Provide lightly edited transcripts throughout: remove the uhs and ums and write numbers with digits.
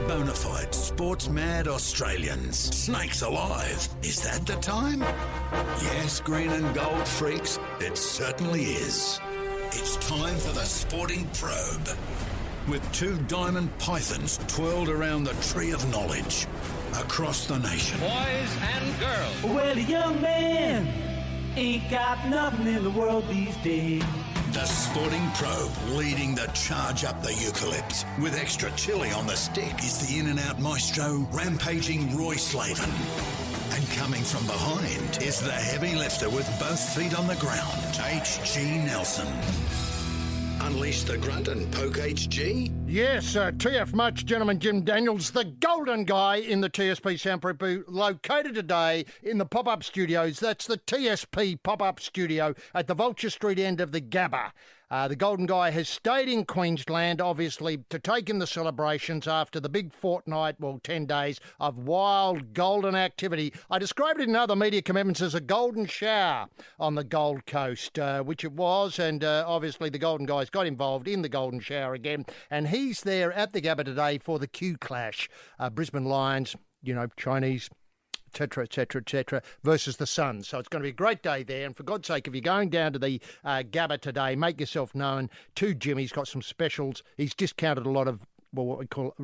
Bonafide sports-mad Australians. Snakes alive. Is that the time? Yes, green and gold freaks, it certainly is. It's time for the Sporting Probe. With two diamond pythons twirled around the tree of knowledge across the nation. Boys and girls. Well, a young man ain't got nothing in the world these days. The Sporting Probe leading the charge up the eucalypt. With extra chili on the stick is the in-and-out maestro, rampaging Roy Slaven. And coming from behind is the heavy lifter with both feet on the ground, H.G. Nelson. Unleash the grunt and poke H.G.? Yes, TF Much, gentleman Jim Daniels, the golden guy in the TSP soundproof booth, located today in the pop-up studios. That's the TSP pop-up studio at the Vulture Street end of the Gabba. The golden guy has stayed in Queensland, obviously, to take in the celebrations after the big fortnight, 10 days of wild golden activity. I described it in other media commitments as a golden shower on the Gold Coast, which it was, and obviously the golden guys got involved in the golden shower again, and he's there at the Gabba today for the Q Clash. Brisbane Lions, Chinese, etc., etc., etc., versus the Suns. So it's going to be a great day there. And for God's sake, if you're going down to the Gabba today, make yourself known to Jim. He's got some specials. He's discounted a lot of what we call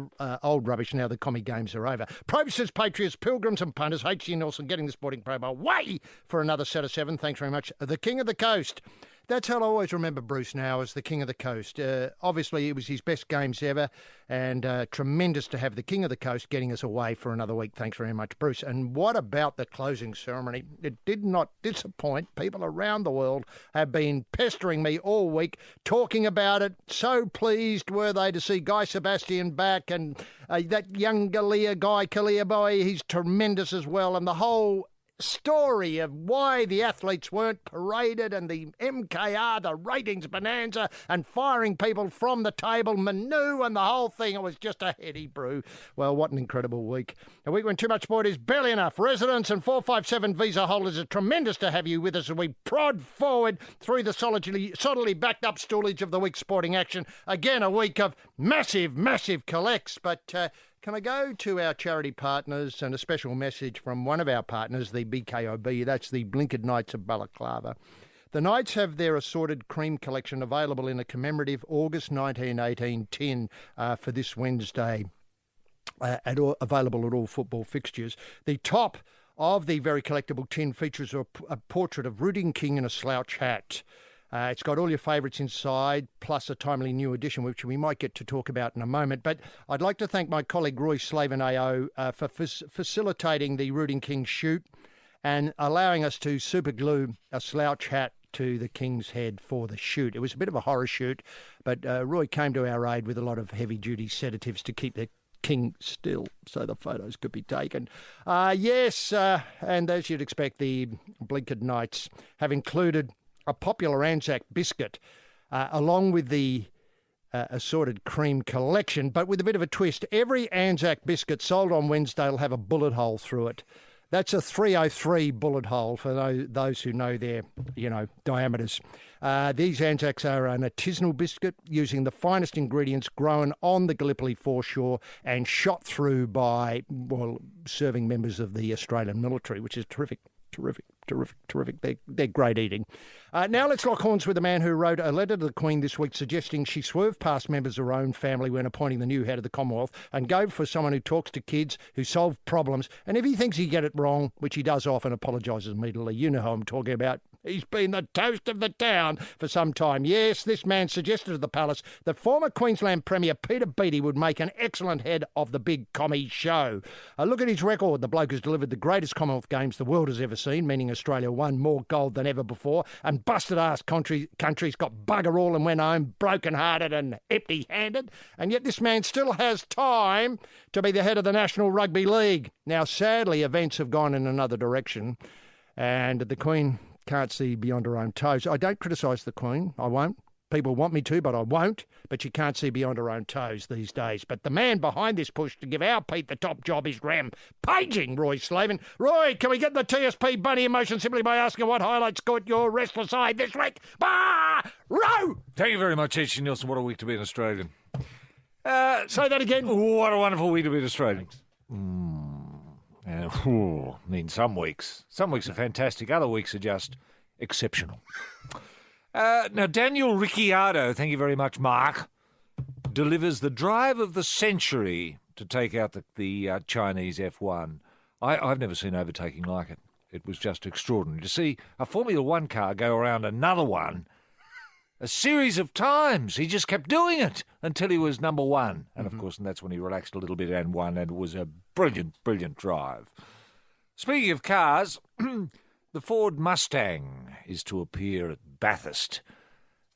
old rubbish now the commie games are over. Probe-sters, patriots, pilgrims and punters. H.G. Nelson getting the Sporting Probe away for another set of 7. Thanks very much. The King of the Coast. That's how I always remember Bruce now, as the King of the Coast. Obviously, it was his best games ever, and tremendous to have the King of the Coast getting us away for another week. Thanks very much, Bruce. And what about the closing ceremony? It did not disappoint. People around the world have been pestering me all week, talking about it. So pleased were they to see Guy Sebastian back, and that young Kalia boy, he's tremendous as well, and the whole story of why the athletes weren't paraded, and the MKR, the ratings bonanza, and firing people from the table, Manu, and the whole thing. It was just a heady brew. Well, what an incredible week. A week when too much sport is barely enough. Residents and 457 visa holders, are tremendous to have you with us as we prod forward through the solidly backed up stoolage of the week's sporting action. Again, a week of massive, massive collects, but can I go to our charity partners and a special message from one of our partners, the BKOB, that's the Blinkered Knights of Balaclava. The Knights have their assorted cream collection available in a commemorative August 1918 tin for this Wednesday, available at all football fixtures. The top of the very collectible tin features a portrait of Rooting King in a slouch hat. It's got all your favourites inside, plus a timely new edition, which we might get to talk about in a moment. But I'd like to thank my colleague Roy Slaven AO for facilitating the Rooting King shoot and allowing us to superglue a slouch hat to the King's head for the shoot. It was a bit of a horror shoot, but Roy came to our aid with a lot of heavy-duty sedatives to keep the King still so the photos could be taken. And as you'd expect, the Blinkered Knights have included a popular Anzac biscuit, along with the assorted cream collection, but with a bit of a twist. Every Anzac biscuit sold on Wednesday will have a bullet hole through it. That's a 303 bullet hole for those who know their, diameters. These Anzacs are an artisanal biscuit using the finest ingredients grown on the Gallipoli foreshore and shot through by, serving members of the Australian military, which is terrific. They're great eating. Now let's lock horns with a man who wrote a letter to the Queen this week suggesting she swerve past members of her own family when appointing the new head of the Commonwealth and go for someone who talks to kids, who solve problems, and if he thinks he get it wrong, which he does often, apologises immediately. You know who I'm talking about. He's been the toast of the town for some time. Yes, this man suggested to the palace that former Queensland Premier Peter Beattie would make an excellent head of the big commie show. Look at his record. The bloke has delivered the greatest Commonwealth Games the world has ever seen, meaning Australia won more gold than ever before, and busted-ass countries got bugger all and went home broken-hearted and empty-handed, and yet this man still has time to be the head of the National Rugby League. Now, sadly, events have gone in another direction, and the Queen can't see beyond her own toes. I don't criticise the Queen. I won't. People want me to, but I won't. But she can't see beyond her own toes these days. But the man behind this push to give our Pete the top job is rampaging Roy Slaven. Roy, can we get the TSP bunny emotion simply by asking what highlights caught your restless eye this week? Bah! Row! Thank you very much, H.G. Nielsen. What a week to be an Australian. Say that again. What a wonderful week to be an Australian. Some weeks are fantastic. Other weeks are just exceptional. Now, Daniel Ricciardo, thank you very much, Mark, delivers the drive of the century to take out the Chinese F1. I've never seen overtaking like it. It was just extraordinary to see a Formula One car go around another one a series of times. He just kept doing it until he was number one. And, of course, that's when he relaxed a little bit and won, and it was a brilliant, brilliant drive. Speaking of cars, the Ford Mustang is to appear at Bathurst.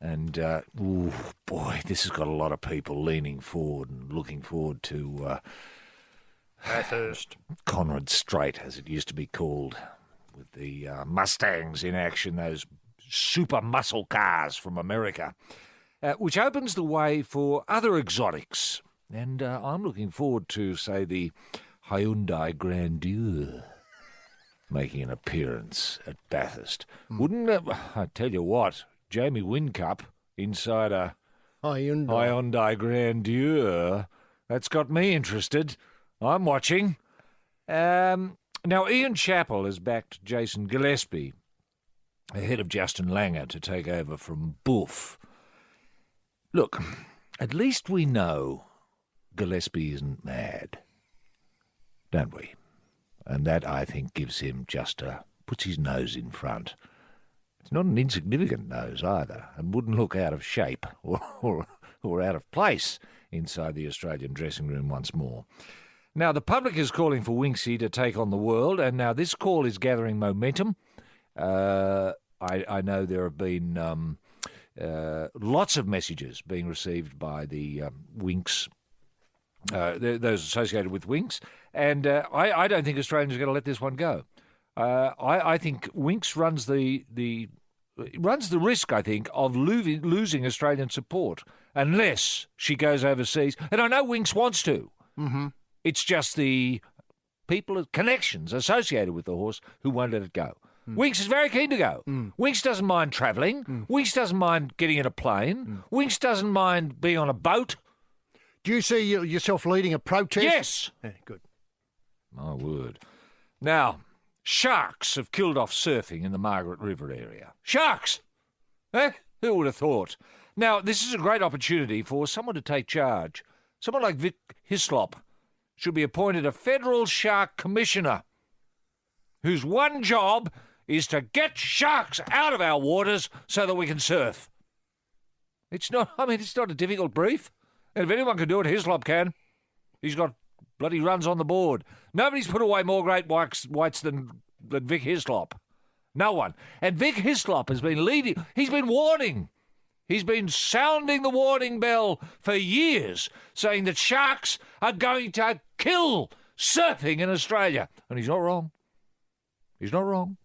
And, this has got a lot of people leaning forward and looking forward to Bathurst. Conrad Strait, as it used to be called, with the Mustangs in action, those super muscle cars from America, which opens the way for other exotics. And I'm looking forward to, say, the Hyundai Grandeur making an appearance at Bathurst. Wouldn't it? I tell you what, Jamie Whincup inside a Hyundai Grandeur, that's got me interested. I'm watching. Now, Ian Chappell has backed Jason Gillespie ahead of Justin Langer to take over from Boof. Look, at least we know Gillespie isn't mad, don't we? And that, I think, gives him puts his nose in front. It's not an insignificant nose either, and wouldn't look out of shape or out of place inside the Australian dressing room once more. Now, the public is calling for Winksy to take on the world, and now this call is gathering momentum. I know there have been lots of messages being received by the Winks, those associated with Winks, and I don't think Australians are going to let this one go. I think Winks runs the risk, I think, of losing Australian support unless she goes overseas. And I know Winks wants to. Mm-hmm. It's just the people, connections associated with the horse who won't let it go. Winks is very keen to go. Winks doesn't mind travelling. Winks doesn't mind getting in a plane. Winks doesn't mind being on a boat. Do you see yourself leading a protest? Yes. Yeah, good. My word. Now, sharks have killed off surfing in the Margaret River area. Sharks! Eh? Who would have thought? Now, this is a great opportunity for someone to take charge. Someone like Vic Hislop should be appointed a federal shark commissioner whose one job is to get sharks out of our waters so that we can surf. It's not a difficult brief. And if anyone can do it, Hislop can. He's got bloody runs on the board. Nobody's put away more great whites than Vic Hislop. No one. And Vic Hislop has been leading. He's been warning. He's been sounding the warning bell for years, saying that sharks are going to kill surfing in Australia. And he's not wrong. He's not wrong.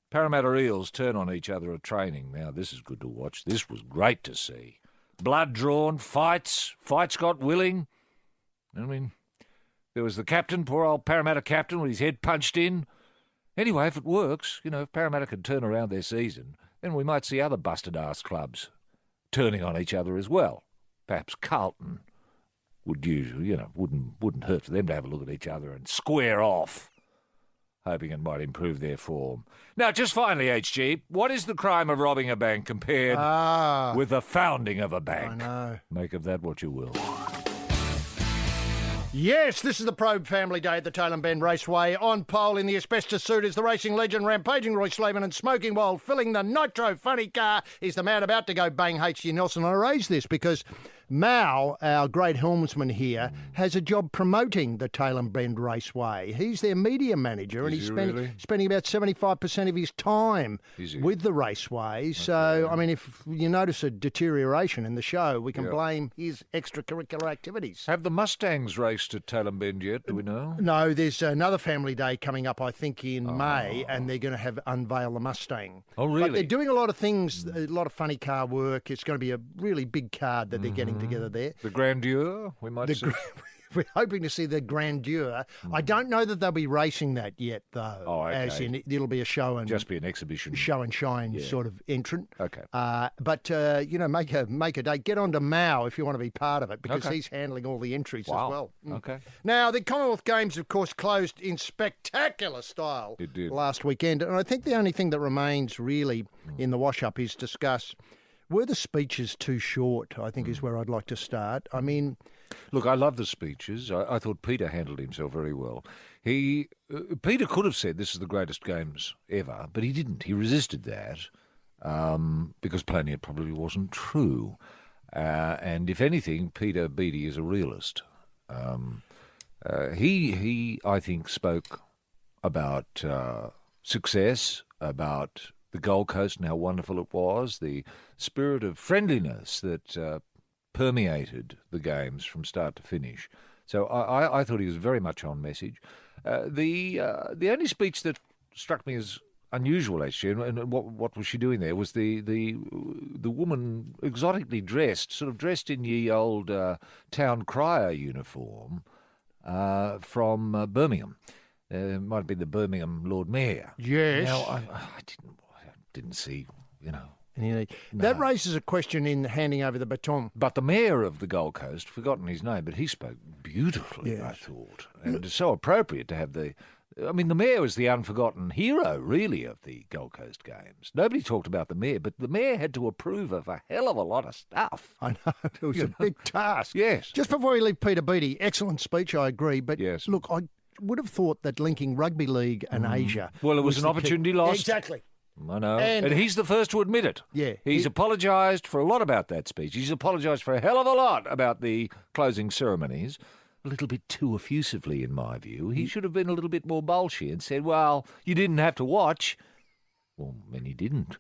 Parramatta eels turn on each other at training. Now, this is good to watch. This was great to see. Blood drawn, fights got willing. I mean, there was the captain, poor old Parramatta captain, with his head punched in. Anyway, if it works, if Parramatta can turn around their season, then we might see other busted-ass clubs turning on each other as well. Perhaps Carlton would wouldn't hurt for them to have a look at each other and square off, hoping it might improve their form. Now, just finally, HG, what is the crime of robbing a bank compared with the founding of a bank? I know. Make of that what you will. Yes, this is the Probe Family Day at the Tailem Bend Raceway. On pole in the asbestos suit is the racing legend rampaging Roy Slaven, and smoking while filling the nitro funny car is the man about to go bang, H.G. Nelson. I raise this because Mao, our great helmsman here, has a job promoting the Tailem Bend Raceway. He's their media manager, and he's spending about 75% of his time with the raceway. So, I mean, if you notice a deterioration in the show, we can blame his extracurricular activities. Have the Mustangs raced at Tailem Bend yet, do we know? No, there's another family day coming up, I think, in May, and they're going to unveil the Mustang. Oh, really? But they're doing a lot of things, a lot of funny car work. It's going to be a really big card that they're getting together there. The Grandeur, we might see. we're hoping to see the grandeur. I don't know that they'll be racing that yet, though. Oh, okay. As in, it'll be a show and Just be an exhibition. show and shine sort of entrant. Okay. But make a date. Get on to Mao if you want to be part of it, because he's handling all the entries as well. Okay. Now, the Commonwealth Games, of course, closed in spectacular style It did. last weekend. And I think the only thing that remains really in the wash-up is discuss, were the speeches too short, I think is where I'd like to start. I mean... Look, I love the speeches. I thought Peter handled himself very well. Peter could have said this is the greatest games ever, but he didn't. He resisted that because plainly it probably wasn't true. And if anything, Peter Beattie is a realist. He, I think, spoke about success, about the Gold Coast and how wonderful it was, the spirit of friendliness that permeated the games from start to finish. So I thought he was very much on message. The only speech that struck me as unusual, actually, and what was she doing there, was the woman exotically dressed, sort of dressed in ye old town crier uniform from Birmingham. It might have been the Birmingham Lord Mayor. Yes. Now, I didn't see, That raises a question in handing over the baton. But the mayor of the Gold Coast, forgotten his name, but he spoke beautifully, I thought. And it's so appropriate to have the mayor was the unforgotten hero, really, of the Gold Coast Games. Nobody talked about the mayor, but the mayor had to approve of a hell of a lot of stuff. I know, it was a big task. Yes. Just before we leave Peter Beattie, excellent speech, I agree. But yes. Look, I would have thought that linking rugby league and Asia... Well, it was an opportunity lost. Exactly. I know. And he's the first to admit it. Yeah. He's apologised for a lot about that speech. He's apologised for a hell of a lot about the closing ceremonies. A little bit too effusively, in my view. He should have been a little bit more bolshy and said, well, you didn't have to watch. Well, and he didn't.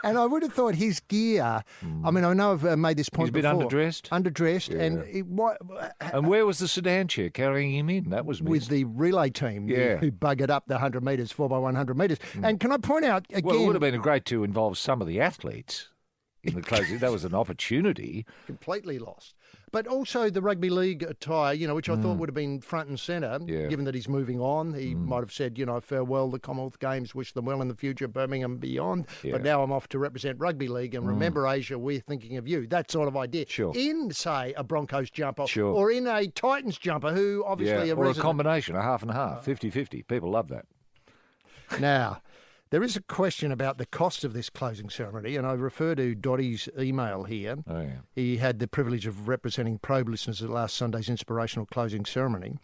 And I would have thought his gear... I mean, I know I've made this point He's been before. underdressed? Underdressed. Yeah. And where was the sedan chair carrying him in? That was missed. With the relay team who buggered up the 100 metres, 4x100 metres. And can I point out again... Well, it would have been great to involve some of the athletes in the closing. That was an opportunity. Completely lost. But also the rugby league attire, which I thought would have been front and centre, given that he's moving on. He might have said, farewell, the Commonwealth Games, wish them well in the future, Birmingham and beyond. Yeah. But now I'm off to represent rugby league. And remember, Asia, we're thinking of you. That sort of idea. Sure. In, say, a Broncos jumper or in a Titans jumper, who obviously or a combination, a half and a half, 50-50. People love that. Now... There is a question about the cost of this closing ceremony, and I refer to Dottie's email here. Oh, yeah. He had the privilege of representing Probe listeners at last Sunday's inspirational closing ceremony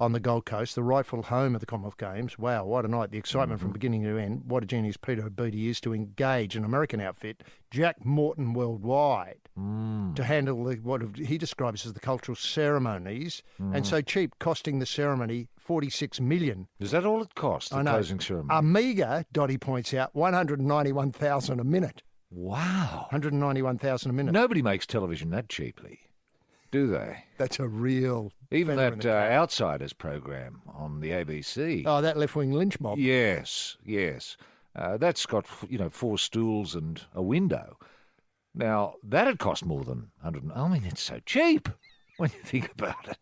on the Gold Coast, the rightful home of the Commonwealth Games. Wow, what a night. The excitement from beginning to end. What a genius Peter Beattie is to engage an American outfit, Jack Morton Worldwide, to handle what he describes as the cultural ceremonies, and so cheap, costing the ceremony $46 million. Is that all it cost, the closing ceremony? A meagre, Dottie points out, $191,000 a minute. Wow. $191,000 a minute. Nobody makes television that cheaply, do they? That's a real... Even that Outsiders program on the ABC. Oh, that left-wing lynch mob. Yes. That's got, 4 stools and a window. Now, that'd cost more than 100... I mean, it's so cheap when you think about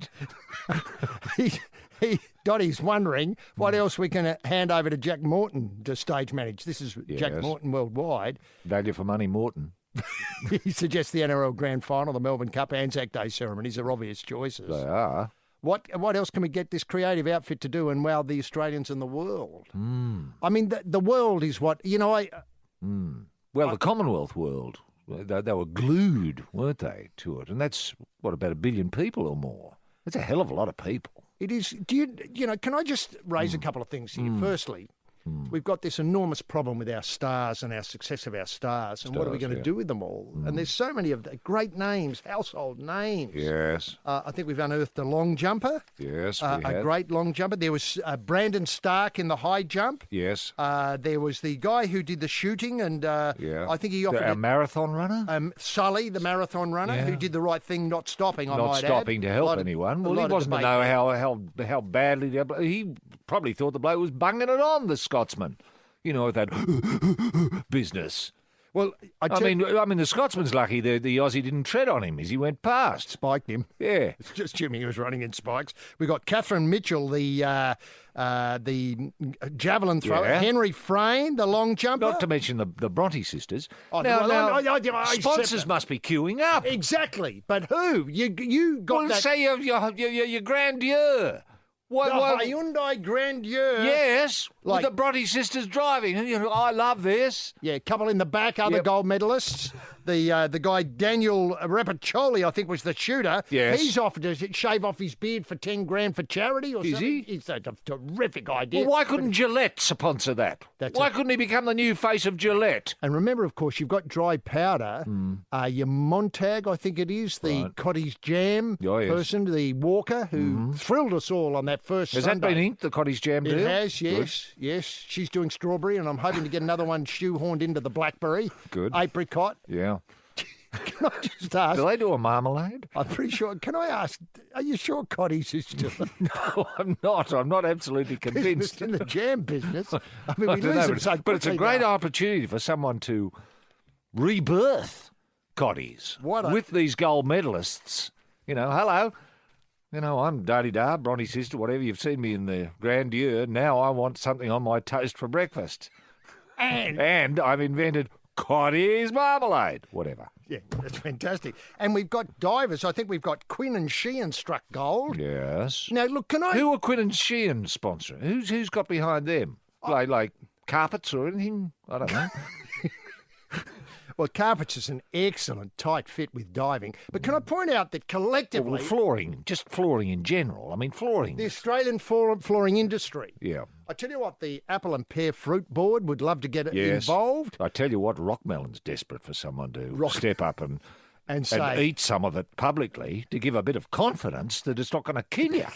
it. Dottie's wondering what else we can hand over to Jack Morton to stage manage. This is Jack Morton Worldwide. Value for money, Morton. He suggests the NRL Grand Final, the Melbourne Cup, Anzac Day ceremonies are obvious choices. They are. What else can we get this creative outfit to do and wow the Australians and the world? I mean, the world is what, Well, the Commonwealth world, they were glued, weren't they, to it? And that's, about 1 billion people or more. That's a hell of a lot of people. It is. Can I just raise a couple of things here? Firstly, we've got this enormous problem with our stars and our success of our stars. And what are we going to do with them all? And there's so many of the great names, household names. Yes. I think we've unearthed a long jumper. Yes, we a have. Great long jumper. There was Brandon Stark in the high jump. Yes. There was the guy who did the shooting, and I think he offered a marathon runner? Sully, the marathon runner, who did the right thing, not stopping, I might add. Not stopping to help anyone. Well, he wasn't to know how badly... He probably thought the bloke was bunging it on, the Scotsman. That business. Well, I mean, the Scotsman's lucky the Aussie didn't tread on him as he went past. Spiked him. Yeah. It's just Jimmy who was running in spikes. We got Catherine Mitchell, the javelin thrower. Yeah. Henry Frayne, the long jumper. Not to mention the Bronte sisters. Oh, Sponsors must be queuing up. Exactly. But who? You got Well, that... say your grandeur. Hyundai Grandeur. Yes, Like- with the Bronte sisters driving. You know, I love this. Yeah, couple in the back, other Yep. gold medalists. The guy Daniel Rapiccioli, I think, was the shooter. Yes. He's offered to shave off his beard for 10 grand for charity or Is something. he? It's a terrific idea. Well, why couldn't Gillette sponsor that? That's Why it. couldn't he become the new face of Gillette? And remember, of course, you've got dry powder. Your Montag, I think it is, the Right. cottage jam Oh, yes. person, the Walker, who thrilled us all on that first Has Sunday. that been inked, the cottage jam It deal? has, Good. yes. She's doing strawberry, and I'm hoping to get another one shoehorned into the blackberry. Good. Apricot. Yeah. Can I just ask? Do they do a marmalade? I'm pretty sure. Can I ask? Are you sure Cotties is still No, I'm not. I'm not absolutely convinced. in the jam business? I mean, I we don't lose know, them so but it's a quickly great now. opportunity for someone to rebirth Cotties What a- with these gold medalists. You know, hello. You know, I'm da-di-da, Bronte sister, whatever. You've seen me in the grandeur. Now I want something on my toast for breakfast. And I've invented Cotties marmalade. Whatever. Yeah, that's fantastic. And we've got divers. I think we've got Quinn and Sheehan struck gold. Yes. Now, look, can I... Who are Quinn and Sheehan sponsoring? Who's got behind them? Like carpets or anything? I don't know. Well, carpets is an excellent tight fit with diving. But can I point out that collectively, Well, flooring, just flooring in general. I mean, flooring. the Australian flooring industry... Yeah. I tell you what, the Apple and Pear Fruit Board would love to get Yes. involved. I tell you what, Rockmelon's desperate for someone to step up and say- eat some of it publicly to give a bit of confidence that it's not going to kill you.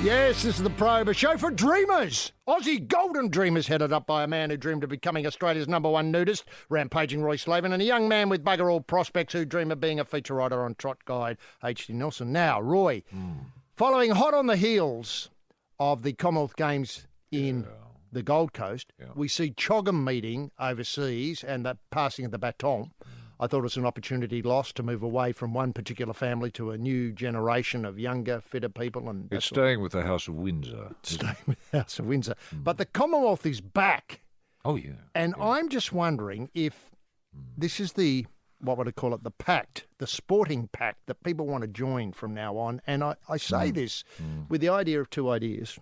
Yes, this is the Probe, a show for dreamers. Aussie golden dreamers, headed up by a man who dreamed of becoming Australia's #1 nudist, rampaging Roy Slaven, and a young man with bugger all prospects who dream of being a feature writer on Trot Guide, H.D. Nelson. Now, Roy, following hot on the heels of the Commonwealth Games in the Gold Coast, we see Choggum meeting overseas and the passing of the baton. I thought it was an opportunity lost to move away from one particular family to a new generation of younger, fitter people. And It's staying with the House of Windsor. staying with the House of Windsor. But the Commonwealth is back. Oh, yeah. And I'm just wondering if this is the, what would I call it, the pact, the sporting pact that people want to join from now on. And I say this with the idea of two ideas.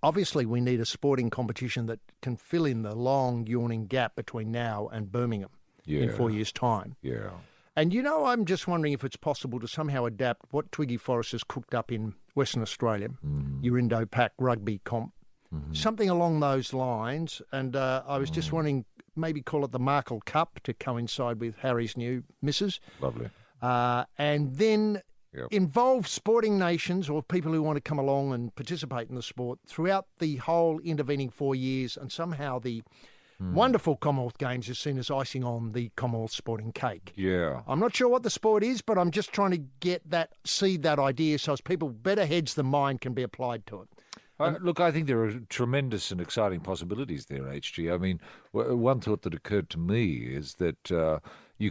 Obviously, we need a sporting competition that can fill in the long, yawning gap between now and Birmingham in 4 years' time. Yeah. And, you know, I'm just wondering if it's possible to somehow adapt what Twiggy Forrest has cooked up in Western Australia, your Indo-Pac rugby comp, something along those lines. And I was just wondering, maybe call it the Markle Cup to coincide with Harry's new missus. Lovely. And then Yep. involve sporting nations or people who want to come along and participate in the sport throughout the whole intervening 4 years, and somehow the wonderful Commonwealth Games is seen as icing on the Commonwealth sporting cake. Yeah. I'm not sure what the sport is, but I'm just trying to get that, seed that idea so as people, better heads than mine, can be applied to it. Look, I think there are tremendous and exciting possibilities there, HG. I mean, one thought that occurred to me is that we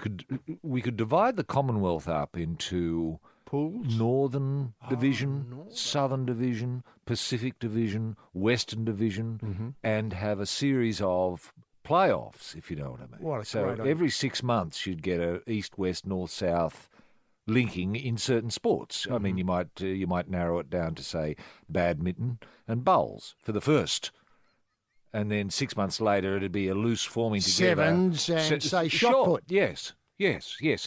could divide the Commonwealth up into Pools? Northern Division, Southern Division, Pacific Division, Western Division, and have a series of playoffs, if you know what I mean. What a so great idea. every 6 months you'd get a East, West, North, South linking in certain sports. I mean, you might narrow it down to, say, badminton and bowls for the first. And then 6 months later, it'd be a loose forming together. Sevens and, say, shot Sure, put. Yes,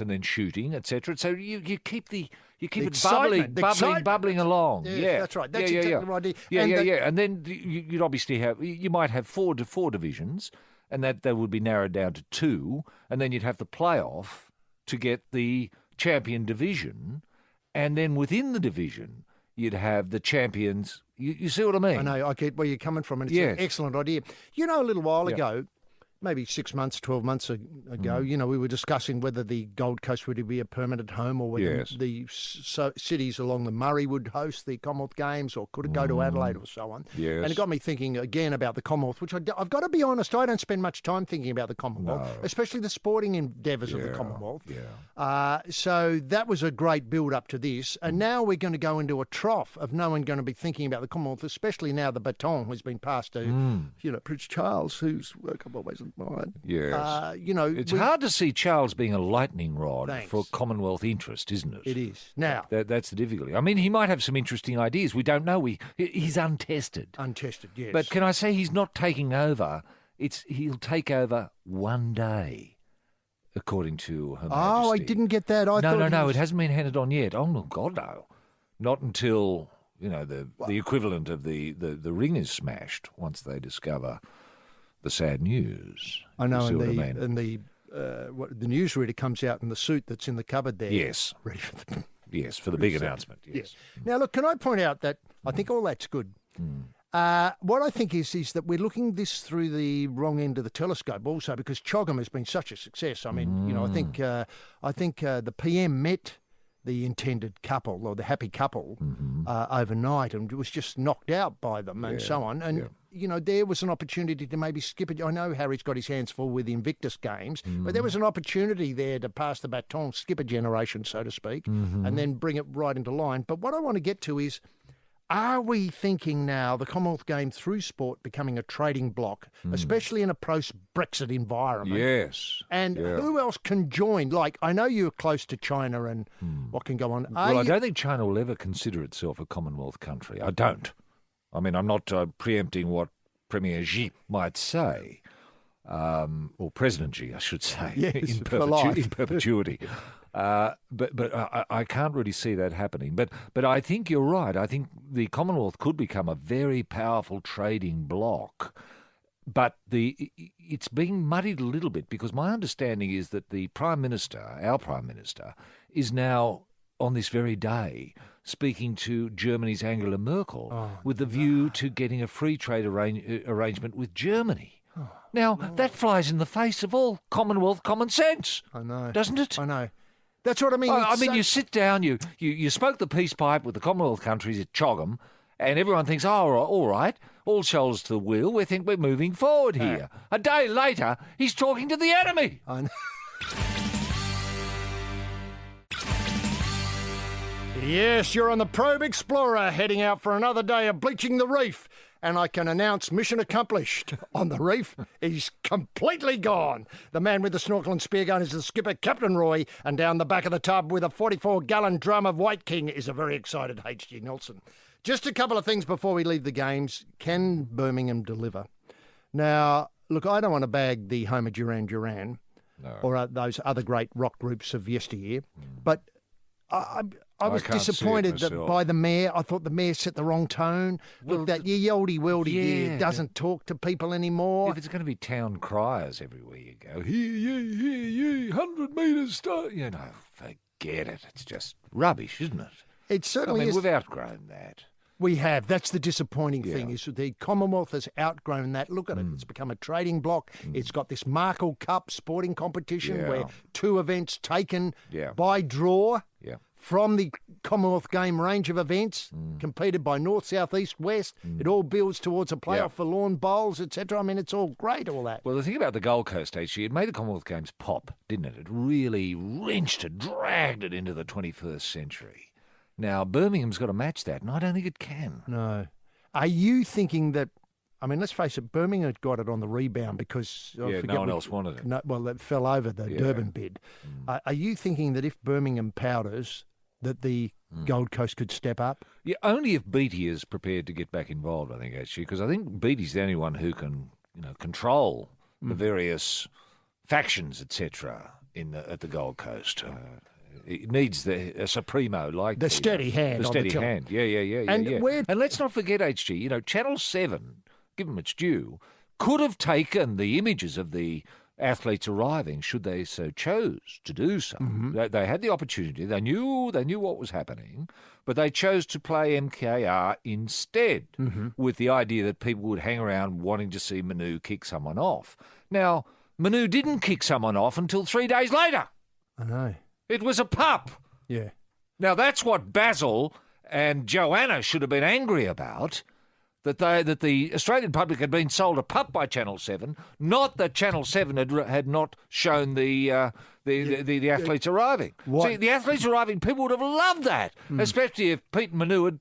and then shooting, etc. So you keep it excitement, bubbling along. Yes, Yeah, that's right. That's yeah, exactly yeah. right. Yeah, And yeah. And then you'd obviously you might have four divisions, and that would be narrowed down to two, and then you'd have the playoff to get the champion division, and then within the division you'd have the champions. You see what I mean? I know, I get where you're coming from, and it's Yes. an excellent idea. You know, a little while Yeah. ago, maybe 6 months, 12 months ago, we were discussing whether the Gold Coast would be a permanent home or whether the cities along the Murray would host the Commonwealth Games or could it go to Adelaide or so on. Yes. And it got me thinking again about the Commonwealth, which I've got to be honest, I don't spend much time thinking about the Commonwealth, especially the sporting endeavours of the Commonwealth. Yeah. So that was a great build-up to this. And now we're going to go into a trough of no one going to be thinking about the Commonwealth, especially now the baton has been passed to, Prince Charles, who's a couple of ways mine. Yes. It's we, hard to see Charles being a lightning rod Thanks. for Commonwealth interest, isn't it? It is. Now. That's the difficulty. I mean, he might have some interesting ideas. We don't know. He's untested. Untested, yes. But can I say he's not taking over? He'll take over one day, according to Her Majesty. Oh, I didn't get that. No. It hasn't been handed on yet. Oh, no, God, no. Not until, the equivalent of the ring is smashed once they discover the sad news. I know, and the newsreader comes out in the suit that's in the cupboard there. Yes. Ready for the... Yes, for the big announcement. Yes. Now, look, can I point out that I think all that's good. What I think is that we're looking this through the wrong end of the telescope also because Chogham has been such a success. I mean, I think the PM met the intended couple or the happy couple overnight and was just knocked out by them and so on. And, there was an opportunity to maybe skip it. I know Harry's got his hands full with the Invictus Games, but there was an opportunity there to pass the baton, skip a generation, so to speak, and then bring it right into line. But what I want to get to is, are we thinking now the Commonwealth Game through sport becoming a trading bloc, especially in a post-Brexit environment? Yes. And who else can join? Like, I know you're close to China and what can go on. I don't think China will ever consider itself a Commonwealth country. I don't. I mean, I'm not preempting what Premier Xi might say, or President Xi, I should say, in perpetuity. But I can't really see that happening. But I think you're right. I think the Commonwealth could become a very powerful trading bloc. But it's being muddied a little bit because my understanding is that the Prime Minister, our Prime Minister, is now on this very day speaking to Germany's Angela Merkel with the view to getting a free trade arrangement with Germany. Now, that flies in the face of all Commonwealth common sense. I know. Doesn't it? I know. That's what I mean. You sit down, you spoke the peace pipe with the Commonwealth countries at Chogham, and everyone thinks, all right, all souls to the wheel, we think we're moving forward here. A day later, he's talking to the enemy. I know. Yes, you're on the Probe Explorer, heading out for another day of bleaching the reef. And I can announce mission accomplished. On the reef, he's completely gone. The man with the snorkel and spear gun is the skipper, Captain Roy, and down the back of the tub with a 44-gallon drum of White King is a very excited H.G. Nelson. Just a couple of things before we leave the games. Can Birmingham deliver? Now, look, I don't want to bag the home of Duran Duran or those other great rock groups of yesteryear, but I was disappointed that by the mayor. I thought the mayor set the wrong tone. Look, that yeldy-weldy doesn't talk to people anymore. If it's going to be town criers everywhere you go, hear, 100 metres start, forget it. It's just rubbish, isn't it? It certainly is. We've outgrown that. We have. That's the disappointing thing, is the Commonwealth has outgrown that. Look at it. It's become a trading bloc. It's got this Markle Cup sporting competition where 2 events taken by draw from the Commonwealth Game range of events, competed by north, south, east, west. It all builds towards a playoff for lawn bowls, etc. I mean, it's all great, all that. Well, the thing about the Gold Coast, HG, it made the Commonwealth Games pop, didn't it? It really wrenched it, dragged it into the 21st century. Now, Birmingham's got to match that, and I don't think it can. No. Are you thinking that, I mean, let's face it, Birmingham got it on the rebound because... no one else wanted it. No, well, it fell over the Durban bid. Are you thinking that if Birmingham powders, that the Gold Coast could step up? Yeah, only if Beattie is prepared to get back involved, I think, actually, because I think Beattie's the only one who can, control the various factions, etc., at the Gold Coast. It needs a Supremo like the steady hand. The steady hand. Yeah. And let's not forget, HG, Channel 7, give them its due, could have taken the images of the athletes arriving, should they so chose to do so. They had the opportunity. They knew what was happening, but they chose to play MKR instead, with the idea that people would hang around wanting to see Manu kick someone off. Now, Manu didn't kick someone off until 3 days later. I know. It was a pup. Yeah. Now, that's what Basil and Joanna should have been angry about, that the Australian public had been sold a pup by Channel 7, not that Channel 7 had not shown the athletes arriving. What? See, the athletes arriving, people would have loved that, especially if Pete and Manu had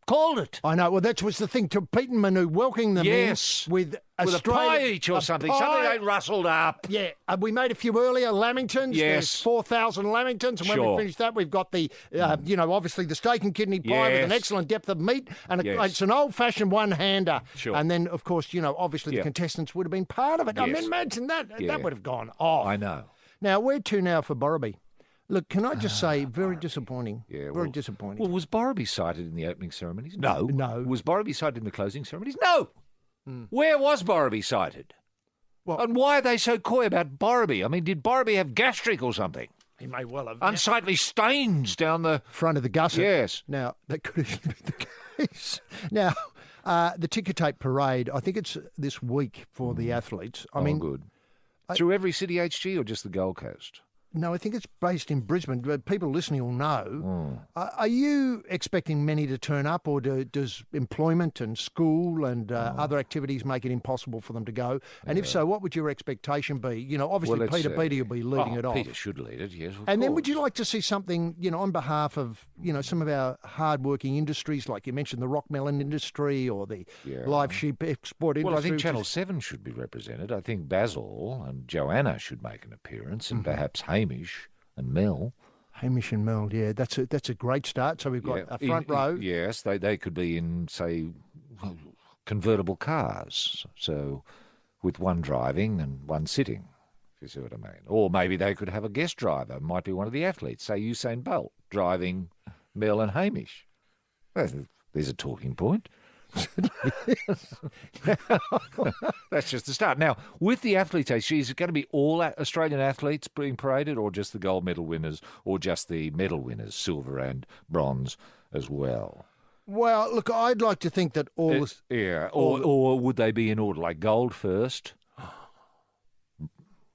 called it. I know. Well, that was the thing. To Pete and Manu welcoming them in with a pie each or something. Something they rustled up. Yeah. We made a few earlier Lamingtons. Yes. There's 4,000 Lamingtons. And when we finish that, we've got the, obviously the steak and kidney pie with an excellent depth of meat. And it's an old-fashioned one-hander. Sure. And then, of course, obviously the contestants would have been part of it. I mean, imagine that. That would have gone off. I know. Now, where to now for Borrowby? Look, can I just say, very disappointing. Yeah, very disappointing. Well, was Borrowby cited in the opening ceremonies? No. No. Was Borrowby cited in the closing ceremonies? No. Where was Borrowby cited? Well, and why are they so coy about Borrowby? I mean, did Borrowby have gastric or something? he may well have. Unsightly stains down the Front of the gusset. Yes. Now, that could have been the case. Now, the ticker tape parade, I think it's this week for the athletes. I mean, good. Through every city HG or just the Gold Coast? No, I think it's based in Brisbane, but people listening will know. Are you expecting many to turn up, or does employment and school and other activities make it impossible for them to go? And if so, what would your expectation be? Obviously Peter Beattie will be leading it off. Peter should lead it, yes, of And then course. would you like to see something, on behalf of, some of our hard-working industries, like you mentioned the rock melon industry or the live sheep export industry? Well, I think Channel 7 should be represented. I think Basil and Joanna should make an appearance, and perhaps Hamish and Mel. Hamish and Mel, yeah, that's a great start. So we've got a front row. Yes, they could be in, say, convertible cars, so with one driving and one sitting, if you see what I mean. Or maybe they could have a guest driver, might be one of the athletes, say Usain Bolt, driving Mel and Hamish. Well, there's a talking point. That's just the start. Now, with the athletes, is it going to be all Australian athletes being paraded, or just the gold medal winners, or just the medal winners, silver and bronze as well? Well, look, I'd like to think that all... Or would they be in order, like gold first,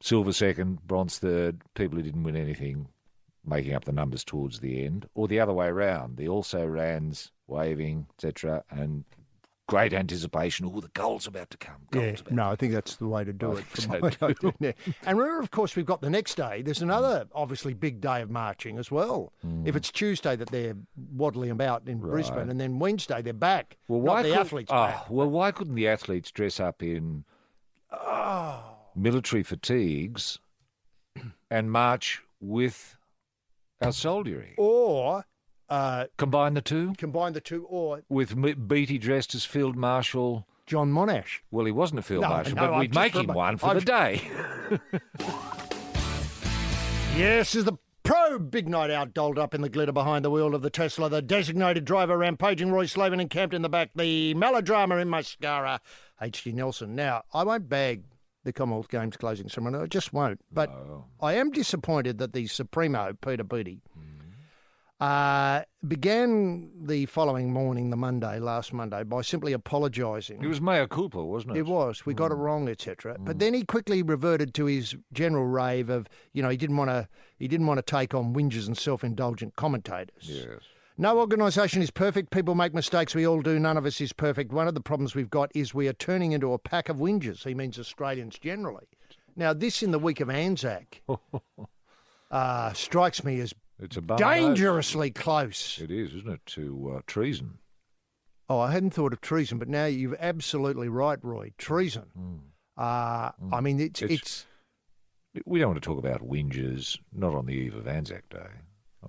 silver second, bronze third, people who didn't win anything making up the numbers towards the end, or the other way around, the also-rans waving, etc., and great anticipation. Oh, the gold's about to come. I think that's the way to do it. And remember, of course, we've got the next day. There's another, obviously, big day of marching as well. If it's Tuesday that they're waddling about in Brisbane, and then Wednesday they're back. Well, why the athletes back? Well, why couldn't the athletes dress up in military fatigues and march with our soldiery? Or... combine the two, or with Beattie dressed as Field Marshal John Monash. Well, he wasn't a Field Marshal, but we'd make him one for the day. Yes, as the Probe big night out dolled up in the glitter behind the wheel of the Tesla, the designated driver rampaging Roy Slaven encamped in the back, the melodrama in mascara, H.G. Nelson. Now, I won't bag the Commonwealth Games closing ceremony, I just won't. But I am disappointed that the Supremo, Peter Beattie, began the following morning, last Monday, by simply apologising. It was mea culpa, wasn't it? It was. We got it wrong, etc. But then he quickly reverted to his general rave of, he didn't want to take on whingers and self-indulgent commentators. Yes. No organisation is perfect. People make mistakes. We all do. None of us is perfect. One of the problems we've got is we are turning into a pack of whingers. He means Australians generally. Now, this in the week of Anzac strikes me as it's a dangerously close. It is, isn't it, to treason? Oh, I hadn't thought of treason, but now you're absolutely right, Roy. Treason. I mean, it's... We don't want to talk about whingers, not on the eve of Anzac Day.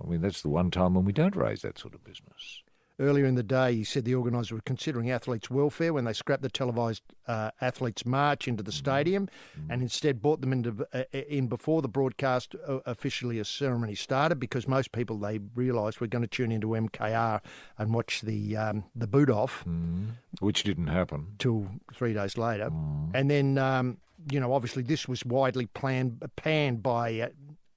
I mean, that's the one time when we don't raise that sort of business. Earlier in the day, he said the organisers were considering athletes' welfare when they scrapped the televised athletes' march into the stadium and instead brought them in before the broadcast officially a ceremony started, because most people, they realised, were going to tune into MKR and watch the boot off. Which didn't happen. Till 3 days later. And then obviously this was widely panned by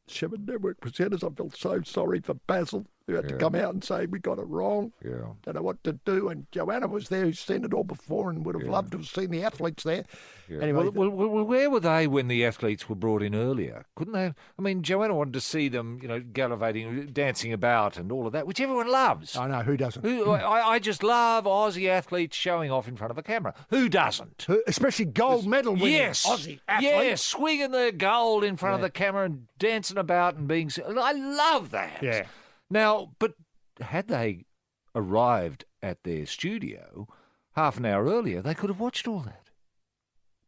7 network presenters. I felt so sorry for Basil, who had to come out and say, we got it wrong. Yeah. Don't know what to do. And Joanna was there, who's seen it all before and would have loved to have seen the athletes there. Yeah. Anyway, well, where were they when the athletes were brought in earlier? Couldn't they? I mean, Joanna wanted to see them, gallivanting, dancing about and all of that, which everyone loves. I know, who doesn't? I just love Aussie athletes showing off in front of a camera. Who doesn't? Especially gold medal winning Aussie athletes. Yes, swinging the gold in front of the camera and dancing about and being... I love that. Yeah. Now, but had they arrived at their studio half an hour earlier, they could have watched all that.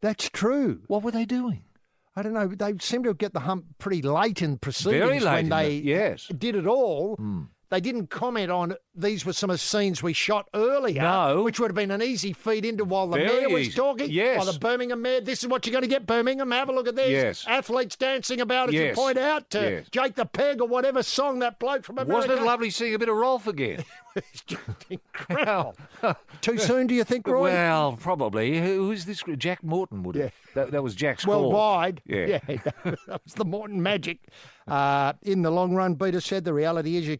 That's true. What were they doing? I don't know. They seem to get the hump pretty late in proceedings. Very late when they yes. did it all. They didn't comment on these were some of the scenes we shot earlier, No. which would have been an easy feed into while the Very mayor was easy. talking. Yes. While the Birmingham mayor, this is what you're going to get, Birmingham. Have a look at these Yes. athletes dancing about, as you Yes. point out, to Yes. Jake the Peg or whatever song that bloke from America. Wasn't it lovely seeing a bit of Rolf again? It's just incredible. Too soon, do you think, Roy? Well, probably. Who's this? Jack Morton would have. That was Jack's call. Worldwide. Yeah. That was the Morton magic. In the long run, Peter said, the reality is you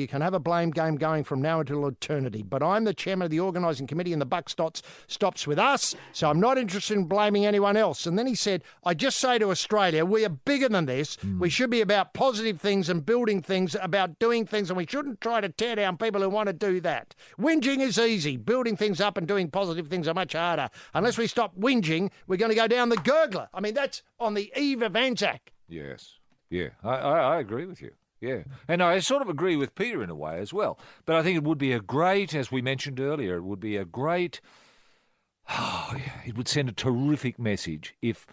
can have a blame game going from now until eternity. But I'm the chairman of the organising committee and the buck stops with us, so I'm not interested in blaming anyone else. And then he said, I just say to Australia, we are bigger than this. We should be about positive things and building things, about doing things, and we shouldn't try to tear down people who want to do that. Whinging is easy. Building things up and doing positive things are much harder. Unless we stop whinging, we're going to go down the gurgler. I mean, that's on the eve of Anzac. Yes. Yeah, I agree with you. Yeah. And I sort of agree with Peter in a way as well. But I think it would be a great, as we mentioned earlier, it would be a great, it would send a terrific message if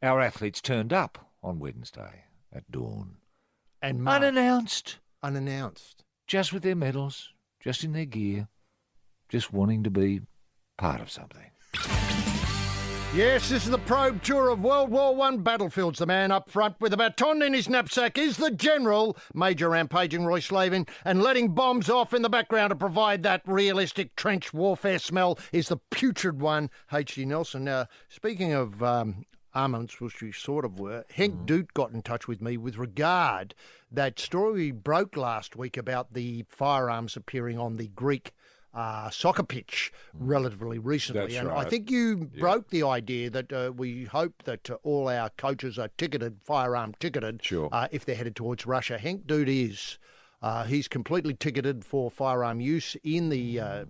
our athletes turned up on Wednesday at dawn. And Unannounced. Just with their medals, just in their gear, just wanting to be part of something. Yes, this is the probe tour of World War I battlefields. The man up front with a baton in his knapsack is the General, Major Rampaging Roy Slaven, and letting bombs off in the background to provide that realistic trench warfare smell is the putrid one, H.G. Nelson. Now, speaking of armaments, which we sort of were, Henk Doot got in touch with me with regard that story we broke last week about the firearms appearing on the Greek soccer pitch relatively recently. That's and right. I think you broke the idea that we hope that all our coaches are firearm ticketed, if they're headed towards Russia. Henk Doot is. He's completely ticketed for firearm use in the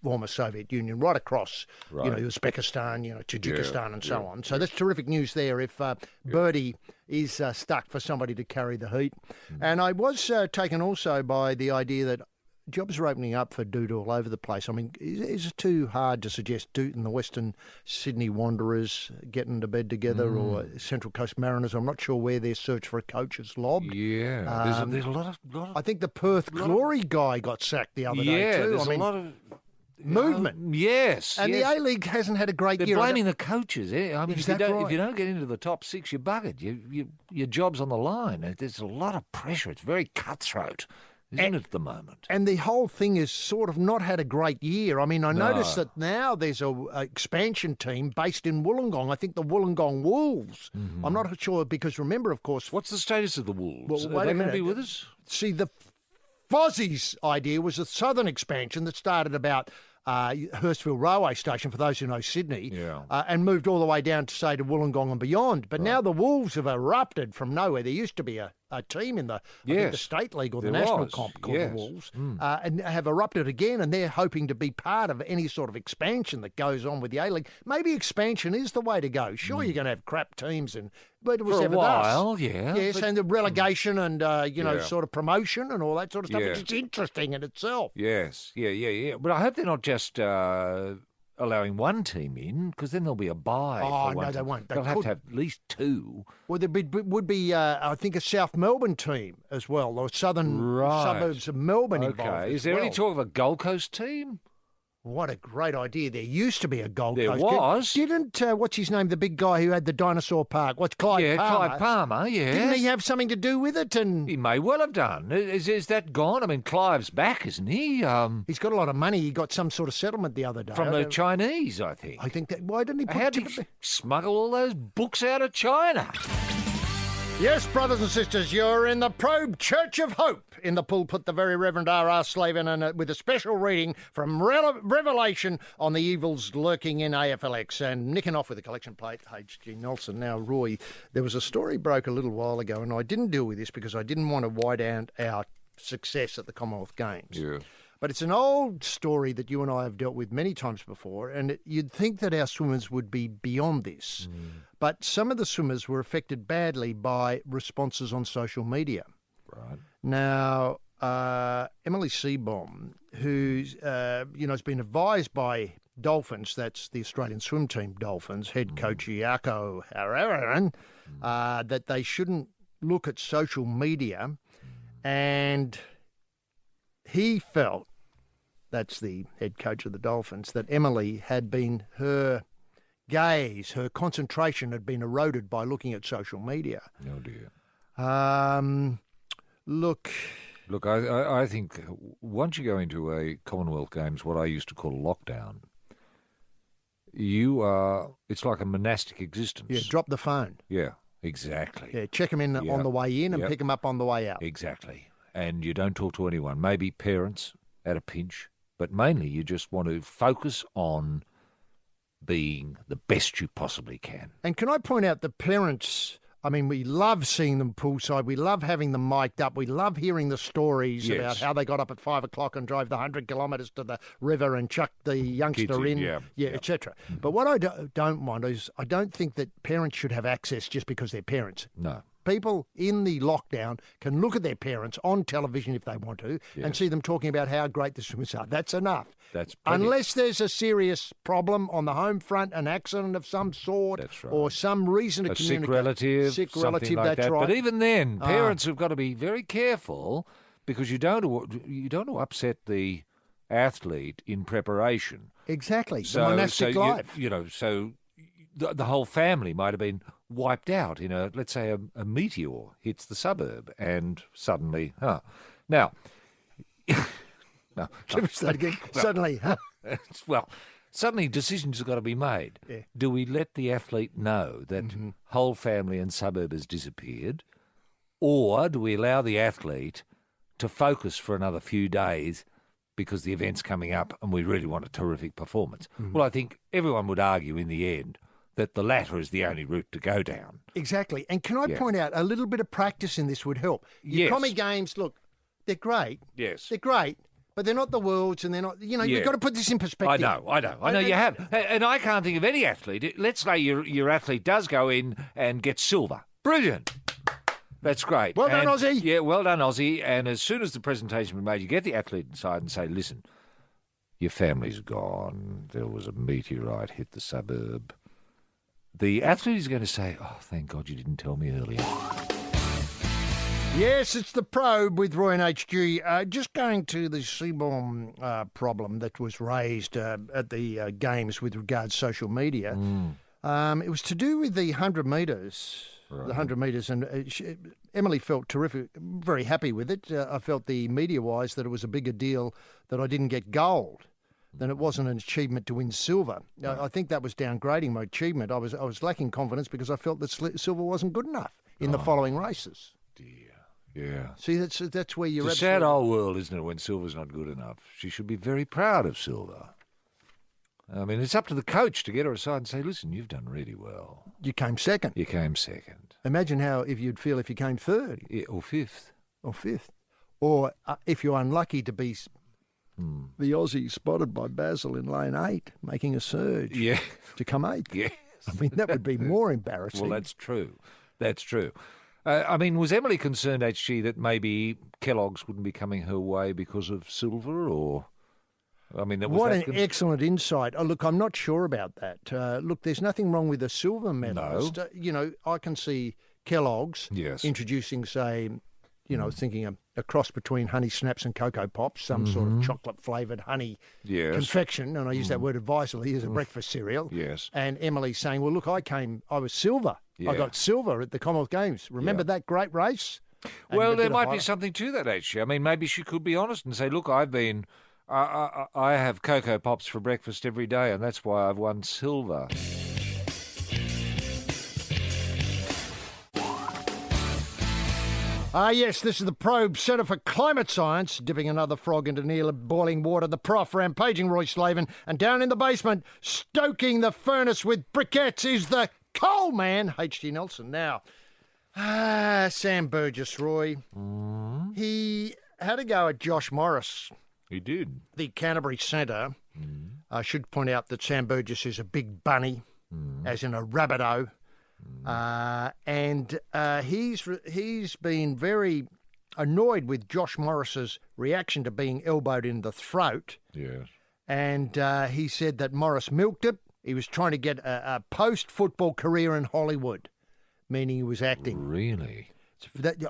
former Soviet Union, right across, Uzbekistan, Tajikistan and so on. So that's terrific news there if Birdie is stuck for somebody to carry the heat. And I was taken also by the idea that jobs are opening up for Doot all over the place. I mean, is it too hard to suggest Doot and the Western Sydney Wanderers getting to bed together or Central Coast Mariners? I'm not sure where their search for a coach is lobbed. Yeah, there's a lot of... I think the Perth Glory guy got sacked the other day too. There's a lot of... movement. Yes. And the A-League hasn't had a great year. They're blaming the coaches. I mean, Is if that right? you don't get into the top six, you're buggered. Your job's on the line. There's a lot of pressure. It's very cutthroat, isn't it, at the moment? And the whole thing has sort of not had a great year. I mean, I noticed that now there's a expansion team based in Wollongong. I think the Wollongong Wolves. I'm not sure because remember, of course... What's the status of the Wolves? Well, Are they going to be minute. with us? See, the Fozzie's idea was a southern expansion that started about Hurstville Railway Station, for those who know Sydney, and moved all the way down to, say, to Wollongong and beyond. But now the Wolves have erupted from nowhere. There used to be a team in the, I think the State League or the National Comp called the Wolves, and have erupted again, and they're hoping to be part of any sort of expansion that goes on with the A-League. Maybe expansion is the way to go. Sure, you're going to have crap teams, but it was For a ever while, thus. yeah. Yes, and the relegation and, sort of promotion and all that sort of stuff, which is interesting in itself. Yes, yeah. But I hope they're not just allowing one team in, because then there'll be a bye. Oh, no, they won't. They'll have to have at least two. Well, there would be I think, a South Melbourne team as well, or southern suburbs of Melbourne involved. Is there any talk of a Gold Coast team? What a great idea. There used to be a Gold There Coast. was. Didn't, what's his name, the big guy who had the dinosaur park? What's Clive Palmer? Clive Palmer, yes. Didn't he have something to do with it? And He may well have done. Is that gone? I mean, Clive's back, isn't he? he's got a lot of money. He got some sort of settlement the other day. From the Chinese, I think. I think that. Why didn't he put How did he smuggle all those books out of China? Yes, brothers and sisters, you're in the Probe Church of Hope in the pulpit, the very Reverend R.R. Slaven, and with a special reading from Revelation on the evils lurking in AFLX. And nicking off with a collection plate, H.G. Nelson. Now, Roy, there was a story broke a little while ago, and I didn't deal with this because I didn't want to white out our success at the Commonwealth Games. Yeah. But it's an old story that you and I have dealt with many times before, and you'd think that our swimmers would be beyond this. But some of the swimmers were affected badly by responses on social media. Right. Now, Emily Seebohm, who's has been advised by Dolphins, that's the Australian swim team Dolphins, head coach Jaakko Hararan, that they shouldn't look at social media, and he felt, that's the head coach of the Dolphins, that Emily had been, her gaze, her concentration had been eroded by looking at social media. Oh, dear. Look, I think once you go into a Commonwealth Games, what I used to call a lockdown, it's like a monastic existence. yeah, drop the phone. Yeah, exactly. Yeah, check them in on the way in and pick them up on the way out. Exactly. And you don't talk to anyone, maybe parents at a pinch, but mainly you just want to focus on being the best you possibly can. And can I point out the parents, I mean, we love seeing them poolside. We love having them mic'd up. We love hearing the stories about how they got up at 5 o'clock and drove the 100 kilometres to the river and chucked the youngster in, etc. But what I don't want is, I don't think that parents should have access just because they're parents. No. People in the lockdown can look at their parents on television if they want to and see them talking about how great the swimmers are. That's enough. That's plenty. Unless there's a serious problem on the home front, an accident of some sort, That's right. or some reason to communicate. Sick relative, like that's that. right. But even then, parents have got to be very careful because you don't want to upset the athlete in preparation. Exactly. The monastic life. So the whole family might have been wiped out in let's say a meteor hits the suburb and suddenly, Now, no, Let me start again. Suddenly, well, suddenly decisions have got to be made. Yeah. Do we let the athlete know that whole family and suburb has disappeared, or do we allow the athlete to focus for another few days because the event's coming up and we really want a terrific performance? Well, I think everyone would argue in the end that the latter is the only route to go down. Exactly. And can I point out, a little bit of practice in this would help. Your commie games, look, they're great. Yes. They're great, but they're not the world's, and they're not, you've got to put this in perspective. I know you have. And I can't think of any athlete. Let's say your athlete does go in and get silver. Brilliant. That's great. Well done, Aussie. Yeah, well done, Aussie. And as soon as the presentation was made, you get the athlete inside and say, listen, your family's gone. There was a meteorite hit the suburb. The athlete is going to say, oh, thank God you didn't tell me earlier. Yes, it's the Probe with Roy and HG. Just going to the Seaborn problem that was raised at the Games with regards to social media. It was to do with the 100 metres. Right. The 100 metres, and Emily felt terrific, very happy with it. I felt media-wise that it was a bigger deal that I didn't get gold than it wasn't an achievement to win silver. Right. I think that was downgrading my achievement. I was lacking confidence because I felt that silver wasn't good enough in the following races. Dear. Yeah. See, that's where you're. It's a sad old world, isn't it, when silver's not good enough? She should be very proud of silver. I mean, it's up to the coach to get her aside and say, listen, you've done really well. You came second. You came second. Imagine how if you'd feel if you came third. Yeah, or fifth. Or fifth. Or if you're unlucky to be the Aussie spotted by Basil in lane 8, making a surge to come 8th. Yes. I mean, that would be more embarrassing. Well, that's true. That's true. I mean, was Emily concerned, HG, that maybe Kellogg's wouldn't be coming her way because of silver, or... I mean, what an excellent insight. Oh, look, I'm not sure about that. Look, there's nothing wrong with a silver medalist. No. I can see Kellogg's introducing, say, you know, thinking a cross between Honey Snaps and Cocoa Pops, some sort of chocolate-flavoured honey confection, and I use that word advisedly, as a breakfast cereal. Yes. And Emily's saying, well, look, I was silver. Yeah. I got silver at the Commonwealth Games. Remember that great race? And Well, a bit there of might be highlight. something to that, actually. I mean, maybe she could be honest and say, look, I have Cocoa Pops for breakfast every day, and that's why I've won silver. Yes, this is the Probe Centre for Climate Science, dipping another frog into nearly boiling water. The prof rampaging Roy Slaven, and down in the basement, stoking the furnace with briquettes, is the coal man, H.G. Nelson. Now, Sam Burgess, Roy, he had a go at Josh Morris, He did. the Canterbury centre. I should point out that Sam Burgess is a big bunny, as in a rabbito. And he's been very annoyed with Josh Morris's reaction to being elbowed in the throat. Yes. And he said that Morris milked it. He was trying to get a post-football career in Hollywood, meaning he was acting. Really?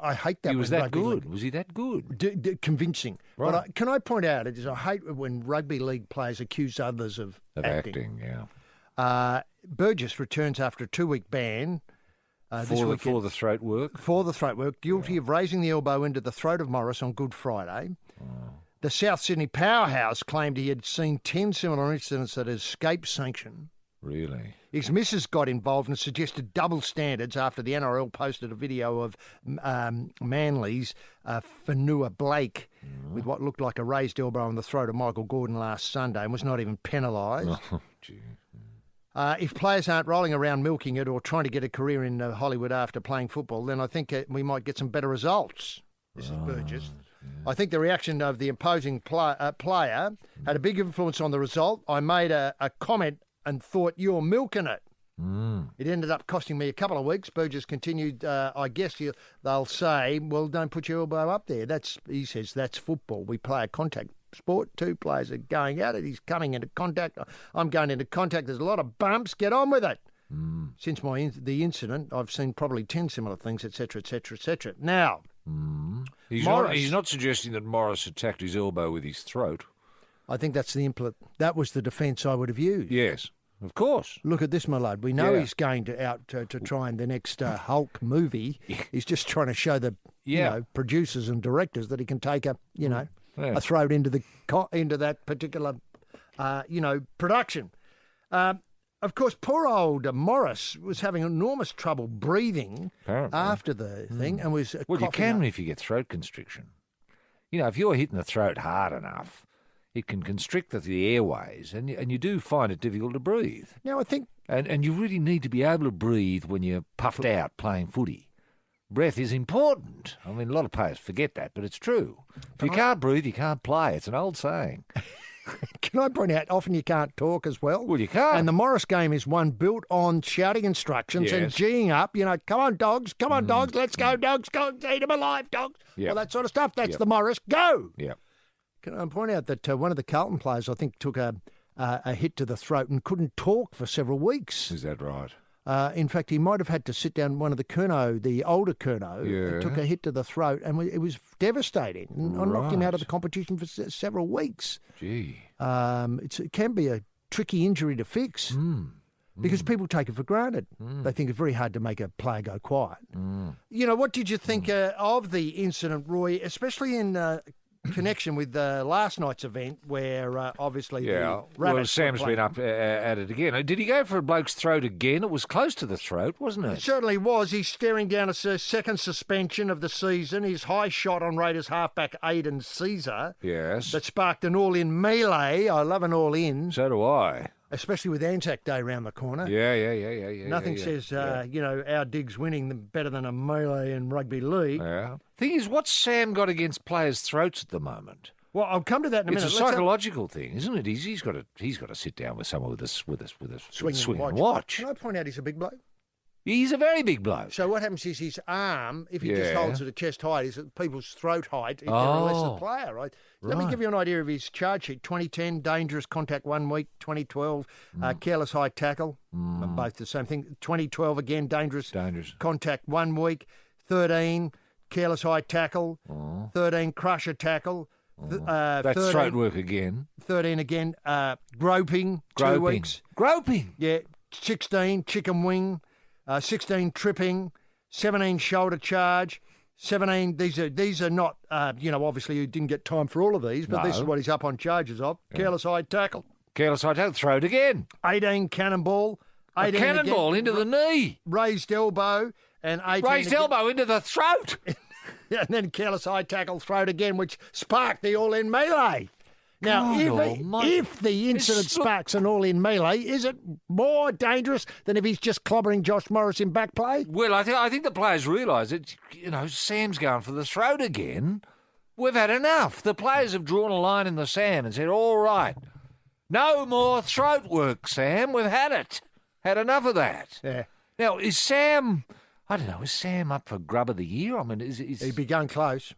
I hate that. He was when that rugby good? league- Was he that good? convincing. Right. But can I point out, I hate when rugby league players accuse others of Acting, yeah. Burgess returns after a 2-week ban this For weekend. the throat work? For the throat work, guilty of raising the elbow into the throat of Morris on Good Friday. The South Sydney powerhouse claimed he had seen 10 similar incidents that escaped sanction. Really? His missus got involved and suggested double standards after the NRL posted a video of Manly's Fanua Blake with what looked like a raised elbow in the throat of Michael Gordon last Sunday and was not even penalised. Oh, gee. If players aren't rolling around milking it or trying to get a career in Hollywood after playing football, then I think we might get some better results. This is Burgess. I think the reaction of the imposing player had a big influence on the result. I made a comment and thought, you're milking it. It ended up costing me a couple of weeks. Burgess continued, I guess they'll say, well, don't put your elbow up there. He says, that's football. We play a contact sport. Two players are going at it. He's coming into contact. I'm going into contact. There's a lot of bumps. Get on with it. Since the incident, I've seen probably 10 similar things, etc., etc., etc. Now, He's not suggesting that Morris attacked his elbow with his throat. I think that's that was the defence I would have used. Yes, of course. Look at this, my lad. We know Yeah. he's going to try in the next Hulk movie. He's just trying to show the producers and directors that he can take a throat into that particular production. Of course, poor old Morris was having enormous trouble breathing Apparently. after the thing, and was Well, you coughing can up. if you get throat constriction. If you're hitting the throat hard enough, it can constrict the airways, and you do find it difficult to breathe. Now, I think And you really need to be able to breathe when you're puffed out playing footy. Breath is important. I mean, a lot of players forget that, but it's true. If you can't breathe, you can't play. It's an old saying. can I point out, often you can't talk as well. Well, you can't. And the Morris game is one built on shouting instructions and Yes. geeing up, come on, dogs, let's go, dogs, go, eat them alive, dogs. Yep. All that sort of stuff. That's Yep. the Morris, go. Yeah. Can I point out that one of the Carlton players, I think, took a hit to the throat and couldn't talk for several weeks. Is that right? In fact, he might have had to sit down. One of the older Curnow, took a hit to the throat, and it was devastating. And I knocked him out of the competition for several weeks. Gee. It can be a tricky injury to fix because people take it for granted. They think it's very hard to make a player go quiet. What did you think of the incident, Roy, especially in connection with last night's event where obviously Yeah. the Well, Rabbits were Sam's playing? been up at it again. Did he go for a bloke's throat again? It was close to the throat, wasn't It it? certainly was. He's staring down a second suspension of the season. His high shot on Raiders halfback Aidan Caesar Yes. that sparked an all-in melee. I love an all-in, So do I. especially with Anzac Day round the corner. Yeah. Nothing yeah. says, our dig's winning better than a melee in rugby league. Yeah. Thing is, what's Sam got against players' throats at the moment? Well, I'll come to that in a It's minute. a psychological thing, isn't it? He's got to sit down with someone with a Swing and watch. Can I point out he's a big bloke? He's a very big bloke. So what happens is his arm, if he just Yeah. holds it at chest height, is at people's throat height if they're a lesser player, right? Let me give you an idea of his charge sheet. 2010, dangerous contact 1 week. 2012, careless high tackle. Both the same thing. 2012, again, dangerous Dangerous. contact 1 week. 13, careless high tackle. 13, crusher tackle. That's 13, throat work again. 13 again, groping, 2 weeks. Groping? Yeah, 16, chicken wing. 16, tripping. 17, shoulder charge. 17, these are not, obviously you didn't get time for all of these, but this is what he's up on charges of. Careless high tackle. Careless high tackle, throat again. 18, cannonball. 18 A cannonball again, into the knee. Raised elbow. And 18 Raised again, elbow into the throat. and then careless high tackle, throat again, which sparked the all-in melee. Now, if the incident sparks an all-in melee, is it more dangerous than if he's just clobbering Josh Morris in back play? Well, I think the players realise that, Sam's going for the throat again. We've had enough. The players have drawn a line in the sand and said, all right, no more throat work, Sam. We've had it. Had enough of that. Yeah. Now, is Sam up for grub of the year? I mean, He'd be going close.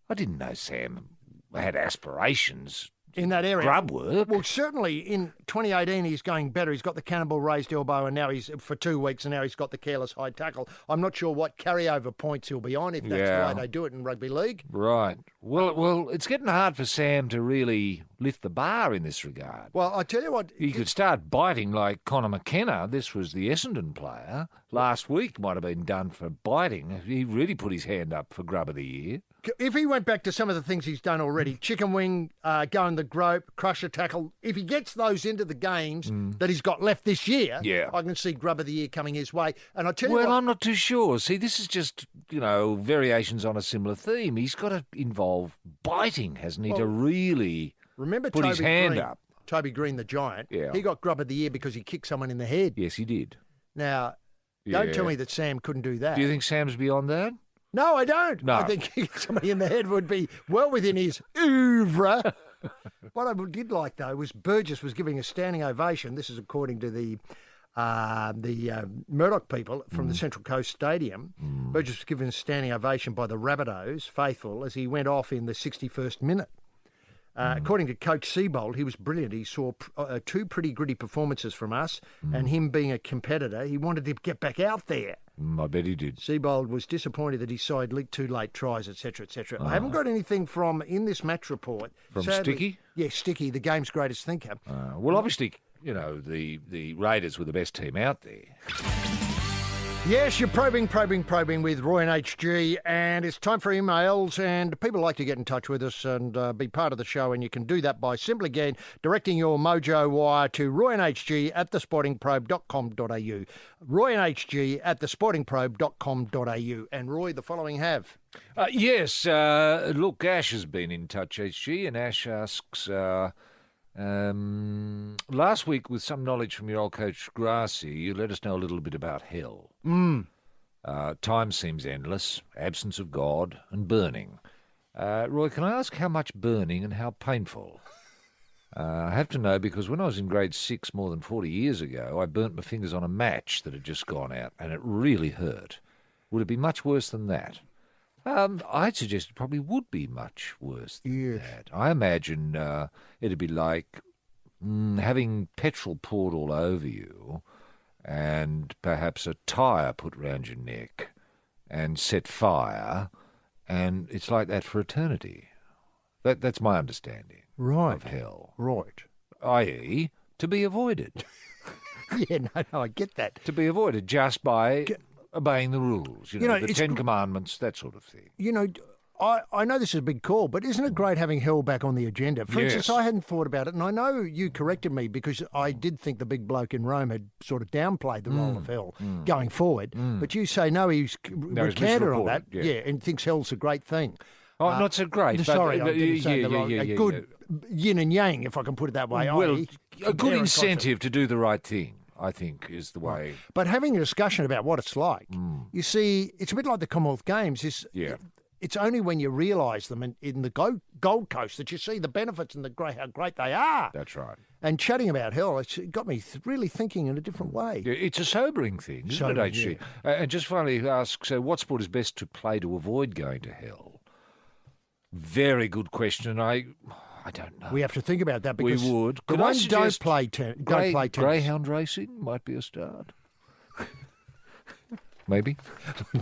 I didn't know Sam had aspirations in that area. Grub work. Well, certainly in 2018 he's going better. He's got the cannonball raised elbow, and now he's for 2 weeks, and now he's got the careless high tackle. I'm not sure what carryover points he'll be on if that's the way they do it in rugby league. Right. Well, it's getting hard for Sam to really lift the bar in this regard. Well, I tell you what, he could start biting like Conor McKenna. This was the Essendon player. Last week might have been done for biting. He really put his hand up for grub of the year. If he went back to some of the things he's done already, chicken wing, going the grope, crusher tackle, if he gets those into the games that he's got left this year, I can see grub of the year coming his way. And I tell you what, I'm not too sure. See, this is just, variations on a similar theme. He's got to involve biting, hasn't he, to really put his hand up. Toby Green, the giant, he got grub of the year because he kicked someone in the head. Yes, he did. Now, don't tell me that Sam couldn't do that. Do you think Sam's beyond that? No, I don't. No. I think somebody in the head would be well within his oeuvre. What I did like, though, was Burgess was giving a standing ovation. This is according to the Murdoch people from the Central Coast Stadium. Burgess was given a standing ovation by the Rabbitohs faithful as he went off in the 61st minute. According to Coach Seibold, he was brilliant. He saw 2 pretty gritty performances from us, and him being a competitor, he wanted to get back out there. I bet he did. Seibold was disappointed that his side leaked 2 late tries, etc., etc. I haven't got anything from in this match report. From sadly, Sticky? Yeah, Sticky, the game's greatest thinker. Well, obviously, the Raiders were the best team out there. Yes, you're probing with Roy and HG, and it's time for emails, and people like to get in touch with us and be part of the show, and you can do that by simply again directing your mojo wire to royandhg@thesportingprobe.com.au. royandhg@thesportingprobe.com.au. And Roy, the following have. Yes, look, Ash has been in touch, HG, and Ash asks... last week, with some knowledge from your old coach Grassy, you let us know a little bit about hell. Time seems endless, absence of God, and burning. Roy, can I ask how much burning and how painful? I have to know because when I was in grade 6 more than 40 years ago, I burnt my fingers on a match that had just gone out, and it really hurt. Would it be much worse than that? I'd suggest it probably would be much worse than that. I imagine it'd be like having petrol poured all over you and perhaps a tyre put round your neck and set fire, and it's like that for eternity. That's my understanding of hell. Right. I.e., to be avoided. Yeah, no, I get that. To be avoided just by... obeying the rules, the 10 Commandments, that sort of thing. I know this is a big call, but isn't it great having hell back on the agenda? For instance, I hadn't thought about it, and I know you corrected me because I did think the big bloke in Rome had sort of downplayed the role of hell going forward. But you say, no, he's recanted on that, and thinks hell's a great thing. Oh, not so great. Sorry, I didn't say the wrong. A good yin and yang, if I can put it that way. Well, a good incentive to do the right thing, I think, is the way. But having a discussion about what it's like, you see, it's a bit like the Commonwealth Games. It's only when you realise them in the Gold Coast that you see the benefits and how great they are. That's right. And chatting about hell, it's got me really thinking in a different way. Yeah, it's a sobering thing, isn't it, HG? And just finally, he asks, what sport is best to play to avoid going to hell? Very good question. I don't know. We have to think about that because we would. The ones don't play tennis. Greyhound racing might be a start. Maybe.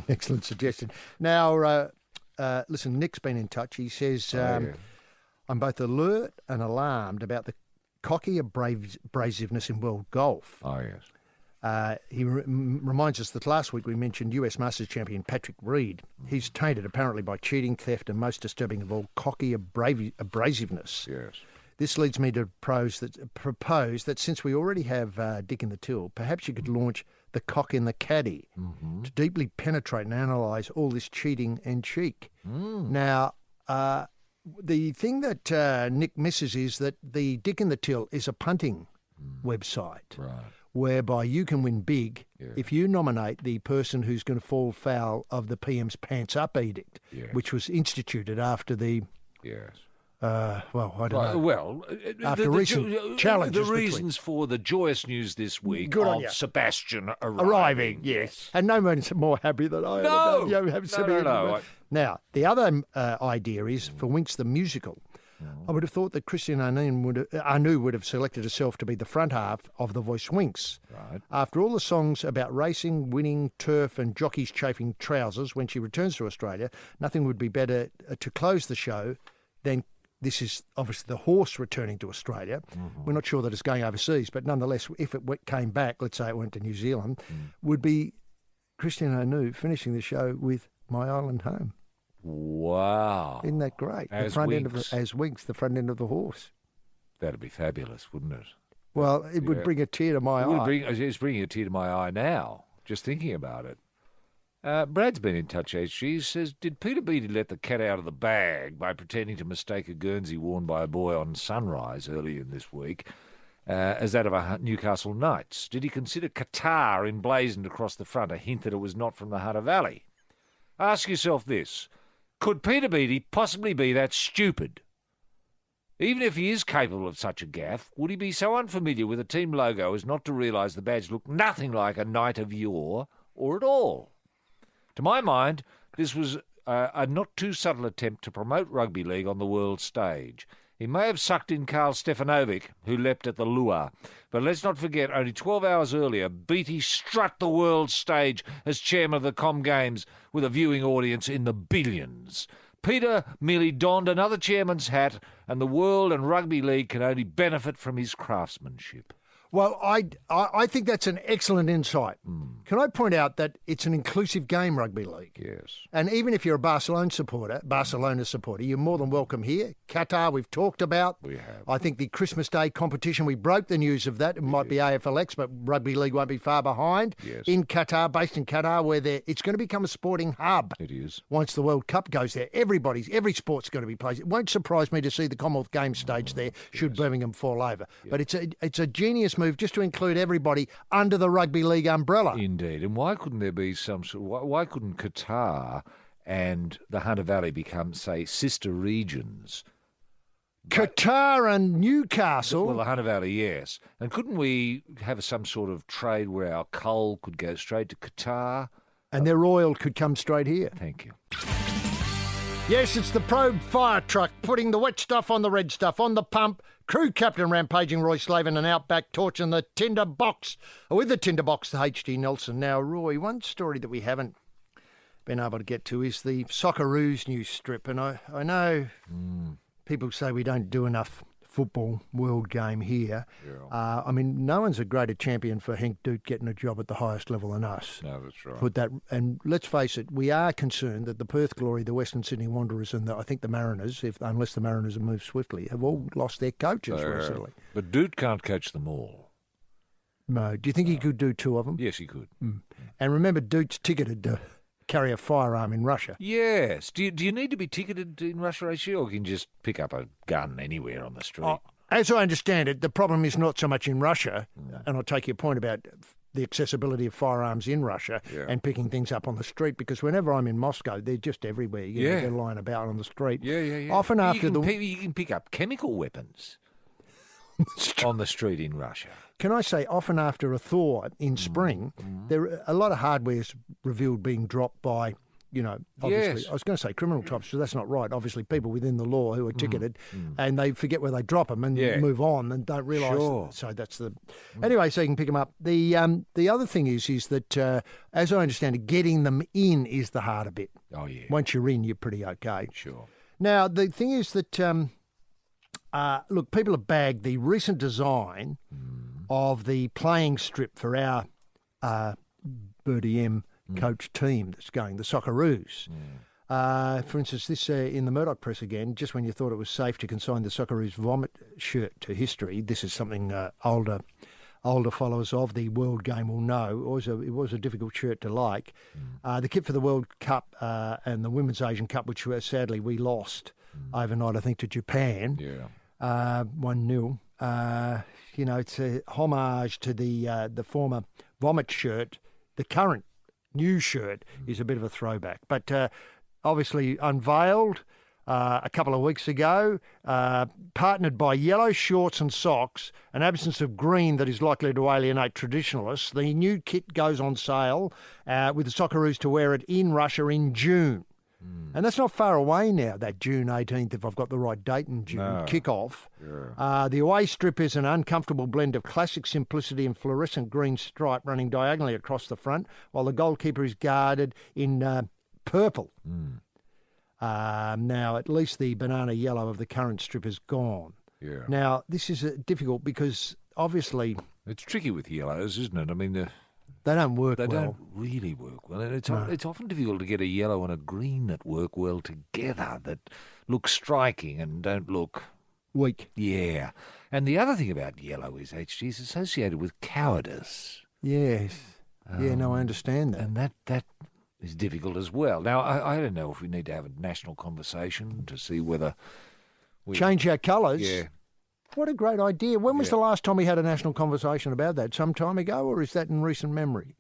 Excellent suggestion. Now, listen, Nick's been in touch. He says, Yeah. I'm both alert and alarmed about the cocky abrasiveness in world golf. Oh, yes. He reminds us that last week we mentioned US Masters champion Patrick Reed. He's tainted apparently by cheating, theft, and most disturbing of all, cocky abrasiveness. Yes. This leads me to propose that since we already have Dick in the Till, perhaps you could launch the Cock in the Caddy to deeply penetrate and analyse all this cheating and cheek. Now, the thing that Nick misses is that the Dick in the Till is a punting website. Right. Whereby you can win big if you nominate the person who's going to fall foul of the PM's pants up edict, which was instituted after the Yes. I don't know. Well, After recent challenges the reasons for the joyous news this week Good on of you. Sebastian Arriving, yes. And no one's more happy than I am. No. No. Now, the other idea is for Winx the Musical. I would have thought that Christian Anu would have selected herself to be the front half of The Voice Winx. Right. After all the songs about racing, winning, turf and jockeys chafing trousers when she returns to Australia, nothing would be better to close the show than this is obviously the horse returning to Australia. We're not sure that it's going overseas, but nonetheless, if it came back, let's say it went to New Zealand, would be Christian Anu finishing the show with My Island Home. Wow. Isn't that great? As the front end Winx. as Winx, the front end of the horse. That'd be fabulous, wouldn't it? Well, it would bring a tear to my eye. It's bringing a tear to my eye now, just thinking about it. Brad's been in touch, She says, did Peter Beattie let the cat out of the bag by pretending to mistake a Guernsey worn by a boy on Sunrise earlier in this week as that of a Newcastle Knights? Did he consider Qatar emblazoned across the front a hint that it was not from the Hunter Valley? Ask yourself this. Could Peter Beattie possibly be that stupid? Even if he is capable of such a gaffe, would he be so unfamiliar with a team logo as not to realise the badge looked nothing like a knight of yore, or at all? To my mind, this was a not too subtle attempt to promote rugby league on the world stage. He may have sucked in Karl Stefanovic, who leapt at the lure. But let's not forget, only 12 hours earlier, Beattie struck the world stage as chairman of the Com Games with a viewing audience in the billions. Peter merely donned another chairman's hat, and the world and rugby league can only benefit from his craftsmanship. Well, I think that's an excellent insight. Can I point out that it's an inclusive game, rugby league? Yes. And even if you're a Barcelona supporter, you're more than welcome here. Qatar, we've talked about. We have. I think the Christmas Day competition, we broke the news of that. It might be AFLX, but rugby league won't be far behind. Yes. In Qatar, based in Qatar, where it's going to become a sporting hub. It is. Once the World Cup goes there, every sport's going to be played. It won't surprise me to see the Commonwealth Games stage there should Birmingham fall over. Yeah. But it's a genius move just to include everybody under the rugby league umbrella. Indeed. And why couldn't there be why couldn't Qatar and the Hunter Valley become, say, sister regions? Qatar and Newcastle. Well, the Hunter Valley, yes. And couldn't we have some sort of trade where our coal could go straight to Qatar? And their oil could come straight here. Thank you. Yes, it's the Probe fire truck, putting the wet stuff on the red stuff, on the pump. Crew captain rampaging Roy Slaven and Outback torching the tinder box. With the tinder box, the HT Nelson. Now, Roy, one story that we haven't been able to get to is the Socceroos news strip. And I know people say we don't do enough football world game here. Yeah. No one's a greater champion for Henk Doot getting a job at the highest level than us. No, that's right. And let's face it, we are concerned that the Perth Glory, the Western Sydney Wanderers, and I think the Mariners, unless the Mariners have moved swiftly, have all lost their coaches recently. But Doot can't coach them all. No. Do you think he could do two of them? Yes, he could. And remember, Doot's ticketed to carry a firearm in Russia. Yes. Do you need to be ticketed in Russia, actually, or can you just pick up a gun anywhere on the street? As I understand it, the problem is not so much in Russia, and I'll take your point about the accessibility of firearms in Russia and picking things up on the street, because whenever I'm in Moscow, they're just everywhere. They're lying about on the street. Yeah. Often after you can pick up chemical weapons on the street in Russia. Can I say, often after a thaw in spring, there a lot of hardware's revealed being dropped by obviously, Yes. I was going to say criminal types, so that's not right. Obviously, people within the law who are ticketed and they forget where they drop them and move on and don't realise. Sure. So that's the... Anyway, so you can pick them up. The other thing is that, as I understand it, getting them in is the harder bit. Oh, yeah. Once you're in, you're pretty okay. Sure. Now, the thing is that, look, people have bagged the recent design of the playing strip for our Birdie M coach team that's going, the Socceroos. For instance, this in the Murdoch Press again, just when you thought it was safe to consign the Socceroos vomit shirt to history, this is something older followers of the World Game will know. It was a difficult shirt to like. The kit for the World Cup and the Women's Asian Cup, which sadly we lost overnight, I think, to Japan. Yeah. 1-0. It's a homage to the former vomit shirt. The current new shirt is a bit of a throwback, but obviously unveiled a couple of weeks ago, partnered by yellow shorts and socks, an absence of green that is likely to alienate traditionalists. The new kit goes on sale with the Socceroos to wear it in Russia in June. And that's not far away now, that June 18th, if I've got the right date in June, kick-off. Yeah. The away strip is an uncomfortable blend of classic simplicity and fluorescent green stripe running diagonally across the front, while the goalkeeper is guarded in purple. Now, at least the banana yellow of the current strip is gone. Yeah. Now, this is difficult because, obviously... It's tricky with yellows, isn't it? I mean, they don't work they well. don't really work well. And it's often difficult to get a yellow and a green that work well together, that look striking and don't look... Weak. Yeah. And the other thing about yellow is, HG, is associated with cowardice. Yes. I understand that. And that is difficult as well. Now, I don't know if we need to have a national conversation to see whether... Change our colours? Yeah. What a great idea. When was the last time we had a national conversation about that? Some time ago, or is that in recent memory?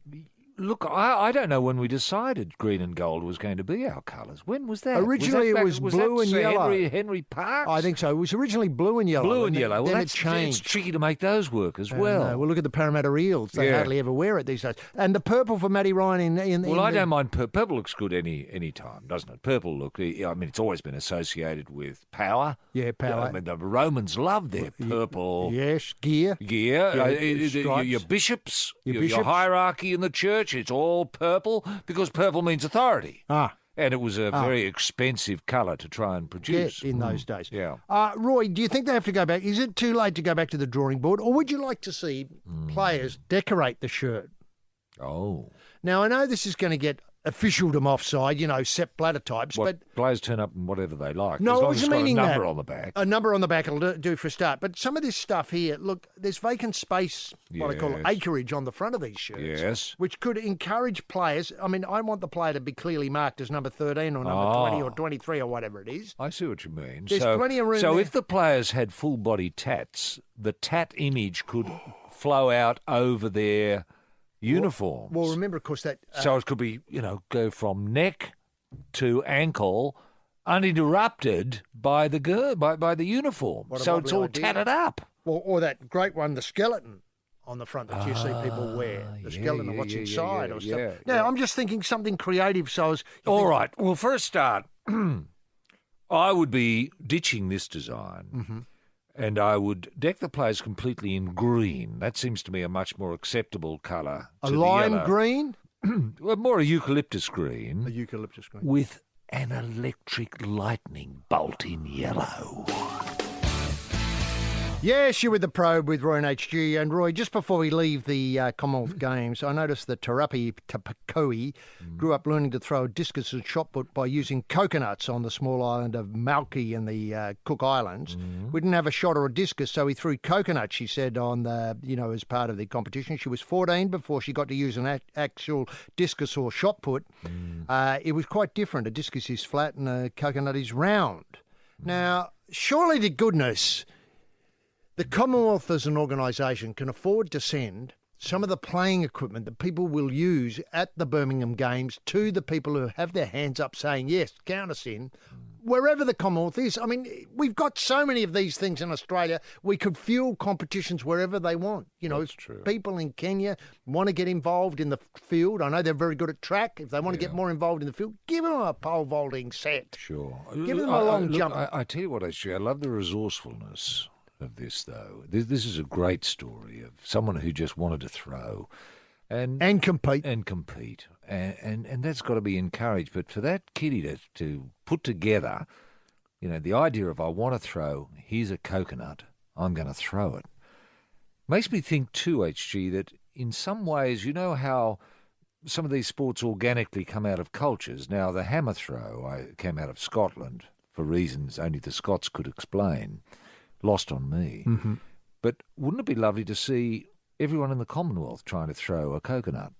Look, I don't know when we decided green and gold was going to be our colours. When was that? Originally it was blue and yellow. Henry Parks? I think so. It was originally blue and yellow. Blue and yellow. Then Well, it changed. It's tricky to make those work as well. Well, look at the Parramatta Eels. They hardly ever wear it these days. And the purple for Matty Ryan I don't mind. Purple looks good any time, doesn't it? Purple look. I mean, it's always been associated with power. Yeah, power. I mean, the Romans loved their purple. Yes, gear. Your bishops, your hierarchy in the church, it's all purple because purple means authority. And it was a very expensive colour to try and produce. In those days. Yeah. Roy, do you think they have to go back? Is it too late to go back to the drawing board, or would you like to see players decorate the shirt? Oh. Now, I know this is going to get officialdom offside, Sepp Blatter types, but players turn up in whatever they like. No, as I long as wasn't it's got meaning a number that. on the back. A number on the back will do for a start. But some of this stuff here, look, there's vacant space, what I call Yes. acreage on the front of these shirts. Yes. Which could encourage players. I mean, I want the player to be clearly marked as number 13 or number 20 or 23 or whatever it is. I see what you mean. There's plenty of room So there. if the players had full body tats, the tat image could flow out over their uniforms. Well, remember, of course, that... So it could be, go from neck to ankle, uninterrupted by the uniform. What a So it's lovely all idea. tatted up. or that great one, the skeleton on the front that you see people wear. The skeleton of what's inside or stuff. Now, I'm just thinking something creative. So All right. Well, for a start, I would be ditching this design. And I would deck the players completely in green. That seems to me a much more acceptable colour. A to the lime yellow. green? Well, more a eucalyptus green. A eucalyptus green. With an electric lightning bolt in yellow. Yes, you're with the Probe with Roy and HG. And Roy, just before we leave the Commonwealth Games, I noticed that Tarapi Tapakoi grew up learning to throw a discus and shot put by using coconuts on the small island of Mauki in the Cook Islands. We didn't have a shot or a discus, so he threw coconuts, she said, on the, as part of the competition. She was 14 before she got to use an actual discus or shot put. It was quite different. A discus is flat and a coconut is round. Now, surely to goodness, the Commonwealth as an organisation can afford to send some of the playing equipment that people will use at the Birmingham Games to the people who have their hands up saying, yes, count us in. wherever the Commonwealth is. I mean, we've got so many of these things in Australia. We could fuel competitions wherever they want. That's true. People in Kenya want to get involved in the field. I know they're very good at track. If they want to get more involved in the field, give them a pole vaulting set. Sure. Give them a long jump. I tell you what, actually, I love the resourcefulness of this, though. This is a great story of someone who just wanted to throw. And compete. And compete. And that's got to be encouraged. But for that kiddie to put together, the idea of I want to throw, here's a coconut, I'm going to throw it. Makes me think too, HG, that in some ways, how some of these sports organically come out of cultures. Now, the hammer throw came out of Scotland for reasons only the Scots could explain. Lost on me. Mm-hmm. But wouldn't it be lovely to see everyone in the Commonwealth trying to throw a coconut?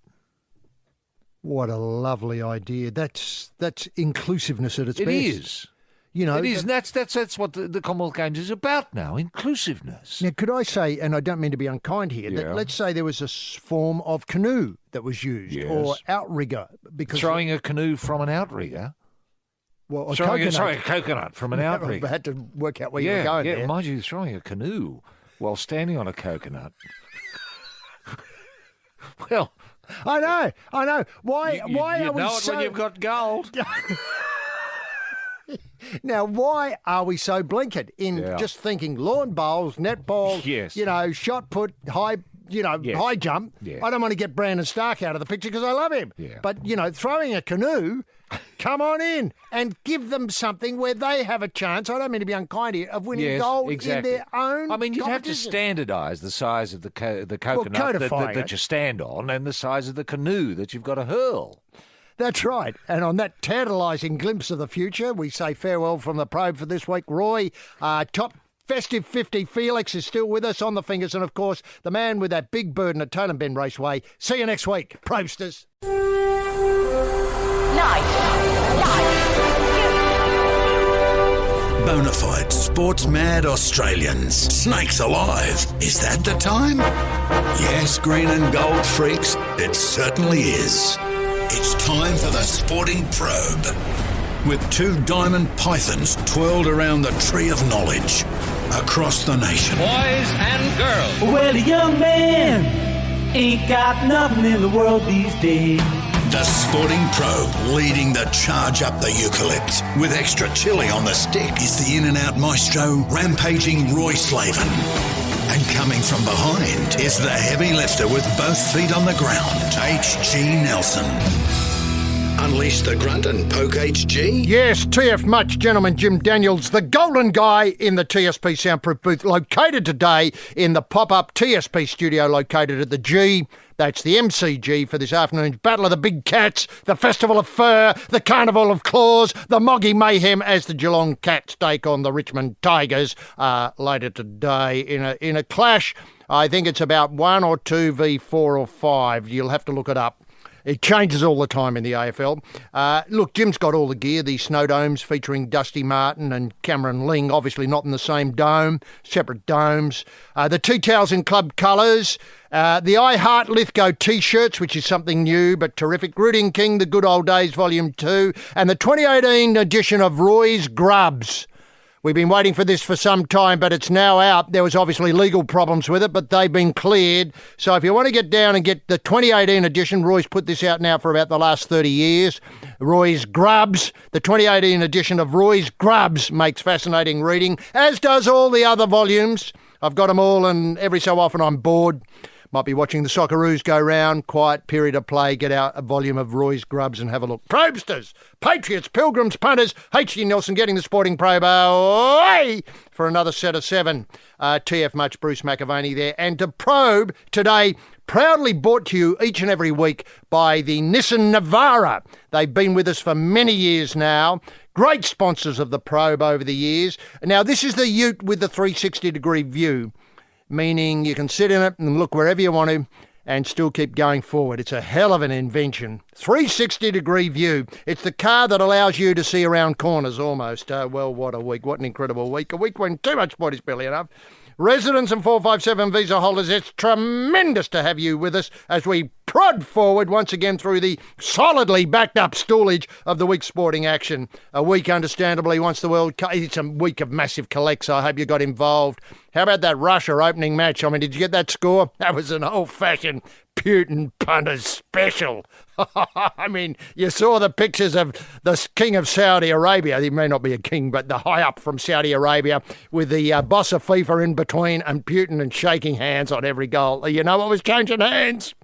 What a lovely idea. That's inclusiveness at its best. It is. It is. And that's what the Commonwealth Games is about now, inclusiveness. Now, could I say, and I don't mean to be unkind here, that let's say there was a form of canoe that was used, or outrigger. Because throwing a canoe from an outrigger? Well, a coconut from an outrigger. I had to work out where you were going there. Mind you, throwing a canoe while standing on a coconut. Well, I know. Why are we know it so... when you've got gold. Now, why are we so blinkered in just thinking lawn bowls, netball, shot put, high jump? Yeah. I don't want to get Brandon Stark out of the picture because I love him. Yeah. But, throwing a canoe, come on in and give them something where they have a chance, I don't mean to be unkind here, of winning gold in their own you'd have to standardise the size of the coconut that you stand on and the size of the canoe that you've got to hurl. That's right. And on that tantalising glimpse of the future, we say farewell from the Probe for this week. Roy, top festive 50, Felix is still with us on the fingers. And, of course, the man with that big burden at Totem Bend Raceway. See you next week, Probe-sters. Bonafide sports-mad Australians. Snakes alive. Is that the time? Yes, green and gold freaks, it certainly is. It's time for the Sporting Probe. With two diamond pythons twirled around the tree of knowledge across the nation. Boys and girls. Well, the young man ain't got nothing in the world these days. The Sporting Probe leading the charge up the eucalypt. With extra chili on the stick is the in-and-out maestro, rampaging Roy Slaven. And coming from behind is the heavy lifter with both feet on the ground, H.G. Nelson. Unleash the grunt and poke HG? Yes, TF Much, gentleman Jim Daniels, the golden guy in the TSP soundproof booth, located today in the pop-up TSP studio located at the G. That's the MCG for this afternoon's Battle of the Big Cats, the Festival of Fur, the Carnival of Claws, the Moggy Mayhem as the Geelong Cats take on the Richmond Tigers later today in a clash. I think it's about 1 or 2 v 4 or 5. You'll have to look it up. It changes all the time in the AFL. Look, Jim's got all the gear, these snow domes featuring Dusty Martin and Cameron Ling, obviously not in the same dome, separate domes. The tea towels in club colours. The I Heart Lithgow T-shirts, which is something new but terrific. Rooting King, The Good Old Days, Volume 2. And the 2018 edition of Roy's Grubs. We've been waiting for this for some time, but it's now out. There was obviously legal problems with it, but they've been cleared. So if you want to get down and get the 2018 edition, Roy's put this out now for about the last 30 years. Roy's Grubs, the 2018 edition of Roy's Grubs makes fascinating reading, as does all the other volumes. I've got them all, and every so often I'm bored. Might be watching the Socceroos go round, quiet period of play, get out a volume of Roy's Grubs and have a look. Probe-sters, patriots, pilgrims, punters, H.G. Nelson getting the Sporting Probe away for another set of 7. TF Much, Bruce McAvaney there. And to Probe today, proudly brought to you each and every week by the Nissan Navara. They've been with us for many years now. Great sponsors of the Probe over the years. Now, this is the ute with the 360-degree view, meaning you can sit in it and look wherever you want to and still keep going forward. It's a hell of an invention. 360-degree view. It's the car that allows you to see around corners almost. Well, what a week. What an incredible week. A week when too much sport is barely enough. Residents and 457 visa holders, it's tremendous to have you with us as we prod forward once again through the solidly backed up stoolage of the week's sporting action. A week, understandably, once the World Cup. It's a week of massive collects. I hope you got involved. How about that Russia opening match? I mean, did you get that score? That was an old-fashioned Putin punters special. I mean, you saw the pictures of the king of Saudi Arabia. He may not be a king, but the high-up from Saudi Arabia with the boss of FIFA in between and Putin and shaking hands on every goal. You know what was changing hands?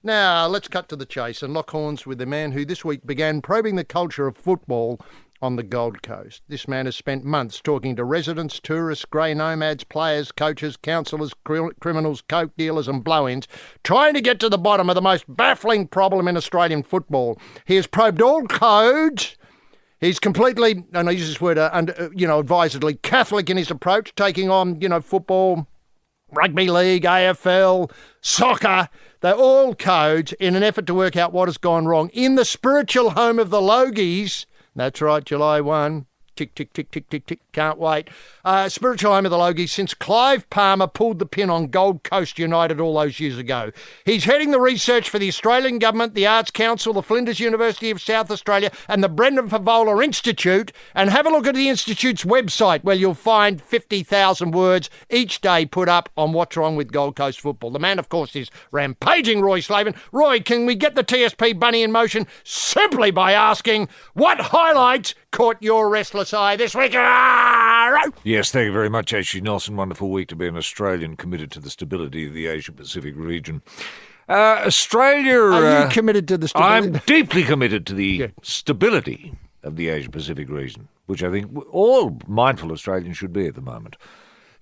Now, let's cut to the chase and lock horns with the man who this week began probing the culture of football on the Gold Coast. This man has spent months talking to residents, tourists, grey nomads, players, coaches, counsellors, criminals, coke dealers and blow-ins, trying to get to the bottom of the most baffling problem in Australian football. He has probed all codes. He's completely, and I use this word advisedly, Catholic in his approach, taking on, football, rugby league, AFL, soccer. They're all codes in an effort to work out what has gone wrong. In the spiritual home of the Logies, that's right, July 1. Tick, tick, tick, tick, tick, tick. Can't wait. Spiritual home of the Logies since Clive Palmer pulled the pin on Gold Coast United all those years ago. He's heading the research for the Australian Government, the Arts Council, the Flinders University of South Australia and the Brendan Favola Institute. And have a look at the Institute's website where you'll find 50,000 words each day put up on what's wrong with Gold Coast football. The man, of course, is rampaging Roy Slaven. Roy, can we get the TSP bunny in motion simply by asking what highlights caught your restless eye this week? Yes, thank you very much, H.G. Nelson. Wonderful week to be an Australian committed to the stability of the Asia-Pacific region. Australia... Are you committed to the stability? I'm deeply committed to the stability of the Asia-Pacific region, which I think all mindful Australians should be at the moment.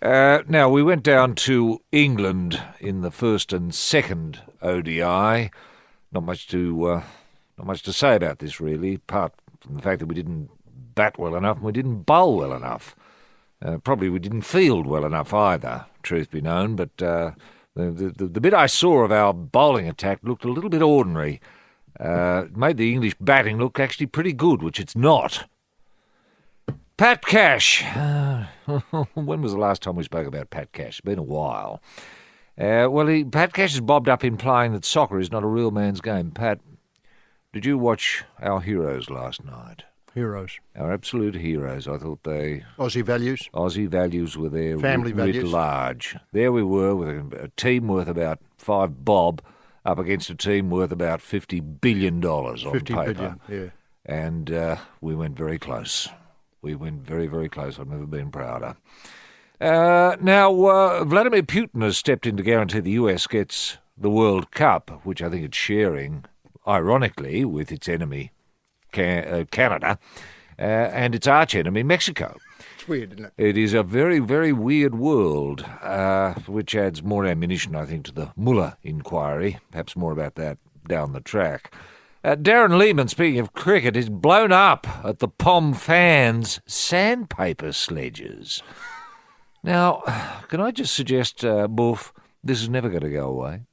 Now, we went down to England in the first and second ODI. Not much to say about this, really, apart from the fact that we didn't bat well enough and we didn't bowl well enough. Probably we didn't field well enough either, truth be known, but the bit I saw of our bowling attack looked a little bit ordinary. Made the English batting look actually pretty good, which it's not. Pat Cash. When was the last time we spoke about Pat Cash? It's been a while. Pat Cash has bobbed up implying that soccer is not a real man's game. Pat, did you watch our heroes last night? Heroes. Our absolute heroes. I thought they... Aussie values were there. Family writ values. Large. There we were with a team worth about 5 bob up against a team worth about $50 billion on 50 paper. billion, yeah. And we went very close. We went very, very close. I've never been prouder. Now, Vladimir Putin has stepped in to guarantee the US gets the World Cup, which I think it's sharing, ironically, with its enemy, Canada, and its arch-enemy, Mexico. It's weird, isn't it? It is a very, very weird world, which adds more ammunition, I think, to the Mueller inquiry. Perhaps more about that down the track. Darren Lehman, speaking of cricket, is blown up at the POM fans' sandpaper sledges. Now, can I just suggest, Boof, this is never going to go away.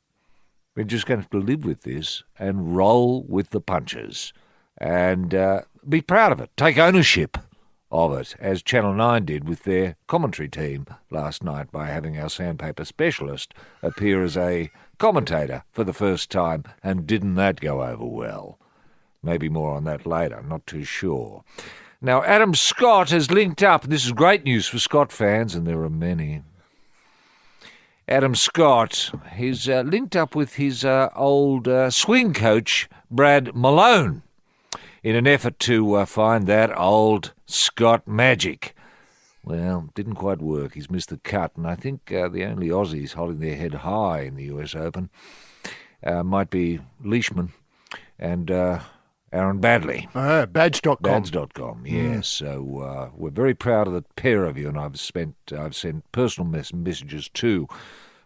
We're just going to have to live with this and roll with the punches. And be proud of it. Take ownership of it, as Channel 9 did with their commentary team last night by having our sandpaper specialist appear as a commentator for the first time, and didn't that go over well? Maybe more on that later, not too sure. Now, Adam Scott has linked up, and this is great news for Scott fans, and there are many. Adam Scott, he's linked up with his old swing coach, Brad Malone, in an effort to find that old Scott magic. Well, didn't quite work. He's missed the cut, and I think the only Aussies holding their head high in the US Open might be Leishman and Aaron Badley. Badge.com. Badge.com, yes. So we're very proud of the pair of you, and I've sent personal messages to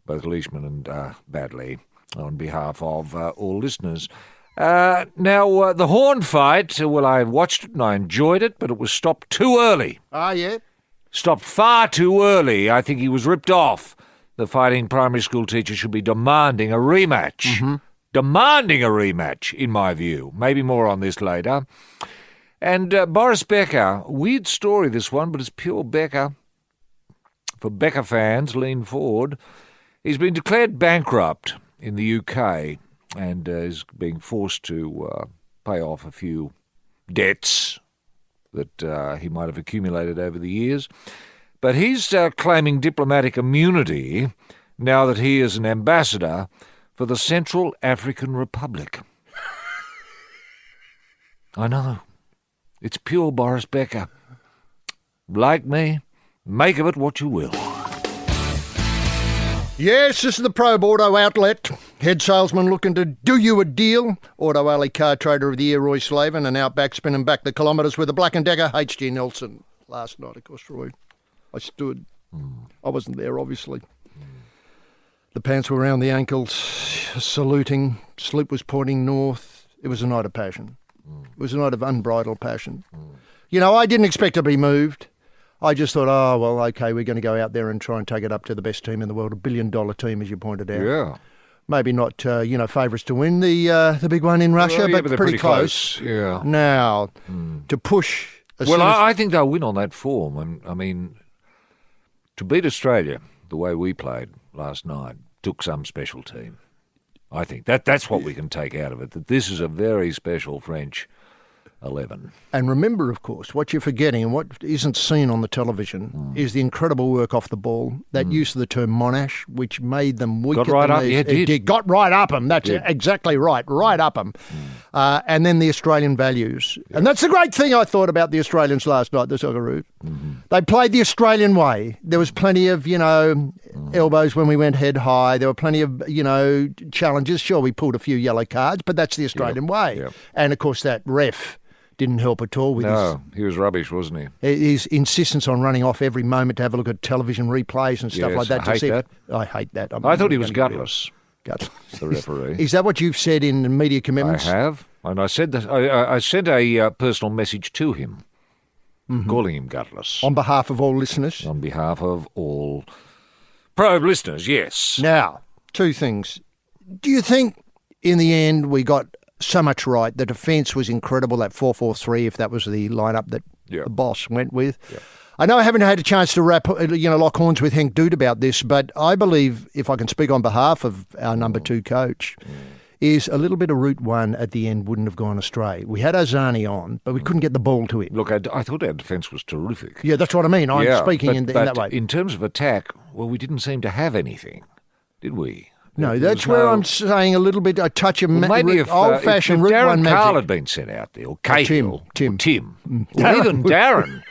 both Leishman and Badley on behalf of all listeners. Now, the Horn fight, well, I watched it and I enjoyed it, but it was stopped too early. Yeah? Stopped far too early. I think he was ripped off. The fighting primary school teacher should be demanding a rematch. Mm-hmm. Demanding a rematch, in my view. Maybe more on this later. And Boris Becker, weird story this one, but it's pure Becker. For Becker fans, lean forward. He's been declared bankrupt in the UK and is being forced to pay off a few debts that he might have accumulated over the years. But he's claiming diplomatic immunity now that he is an ambassador for the Central African Republic. I know. It's pure Boris Becker. Like me, make of it what you will. Yes, this is the Probe Auto Outlet. Head salesman looking to do you a deal. Auto Alley Car Trader of the Year, Roy Slaven, and Outback spinning back the kilometres with a Black & Decker, H.G. Nelson. Last night, of course, Roy, I stood. I wasn't there, obviously. The pants were around the ankles, saluting. Sleep was pointing north. It was a night of passion. It was a night of unbridled passion. You know, I didn't expect to be moved. I just thought, oh, well, OK, we're going to go out there and try and take it up to the best team in the world, $1 billion team, as you pointed out. Yeah. Maybe not, favourites to win the big one in Russia, Well, yeah, but they're pretty close. Yeah. Now, to push... Well, I think they'll win on that form. And I mean, to beat Australia the way we played last night took some special team. I think that's what we can take out of it, that this is a very special French 11. And remember, of course, what you're forgetting and what isn't seen on the television is the incredible work off the ball, that use of the term monash, which made them weak. Got right up, yeah, it did. Got right up them. That's exactly right up them. And then the Australian values. Yeah. And that's the great thing I thought about the Australians last night, the Socceroos. They played the Australian way. There was plenty of, elbows when we went head high. There were plenty of, challenges. Sure, we pulled a few yellow cards, but that's the Australian way. Yep. And, of course, that ref didn't help at all with he was rubbish, wasn't he? His insistence on running off every moment to have a look at television replays and stuff like that. I hate that. I hate that. I thought he was gutless. The referee. Is that what you've said in media commitments? I have, and I said that. I sent a personal message to him, calling him gutless. On behalf of all listeners? On behalf of all Probe listeners, yes. Now, two things. Do you think in the end we got so much right? The defence was incredible, that 4-4-3, if that was the lineup that the boss went with. Yep. I know I haven't had a chance to lock horns with Henk Dood about this, but I believe, if I can speak on behalf of our number 2 coach, is a little bit of Route 1 at the end wouldn't have gone astray. We had Ozani on, but we couldn't get the ball to him. Look, I thought our defence was terrific. Yeah, that's what I mean. I'm speaking in that way. In terms of attack, well, we didn't seem to have anything, did we? No, that's where I'm saying a little bit, a touch of old-fashioned Route 1 magic. Darren Carl had been sent out there, or Cahill, Tim. Well, even Darren.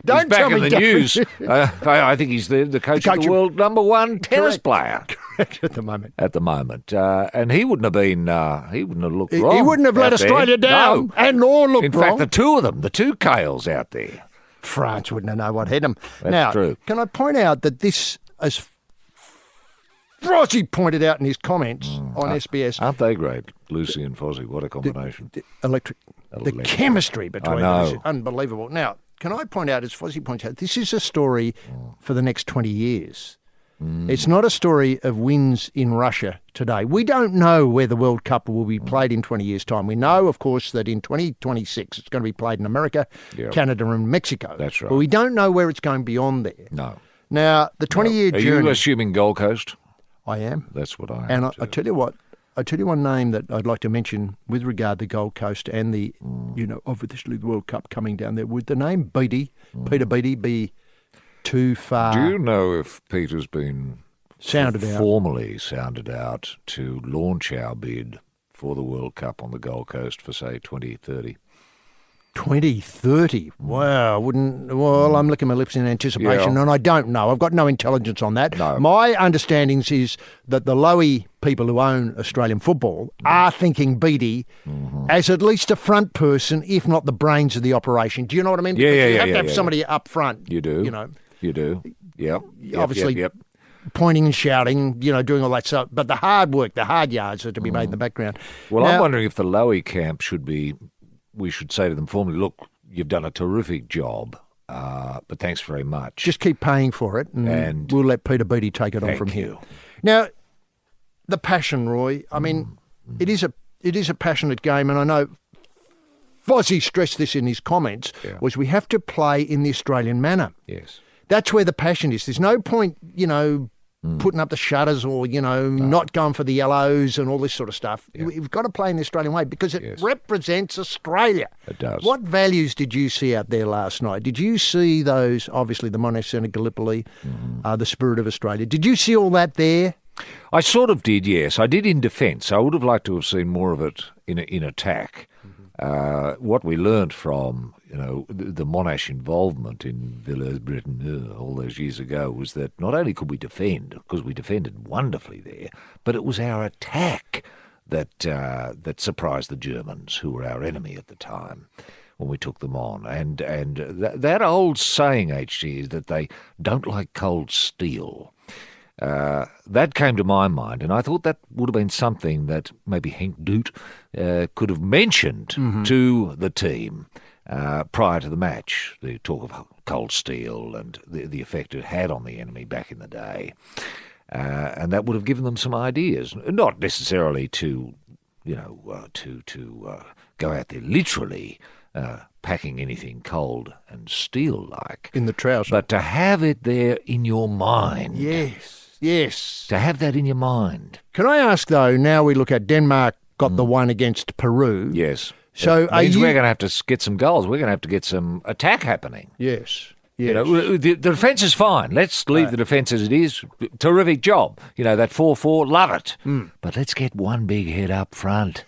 Don't back tell in me the news. I think he's the coach of the world number 1 tennis player. Correct, at the moment. And he wouldn't have been. He wouldn't have looked wrong. He wouldn't have let Australia down, and nor looked wrong. In fact, the two of them, the two Cales out there, France wouldn't have known what hit them. That's true. Can I point out that this, as Fozzie pointed out in his comments on SBS, aren't they great? Lucy and Fozzie, what a combination! The chemistry between them is unbelievable. Now, can I point out, as Fozzie points out, this is a story for the next 20 years. It's not a story of wins in Russia today. We don't know where the World Cup will be played in 20 years' time. We know, of course, that in 2026 it's going to be played in America, Canada and Mexico. That's right. But we don't know where it's going beyond there. No. Now, the 20-year journey... Are you assuming Gold Coast? I am. That's what I am. And I tell you what, one name that I'd like to mention with regard to Gold Coast and the, obviously the World Cup coming down there, would the name Beattie, Peter Beattie, be too far? Do you know if Peter's been formally sounded out to launch our bid for the World Cup on the Gold Coast for, say, 2030? 2030? Wow, I'm licking my lips in anticipation, and I don't know. I've got no intelligence on that. No. My understanding is that the Lowy people who own Australian football are thinking Beattie as at least a front person, if not the brains of the operation. Do you know what I mean? Because you have to have somebody up front. You do. You do. Yep. Obviously, pointing and shouting, doing all that stuff. But the hard work, the hard yards are to be made in the background. Well, I'm wondering if the Lowy camp we should say to them formally, look, you've done a terrific job, but thanks very much. Just keep paying for it, and we'll let Peter Beattie take it on from here. Now, the passion, Roy, I mean, it is a passionate game, and I know Fozzie stressed this in his comments, was we have to play in the Australian manner. Yes. That's where the passion is. There's no point, putting up the shutters or, not going for the yellows and all this sort of stuff. Yeah. We've got to play in the Australian way because it represents Australia. It does. What values did you see out there last night? Did you see those, obviously, the Monash and Gallipoli, the spirit of Australia? Did you see all that there? I sort of did, yes. I did in defence. I would have liked to have seen more of it in attack. What we learnt from the Monash involvement in Villers-Bretonneux all those years ago was that not only could we defend, because we defended wonderfully there, but it was our attack that surprised the Germans, who were our enemy at the time, when we took them on. And that old saying, HG, is that they don't like cold steel. That came to my mind, and I thought that would have been something that maybe Henk Doet could have mentioned to the team prior to the match. The talk of cold steel and the effect it had on the enemy back in the day. And that would have given them some ideas, not necessarily to go out there literally packing anything cold and steel-like. In the trouser. But to have it there in your mind. Yes. To have that in your mind. Can I ask, though, now we look at Denmark got the one against Peru. Yes. So that means we're going to have to get some goals. We're going to have to get some attack happening. Yes. The defence is fine. Let's leave the defence as it is. Terrific job. That 4-4, love it. But let's get one big head up front.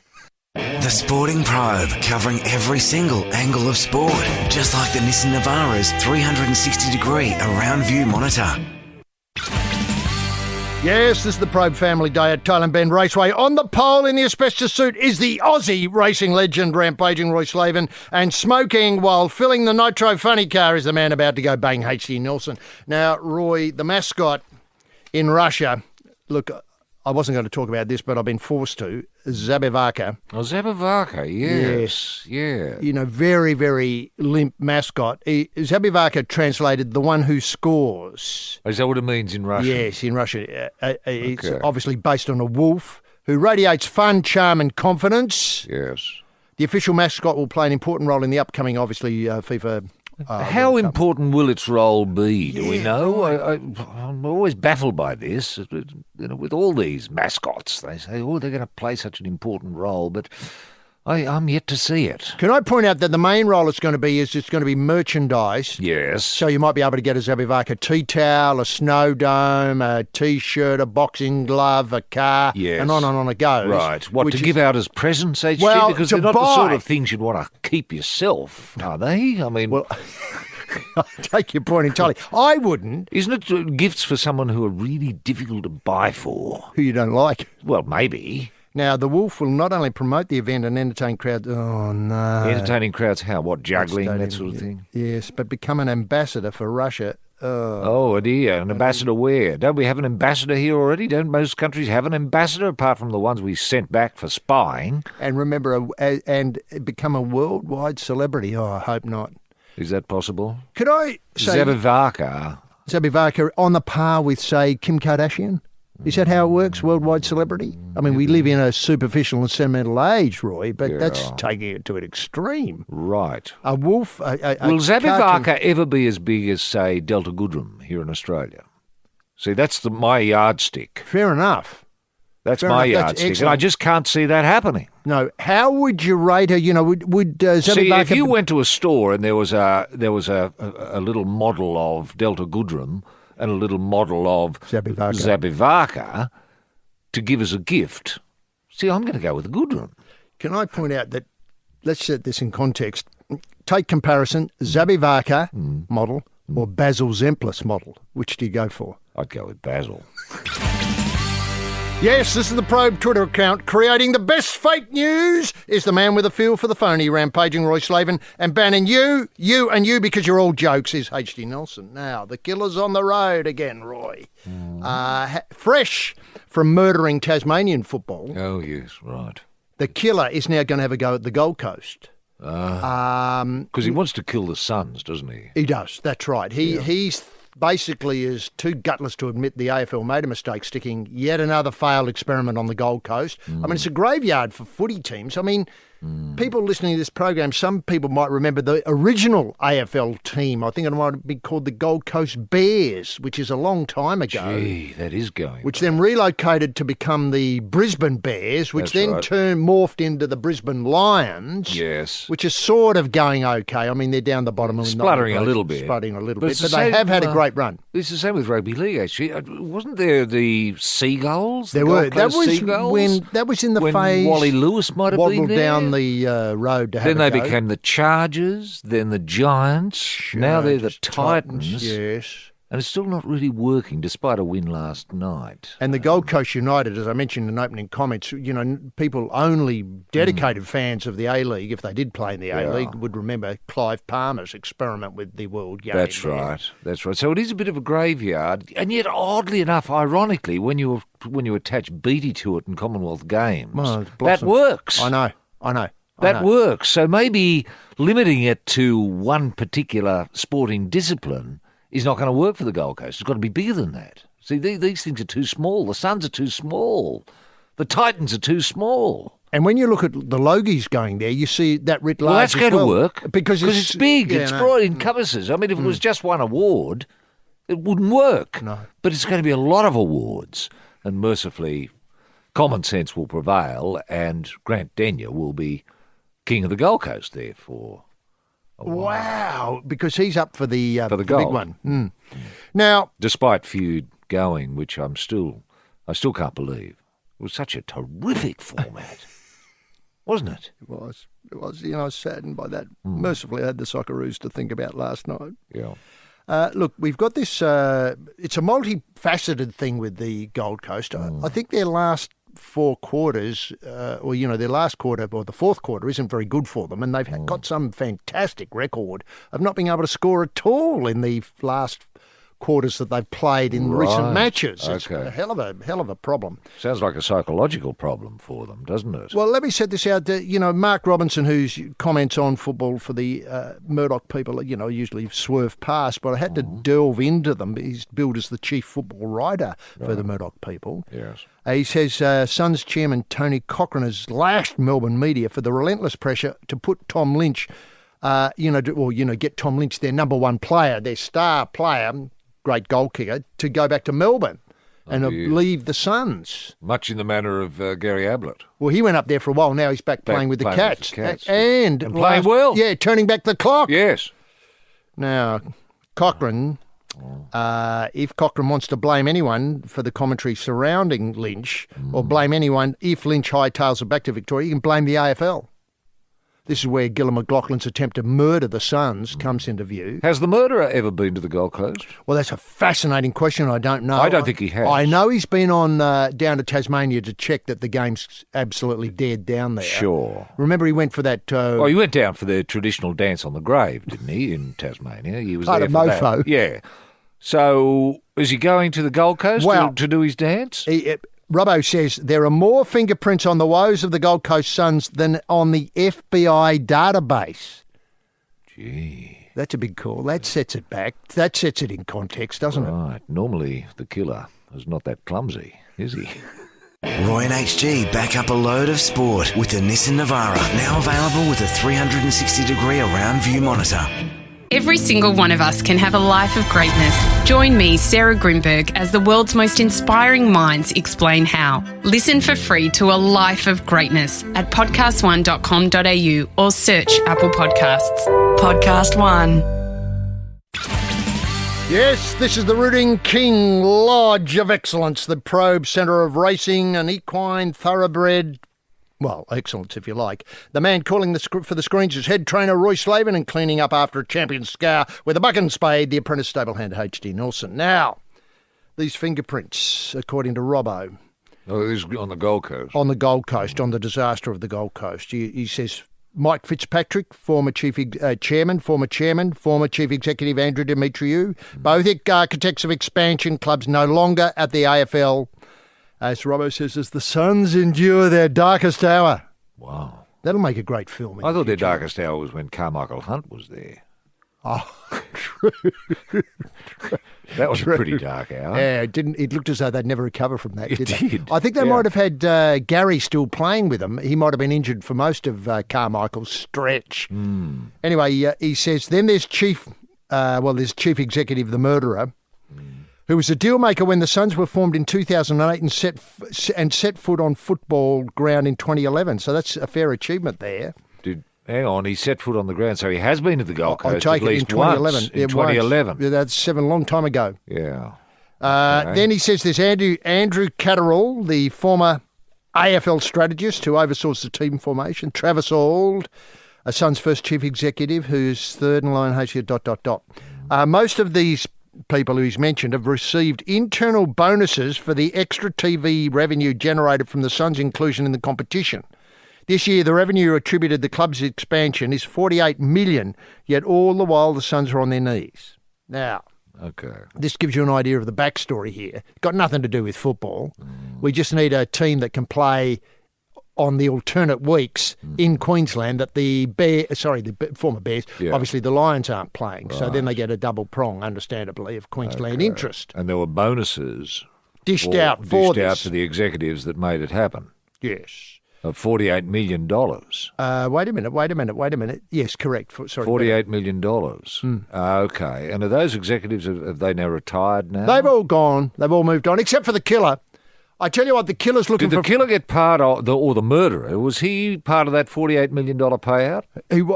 The Sporting Probe, covering every single angle of sport, just like the Nissan Navara's 360-degree around-view monitor. Yes, this is the Probe Family Day at Thailand Bend Raceway. On the pole in the asbestos suit is the Aussie racing legend, rampaging Roy Slaven, and smoking while filling the nitro funny car is the man about to go bang, H.C. Nelson. Now, Roy, the mascot in Russia, look, I wasn't going to talk about this, but I've been forced to, Zabivaka. Oh, Zabivaka, yes. Yeah. Very, very limp mascot. Zabivaka translated the one who scores. Is that what it means in Russian? Yes, in Russian. It's obviously based on a wolf who radiates fun, charm and confidence. Yes. The official mascot will play an important role in the upcoming, obviously, FIFA. How important will its role be? Do we know? I'm always baffled by this. With all these mascots, they say, they're going to play such an important role, but I'm yet to see it. Can I point out that the main role it's going to be is it's going to be merchandise. Yes. So you might be able to get a Zabivaka tea towel, a snow dome, a T-shirt, a boxing glove, a car, and on it goes. Right. What, to give out as presents, HG? Well, because to they're not buy. the sort of things you'd want to keep yourself, are they? I mean... Well, I take your point entirely. I wouldn't. Isn't it gifts for someone who are really difficult to buy for? Who you don't like. Well, maybe. Now, the Wolf will not only promote the event and entertain crowds... Oh, no. Entertaining crowds how? What, juggling, that sort of thing? Yes, but become an ambassador for Russia. Oh, dear. An ambassador where? Don't we have an ambassador here already? Don't most countries have an ambassador, apart from the ones we sent back for spying? And remember, and become a worldwide celebrity? Oh, I hope not. Is that possible? Could I say... Zabivaka on the par with, say, Kim Kardashian? Is that how it works, worldwide celebrity? I mean, we live in a superficial and sentimental age, Roy, but that's taking it to an extreme. Right. A wolf... Will Zabivaka ever be as big as, say, Delta Goodrem here in Australia? See, that's my yardstick. Fair enough. That's my yardstick, and I just can't see that happening. No, how would you rate her? Would Zabivaka... See, if you went to a store and there was a little model of Delta Goodrem and a little model of Zabivaka to give as a gift, see, I'm going to go with the Goodrem. Can I point out that, let's set this in context, take comparison, Zabivaka model or Basil Zemplis model. Which do you go for? I'd go with Basil. Yes, this is the Probe Twitter account. Creating the best fake news is the man with a feel for the phony, rampaging Roy Slaven, and banning you, and you because you're all jokes is H.D. Nelson. Now, the killer's on the road again, Roy. Fresh from murdering Tasmanian football. Oh, yes, right. The killer is now going to have a go at the Gold Coast. Because he wants to kill the Suns, doesn't he? He does, that's right. He's basically is too gutless to admit the AFL made a mistake sticking yet another failed experiment on the Gold Coast. I mean, it's a graveyard for footy teams. I mean, people listening to this program, some people might remember the original AFL team. I think it might be called the Gold Coast Bears, which is a long time ago. Gee, that is going. Which then relocated to become the Brisbane Bears, which morphed into the Brisbane Lions. Yes. Which is sort of going okay. I mean, they're down the bottom. Spluttering a little bit. Spluttering a little bit, but they have had a great run. It's the same with rugby league, actually. Wasn't there the Seagulls? There were. That was in the phase. Wally Lewis might have been there. Down the road to have Then they became the Chargers, then the Giants. Now they're the Titans. Yes. And it's still not really working, despite a win last night. And the Gold Coast United, as I mentioned in opening comments, people only dedicated fans of the A-League, if they did play in the A-League, would remember Clive Palmer's experiment with the World Game. That's right. So it is a bit of a graveyard, and yet, oddly enough, ironically, when you attach Beattie to it in Commonwealth Games, that works. I know. That works. So maybe limiting it to one particular sporting discipline is not going to work for the Gold Coast. It's got to be bigger than that. See, these things are too small. The Suns are too small. The Titans are too small. And when you look at the Logies going there, you see that writ large. Well, that's going to work because it's big. It's broad, encompasses. I mean, if it was just one award, it wouldn't work. No. But it's going to be a lot of awards, and mercifully, common sense will prevail, and Grant Denyer will be king of the Gold Coast there for. Wow, because he's up for the big gold. one. Now, despite feud going, which I still can't believe, it was such a terrific format, wasn't it? It was. I was saddened by that. Mercifully, I had the Socceroos to think about last night. Yeah. Look, we've got this. It's a multifaceted thing with the Gold Coast. I think their last 4 quarters, their last quarter or the fourth quarter isn't very good for them, and they've got some fantastic record of not being able to score at all in the last quarters that they've played in recent matches. It's a hell of a problem. Sounds like a psychological problem for them, doesn't it? Well, let me set this out. Mark Robinson, whose comments on football for the Murdoch people, usually swerve past, but I had to delve into them. He's billed as the chief football writer for the Murdoch people. Yes. He says Suns chairman Tony Cochrane has lashed Melbourne media for the relentless pressure to put Tom Lynch, get Tom Lynch, their number one player, their star player, great goal kicker, to go back to Melbourne and leave the Suns. Much in the manner of Gary Ablett. Well, he went up there for a while. Now he's back playing with the Cats. And playing well. Yeah, turning back the clock. Yes. Now, Cochrane, if Cochrane wants to blame anyone for the commentary surrounding Lynch, or blame anyone if Lynch hightails it back to Victoria, you can blame the AFL. This is where Gillon McLaughlin's attempt to murder the Suns comes into view. Has the murderer ever been to the Gold Coast? Well, that's a fascinating question. I don't know. I don't think he has. I know he's been on down to Tasmania to check that the game's absolutely dead down there. Sure. Remember he went for that... he went down for the traditional dance on the grave, didn't he, in Tasmania? He was part there of for Mofo. That. Yeah. So, is he going to the Gold Coast to do his dance? Robbo says there are more fingerprints on the woes of the Gold Coast Suns than on the FBI database. Gee. That's a big call. That sets it back. That sets it in context, doesn't it? Right. Normally, the killer is not that clumsy, is he? Roy and HG back up a load of sport with the Nissan Navara, now available with a 360-degree around view monitor. Every single one of us can have a life of greatness. Join me, Sarah Grimberg, as the world's most inspiring minds explain how. Listen for free to A Life of Greatness at podcast1.com.au or search Apple Podcasts. Podcast One. Yes, this is the Rooting King Lodge of Excellence, the Probe Centre of Racing, an equine thoroughbred. Well, excellence, if you like. The man calling for the screens is head trainer Roy Slaven, and cleaning up after a champion scour with a buck and spade, the apprentice stablehand H.D. Nelson. Now, these fingerprints, according to Robbo. Oh, this is on the Gold Coast. On the Gold Coast, on the disaster of the Gold Coast. He says Mike Fitzpatrick, former chief executive Andrew Demetriou, both architects of expansion, clubs no longer at the AFL. As Robbo says, as the Suns endure their darkest hour. Wow. That'll make a great film. I thought their darkest hour was when Carmichael Hunt was there. Oh, That was a pretty dark hour. Yeah, it looked as though they'd never recover from that, It did they? did, I think they yeah. might have had Gary still playing with them. He might have been injured for most of Carmichael's stretch. Anyway, he says, then there's Chief Executive, the murderer, who was a deal maker when the Suns were formed in 2008 and set foot on football ground in 2011. So that's a fair achievement there. Hang on, he set foot on the ground, so he has been to the Gold I Coast take at it least in 2011. once. In 2011. Yeah, that's a long time ago. Yeah. Okay. Then he says there's Andrew Catterall, the former AFL strategist who oversaws the team formation. Travis Auld, a Suns' first chief executive, who's third in line, HC ... Most of these people who he's mentioned have received internal bonuses for the extra TV revenue generated from the Suns' inclusion in the competition. This year, the revenue attributed to the club's expansion is $48 million, yet all the while the Suns are on their knees. Now, Okay. this gives you an idea of the backstory here. Got nothing to do with football. We just need a team that can play on the alternate weeks in Queensland that the former Bears, Yeah. obviously the Lions aren't playing. So then they get a double prong, understandably, of Queensland interest. And there were bonuses Dished out for this. to the executives that made it happen Yes. of $48 million. Wait a minute. Yes, correct. Sorry. $48 million. Okay. And are those executives, have they now retired now? They've all gone. They've all moved on, except for the killer. I tell you what, the killer's looking Did the for... killer get part of, or the murderer, was he part of that $48 million payout?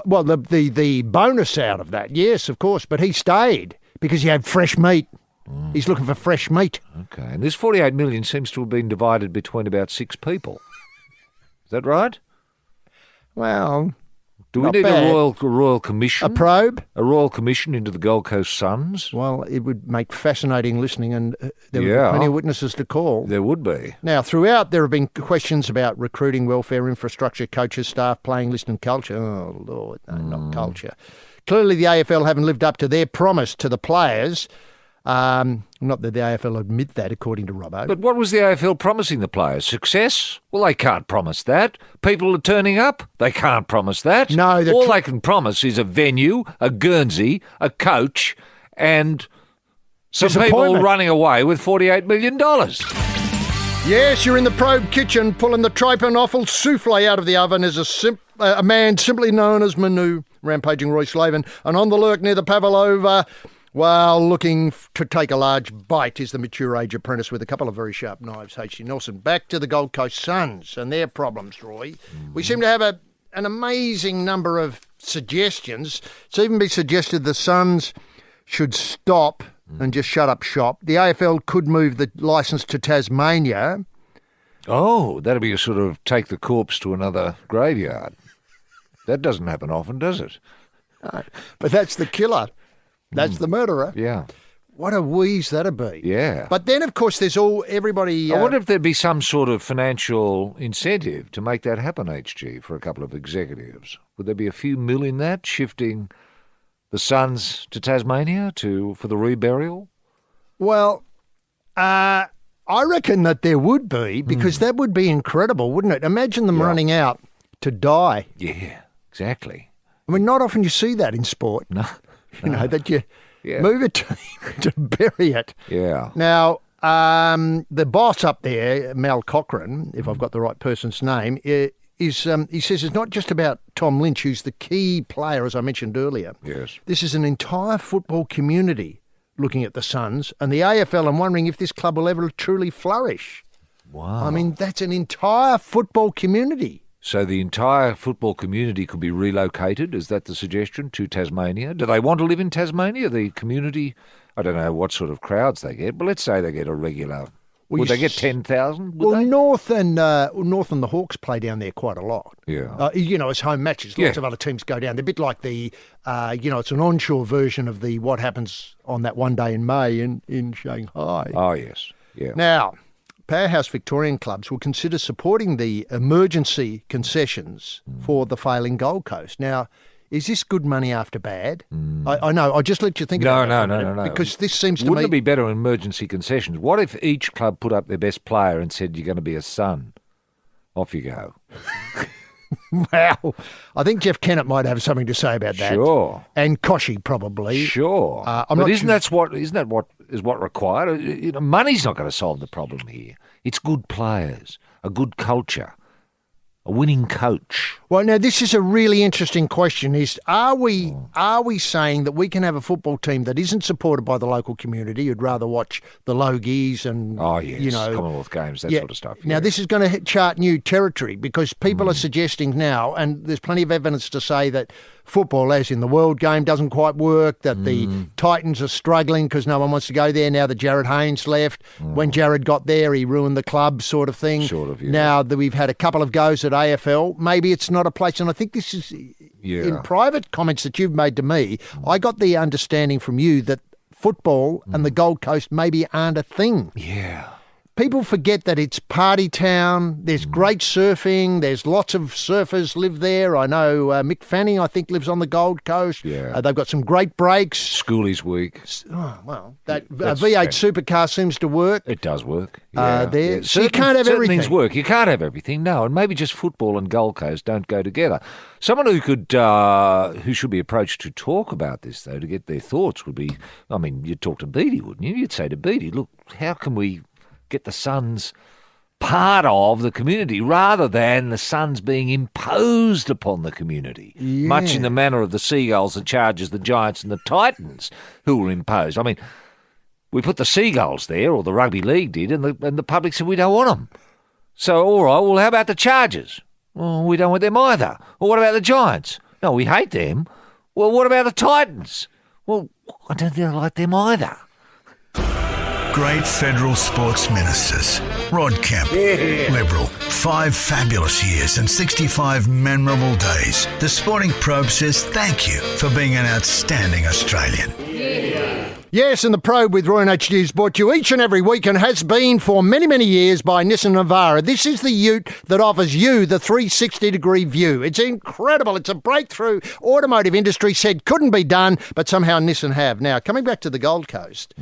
Well, the bonus out of that, yes, of course, but he stayed because he had fresh meat. He's looking for fresh meat. Okay. And this $48 million seems to have been divided between about 6 people. Is that right? Well, Do we not need bad. a royal commission? A probe? A royal commission into the Gold Coast Suns? Well, it would make fascinating listening, and there would be Yeah. plenty of witnesses to call. There would be. Now, throughout, there have been questions about recruiting, welfare, infrastructure, coaches, staff, playing list and culture. Oh, Lord, no, not culture. Clearly, the AFL haven't lived up to their promise to the players. Not that the AFL admit that, according to Robbo. But what was the AFL promising the players? Success? Well, they can't promise that. People are turning up? They can't promise that. No, all they can promise is a venue, a Guernsey, a coach, and some people Disappointment. running away with $48 million. Yes, you're in the probe kitchen pulling the tripe and offal souffle out of the oven as a man simply known as Manu, rampaging Roy Slaven, and on the lurk near the Pavlova, while looking to take a large bite, is the mature age apprentice with a couple of very sharp knives, H.C. Nelson. Back to the Gold Coast Suns and their problems, Roy. We seem to have an amazing number of suggestions. It's even been suggested the Suns should stop and just shut up shop. The AFL could move the licence to Tasmania. Oh, that'd be a sort of take the corpse to another graveyard. That doesn't happen often, does it? No, but that's the killer. That's the murderer. Yeah. What a wheeze that'd be. Yeah. But then, of course, there's everybody... I wonder if there'd be some sort of financial incentive to make that happen, HG, for a couple of executives. Would there be a few mil in that, shifting the Suns to Tasmania for the reburial? Well, I reckon that there would be, because that would be incredible, wouldn't it? Imagine them running out to die. Yeah, exactly. I mean, not often you see that in sport. No. You know, that you Yeah. move a team to bury it. Yeah. Now, the boss up there, Mal Cochran, if I've got the right person's name, he says it's not just about Tom Lynch, who's the key player, as I mentioned earlier. Yes. This is an entire football community looking at the Suns and the AFL and wondering if this club will ever truly flourish. Wow. I mean, that's an entire football community. So the entire football community could be relocated, is that the suggestion, to Tasmania? Do they want to live in Tasmania, the community? I don't know what sort of crowds they get, but let's say they get a regular... Well, would you they get s- 10,000? Well, Would they? North and the Hawks play down there quite a lot. Yeah. As home matches. Lots Yeah. of other teams go down. They're a bit like the, it's an onshore version of the what happens on that one day in May in Shanghai. Oh, yes. Yeah. Now, Powerhouse Victorian clubs will consider supporting the emergency concessions for the failing Gold Coast. Now, is this good money after bad? I know. I'll just let you think about that. No. Because this seems to Wouldn't me... it be better in emergency concessions? What if each club put up their best player and said, you're going to be a Sun? Off you go. Well, I think Jeff Kennett might have something to say about that. Sure. And Koshy probably. Sure. But isn't that what is required? Money's not going to solve the problem here. It's good players, a good culture, a winning coach. Well, now this is a really interesting question. Are we saying that we can have a football team that isn't supported by the local community? You'd rather watch the Logies and Commonwealth Games, that sort of stuff. Now this is going to chart new territory because people are suggesting now, and there's plenty of evidence to say that football, as in the World Game, doesn't quite work, that the Titans are struggling because no one wants to go there now that Jared Haynes left. When Jared got there, he ruined the club sort of thing. Sort of, yeah. Now that we've had a couple of goes at AFL, maybe it's not a place, and I think this is in private comments that you've made to me, I got the understanding from you that football and the Gold Coast maybe aren't a thing. Yeah. People forget that it's party town. There's great surfing. There's lots of surfers live there. I know Mick Fanning, I think, lives on the Gold Coast. Yeah. They've got some great breaks. Schoolies week. Oh, well, that V8 supercar seems to work. It does work. There. Yeah. So you can't have certain everything. Things work. You can't have everything, no. And maybe just football and Gold Coast don't go together. Someone who should be approached to talk about this, though, to get their thoughts would be, you'd talk to Beattie, wouldn't you? You'd say to Beattie, look, how can we get the Suns part of the community rather than the Suns being imposed upon the community, much in the manner of the Seagulls, the Chargers, the Giants and the Titans who were imposed. We put the Seagulls there, or the Rugby League did, and the public said we don't want them. So, all right, well, how about the Chargers? Well, we don't want them either. Well, what about the Giants? No, we hate them. Well, what about the Titans? Well, I don't think I like them either. Great federal sports ministers. Rod Kemp, Liberal. 5 fabulous years and 65 memorable days. The Sporting Probe says thank you for being an outstanding Australian. Yes, and the Probe with Roy and HD is brought to you each and every week and has been for many, many years by Nissan Navara. This is the ute that offers you the 360-degree view. It's incredible. It's a breakthrough. Automotive industry said couldn't be done, but somehow Nissan have. Now, coming back to the Gold Coast,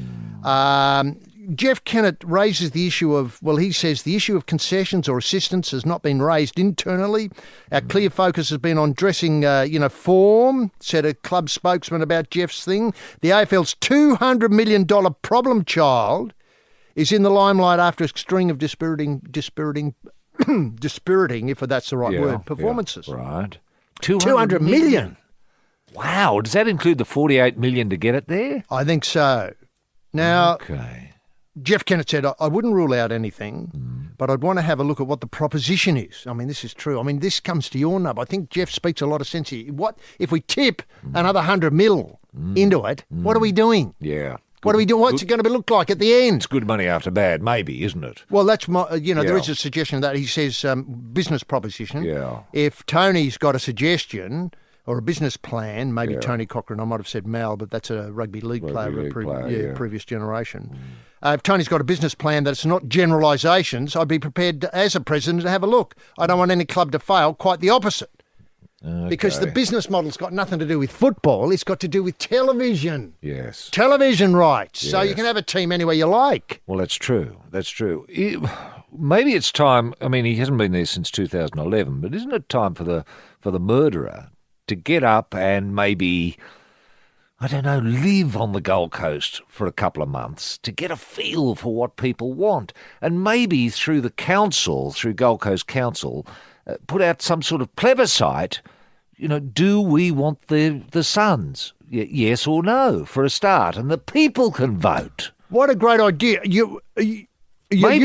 Jeff Kennett raises the issue of, he says the issue of concessions or assistance has not been raised internally. Our clear focus has been on dressing, form, said a club spokesman about Jeff's thing. The AFL's $200 million problem child is in the limelight after a string of dispiriting, if that's the right word, performances. Yeah, right. 200 million. Wow. Does that include the 48 million to get it there? I think so. Now, okay. Jeff Kennett said, I wouldn't rule out anything, but I'd want to have a look at what the proposition is. This is true. This comes to your nub. I think Jeff speaks a lot of sense here. What if we tip another 100 mil into it? What are we doing? Yeah. What are we doing? What's it going to look like at the end? It's good money after bad, maybe, isn't it? Well, that's my, there is a suggestion that he says business proposition. Yeah. If Tony's got a suggestion or a business plan, maybe Tony Cochran, I might have said Mal, but that's a rugby league player, previous generation. If Tony's got a business plan that's not generalisations, I'd be prepared as a president to have a look. I don't want any club to fail, quite the opposite. Okay. Because the business model's got nothing to do with football, it's got to do with television. Yes. Television rights. Yes. So you can have a team anywhere you like. Well, that's true. That's true. Maybe it's time, he hasn't been there since 2011, but isn't it time for the murderer to get up and maybe, live on the Gold Coast for a couple of months to get a feel for what people want? And maybe through the council, through Gold Coast Council, put out some sort of plebiscite. Do we want the Suns? Yes or no, for a start. And the people can vote. What a great idea. You're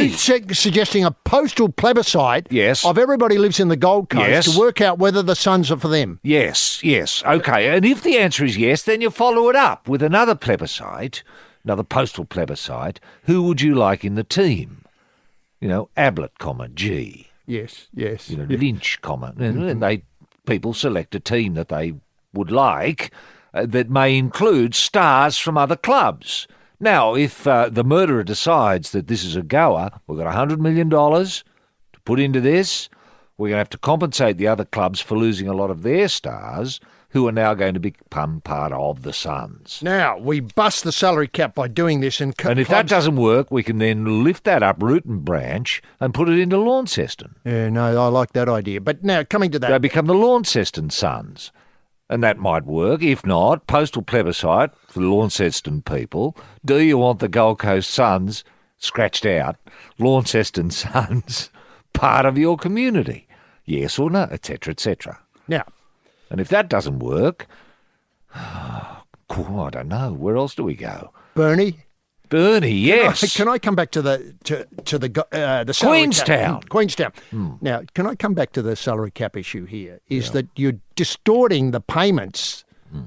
suggesting a postal plebiscite of everybody who lives in the Gold Coast to work out whether the Suns are for them. Yes. Okay. And if the answer is yes, then you follow it up with another plebiscite, another postal plebiscite. Who would you like in the team? Ablett, G. Yes. Lynch, and people select a team that they would like that may include stars from other clubs. Now, if the murderer decides that this is a goer, we've got $100 million to put into this. We're going to have to compensate the other clubs for losing a lot of their stars who are now going to become part of the Suns. Now, we bust the salary cap by doing this. And if that doesn't work, we can then lift that up root and branch and put it into Launceston. Yeah, no, I like that idea. But now, coming to that... They become the Launceston Suns. And that might work. If not, postal plebiscite for the Launceston people. Do you want the Gold Coast Suns, scratched out, Launceston Suns, part of your community? Yes or no, etc., etc. Now... And if that doesn't work, I don't know. Where else do we go? Bernie, yes. Can I come back to the salary Queenstown? Cap? Queenstown. Now, can I come back to the salary cap issue here? Is that you're distorting the payments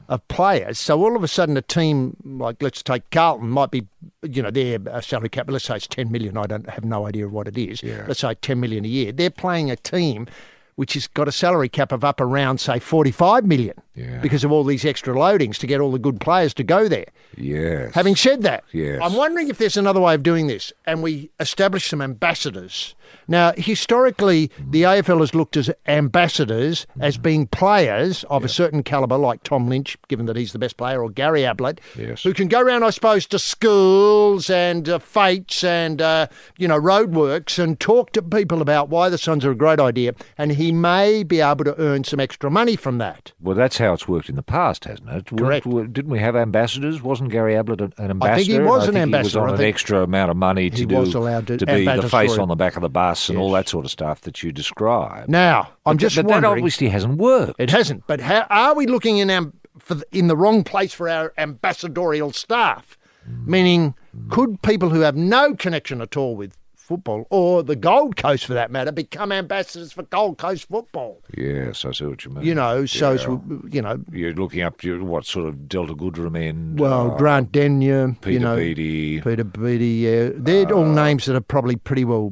of players. So all of a sudden, a team like, let's take Carlton, might be, their salary cap. Let's say it's 10 million. I don't have no idea what it is. Yeah. Let's say 10 million a year. They're playing a team which has got a salary cap of up around, say, 45 million because of all these extra loadings to get all the good players to go there. Yes. Having said that, yes. I'm wondering if there's another way of doing this, and we establish some ambassadors. Now, historically, the AFL has looked at ambassadors as being players of a certain calibre, like Tom Lynch, given that he's the best player, or Gary Ablett, who can go around, I suppose, to schools and fetes and, roadworks and talk to people about why the Suns are a great idea, and he may be able to earn some extra money from that. Well, that's how it's worked in the past, hasn't it? Correct. Didn't we have ambassadors? Wasn't Gary Ablett an ambassador? I think he was an ambassador. He was on an extra amount of money to be the face on the back of the bus and all that sort of stuff that you described. Now, I'm just wondering. That obviously hasn't worked. It hasn't. But how are we looking in the wrong place for our ambassadorial staff? Meaning, could people who have no connection at all with football, or the Gold Coast for that matter, become ambassadors for Gold Coast football? Yes, I see what you mean. You're looking up to what sort of Delta Goodrem end? Grant Denyer, Peter Beattie. Yeah. They're all names that are probably pretty well,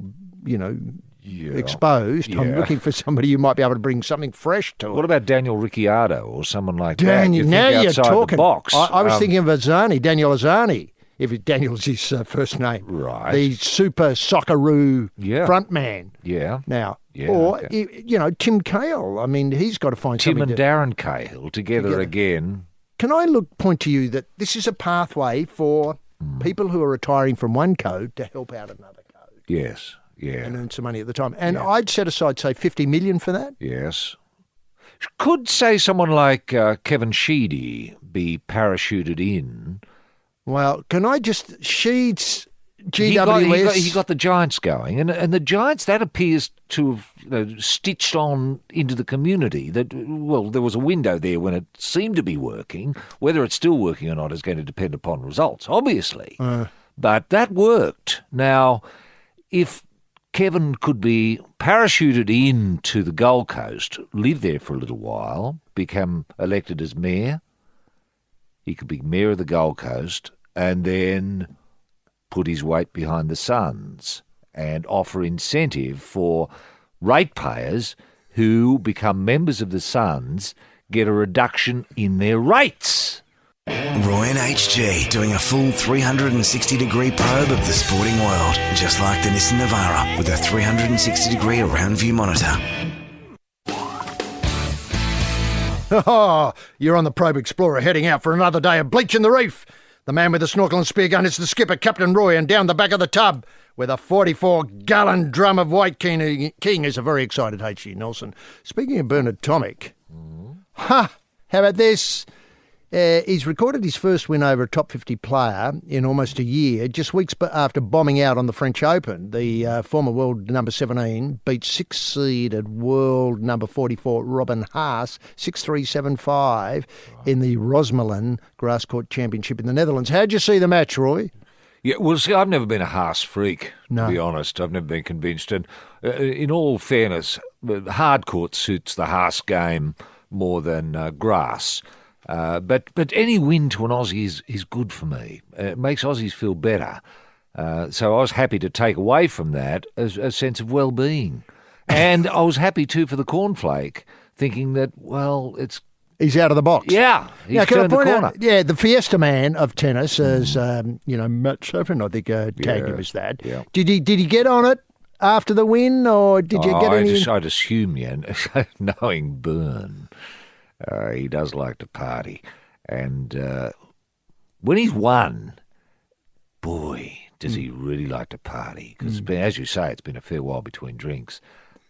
exposed. Yeah. I'm looking for somebody who might be able to bring something fresh to it. What about Daniel Ricciardo or someone like that? Now you're talking. The box. I was thinking of Daniel Azani. If Daniel's his first name. Right. The super Socceroo front man. Yeah. Now. Yeah, or, Tim Cahill. I mean, he's got to find Tim something. and Darren Cahill together again. Can I point to you that this is a pathway for people who are retiring from one code to help out another code? Yes. Yeah. And earn some money at the time. And I'd set aside, say, 50 million for that. Yes. Could, say, someone like Kevin Sheedy be parachuted in? Well, can I just... Sheeds, GWS... He got the Giants going. And the Giants, that appears to have stitched on into the community. There was a window there when it seemed to be working. Whether it's still working or not is going to depend upon results, obviously. But that worked. Now, if Kevin could be parachuted into the Gold Coast, live there for a little while, become elected as mayor. He could be mayor of the Gold Coast and then put his weight behind the Suns and offer incentive for ratepayers who become members of the Suns get a reduction in their rates. Roy and HG doing a full 360-degree probe of the sporting world, just like the Nissan Navara with a 360-degree around-view monitor. Oh, you're on the Probe Explorer heading out for another day of bleaching the reef. The man with the snorkel and spear gun is the skipper, Captain Roy, and down the back of the tub with a 44-gallon drum of White King is a very excited H.G. Nelson. Speaking of Bernard Tomic, how about this? He's recorded his first win over a top 50 player in almost a year, just weeks after bombing out on the French Open. The former world number 17 beat six-seeded world number 44 Robin Haas 6-3, 7-5 in the Rosmalen Grass Court Championship in the Netherlands. How'd you see the match, Roy? Yeah, well, see, I've never been a Haas freak, no. To be honest. I've never been convinced. And in all fairness, hard court suits the Haas game more than grass. But any win to an Aussie is good for me. It makes Aussies feel better. So I was happy to take away from that a sense of well-being. And I was happy too for the cornflake, thinking that, he's out of the box. Yeah, he's turned the corner. The Fiesta man of tennis, as Matt Sofin, I think, tagged him as that. Yeah. Did he get on it after the win, or did you get any? I'd assume, knowing Byrne. He does like to party. And when he's won, boy, does he really like to party. Because, as you say, it's been a fair while between drinks.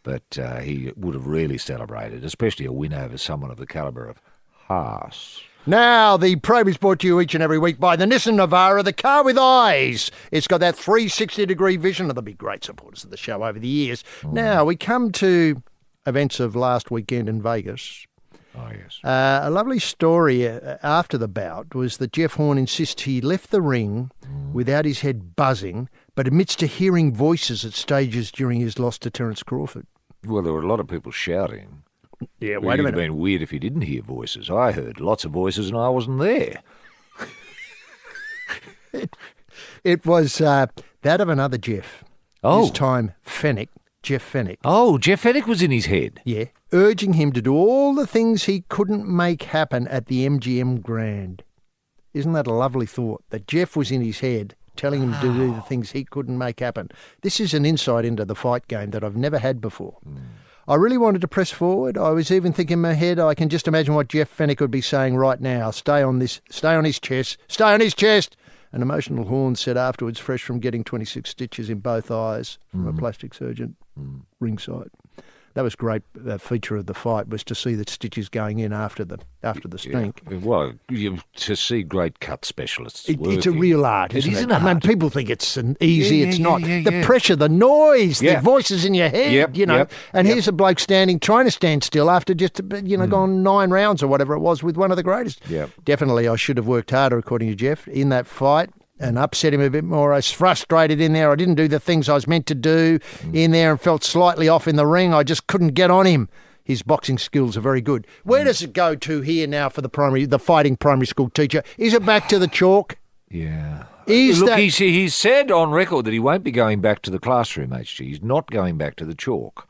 But he would have really celebrated, especially a win over someone of the calibre of Haas. Now, the Probe is brought to you each and every week by the Nissan Navara, the car with eyes. It's got that 360-degree vision, and they've been great supporters of the show over the years. Now, we come to events of last weekend in Vegas. Oh, yes. A lovely story after the bout was that Jeff Horn insists he left the ring without his head buzzing, but admits to hearing voices at stages during his loss to Terence Crawford. Well, there were a lot of people shouting. Yeah, It wait a would have minute. been weird if he didn't hear voices. I heard lots of voices and I wasn't there. It was that of another Jeff. Oh. This time, Jeff Fennick. Oh, Jeff Fennick was in his head. Yeah, urging him to do all the things he couldn't make happen at the MGM Grand. Isn't that a lovely thought, that Jeff was in his head telling him to do the things he couldn't make happen? This is an insight into the fight game that I've never had before. I really wanted to press forward. I was even thinking in my head, I can just imagine what Jeff Fennick would be saying right now. Stay on his chest. An emotional Horn said afterwards, fresh from getting 26 stitches in both eyes from a plastic surgeon ringside. That was great. The feature of the fight was to see the stitches going in after the stink. Yeah. Well, to see great cut specialists It's a working. real art, isn't It it? is an I mean, art. people think it's easy. Yeah, it's yeah, not. yeah, The yeah. pressure, the noise, Yeah. the voices in your head, Yep, you know. yep, And yep. here's a bloke trying to stand still after just, gone 9 rounds or whatever it was with one of the greatest. Yep. Definitely, I should have worked harder, according to Jeff, in that fight. And upset him a bit more. I was frustrated in there. I didn't do the things I was meant to do in there and felt slightly off in the ring. I just couldn't get on him. His boxing skills are very good. Where does it go to here now for the fighting primary school teacher? Is it back to the chalk? Yeah. Is that- He's said on record that he won't be going back to the classroom, HG. He's not going back to the chalk.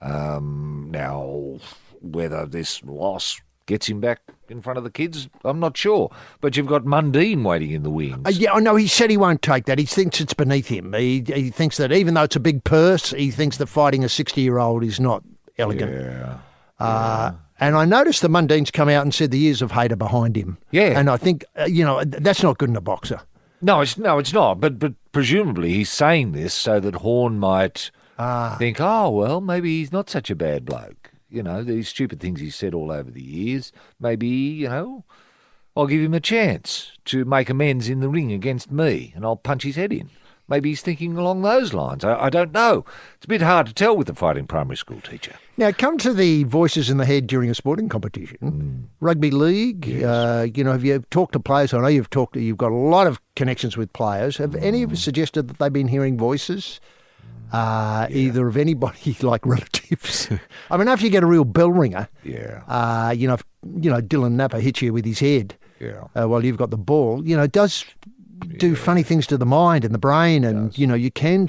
Now, whether this loss gets him back in front of the kids, I'm not sure. But you've got Mundine waiting in the wings. Yeah, I know. He said he won't take that. He thinks it's beneath him. He thinks that even though it's a big purse, he thinks that fighting a 60-year-old is not elegant. Yeah. And I noticed the Mundine's come out and said the years of hate are behind him. Yeah. And I think, that's not good in a boxer. No, it's not. But presumably he's saying this so that Horn might think, oh, well, maybe he's not such a bad bloke. You know, these stupid things he's said all over the years. Maybe, I'll give him a chance to make amends in the ring against me and I'll punch his head in. Maybe he's thinking along those lines. I don't know. It's a bit hard to tell with the fighting primary school teacher. Now, come to the voices in the head during a sporting competition. Rugby league, have you talked to players? I know you've got a lot of connections with players. Have any of you suggested that they've been hearing voices? Either of anybody like relatives? I mean, after you get a real bell ringer, Yeah. if Dylan Napper hits you with his head Yeah. while you've got the ball, it does do funny things to the mind and the brain, and you can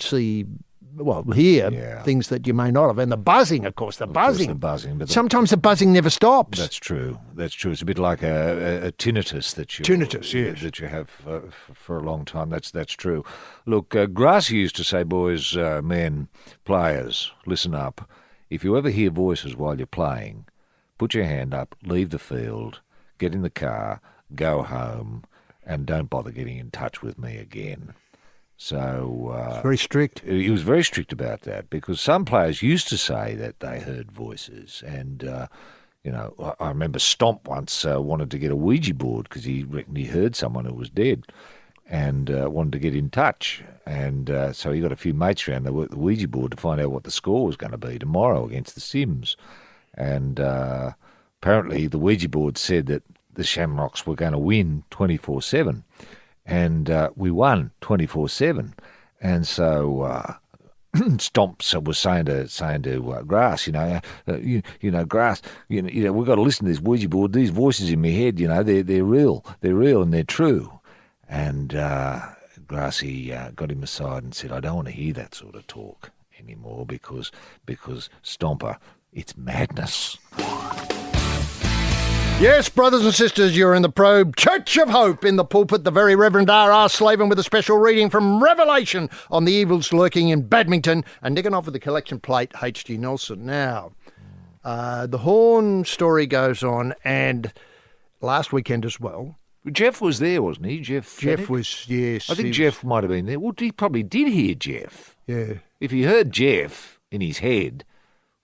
hear Yeah. things that you may not have, and the buzzing, of course, Of course, the buzzing. But Sometimes the buzzing never stops. That's true. It's a bit like a tinnitus that you Yes. that you have for a long time. That's true. Look, Grass used to say, boys, men, players, listen up. If you ever hear voices while you're playing, put your hand up, leave the field, get in the car, go home, and don't bother getting in touch with me again. So It's very strict. he was very strict about that, because some players used to say that they heard voices. And, I remember Stomp once wanted to get a Ouija board because he reckoned he heard someone who was dead and wanted to get in touch. And so he got a few mates around. They worked the Ouija board to find out what the score was going to be tomorrow against the Sims. And apparently the Ouija board said that the Shamrocks were going to win 24/7. And we won 24/7, and so Stomps was saying to Grass, Grass, we've got to listen to this Ouija board. These voices in my head, they're real, and they're true. And Grassy got him aside and said, I don't want to hear that sort of talk anymore because Stomper, it's madness. Yes, brothers and sisters, you're in the Probe Church of Hope. In the pulpit, the very Reverend R.R. Slaven with a special reading from Revelation on the evils lurking in badminton, and nicking off with the collection plate, H.G. Nelson. Now, The Horn story goes on, and last weekend as well. Jeff was there, wasn't he? Jeff Was, yes. I think Jeff might have been there. Well, he probably did hear Jeff. Yeah. If he heard Jeff in his head,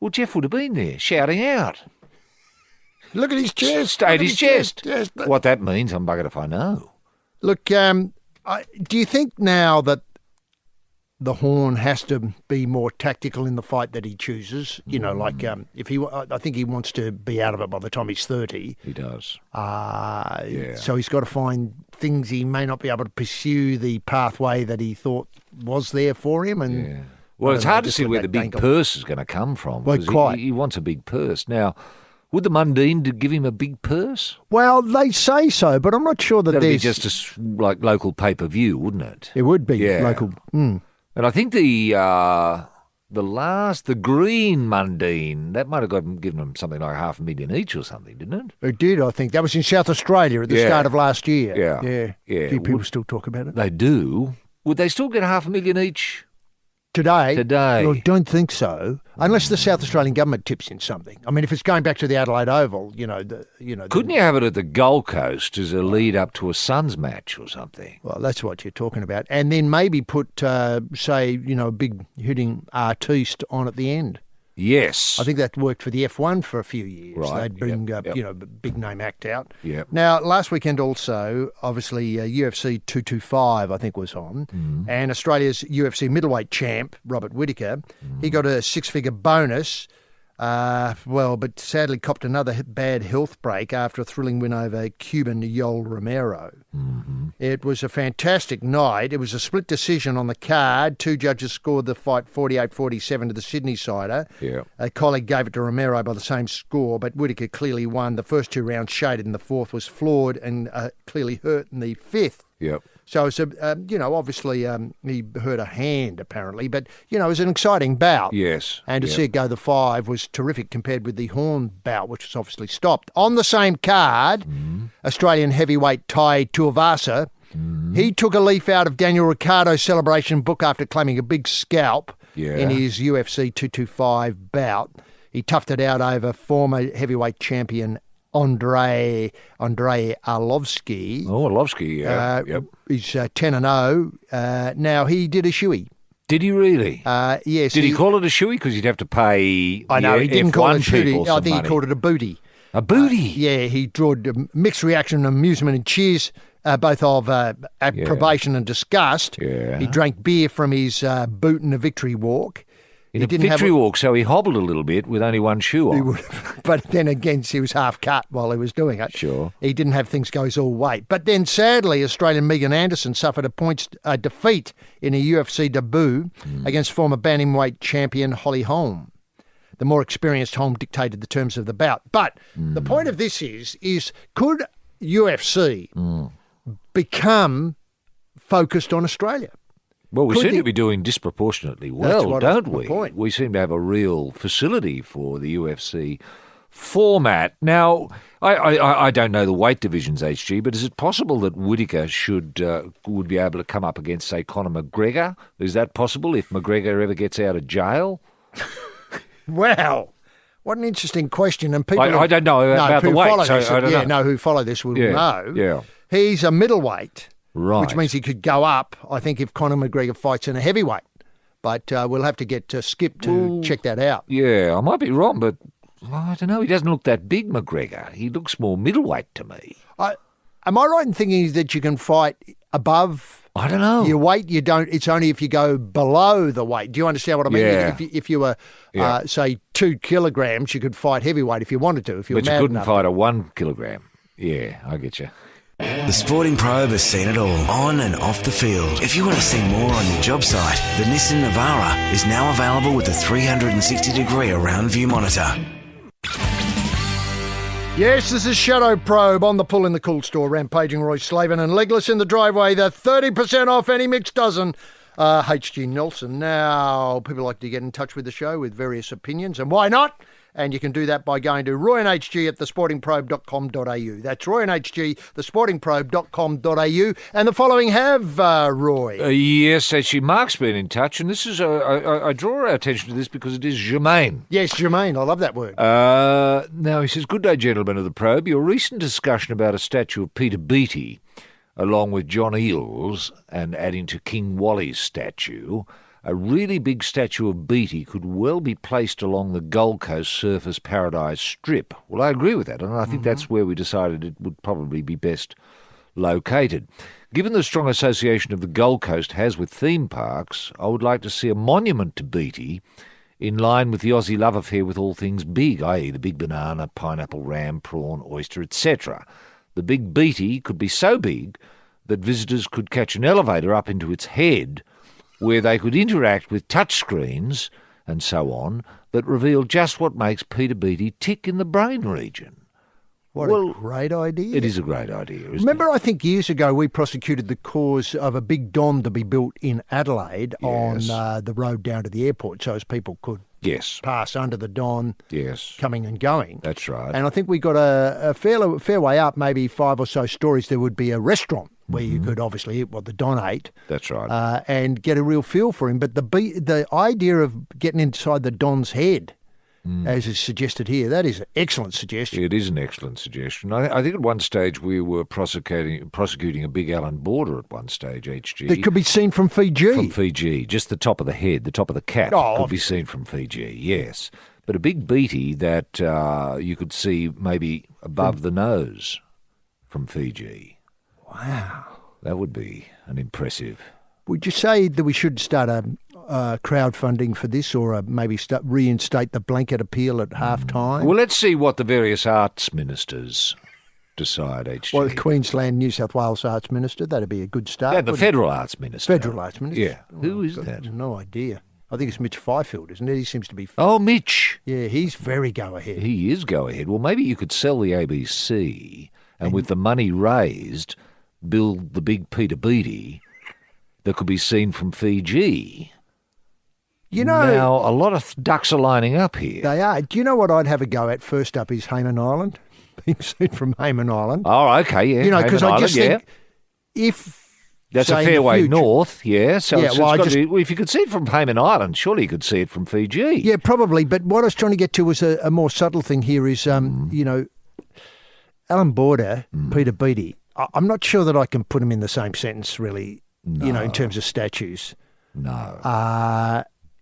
well, Jeff would have been there shouting out. Look at his chest. Stayed his chest. Yes, What that means, I'm buggered if I know. Look, do you think now that the Horn has to be more tactical in the fight that he chooses? You know, like I think he wants to be out of it by the time he's 30. He does. So he's got to find things he may not be able to pursue the pathway that he thought was there for him. And Well, it's hard to just see let where that the big dangle. purse is going to come from. Well, 'cause quite. He wants a big purse. Now, would the Mundine give him a big purse? Well, they say so, but I'm not sure that That'd be there's... just like local pay-per-view, wouldn't it? It would be Yeah. local. And I think the green Mundine, that might have given them something like $500,000 each or something, didn't it? It did, I think. That was in South Australia at the Yeah. start of last year. Yeah. A few people still talk about it. They do. Would they still get $500,000 each? Today? Today. Well, I don't think so, unless the South Australian government tips in something. I mean, if it's going back to the Adelaide Oval, Couldn't you have it at the Gold Coast as a lead up to a Suns match or something? Well, that's what you're talking about. And then maybe put, a big hitting artiste on at the end. Yes. I think that worked for the F1 for a few years. Right. They'd bring, Yep. a big name act out. Yep. Now, last weekend also, obviously, UFC 225, I think, was on. And Australia's UFC middleweight champ, Robert Whittaker, he got a six-figure bonus. But sadly copped another bad health break after a thrilling win over Cuban Yoel Romero. It was a fantastic night. It was a split decision on the card. Two judges scored the fight 48-47 to the Sydney sider. Yeah. A colleague gave it to Romero by the same score, but Whittaker clearly won. The first two rounds shaded, and the fourth was flawed and clearly hurt in the fifth. Yep. So it's obviously he hurt a hand apparently, but it was an exciting bout. Yes. And to see it go the 5 was terrific compared with the Horn bout, which was obviously stopped. On the same card, Australian heavyweight Tai Tuivasa, he took a leaf out of Daniel Ricciardo's celebration book after claiming a big scalp in his UFC 225 bout. He toughed it out over former heavyweight champion Andrei Arlovsky. Oh, Arlovsky, yeah. Yep. He's 10-0. Now, he did a shoey. Did he really? Yes. Did he call it a shoey? Because you'd have to pay. I know, he didn't F1 call it a shoey. people I some think money. he called it a booty. A booty? Yeah, he drew mixed reaction, amusement and cheers, both of approbation and disgust. Yeah. He drank beer from his boot in a victory walk. In a victory walk, so he hobbled a little bit with only one shoe on. But then again, he was half cut while he was doing it. Sure. He didn't have things go his all way. But then, sadly, Australian Megan Anderson suffered a defeat in a UFC debut against former bantamweight champion Holly Holm. The more experienced Holm dictated the terms of the bout. But the point of this is could UFC become focused on Australia? Well, we Could seem the- to be doing disproportionately That's well, what don't my we? point. We seem to have a real facility for the UFC format. Now, I don't know the weight divisions, HG, but is it possible that Whittaker would be able to come up against, say, Conor McGregor? Is that possible if McGregor ever gets out of jail? Wow. What an interesting question. And people I don't know about the who weight, follow so this, I don't know. No, who follow this will know. Yeah. He's a middleweight. Right. Which means he could go up, I think, if Conor McGregor fights in a heavyweight. But we'll have to get Skip to check that out. Yeah, I might be wrong, but I don't know. He doesn't look that big, McGregor. He looks more middleweight to me. Am I right in thinking that you can fight above I don't know. your weight? You don't. It's only if you go below the weight. Do you understand what I mean? Yeah. If you were, say, 2 kilograms, you could fight heavyweight if you wanted to. If you were But you mad couldn't enough. fight a 1 kilogram. Yeah, I get you. The Sporting Probe has seen it all, on and off the field. If you want to see more on your job site, the Nissan Navara is now available with a 360-degree around view monitor. Yes, this is Shadow Probe on the pull in the cool store. Rampaging Roy Slaven and Legless in the driveway. The 30% off any mixed dozen. HG Nelson. Now, people like to get in touch with the show with various opinions, and why not? And you can do that by going to Roy and HG at thesportingprobe.com.au. That's Roy and HG, thesportingprobe.com.au. And the following have, Roy. Yes, actually, Mark's been in touch, and this is, I draw our attention to this because it is germane. Yes, germane. I love that word. Now, he says, "Good day, gentlemen of the Probe. Your recent discussion about a statue of Peter Beattie, along with John Eales, and adding to King Wally's statue, a really big statue of Beattie could well be placed along the Gold Coast Surfers Paradise Strip." Well, I agree with that, and I think that's where we decided it would probably be best located. Given the strong association of the Gold Coast has with theme parks, I would like to see a monument to Beattie in line with the Aussie love affair with all things big, i.e. the big banana, pineapple, ram, prawn, oyster, etc. The big Beattie could be so big that visitors could catch an elevator up into its head where they could interact with touchscreens and so on that reveal just what makes Peter Beattie tick in the brain region. What a great idea. It is a great idea, isn't Remember, I think years ago we prosecuted the cause of a big Don to be built in Adelaide on the road down to the airport so as people could Yes. pass under the Don Yes. coming and going. That's right. And I think we got a fair way up, maybe 5 or so stories, there would be a restaurant where you could obviously eat what the Don ate. That's right. And get a real feel for him. But the idea of getting inside the Don's head, as is suggested here, that is an excellent suggestion. It is an excellent suggestion. I think at one stage we were prosecuting a big Allen border at one stage, HG. That could be seen from Fiji. From Fiji. Just the top of the head, the top of the cap could be seen from Fiji, yes. But a big Beattie that you could see maybe above the nose from Fiji. Wow. That would be an impressive. Would you say that we should start a crowdfunding for this, or maybe reinstate the blanket appeal at half time? Well, let's see what the various arts ministers decide, HG. Well, the Queensland, New South Wales Arts Minister, that'd be a good start. Yeah, the Federal Arts Minister. Federal Arts Minister? Yeah. Who is I've got that? No idea. I think it's Mitch Fifield, isn't it? He seems to be... Oh, Mitch. Yeah, he's very go-ahead. He is go-ahead. Well, maybe you could sell the ABC and with the money raised, build the big Peter Beattie that could be seen from Fiji. You know... Now, a lot of ducks are lining up here. They are. Do you know what I'd have a go at first up is Hayman Island? Being seen from Hayman Island. Oh, okay, yeah. You know, because I just think if... That's say a in fair the way future- north, yeah. So Yeah, it's well, I got just- to be, if you could see it from Hayman Island, surely you could see it from Fiji. Yeah, probably. But what I was trying to get to was a more subtle thing here is, you know, Alan Border, Peter Beattie. I'm not sure that I can put him in the same sentence, really, you know, in terms of statues. No.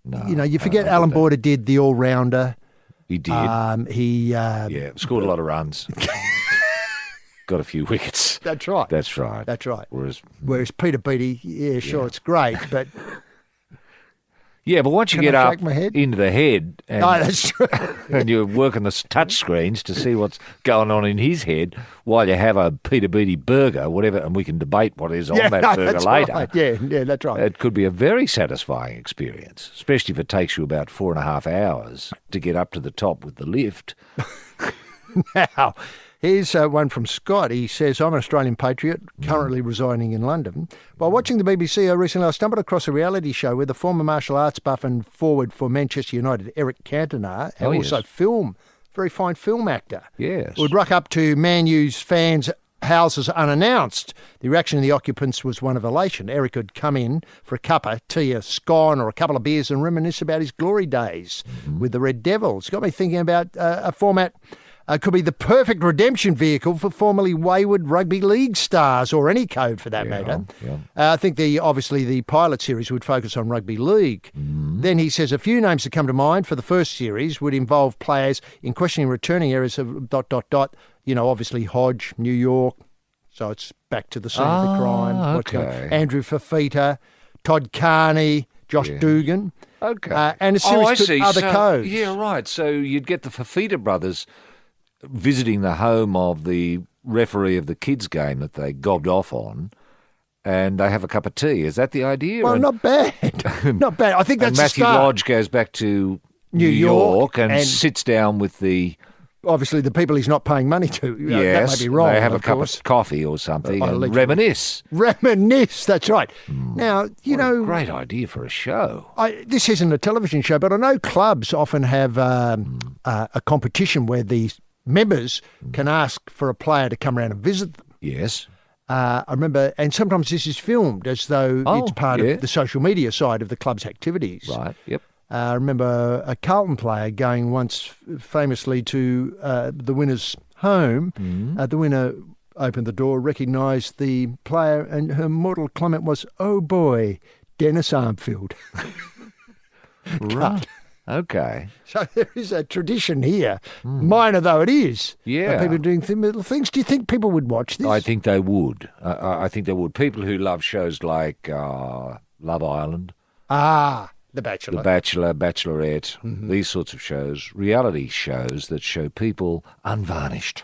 No. You know, you forget Alan Border did the all-rounder. He did. He scored a lot of runs. Got a few wickets. That's right. That's right. That's right. Whereas Peter Beattie, yeah, sure, it's great, but yeah, but once you Can get I up shake my head? into the head and, no, that's true. and you're working the touch screens to see what's going on in his head while you have a Peter Beattie burger, whatever, and we can debate what is on that burger that's later. Right. Yeah, that's right. It could be a very satisfying experience, especially if it takes you about 4.5 hours to get up to the top with the lift. Now, here's one from Scott. He says, I'm an Australian patriot, currently residing in London. While watching the BBC recently, I stumbled across a reality show where the former martial arts buff and forward for Manchester United, Eric Cantona, and also very fine film actor, Yes. would rock up to Man U's fans' houses unannounced. The reaction of the occupants was one of elation. Eric would come in for a cuppa, tea, a scone or a couple of beers and reminisce about his glory days with the Red Devils. Got me thinking about a format... could be the perfect redemption vehicle for formerly wayward rugby league stars, or any code for that matter. Yeah. I think obviously the pilot series would focus on rugby league. Then he says a few names that come to mind for the first series would involve players in questioning returning areas of ... You know, obviously Hodge, New York. So it's back to the scene of the crime. What's going on? Okay. Andrew Fafita, Todd Carney, Josh Dugan. Okay. And a series of other codes. Yeah, right. So you'd get the Fafita brothers visiting the home of the referee of the kids' game that they gobbed off on, and they have a cup of tea. Is that the idea? Well, not bad. Not bad. I think that's and the Matthew start. Lodge goes back to New York and and- sits down with the obviously the people he's not paying money to. Yes, that may be wrong. they have a of cup course. of coffee or something and allegedly. reminisce. Reminisce, that's right. Now, you What a know, great idea for a show. this isn't a television show, but I know clubs often have a competition where the members can ask for a player to come around and visit them. Yes. I remember, and sometimes this is filmed as though it's part of the social media side of the club's activities. Right, yep. I remember a Carlton player going once famously to the winner's home. The winner opened the door, recognised the player, and her mortal comment was, "Oh boy, Dennis Armfield." Right. Okay. So there is a tradition here, minor though it is. Yeah. People doing little things. Do you think people would watch this? I think they would. I think they would. People who love shows like Love Island, The Bachelor. The Bachelor, Bachelorette, these sorts of shows, reality shows that show people unvarnished.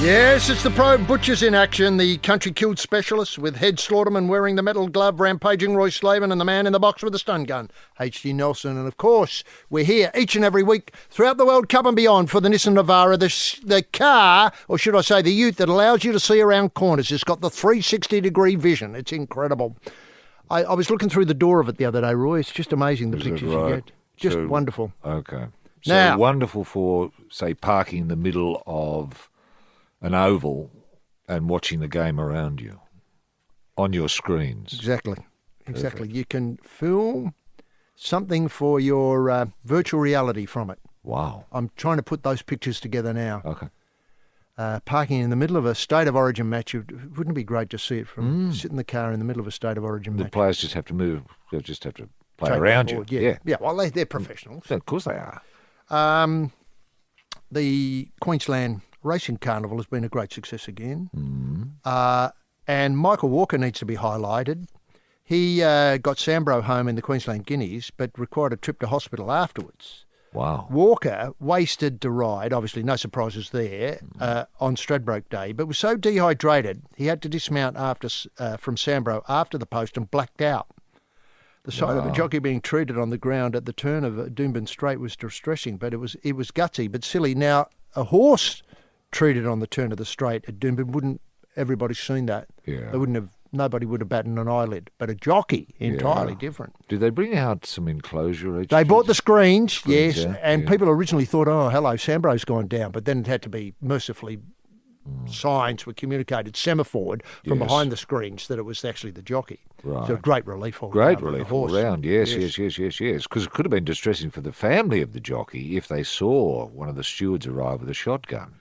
Yes, it's the Probe Butchers in action, the country killed specialists with head slaughterman wearing the metal glove, rampaging Roy Slaven, and the man in the box with the stun gun, H.G. Nelson. And of course, we're here each and every week throughout the World Cup and beyond for the Nissan Navara, the car, or should I say the ute, that allows you to see around corners. It's got the 360-degree vision. It's incredible. I was looking through the door of it the other day, Roy. It's just amazing the pictures you get. Just wonderful. Okay. So Now- wonderful for, say, parking in the middle of an oval and watching the game around you on your screens. Exactly. You can film something for your virtual reality from it. Wow. I'm trying to put those pictures together now. Okay. Parking in the middle of a State of Origin match, wouldn't it be great to see it from sit in the car in the middle of a State of Origin The match? players just have to move. They'll just have to play Take around the you. board, Yeah, well, they're professionals. Of course they are. The Queensland Racing Carnival has been a great success again. And Michael Walker needs to be highlighted. He got Sambro home in the Queensland Guineas, but required a trip to hospital afterwards. Wow. Walker wasted to ride, obviously no surprises there, on Stradbroke Day, but was so dehydrated he had to dismount from Sambro after the post and blacked out. The sight of a jockey being treated on the ground at the turn of Doomben Straight was distressing, but it was gutsy, but silly. Now, a horse treated on the turn of the straight at Doomben, everybody's seen that. Yeah. Nobody would have batted an eyelid, but a jockey, entirely different. Did they bring out some enclosure? They bought the screens, yes, yeah, and yeah. people originally thought, oh, hello, Sambro's gone down, but then it had to be mercifully signs were communicated semaphored from Yes. behind the screens that it was actually the jockey. Right. So great relief all Great round for the relief horse. all round. Yes. Because it could have been distressing for the family of the jockey if they saw one of the stewards arrive with a shotgun.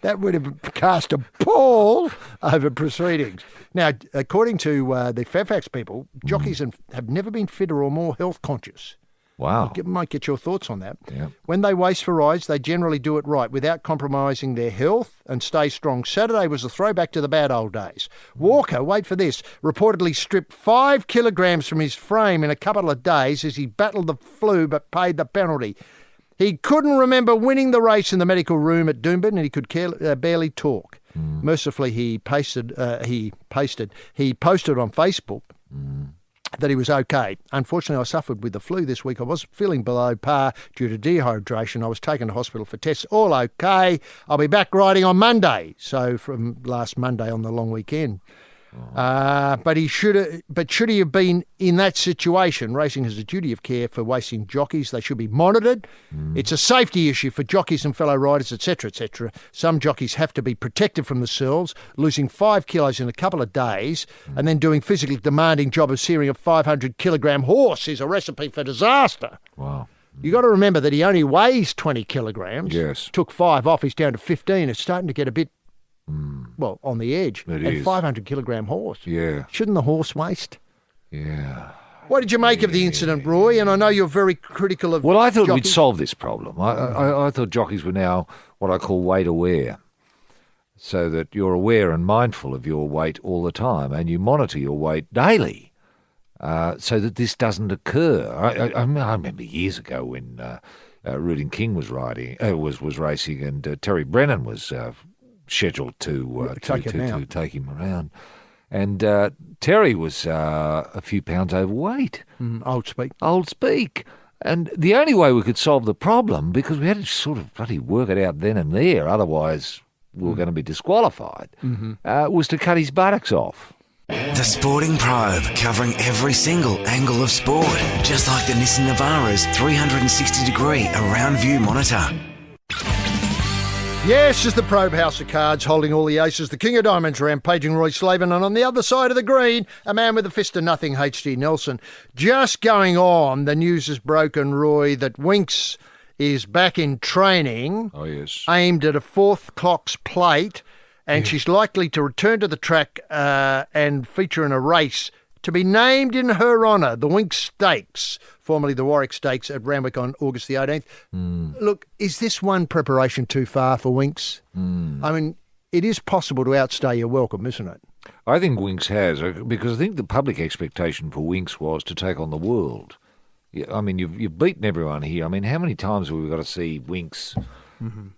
That would have cast a pall over proceedings. Now, according to the Fairfax people, jockeys have never been fitter or more health conscious. Wow. Might get your thoughts on that. Yeah. When they race for rides, they generally do it right without compromising their health and stay strong. Saturday was a throwback to the bad old days. Walker, wait for this, reportedly stripped 5 kilograms from his frame in a couple of days as he battled the flu but paid the penalty. He couldn't remember winning the race in the medical room at Doomben, and he could barely talk. Mercifully, he posted on Facebook that he was okay. Unfortunately, I suffered with the flu this week. I was feeling below par due to dehydration. I was taken to hospital for tests. All okay. I'll be back riding on Monday. So from last Monday on the long weekend. But should he have been in that situation? Racing has a duty of care for racing jockeys. They should be monitored. It's a safety issue for jockeys and fellow riders, etc., etc. Some jockeys have to be protected from themselves. Losing 5 kilos in a couple of days and then doing physically demanding job of steering a 500-kilogram horse is a recipe for disaster. Wow. You got to remember that he only weighs 20 kilograms. Yes. Took 5 off. He's down to 15. It's starting to get a bit on the edge. It and is. 500-kilogram horse. Yeah. Shouldn't the horse waste? Yeah. What did you make of the incident, Roy? And I know you're very critical of Well, I thought jockeys. we'd solve this problem. I thought jockeys were now what I call weight aware, so that you're aware and mindful of your weight all the time, and you monitor your weight daily, so that this doesn't occur. I remember years ago when Rudin King was racing, and Terry Brennan was scheduled to take him around. And Terry was a few pounds overweight. Old speak. Old speak. And the only way we could solve the problem, because we had to sort of bloody work it out then and there, otherwise we were going to be disqualified, was to cut his buttocks off. The Sporting Probe, covering every single angle of sport, just like the Nissan Navara's 360-degree around-view monitor. Yes, is the Probe House of Cards, holding all the aces. The King of Diamonds, rampaging Roy Slaven, and on the other side of the green, a man with a fist of nothing, H.G. Nelson. Just going on, the news has broken, Roy, that Winks is back in training. Oh, yes. Aimed at a fourth clock's plate, and she's likely to return to the track and feature in a race to be named in her honour, the Winks Stakes, formerly the Warwick Stakes at Randwick on August the 18th. Look, is this one preparation too far for Winks? I mean, it is possible to outstay your welcome, isn't it? I think Winks has, because I think the public expectation for Winks was to take on the world. Yeah, I mean, you've beaten everyone here. I mean, how many times have we got to see Winks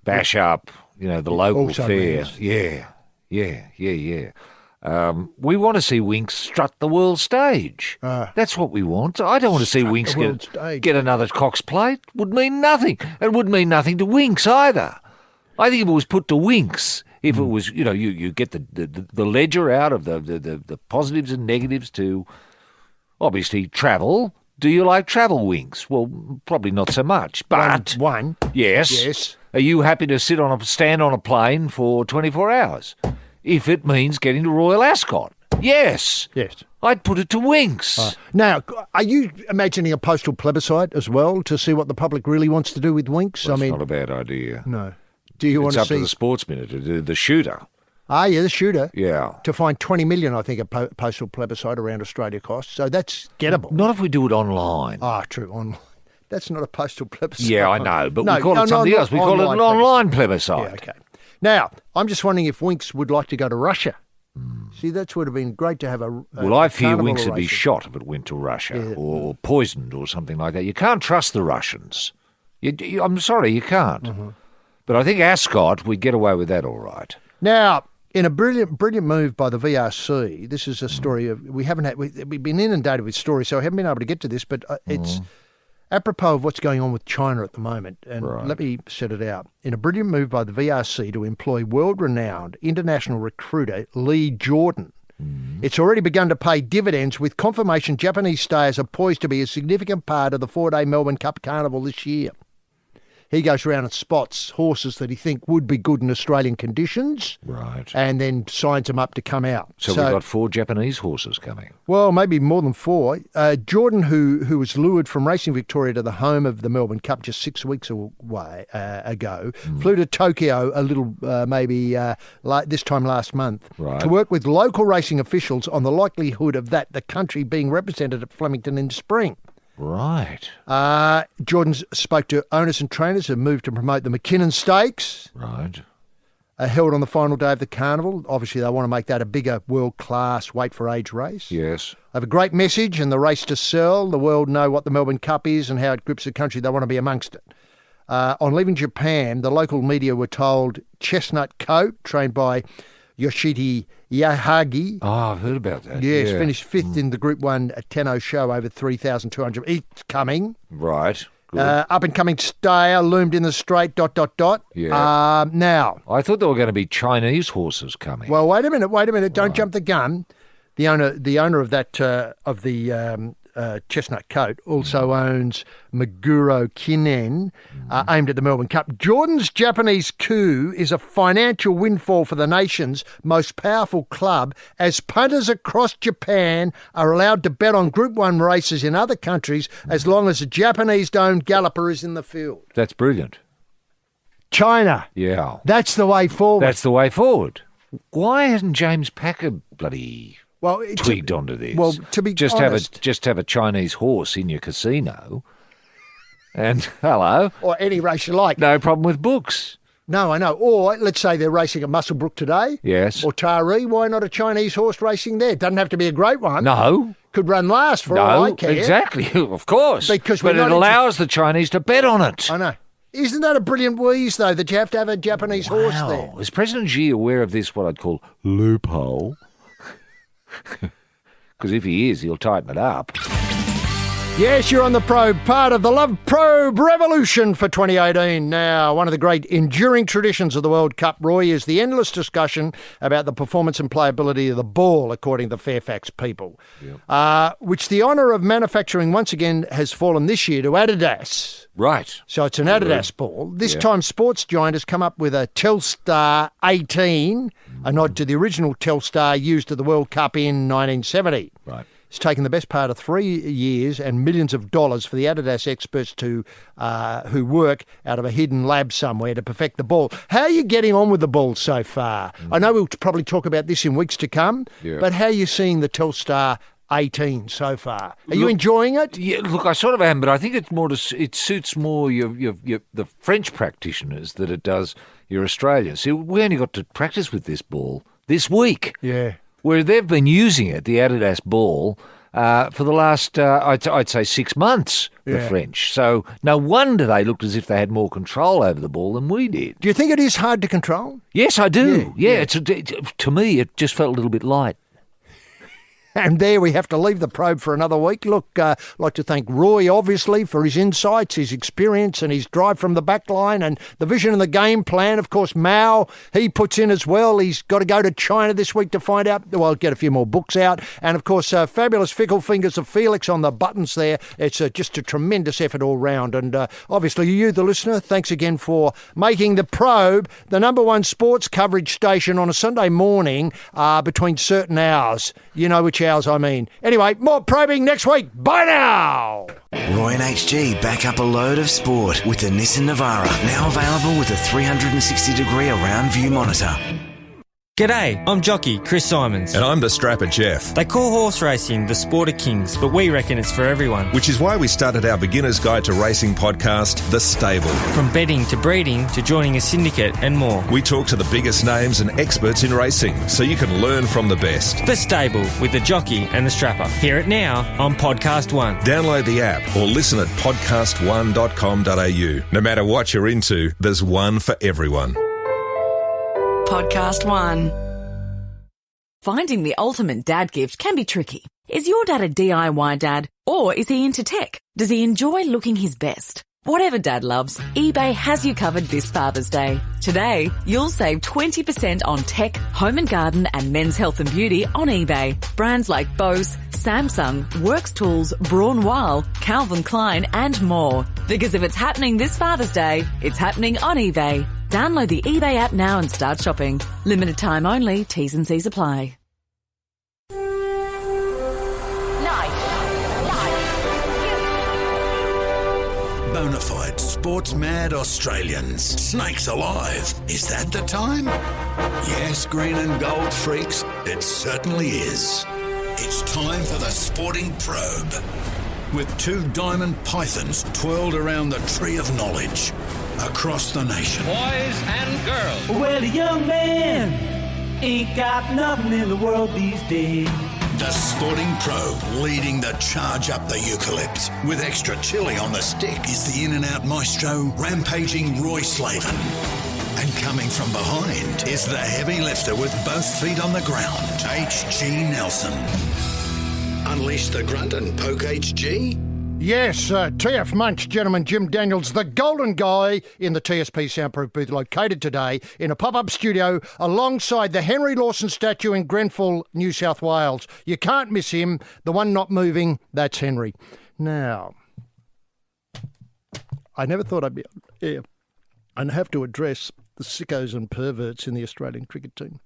bash up, the local Also fair? wins. Yeah. We want to see Winks strut the world stage. That's what we want. I don't want to see Winks the world stage. get another Cox plate. Would mean nothing. It would mean nothing to Winks either. I think if it was put to Winks, if it was, you get the ledger out of the positives and negatives to obviously travel. Do you like travel, Winks? Well, probably not so much. But One. yes. Are you happy to stand on a plane for 24 hours? If it means getting to Royal Ascot. Yes. I'd put it to Winks. Now, are you imagining a postal plebiscite as well to see what the public really wants to do with Winks? That's not a bad idea. No. Do you want It's to up see to the sportsman, the shooter. the shooter. Yeah. To find 20 million, I think, a postal plebiscite around Australia costs. So that's gettable. Not if we do it online. True. Online. That's not a postal plebiscite. Yeah, I know, but we call it something else. We call it an online plebiscite. Yeah, okay. Now, I'm just wondering if Winks would like to go to Russia. See, that would have been great to have a Well, I fear carnival Winks would be races. shot if it went to Russia or poisoned or something like that. You can't trust the Russians. I'm sorry, you can't. But I think Ascot, we'd get away with that all right. Now, in a brilliant move by the VRC, this is a story of we've been inundated with stories, so I haven't been able to get to this, but it's apropos of what's going on with China at the moment. And let me set it out. In a brilliant move by the VRC to employ world-renowned international recruiter Lee Jordan, it's already begun to pay dividends with confirmation Japanese stayers are poised to be a significant part of the 4-day Melbourne Cup Carnival this year. He goes around and spots horses that he think would be good in Australian conditions. Right. And then signs them up to come out. So we've got 4 Japanese horses coming. Well, maybe more than 4. Jordan, who was lured from Racing Victoria to the home of the Melbourne Cup just 6 weeks ago, flew to Tokyo a little, this time last month, to work with local racing officials on the likelihood of the country being represented at Flemington in spring. Right. Jordan spoke to owners and trainers who moved to promote the McKinnon Stakes. Right. Held on the final day of the carnival. Obviously, they want to make that a bigger world-class weight-for-age race. Yes. They have a great message and the race to sell. The world know what the Melbourne Cup is and how it grips the country. They want to be amongst it. On leaving Japan, the local media were told Chestnut Coat, trained by Yoshiti Yahagi. Oh, I've heard about that. Yes, yeah. finished 5th in the Group 1 Tenno show over 3,200. It's coming. Right. Good. Up-and-coming stayer loomed in the straight, ... Yeah. Now. I thought there were going to be Chinese horses coming. Well, wait a minute. Don't jump the gun. The owner of that, Chestnut Coat also owns Meguro Kinen, aimed at the Melbourne Cup. Jordan's Japanese coup is a financial windfall for the nation's most powerful club, as punters across Japan are allowed to bet on Group 1 races in other countries as long as a Japanese-owned galloper is in the field. That's brilliant. China. Yeah. That's the way forward. That's the way forward. Why hasn't James Packer bloody tweaked onto this? Well, to be honest, just have a Chinese horse in your casino, and hello, or any race you like. No problem with books. No, I know. Or let's say they're racing at Muswellbrook today. Yes. Or Taree. Why not a Chinese horse racing there? Doesn't have to be a great one. No. Could run last for all I care. Exactly. Of course. But it allows the Chinese to bet on it. I know. Isn't that a brilliant wheeze, though, that you have to have a Japanese horse there? Is President Xi aware of this, what I'd call loophole? Because if he is, he'll tighten it up. Yes, you're on the Probe, part of the Love Probe revolution for 2018. Now, one of the great enduring traditions of the World Cup, Roy, is the endless discussion about the performance and playability of the ball, according to Fairfax People, which the honour of manufacturing once again has fallen this year to Adidas. Right. So it's an Adidas ball. This time, Sports Giant has come up with a Telstar 18, a nod to the original Telstar used at the World Cup in 1970. Right. It's taken the best part of 3 years and millions of dollars for the Adidas experts to who work out of a hidden lab somewhere to perfect the ball. How are you getting on with the ball so far? I know we'll probably talk about this in weeks to come, but how are you seeing the Telstar 18 so far? Are you enjoying it? Yeah, look, I sort of am, but I think it suits more the French practitioners than it does your Australians. See, we only got to practice with this ball this week. Yeah. Where they've been using it, the Adidas ball, for the last, I'd say 6 months, the French. So no wonder they looked as if they had more control over the ball than we did. Do you think it is hard to control? Yes, I do. Yeah. To me, it just felt a little bit light. And there we have to leave the Probe for another week. Look, I'd like to thank Roy, obviously, for his insights, his experience and his drive from the back line and the vision and the game plan. Of course, Mao, he puts in as well. He's got to go to China this week to find out. Well, get a few more books out. And, of course, fabulous fickle fingers of Felix on the buttons there. It's just a tremendous effort all round. And, obviously, you, the listener, thanks again for making the Probe the number one sports coverage station on a Sunday morning between certain hours. You know which hours I mean. Anyway, more probing next week. Bye now. Roy and HG back up a load of sport with the Nissan Navara, now available with a 360-degree around view monitor. G'day, I'm jockey Chris Simons. And I'm the strapper Jeff. They call horse racing the sport of kings, but we reckon it's for everyone. Which is why we started our Beginner's Guide to Racing podcast, The Stable. From betting to breeding to joining a syndicate and more. We talk to the biggest names and experts in racing, so you can learn from the best. The Stable with the jockey and the strapper. Hear it now on Podcast One. Download the app or listen at podcast1.com.au. No matter what you're into, there's one for everyone. Podcast One. Finding the ultimate dad gift can be tricky. Is your dad a DIY dad, or is he into tech? Does he enjoy looking his best? Whatever dad loves, eBay has you covered this Father's Day. Today, you'll save 20% on tech, home and garden, and men's health and beauty on eBay. Brands like Bose, Samsung, Works Tools, Braun Weil, Calvin Klein, and more. Because if it's happening this Father's Day, it's happening on eBay. Download the eBay app now and start shopping. Limited time only. T's and C's apply. Bonafide sports-mad Australians. Snakes alive. Is that the time? Yes, green and gold freaks, it certainly is. It's time for the Sporting Probe. With 2 diamond pythons twirled around the tree of knowledge across the nation. Boys and girls. Well, a young man ain't got nothing in the world these days. The Sporting Probe leading the charge up the eucalypt. With extra chili on the stick is the in-and-out maestro, rampaging Roy Slaven. And coming from behind is the heavy lifter with both feet on the ground, H.G. Nelson. Unleash the grunt and poke H.G.? Yes, TF Munch, gentlemen, Jim Daniels, the golden guy in the TSP soundproof booth, located today in a pop-up studio alongside the Henry Lawson statue in Grenfell, New South Wales. You can't miss him. The one not moving, that's Henry. Now, I never thought I'd be here and have to address the sickos and perverts in the Australian cricket team.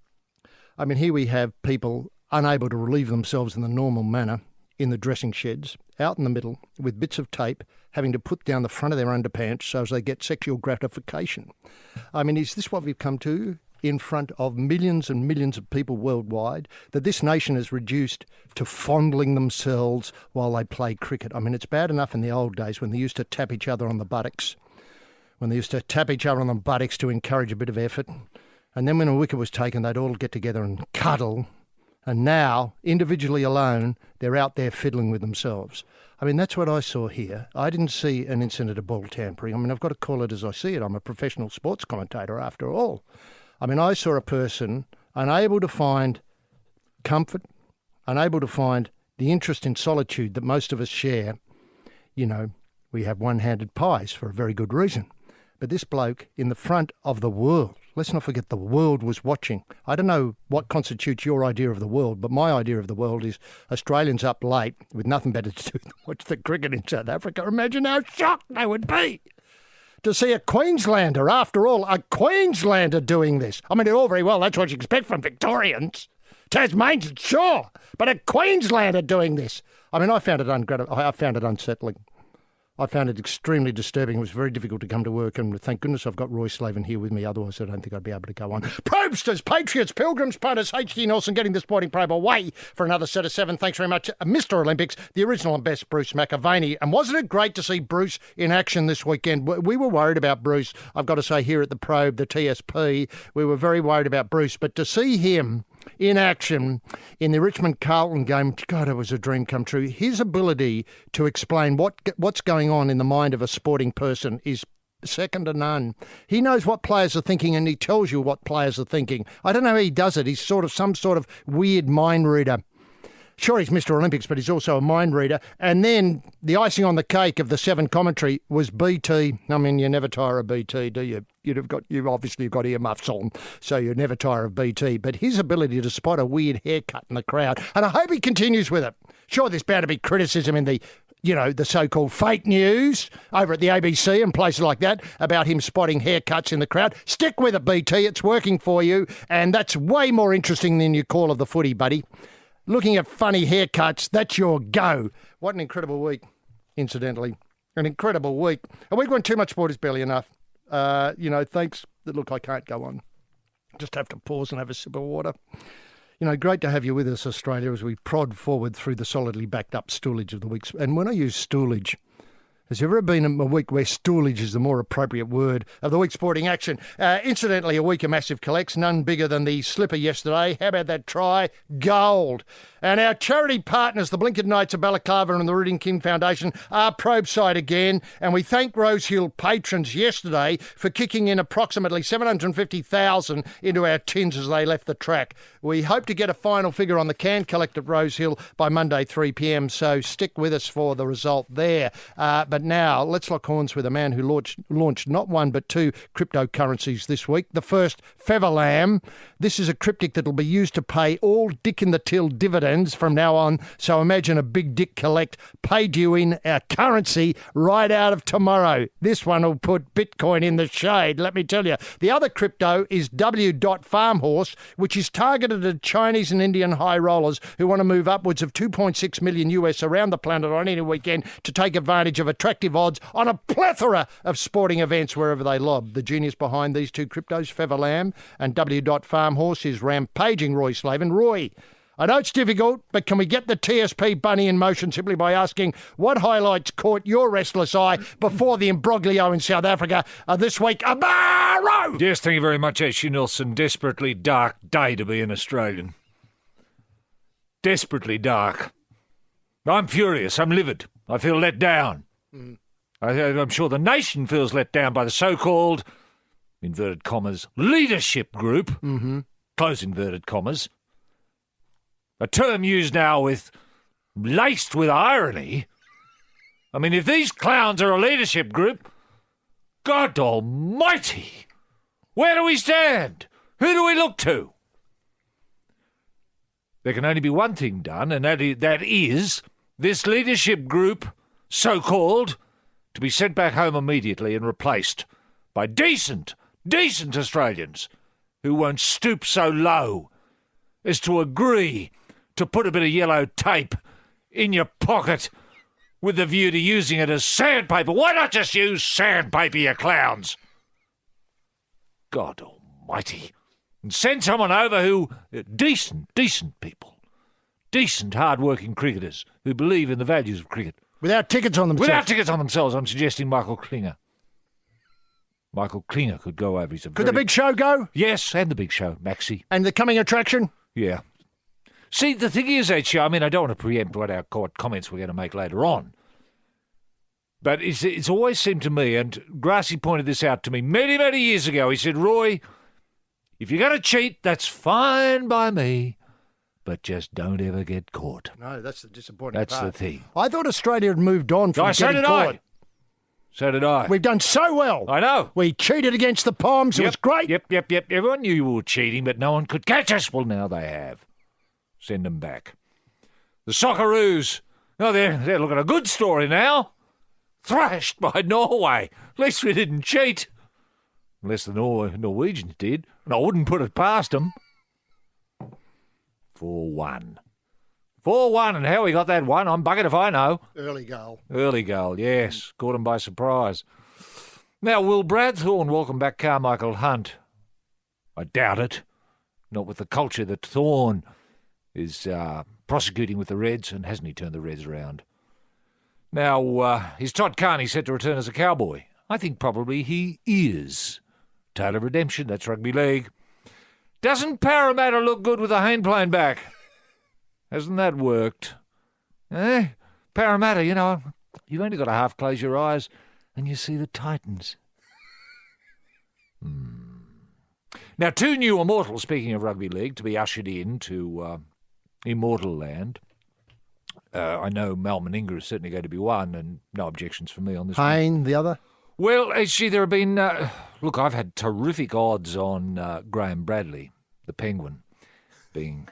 I mean, here we have people unable to relieve themselves in the normal manner in the dressing sheds, out in the middle, with bits of tape, having to put down the front of their underpants so as they get sexual gratification. I mean, is this what we've come to in front of millions and millions of people worldwide, that this nation is reduced to fondling themselves while they play cricket? I mean, it's bad enough in the old days when they used to tap each other on the buttocks, to encourage a bit of effort. And then when a wicket was taken, they'd all get together and cuddle. And now, individually alone, they're out there fiddling with themselves. I mean, that's what I saw here. I didn't see an incident of ball tampering. I mean, I've got to call it as I see it. I'm a professional sports commentator after all. I mean, I saw a person unable to find comfort, unable to find the interest in solitude that most of us share we have one-handed pies for a very good reason. But this bloke in the front of the world, let's not forget the world was watching. I don't know what constitutes your idea of the world, but my idea of the world is Australians up late with nothing better to do than watch the cricket in South Africa. Imagine how shocked they would be to see a Queenslander, after all, a Queenslander doing this. I mean, all very well, that's what you expect from Victorians. Tasmanians, sure, but a Queenslander doing this. I mean, I found it unsettling. I found it extremely disturbing. It was very difficult to come to work, and thank goodness I've got Roy Slaven here with me. Otherwise, I don't think I'd be able to go on. Probe-sters, patriots, pilgrims, punters, H.D. Nelson getting the sporting probe away for another set of 7. Thanks very much, Mr. Olympics, the original and best Bruce McAvaney. And wasn't it great to see Bruce in action this weekend? We were worried about Bruce, I've got to say, here at the Probe, the TSP. We were very worried about Bruce. But to see him in action in the Richmond-Carlton game, God, it was a dream come true. His ability to explain what's going on in the mind of a sporting person is second to none. He knows what players are thinking, and he tells you what players are thinking. I don't know how he does it. He's sort of some sort of weird mind reader. Sure, he's Mr. Olympics, but he's also a mind reader. And then the icing on the cake of the 7 commentary was BT. I mean, you never tire of BT, do you? You've obviously got earmuffs on, so you never tire of BT. But his ability to spot a weird haircut in the crowd, and I hope he continues with it. Sure, there's bound to be criticism in the so-called fake news over at the ABC and places like that about him spotting haircuts in the crowd. Stick with it, BT. It's working for you, and that's way more interesting than your call of the footy, buddy. Looking at funny haircuts, that's your go. What an incredible week, incidentally. An incredible week. A week when too much sport is barely enough. Thanks. Look, I can't go on. Just have to pause and have a sip of water. Great to have you with us, Australia, as we prod forward through the solidly backed up stoolage of the week. And when I use stoolage, has there ever been a week where stoolage is the more appropriate word of the week's sporting action? Incidentally, a week of massive collects, none bigger than the slipper yesterday. How about that try? Gold. And our charity partners, the Blinken Knights of Balaclava and the Rooting King Foundation, are probe side again. And we thank Rose Hill patrons yesterday for kicking in approximately $750,000 into our tins as they left the track. We hope to get a final figure on the can collect at Rose Hill by Monday 3 p.m, so stick with us for the result there. But now, let's lock horns with a man who launched not one but 2 cryptocurrencies this week. The first, Feverlam. This is a cryptic that will be used to pay all Dick in the Till dividends from now on. So imagine a big Dick collect paid you in our currency right out of tomorrow. This one will put Bitcoin in the shade, let me tell you. The other crypto is W.Farmhorse, which is targeted at Chinese and Indian high rollers who want to move upwards of 2.6 million US around the planet on any weekend to take advantage of attractive odds on a plethora of sporting events wherever they lob. The genius behind these 2 cryptos, Feverlam and W.Farmhorse, is rampaging Roy Slaven. Roy, I know it's difficult, but can we get the TSP bunny in motion simply by asking what highlights caught your restless eye before the imbroglio in South Africa this week? Amaro! Yes, thank you very much, H.D. Nelson. Desperately dark day to be an Australian. Desperately dark. I'm furious. I'm livid. I feel let down. I'm sure the nation feels let down by the so-called, inverted commas, leadership group, close inverted commas, a term used now laced with irony. I mean, if these clowns are a leadership group, God almighty, where do we stand? Who do we look to? There can only be one thing done, and that is this leadership group, so-called, to be sent back home immediately and replaced by decent Australians who won't stoop so low as to agree to put a bit of yellow tape in your pocket with the view to using it as sandpaper. Why not just use sandpaper, you clowns? God almighty. And send someone over who... Decent people. Decent, hard-working cricketers who believe in the values of cricket. Without tickets on themselves. I'm suggesting Michael Klinger. Michael Klinger could go over. Could the Big Show go? Yes, and the Big Show, Maxi. And the coming attraction? Yeah. See, the thing is, H.D., I mean, I don't want to preempt what our comments we're going to make later on. But it's always seemed to me, and Grassy pointed this out to me many, many years ago. He said, Roy, if you're going to cheat, that's fine by me. but just don't ever get caught. No, that's the disappointing That's part. the thing. I thought Australia had moved on from So getting did caught. I. So did I. We've done so well. I know. We cheated against the Poms. It was great. Yep. Everyone knew we were cheating, but no one could catch us. Well, now they have. Send them back. The Socceroos. Oh, they're looking a good story now. Thrashed by Norway. At least we didn't cheat. Unless the Norwegians did. And I wouldn't put it past them. 4-1. 4-1, and how we got that one, I'm buggered if I know. Early goal. Early goal, yes. Caught him by surprise. Now, will Brad Thorne welcome back Carmichael Hunt? I doubt it. Not with the culture that Thorne is prosecuting with the Reds, and hasn't he turned the Reds around? Now, is Todd Carney set to return as a Cowboy? I think probably he is. Tale of redemption, that's rugby league. Doesn't Parramatta look good with the Hayne plane back? Hasn't that worked? Parramatta, you've only got to half close your eyes and you see the Titans. Now, 2 new immortals, speaking of rugby league, to be ushered into immortal land. I know Mal Meninga is certainly going to be one, and no objections from me on this one. Hayne, the other? Well, actually, there have been... look, I've had terrific odds on Graham Bradley, the Penguin, being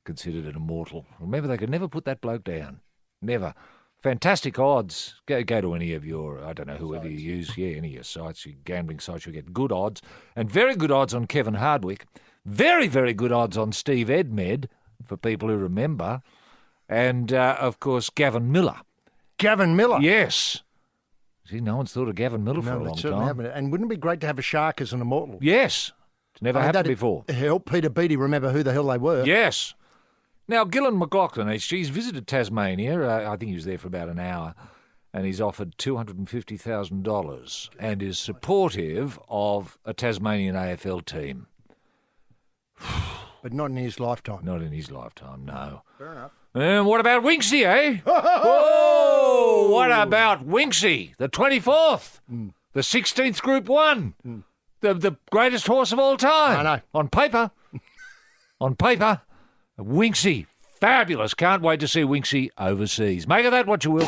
considered an immortal. Remember, they could never put that bloke down. Never. Fantastic odds. Go to any of your, I don't know, whoever you use, any of your sites, your gambling sites, you'll get good odds. And very good odds on Kevin Hardwick. Very, very good odds on Steve Edmed, for people who remember. And, of course, Gavin Miller. Gavin Miller? Yes. See, no one's thought of Gavin Miller for a long time. Haven't. And wouldn't it be great to have a shark as an immortal? Yes. It's never happened before. Help Peter Beattie remember who the hell they were. Yes. Now, Gillan McLaughlin, he's visited Tasmania. I think he was there for about an hour, and he's offered $250,000 and is supportive of a Tasmanian AFL team. But not in his lifetime. Not in his lifetime, no. Fair enough. And what about Winksy, eh? Oh, what about Winksy, the 24th, the 16th Group 1, the greatest horse of all time? I know. On paper, Winksy, fabulous. Can't wait to see Winksy overseas. Make of that what you will.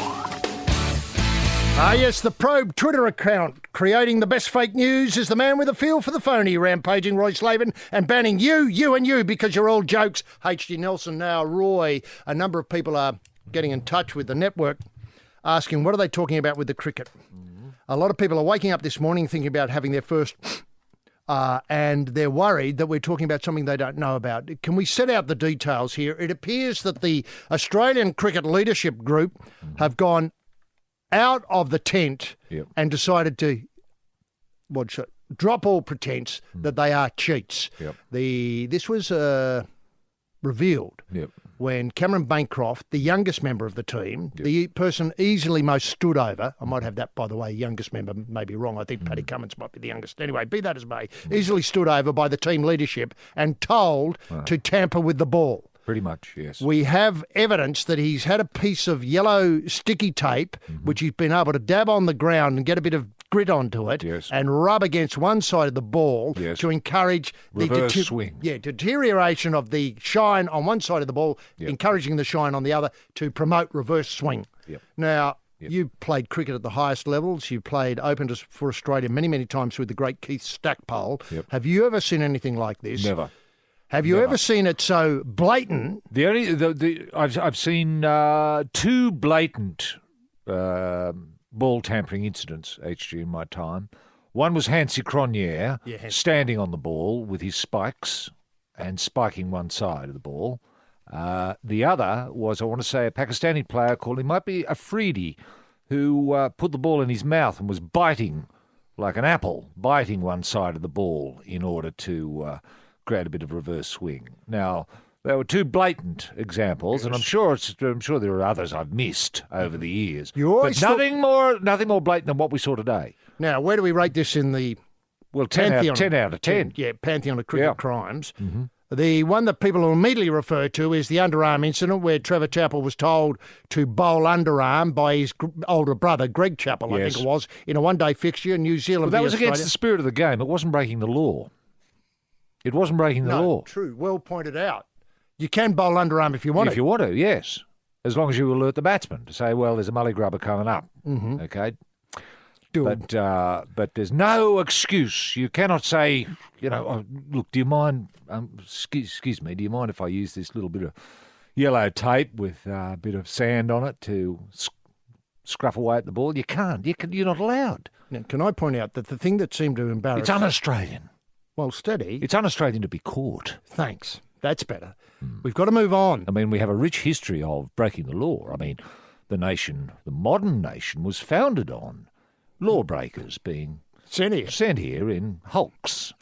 Ah, yes, the Probe Twitter account creating the best fake news is the man with a feel for the phony, rampaging Roy Slaven and banning you and you because you're all jokes. H.G. Nelson now, Roy. A number of people are getting in touch with the network asking what are they talking about with the cricket. A lot of people are waking up this morning thinking about having their first and they're worried that we're talking about something they don't know about. Can we set out the details here? It appears that the Australian Cricket Leadership Group have gone out of the tent and decided to drop all pretense that they are cheats. This was revealed when Cameron Bancroft, the youngest member of the team, the person easily most stood over, I might have that, by the way, youngest member may be wrong, I think Paddy Cummins might be the youngest. Anyway, be that as may, easily stood over by the team leadership and told to tamper with the ball. Pretty much, yes. We have evidence that he's had a piece of yellow sticky tape, which he's been able to dab on the ground and get a bit of grit onto it and rub against one side of the ball to encourage reverse swing. Yeah, deterioration of the shine on one side of the ball, encouraging the shine on the other to promote reverse swing. Now, you played cricket at the highest levels. You played openers for Australia many, many times with the great Keith Stackpole. Have you ever seen anything like this? Never. Have you ever seen it so blatant? I've seen 2 blatant ball tampering incidents, HG, in my time. One was Hansi Cronje standing on the ball with his spikes and spiking one side of the ball. The other was, I want to say, a Pakistani player called, he might be Afridi, who put the ball in his mouth and was biting like an apple, biting one side of the ball in order to create a bit of reverse swing. Now, there were 2 blatant examples, and I'm sure there are others I've missed over the years. But nothing more blatant than what we saw today. Now, where do we rate this in the 10 out of 10. Yeah, pantheon of cricket crimes. The one that people will immediately refer to is the underarm incident where Trevor Chappell was told to bowl underarm by his older brother, Greg Chappell, I think it was, in a one-day fixture in New Zealand. Well, that was against the spirit of the game. It wasn't breaking the law. It wasn't breaking the law. True. Well pointed out. You can bowl underarm if you want If you want to, yes. As long as you alert the batsman to say, well, there's a mully grubber coming up. Mm-hmm. Okay? But there's no excuse. You cannot say, oh, look, do you mind, excuse me, do you mind if I use this little bit of yellow tape with a bit of sand on it to scruff away at the ball? You can't. You're not allowed. Now, can I point out that the thing that seemed to embarrass... It's un-Australian. Well, steady. It's un-Australian to be caught. Thanks. That's better. We've got to move on. I mean, we have a rich history of breaking the law. I mean, the modern nation was founded on lawbreakers being sent here in hulks,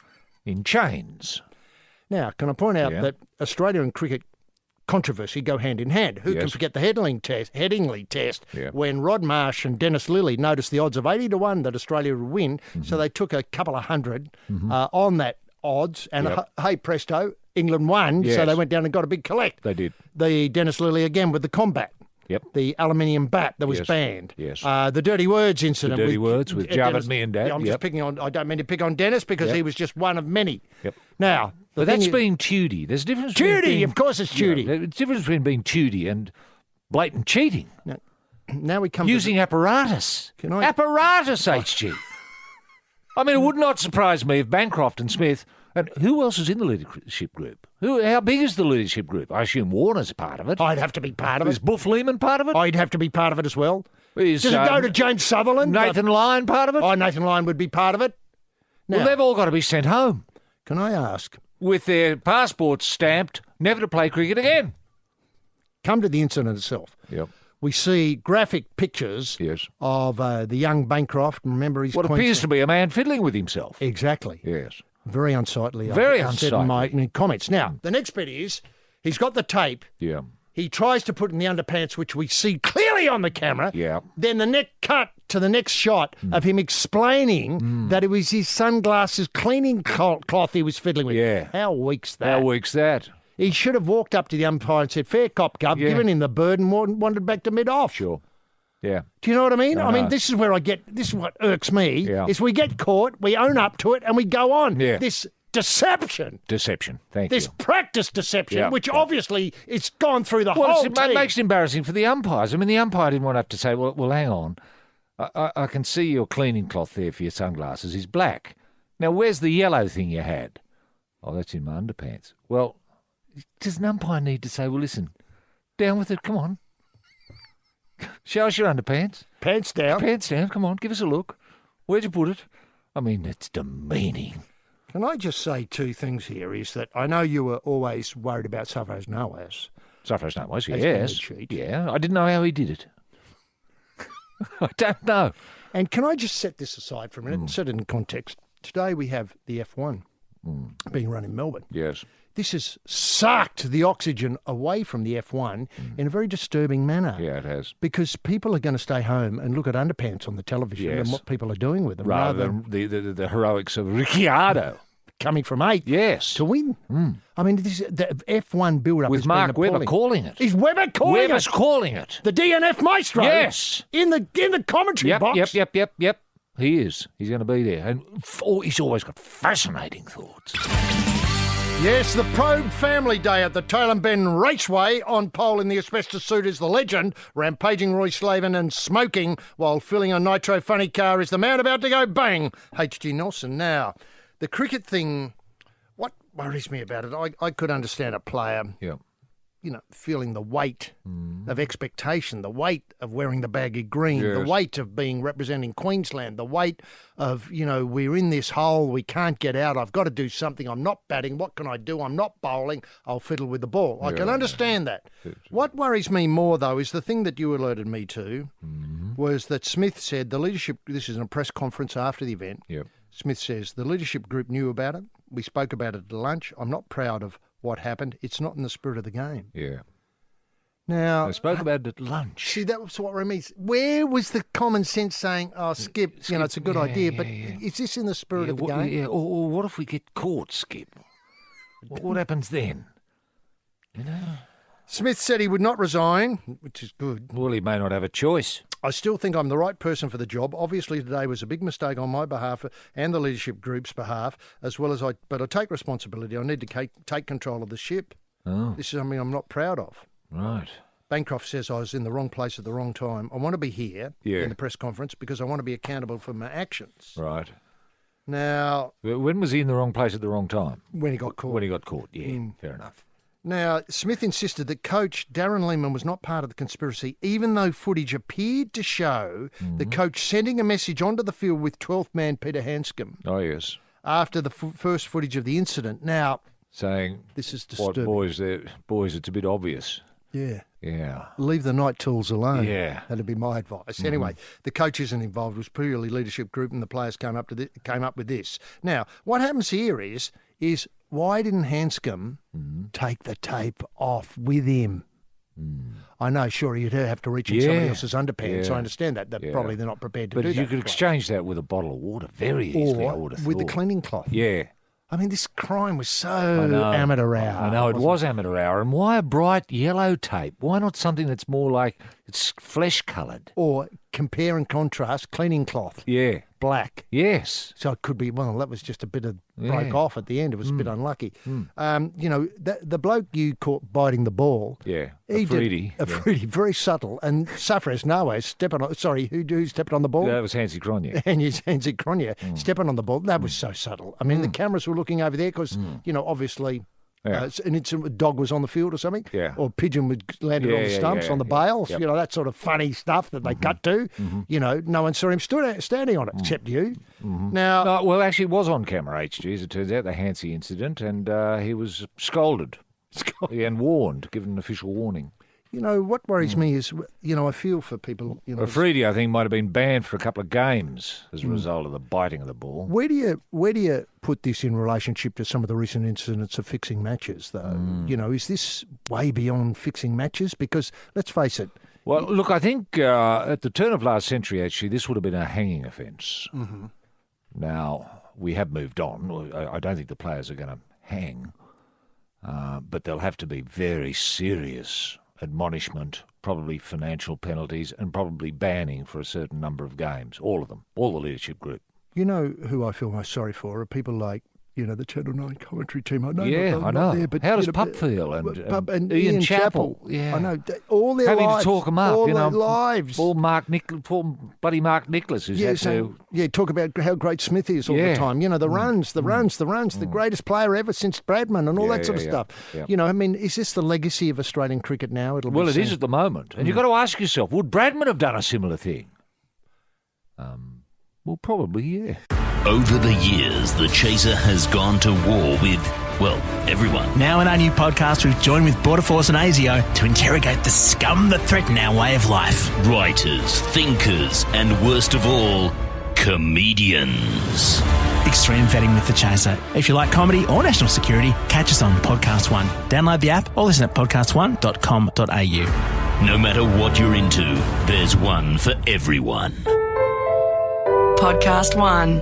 in chains. Now, can I point out that Australia and cricket controversy go hand in hand? Who can forget the Headingley test when Rod Marsh and Dennis Lilly noticed the odds of 80-1 that Australia would win, so they took a couple of hundred on that odds, and hey presto, England won, so they went down and got a big collect. They did. The Dennis Lilly again with the combat. Yep. The aluminium bat that was banned. Yes. The dirty words incident. The dirty words with Jarvid me and Dad. Yeah, I'm just picking on. I don't mean to pick on Dennis because he was just one of many. Yep. Now, but that's being Tudie. There's a difference. Tudie, of course, it's Tudie. There's a difference between being Tudie and blatant cheating. Now we come using apparatus. Apparatus, HG. I mean, it would not surprise me if Bancroft and Smith. And who else is in the leadership group? How big is the leadership group? I assume Warner's part of it. I'd have to be part of it. Is Buff Lehman part of it? I'd have to be part of it as well. Does it go to James Sutherland? Nathan Lyon part of it? Oh, Nathan Lyon would be part of it. Now, well, they've all got to be sent home. Can I ask? With their passports stamped, never to play cricket again. Come to the incident itself. Yep. We see graphic pictures of the young Bancroft. Remember, he's what appears to be a man fiddling with himself. Exactly. Yes. Very unsightly. Very unsightly. Said in my comments. Now, the next bit is he's got the tape. Yeah. He tries to put in the underpants, which we see clearly on the camera. Yeah. Then the next cut to the next shot of him explaining that it was his sunglasses cleaning cloth he was fiddling with. Yeah. How weak's that? How weak's that? He should have walked up to the umpire and said, fair cop, Gov, given him the bird and wandered back to mid-off. Sure. Yeah. Do you know what I mean? I mean, this is where this is what irks me, is we get caught, we own up to it, and we go on. Yeah. This deception. Thank this you. practice deception, which obviously it's gone through the whole team. It makes it embarrassing for the umpires. I mean, the umpire didn't want to have to say, well, hang on. I can see your cleaning cloth there for your sunglasses is black. Now, where's the yellow thing you had? Oh, that's in my underpants. Well, does an umpire need to say, well, listen, down with it, come on. Show us your underpants. Pants down. Pants down, come on, give us a look. Where'd you put it? I mean, it's demeaning. Can I just say two things here, is that I know you were always worried about Safros Nawaz. Safros Nawaz, yes. Yeah, I didn't know how he did it. I don't know. And can I just set this aside for a minute and set it in context? Today we have the F1 being run in Melbourne. Yes. This has sucked the oxygen away from the F1 in a very disturbing manner. Yeah, it has. Because people are going to stay home and look at underpants on the television and what people are doing with them. Rather than the heroics of Ricciardo. Coming from 8th to win. I mean, this the F1 build-up with Mark Webber calling it. Is Webber calling it? Webber's calling it. The DNF maestro. Yes. In the commentary box. Yep. He is. He's going to be there. And he's always got fascinating thoughts. Yes, the Probe Family Day at the Tail and Bend Raceway. On pole in the asbestos suit is the legend, rampaging Roy Slaven and smoking while filling a nitro funny car is the man about to go bang, H.G. Nelson. Now, the cricket thing, what worries me about it, I could understand a player, feeling the weight of expectation, the weight of wearing the baggy green, the weight of representing Queensland, the weight of, we're in this hole, we can't get out, I've got to do something, I'm not batting, what can I do? I'm not bowling, I'll fiddle with the ball. I can understand that. What worries me more, though, is the thing that you alerted me to, was that Smith said the leadership, this is in a press conference after the event, Smith says, the leadership group knew about it, we spoke about it at lunch, I'm not proud of what happened. It's not in the spirit of the game. Yeah. Now, I spoke about it at lunch. See, that was what I mean. Where was the common sense saying, Skip, it's a good idea, but is this in the spirit of the game? Yeah, or what if we get caught, Skip? What happens then? Smith said he would not resign, which is good. Well, he may not have a choice. I still think I'm the right person for the job. Obviously, today was a big mistake on my behalf and the leadership group's behalf, but I take responsibility. I need to take control of the ship. Oh. This is something I'm not proud of. Right. Bancroft says I was in the wrong place at the wrong time. I want to be here in the press conference because I want to be accountable for my actions. Right. Now... When was he in the wrong place at the wrong time? When he got caught. When he got caught, yeah. Fair enough. Now, Smith insisted that coach Darren Lehman was not part of the conspiracy, even though footage appeared to show the coach sending a message onto the field with 12th man Peter Hanscom. Oh, yes. After the first footage of the incident. Now... Saying, this is disturbing. Boys, it's a bit obvious. Yeah. Yeah. Leave the night tools alone. Yeah. That'd be my advice. Anyway, the coach isn't involved. It was purely leadership group and the players came up with this. Now, what happens here is why didn't Hanscom take the tape off with him? I know, sure, you'd have to reach in somebody else's underpants. Yeah. I understand that. Probably they're not prepared to but do that. But you could exchange that with a bottle of water very easily, I would have with the thought. cleaning cloth. Yeah. I mean, this crime was so amateur hour. I know, it was amateur hour. And why a bright yellow tape? Why not something that's more like it's flesh-coloured? Or compare and contrast, cleaning cloth. Yeah. Black. Yes. So it could be, well, that was just a bit of broke off at the end. It was a bit unlucky. The bloke you caught biting the ball. Yeah. Afridi, very subtle. And Safras Nawaz stepping on, who stepped on the ball? That was Hansi Cronje. Hansi Cronje stepping on the ball. That was so subtle. I mean, the cameras were looking over there because, obviously... Yeah. A dog was on the field or something, or a pigeon was landed on the stumps, on the bales, Yep. that sort of funny stuff that they cut to. No one saw him standing on it except you. Now, No, well, actually, it was on camera, HG, as it turns out, the Hansi incident, and he was scolded and warned, given an official warning. What worries me is, I feel for people. Afridi, I think, might have been banned for a couple of games as a result of the biting of the ball. Where do you put this in relationship to some of the recent incidents of fixing matches, though? Is this way beyond fixing matches? Because let's face it. Well, look, I think at the turn of last century, actually, this would have been a hanging offence. Now, we have moved on. I don't think the players are going to hang, but there'll have to be very serious admonishment, probably financial penalties, and probably banning for a certain number of games. All of them. All the leadership group. You know who I feel most sorry for are people like, the Channel 9 commentary team. I know. I know. There, but, how does Pup feel? And Ian Chappell. Yeah. I know. All their having lives. to talk them up. All their lives. Poor bloody Mark Nicholas who's had to... Yeah, talk about how great Smith is all the time. The runs, the greatest player ever since Bradman and all that sort of stuff. Yeah. Is this the legacy of Australian cricket now? Well, it is at the moment. And you've got to ask yourself, would Bradman have done a similar thing? Well, probably, yeah. Over the years, the Chaser has gone to war with, everyone. Now in our new podcast, we've joined with Border Force and ASIO to interrogate the scum that threaten our way of life. Writers, thinkers, and worst of all, comedians. Extreme vetting with the Chaser. If you like comedy or national security, catch us on Podcast One. Download the app or listen at podcastone.com.au. No matter what you're into, there's one for everyone. Podcast One.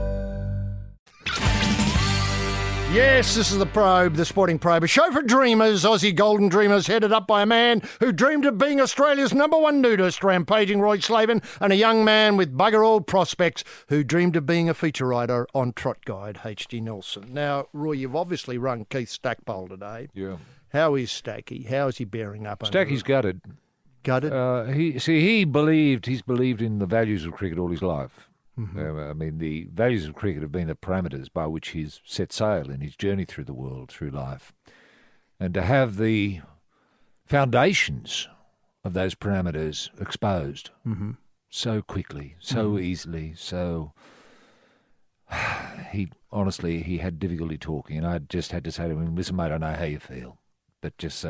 Yes, this is the Probe, the Sporting Probe, a show for dreamers, Aussie golden dreamers, headed up by a man who dreamed of being Australia's #1 nudist, rampaging Roy Slaven, and a young man with bugger all prospects who dreamed of being a feature writer on Trot Guide, H.G. Nelson. Now, Roy, you've obviously rung Keith Stackpole today. Yeah. How is Stacky? How is he bearing up? Stacky's gutted. Gutted? He's believed in the values of cricket all his life. I mean, the values of cricket have been the parameters by which he's set sail in his journey through the world, through life. And to have the foundations of those parameters exposed so quickly, so easily, so... He had difficulty talking, and I just had to say to him, listen, mate, I know how you feel. But just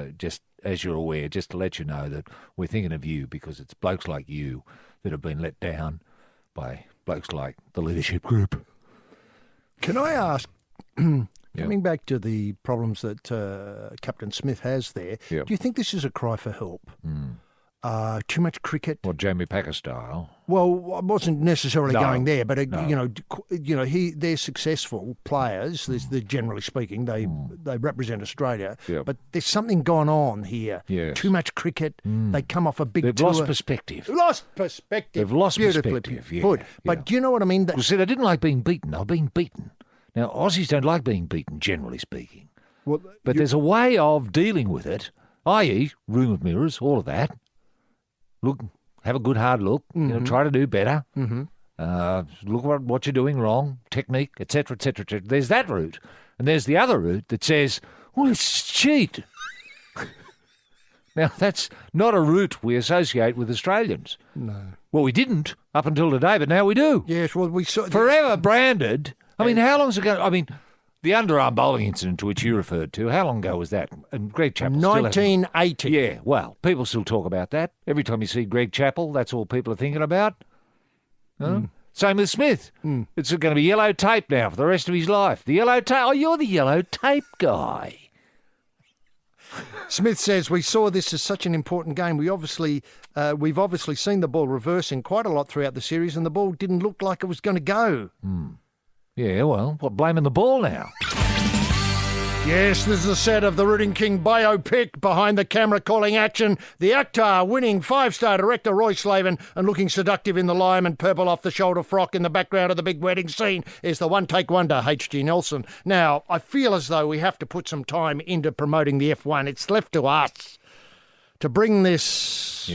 as you're aware, just to let you know that we're thinking of you because it's blokes like you that have been let down by... blokes like the leadership group. Can I ask, coming back to the problems that Captain Smith has there, do you think this is a cry for help? Too much cricket? Well, Jamie Packer style. Well, I wasn't necessarily going there, but they're successful players. They're generally speaking, they represent Australia. Yep. But there's something gone on here. Yes. Too much cricket. They come off a big They've tour. lost perspective. They've lost perspective. Yeah, Good. But do you know what I mean? Well, see, they didn't like being beaten. They've been beaten. Now, Aussies don't like being beaten, generally speaking. Well, but there's a way of dealing with it, i.e. room of mirrors, all of that. Look, have a good hard look, try to do better. Look what you're doing wrong, technique, etc., etc., etc. There's that route. And there's the other route that says, well, it's cheat. Now, that's not a route we associate with Australians. No. Well, we didn't up until today, but now we do. Yes, well, we saw... Forever branded. I mean, how long's ago? I mean, the underarm bowling incident to which you referred to, how long ago was that? And Greg Chappell 1980. Yeah, well, people still talk about that. Every time you see Greg Chappell, that's all people are thinking about. Same with Smith. It's going to be yellow tape now for the rest of his life. The yellow tape. Oh, you're the yellow tape guy. Smith says, we saw this as such an important game. We've obviously seen the ball reversing quite a lot throughout the series, and the ball didn't look like it was going to go. Yeah, well, what, blaming the ball now? Yes, this is the set of the Rooting King biopic. Behind the camera calling action, the actor winning 5-star director Roy Slaven, and looking seductive in the lime and purple off-the-shoulder frock in the background of the big wedding scene is the one-take wonder, H.G. Nelson. Now, I feel as though we have to put some time into promoting the F1. It's left to us to bring this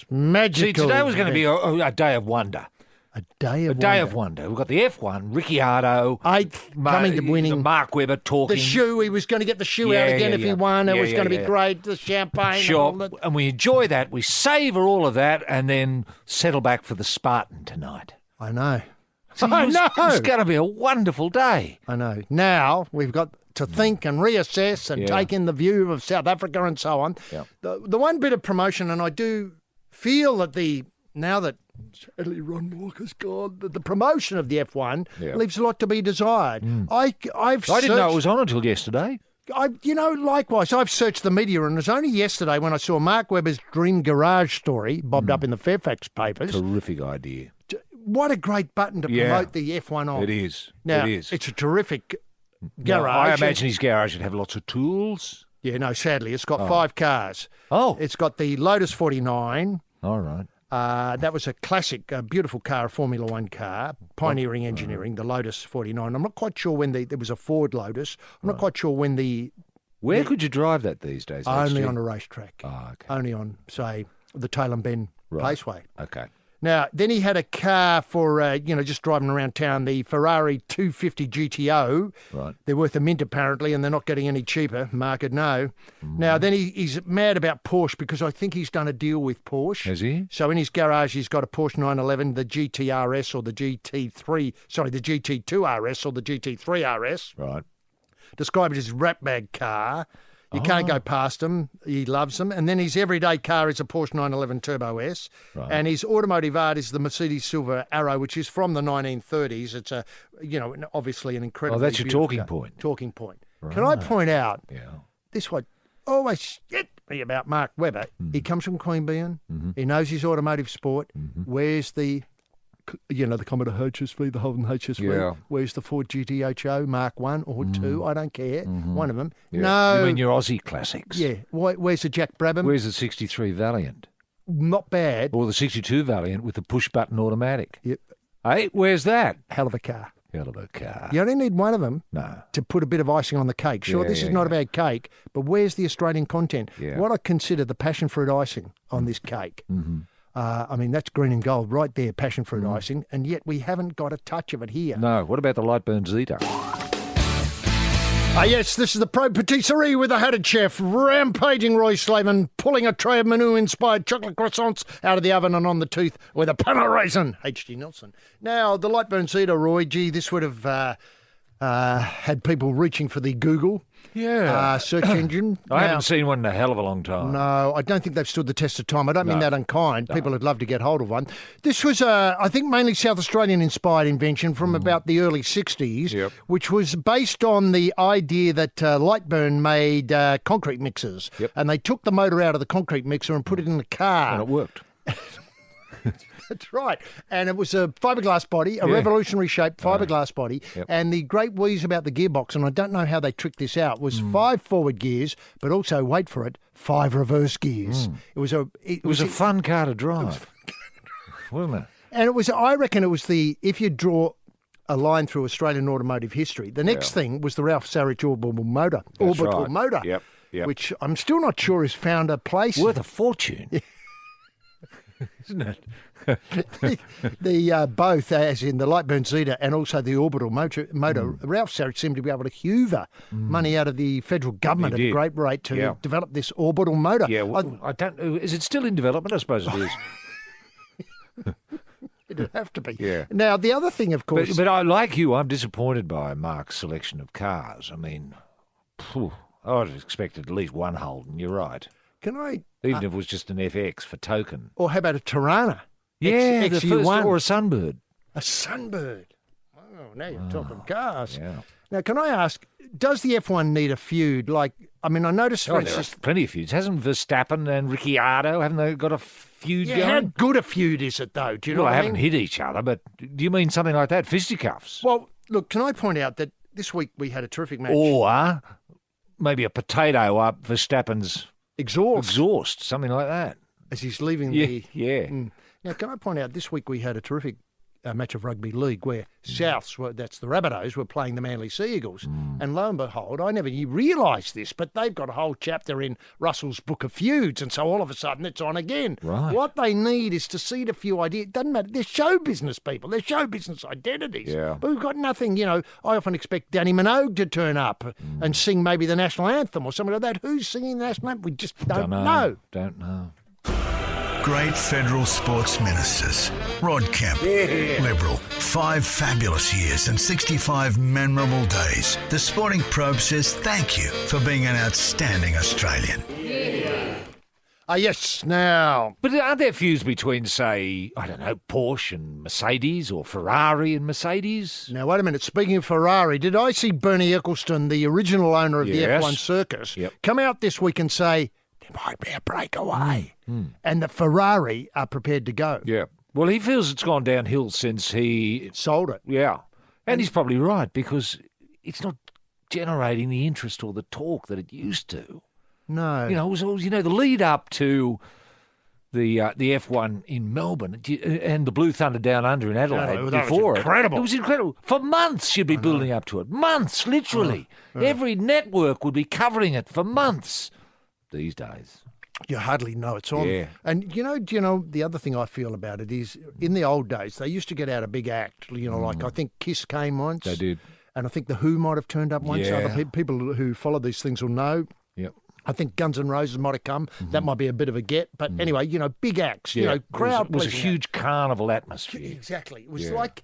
magical... See, today was going to be a day of wonder. A day of wonder. We've got the F1, Ricciardo, 8th, coming to winning. Mark Webber talking. The shoe, he was going to get the shoe out again if he won. It was going to be great, the champagne. Sure, and all that. And we enjoy that. We savour all of that and then settle back for the Spartan tonight. I know. I know. It's going to be a wonderful day. I know. Now we've got to think and reassess and take in the view of South Africa and so on. Yeah. The one bit of promotion, and I do feel that now that sadly Ron Walker's gone, the promotion of the F1 leaves a lot to be desired. I didn't know it was on until yesterday. Likewise, I've searched the media, and it was only yesterday when I saw Mark Webber's Dream Garage story bobbed up in the Fairfax papers. Terrific idea. What a great button to promote the F1 on. It is. Now, it is. It's a terrific garage. Now, I imagine his garage would have lots of tools. Yeah, no, sadly, it's got 5 cars. Oh. It's got the Lotus 49. All right. That was a classic, beautiful car, a Formula One car, pioneering engineering, the Lotus 49. I'm not quite sure when there was a Ford Lotus. I'm not quite sure when Where could you drive that these days? Only on a racetrack. Oh, okay. Only on, say, the Tailem Bend Paceway. Okay. Now, then he had a car for, just driving around town, the Ferrari 250 GTO. Right. They're worth a mint, apparently, and they're not getting any cheaper. Mark would know. Now, then he's mad about Porsche because I think he's done a deal with Porsche. Has he? So in his garage, he's got a Porsche 911, the GTRS or the the GT2 RS or the GT3 RS. Right. Described as his rat bag car. You can't go past them. He loves them. And then his everyday car is a Porsche 911 Turbo S. Right. And his automotive art is the Mercedes Silver Arrow, which is from the 1930s. It's obviously an incredible. Oh, that's your talking point. Talking point. Right. Can I point out this what always hit me about Mark Webber? He comes from Queanbeyan. He knows his automotive sport. Where's the Commodore HSV, the Holden HSV. Yeah. Where's the Ford GTHO Mark 1 or 2? I don't care. One of them. Yeah. No. You mean your Aussie classics? Yeah. Where's the Jack Brabham? Where's the 63 Valiant? Not bad. Or the 62 Valiant with the push-button automatic? Yep. Hey, where's that? Hell of a car. Hell of a car. You only need one of them No. to put a bit of icing on the cake. Sure, this is not a bad cake, but where's the Australian content? Yeah. What I consider the passion fruit icing on this cake. That's green and gold right there, passion fruit icing, and yet we haven't got a touch of it here. No. What about the Lightburn Zeta? Yes, this is the Probe Patisserie with the hatted chef, rampaging Roy Slaven, pulling a tray of Manu-inspired chocolate croissants out of the oven and on the tooth with a pan of raisin. H.G. Nelson. Now, the Lightburn Zeta, Roy, this would have had people reaching for the Google search engine. I haven't seen one in a hell of a long time. No, I don't think they've stood the test of time. I don't mean that unkind. People would love to get hold of one. This was, I think, mainly South Australian-inspired invention from about the early 60s, which was based on the idea that Lightburn made concrete mixers. And they took the motor out of the concrete mixer and put it in the car. And it worked. That's right. And it was a fiberglass body, a revolutionary shaped fiberglass body. And the great wheeze about the gearbox, and I don't know how they tricked this out, was 5 forward gears, but also, wait for it, 5 reverse gears. It was a fun car to drive. Wasn't it? And I reckon it was if you draw a line through Australian automotive history. The next thing was the Ralph Sarich orbital motor. Yep. Which I'm still not sure has found a place. Worth a fortune. Isn't it? the both, as in the Lightburn Zeta and also the orbital motor, Ralph Sarich seemed to be able to hoover money out of the federal government at a great rate to develop this orbital motor. Yeah, well, I don't. Is it still in development? I suppose it is. It'd have to be. Yeah. Now, the other thing, of course... But I, like you, I'm disappointed by Mark's selection of cars. I mean, I would have expected at least one Holden, you're right. Can I... Even if it was just an FX for token. Or how about a Tirana? Yeah, the XU1. first, or a Sunbird. A Sunbird. Oh, now you're talking cars. Yeah. Now, can I ask, does the F1 need a feud? Like, I mean, I noticed, for instance... There are plenty of feuds. Hasn't Verstappen and Ricciardo, haven't they got a feud going? How good a feud is it, though? Do you know what I mean? They haven't hit each other, but do you mean something like that? Fisticuffs? Well, look, can I point out that this week we had a terrific match. Or maybe a potato up Verstappen's exhaust, something like that. As he's leaving the... Yeah. Now, can I point out, this week we had a terrific match of rugby league where Souths, that's the Rabbitohs, were playing the Manly Sea Eagles. And lo and behold, I never realised this, but they've got a whole chapter in Russell's Book of Feuds, and so all of a sudden it's on again. Right. What they need is to seed a few ideas. It doesn't matter. They're show business people. They're show business identities. Yeah. But we've got nothing, I often expect Danny Minogue to turn up and sing maybe the national anthem or something like that. Who's singing the national anthem? We just don't know. Don't know. Great federal sports ministers. Rod Kemp, Liberal. 5 fabulous years and 65 memorable days. The Sporting Probe says thank you for being an outstanding Australian. Yes, now. But are there feuds between, say, I don't know, Porsche and Mercedes or Ferrari and Mercedes? Now, wait a minute. Speaking of Ferrari, did I see Bernie Ecclestone, the original owner of the F1 circus, come out this week and say, there might be a breakaway, and the Ferrari are prepared to go? Yeah. Well, he feels it's gone downhill since he... sold it. Yeah. And he's probably right, because it's not generating the interest or the talk that it used to. No. It was always, the lead up to the F1 in Melbourne and the Blue Thunder Down Under in Adelaide before incredible. It was incredible. For months you'd be building up to it. Months, literally. Every network would be covering it for months. These days, you hardly know it's on. Yeah. And do you know the other thing I feel about it is, in the old days they used to get out a big act. Like I think Kiss came once. They did, and I think the Who might have turned up once. Yeah. Other people who follow these things will know. Yep. I think Guns N' Roses might have come. That might be a bit of a get, but anyway, big acts. Crowd. It was a huge carnival atmosphere. Exactly. It was like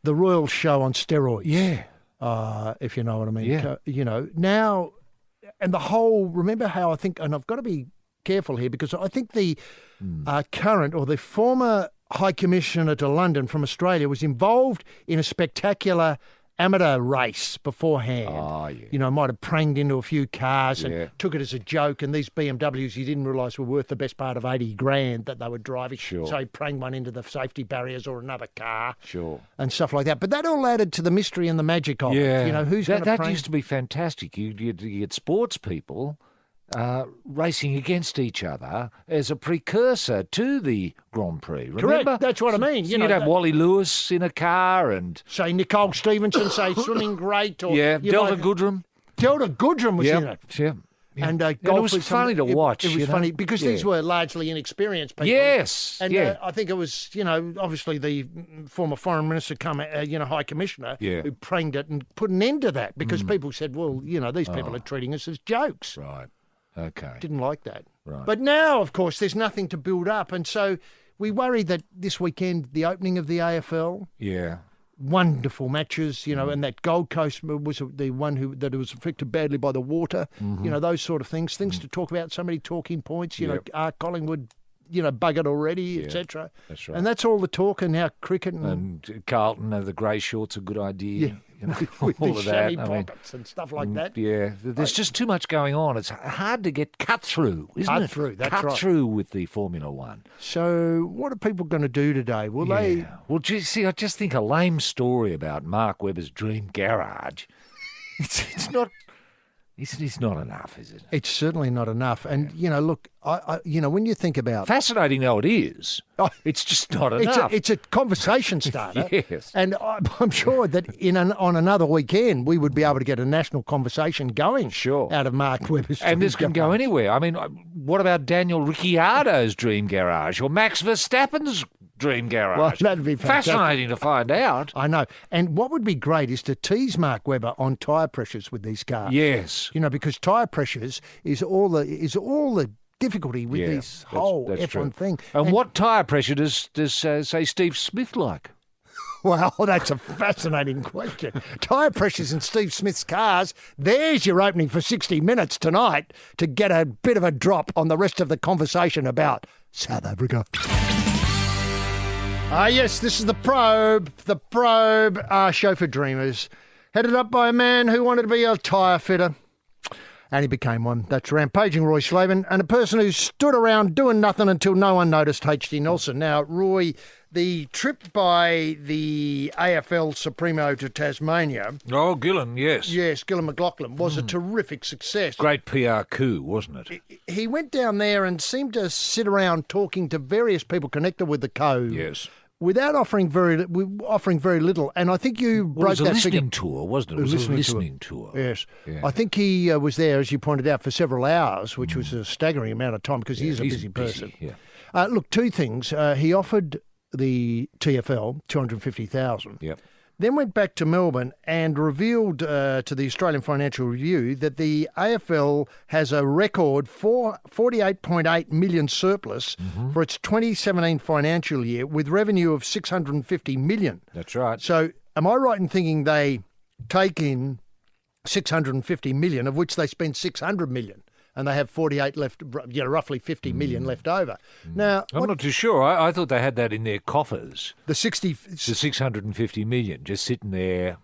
the Royal Show on steroids. Yeah. If you know what I mean. Yeah. Now. And the whole, remember how I think, and I've got to be careful here because I think the current or the former High Commissioner to London from Australia was involved in a spectacular amateur race beforehand. Oh, yeah. Might have pranged into a few cars and took it as a joke. And these BMWs he didn't realise were worth the best part of $80,000 that they were driving. Sure. So he pranged one into the safety barriers or another car. Sure. And stuff like that. But that all added to the mystery and the magic of it. Who's going to that used to be fantastic. You get sports people racing against each other as a precursor to the Grand Prix. Remember? Correct. That's what I mean. You'd have Wally Lewis in a car and... say Nicole Stevenson, say swimming great. Or Delta Goodrem. Delta Goodrem was in it. Yeah. And golf it was funny to watch. It was funny because these were largely inexperienced people. Yes. And I think it was, obviously the former Foreign Minister, High Commissioner, who pranged it and put an end to that because people said, well, these people are treating us as jokes. Right. Okay. Didn't like that. Right. But now, of course, there's nothing to build up. And so we worry that this weekend, the opening of the AFL. Yeah. Wonderful matches, and that Gold Coast was the one that was affected badly by the water, those sort of things to talk about, so many talking points, are Collingwood, buggered already, etc. That's right. And that's all the talk, and now cricket and Carlton, the grey shorts, a good idea. With all the of that. chamois pockets and stuff like that. Yeah, there's just too much going on. It's hard to get cut through, isn't it? Cut through, that's right. Cut through with the Formula One. So what are people going to do today? Will they... Well, I just think a lame story about Mark Webber's dream garage. It's not It's not enough, is it? It's certainly not enough. And, look, I when you think about... Fascinating though it is, it's just not enough. It's a conversation starter. Yes. And I'm sure that on another weekend, we would be able to get a national conversation going out of Mark Webber's And this can go anywhere. I mean, what about Daniel Ricciardo's dream garage or Max Verstappen's dream garage? Well, that'd be fantastic. Fascinating to find out. I know. And what would be great is to tease Mark Webber on tyre pressures with these cars. Yes. Because tyre pressures is all the difficulty with this whole F1 thing. And what tyre pressure does say Steve Smith like? Well, that's a fascinating question. Tyre pressures in Steve Smith's cars, there's your opening for 60 Minutes tonight to get a bit of a drop on the rest of the conversation about South Africa. Yes, this is The Probe, show for dreamers, headed up by a man who wanted to be a tyre fitter. And he became one. That's Rampaging Roy Slaven, and a person who stood around doing nothing until no one noticed, H.D. Nelson. Now, Roy, the trip by the AFL Supremo to Tasmania... Oh, Gillan, yes. Yes, Gillan McLachlan was a terrific success. Great PR coup, wasn't it? He went down there and seemed to sit around talking to various people connected with the code. Yes. Without offering very little, and I think you broke that figure. It was a listening tour, wasn't it? It was a listening tour. Yes. Yeah. I think he was there, as you pointed out, for several hours, which was a staggering amount of time because he's a busy person. Yeah. Look, two things. He offered the TFL $250,000. Yep. Then went back to Melbourne and revealed to the Australian Financial Review that the AFL has a record 48.8 million surplus for its 2017 financial year with revenue of $650 million. That's right. So am I right in thinking they take in $650 million, of which they spend $600 million? And they have 48 left, roughly 50 million left over. Now, I'm not too sure. I thought they had that in their coffers. The 650 million just sitting there,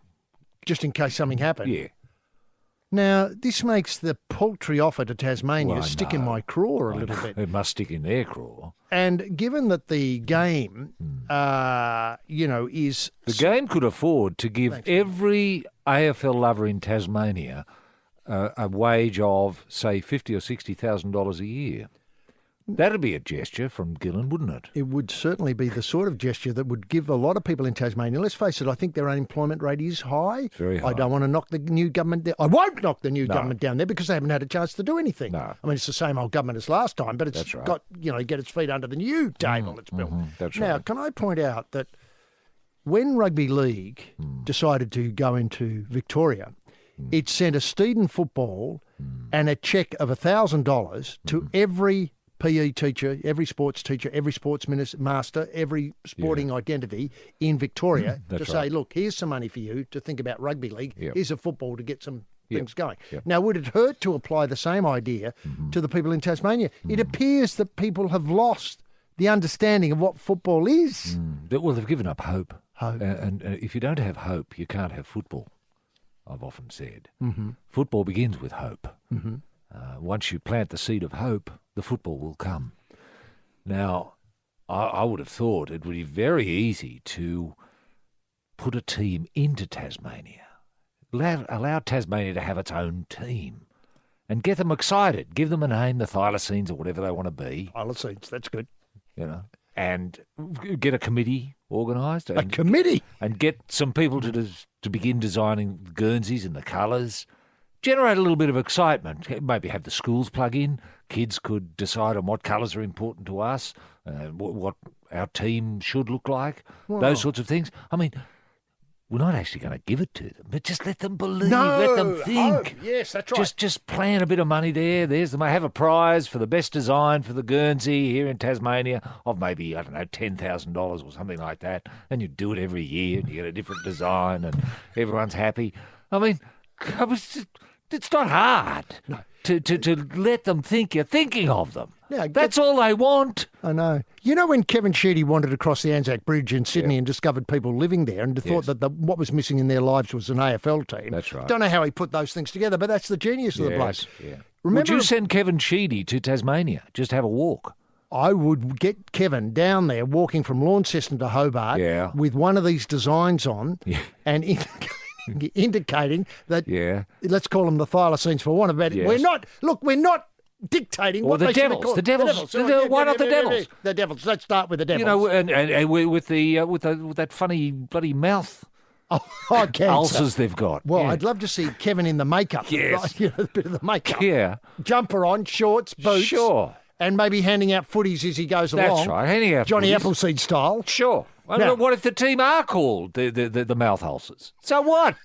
just in case something happened. Yeah. Now, this makes the paltry offer to Tasmania stick in my craw a little bit. It must stick in their craw. And given that the game, is... The game could afford to give every AFL lover in Tasmania a wage of, say, $50,000 or $60,000 a year. That'd be a gesture from Gillan, wouldn't it? It would certainly be the sort of gesture that would give a lot of people in Tasmania. Let's face it, I think their unemployment rate is high. Very high. I don't want to knock the new government down. I won't knock the new government down there because they haven't had a chance to do anything. No. I mean, it's the same old government as last time, but it's got, get its feet under the new table it's built. That's now, right. can I point out that when Rugby League decided to go into Victoria, it sent a Steeden football and a cheque of $1,000 to every PE teacher, every sports teacher, every sports master, every sporting identity in Victoria to say, look, here's some money for you to think about rugby league. Here's a football to get some things going. Now, would it hurt to apply the same idea to the people in Tasmania? It appears that people have lost the understanding of what football is. Well, they've given up hope. Hope. And if you don't have hope, you can't have football. I've often said. Football begins with hope. Once you plant the seed of hope, the football will come. Now, I would have thought it would be very easy to put a team into Tasmania, allow Tasmania to have its own team and get them excited, give them a name, the Thylacines or whatever they want to be. Thylacines, that's good. And get a committee organised. A committee? And get some people to begin designing the Guernseys and the colours. Generate a little bit of excitement. Maybe have the schools plug in. Kids could decide on what colours are important to us, what our team should look like, those sorts of things. I mean, we're not actually going to give it to them, but just let them believe, let them think. Yes, that's right. Just plant a bit of money there. There's them. I have a prize for the best design for the Guernsey here in Tasmania of maybe, I don't know, $10,000 or something like that. And you do it every year and you get a different design and everyone's happy. I mean, it's not hard to let them think you're thinking of them. Yeah, that's all they want. I know. You know when Kevin Sheedy wandered across the Anzac Bridge in Sydney and discovered people living there and thought that what was missing in their lives was an AFL team? That's right. Don't know how he put those things together, but that's the genius of the bloke. Yeah. Remember, would you send Kevin Sheedy to Tasmania? Just have a walk. I would get Kevin down there walking from Launceston to Hobart with one of these designs on and indicating that, Yeah. let's call them the thylacines for want of better. Yes. We're not dictating Or what the they should be devils. called. The devils. Why not the devils? The devils. Let's start with the devils. You know, and with that funny bloody mouth cancer. ulcers they've got. Well, Yeah. I'd love to see Kevin in the makeup. Yes. Right? You know, a bit of the makeup. Yeah. Jumper on, shorts, boots. Sure. And maybe handing out footies as he goes along. That's right. Handing out Johnny footies. Appleseed style. Sure. Now- What if the team are called the mouth ulcers? So what?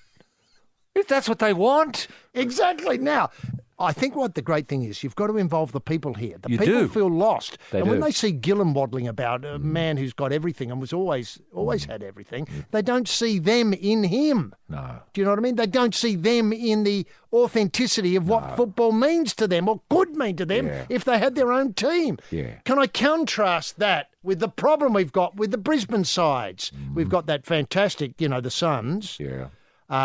If that's what they want. Exactly. Now, I think what the great thing is, you've got to involve the people here. The You people do. feel lost. They and when do. they see Gillen waddling about, a man who's got everything and was always had everything, they don't see them in him. No. Do you know what I mean? They don't see them in the authenticity of what football means to them or could mean to them if they had their own team. Yeah. Can I contrast that with the problem we've got with the Brisbane sides? We've got that fantastic, the Suns. Yeah.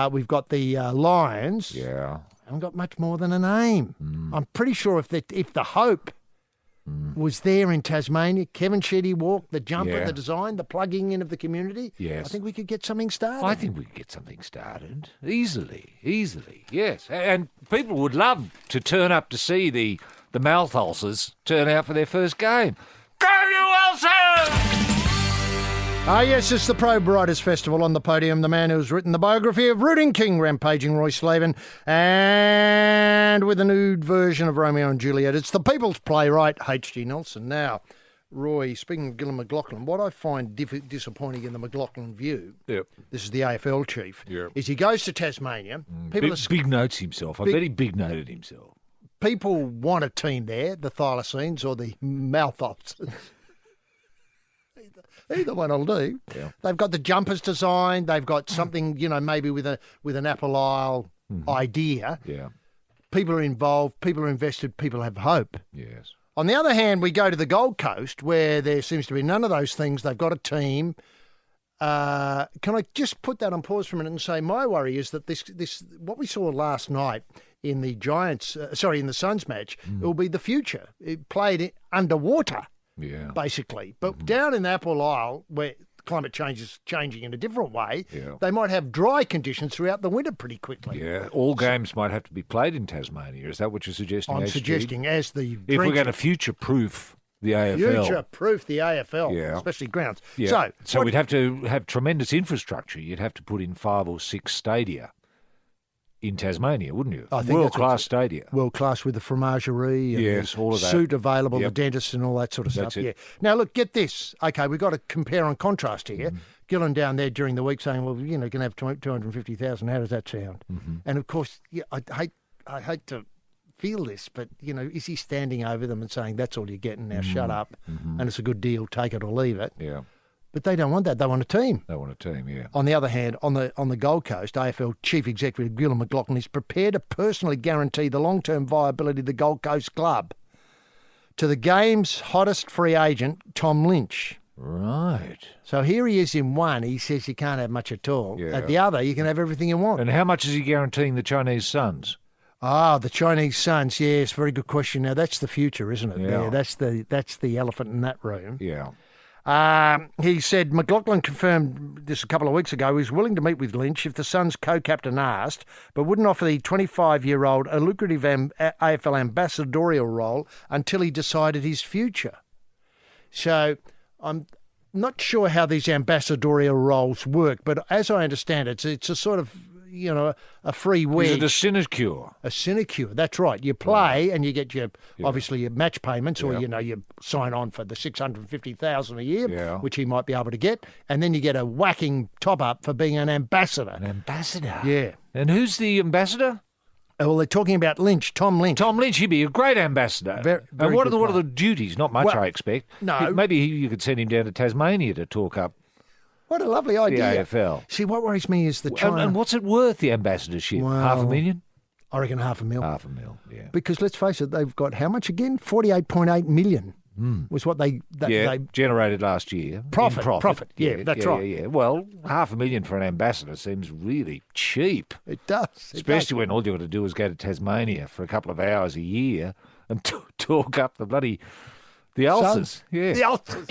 We've got the Lions. Yeah. Haven't got much more than a name. I'm pretty sure if the hope was there in Tasmania, Kevin Sheedy walk, the jumper, Yeah. the design, the plugging in of the community, Yes. I think we could get something started. I think we could get something started easily, yes. And people would love to turn up to see the mouth ulcers turn out for their first game. Go you ulcers! Ah, yes, it's the Probe-sters Festival. On the podium, the man who's written the biography of Rooting King, rampaging Roy Slaven, and with a nude version of Romeo and Juliet, it's the People's playwright, H.G. Nelson. Now, Roy, speaking of Gillan McLachlan, what I find disappointing in the McLachlan view, this is the AFL chief, is he goes to Tasmania. People Big notes himself. I bet he big noted himself. People want a team there, the thylacines or the mouth ulcers. Either one will do. Yeah. They've got the jumpers designed. They've got something, maybe with an Apple Isle idea. Yeah. People are involved. People are invested. People have hope. Yes. On the other hand, we go to the Gold Coast where there seems to be none of those things. They've got a team. Can I just put that on pause for a minute and say my worry is that this what we saw last night in the in the Suns match, it will be the future. It played underwater. Yeah. Basically. But down in Apple Isle, where climate change is changing in a different way, they might have dry conditions throughout the winter pretty quickly. Yeah. All games might have to be played in Tasmania. Is that what you're suggesting? I'm HG? suggesting as the if we're going to future-proof the AFL. Future-proof the AFL, especially grounds. Yeah. So we'd have to have tremendous infrastructure. You'd have to put in 5 or 6 stadia in Tasmania, wouldn't you? I think World-class stadia. World-class with the fromagerie and yes, all of that. Suit available, the dentist and all that sort of That's stuff. it. Yeah. Now, look, get this. Okay, we've got to compare and contrast here. Gillen down there during the week saying, well, you can have 250,000. How does that sound? And, of course, I hate to feel this, but, is he standing over them and saying, that's all you're getting, now shut up, and it's a good deal, take it or leave it? Yeah. But they don't want that. They want a team. They want a team, yeah. On the other hand, on the Gold Coast, AFL Chief Executive Gillan McLachlan is prepared to personally guarantee the long-term viability of the Gold Coast club to the game's hottest free agent, Tom Lynch. Right. So here he is in one. He says you can't have much at all. Yeah. At the other, you can have everything you want. And how much is he guaranteeing the Chinese Suns? The Chinese Suns. Yes, very good question. Now that's the future, isn't it? Yeah. That's the elephant in that room. Yeah. He said McLachlan confirmed this a couple of weeks ago. He was willing to meet with Lynch if the Suns co-captain asked, but wouldn't offer the 25-year-old a lucrative AFL ambassadorial role until he decided his future. So I'm not sure how these ambassadorial roles work, but as I understand it, it's a sort of a free wedge. Is it a sinecure? A sinecure, that's right. You play and you get obviously your match payments, or you sign on for the $650,000 a year, which he might be able to get, and then you get a whacking top up for being an ambassador. An ambassador? Yeah. And who's the ambassador? Well, they're talking about Lynch, Tom Lynch. Tom Lynch, he'd be a great ambassador. Very and what good are the duties? Not much, I expect. No. Maybe you could send him down to Tasmania to talk up what a lovely idea. the AFL. See, what worries me is the China. And what's it worth, the ambassadorship? Well, $500,000? I reckon $500,000. $500,000, yeah. Because let's face it, they've got how much again? 48.8 million was what they generated last year. Profit. Yeah, that's right. Yeah. Well, $500,000 for an ambassador seems really cheap. It does. Especially when all you got to do is go to Tasmania for a couple of hours a year and talk up the ulcers. Yeah. The ulcers.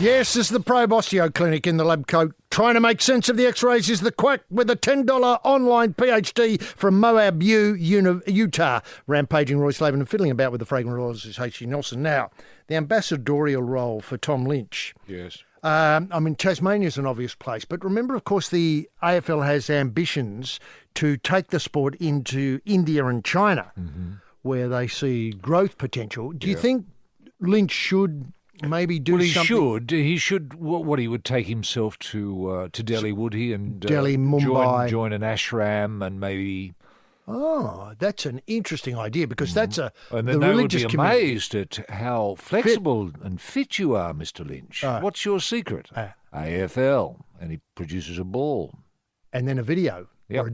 Yes, this is the Probe-sters clinic in the lab coat. Trying to make sense of the X-rays is the quack with a $10 online PhD from Moab U, Utah. Rampaging Roy Slaven and fiddling about with the fragrant oils is H.G. Nelson. Now, the ambassadorial role for Tom Lynch. Yes. Tasmania's an obvious place, but remember, of course, the AFL has ambitions to take the sport into India and China, where they see growth potential. Do you think Lynch should maybe do something? He should. What he would take himself to Delhi, would he? And Delhi, Mumbai. Join an ashram and maybe. Oh, that's an interesting idea because that's and then the they would religious be community. amazed at how flexible and fit you are, Mr. Lynch. What's your secret? AFL, and he produces a ball, and then a video or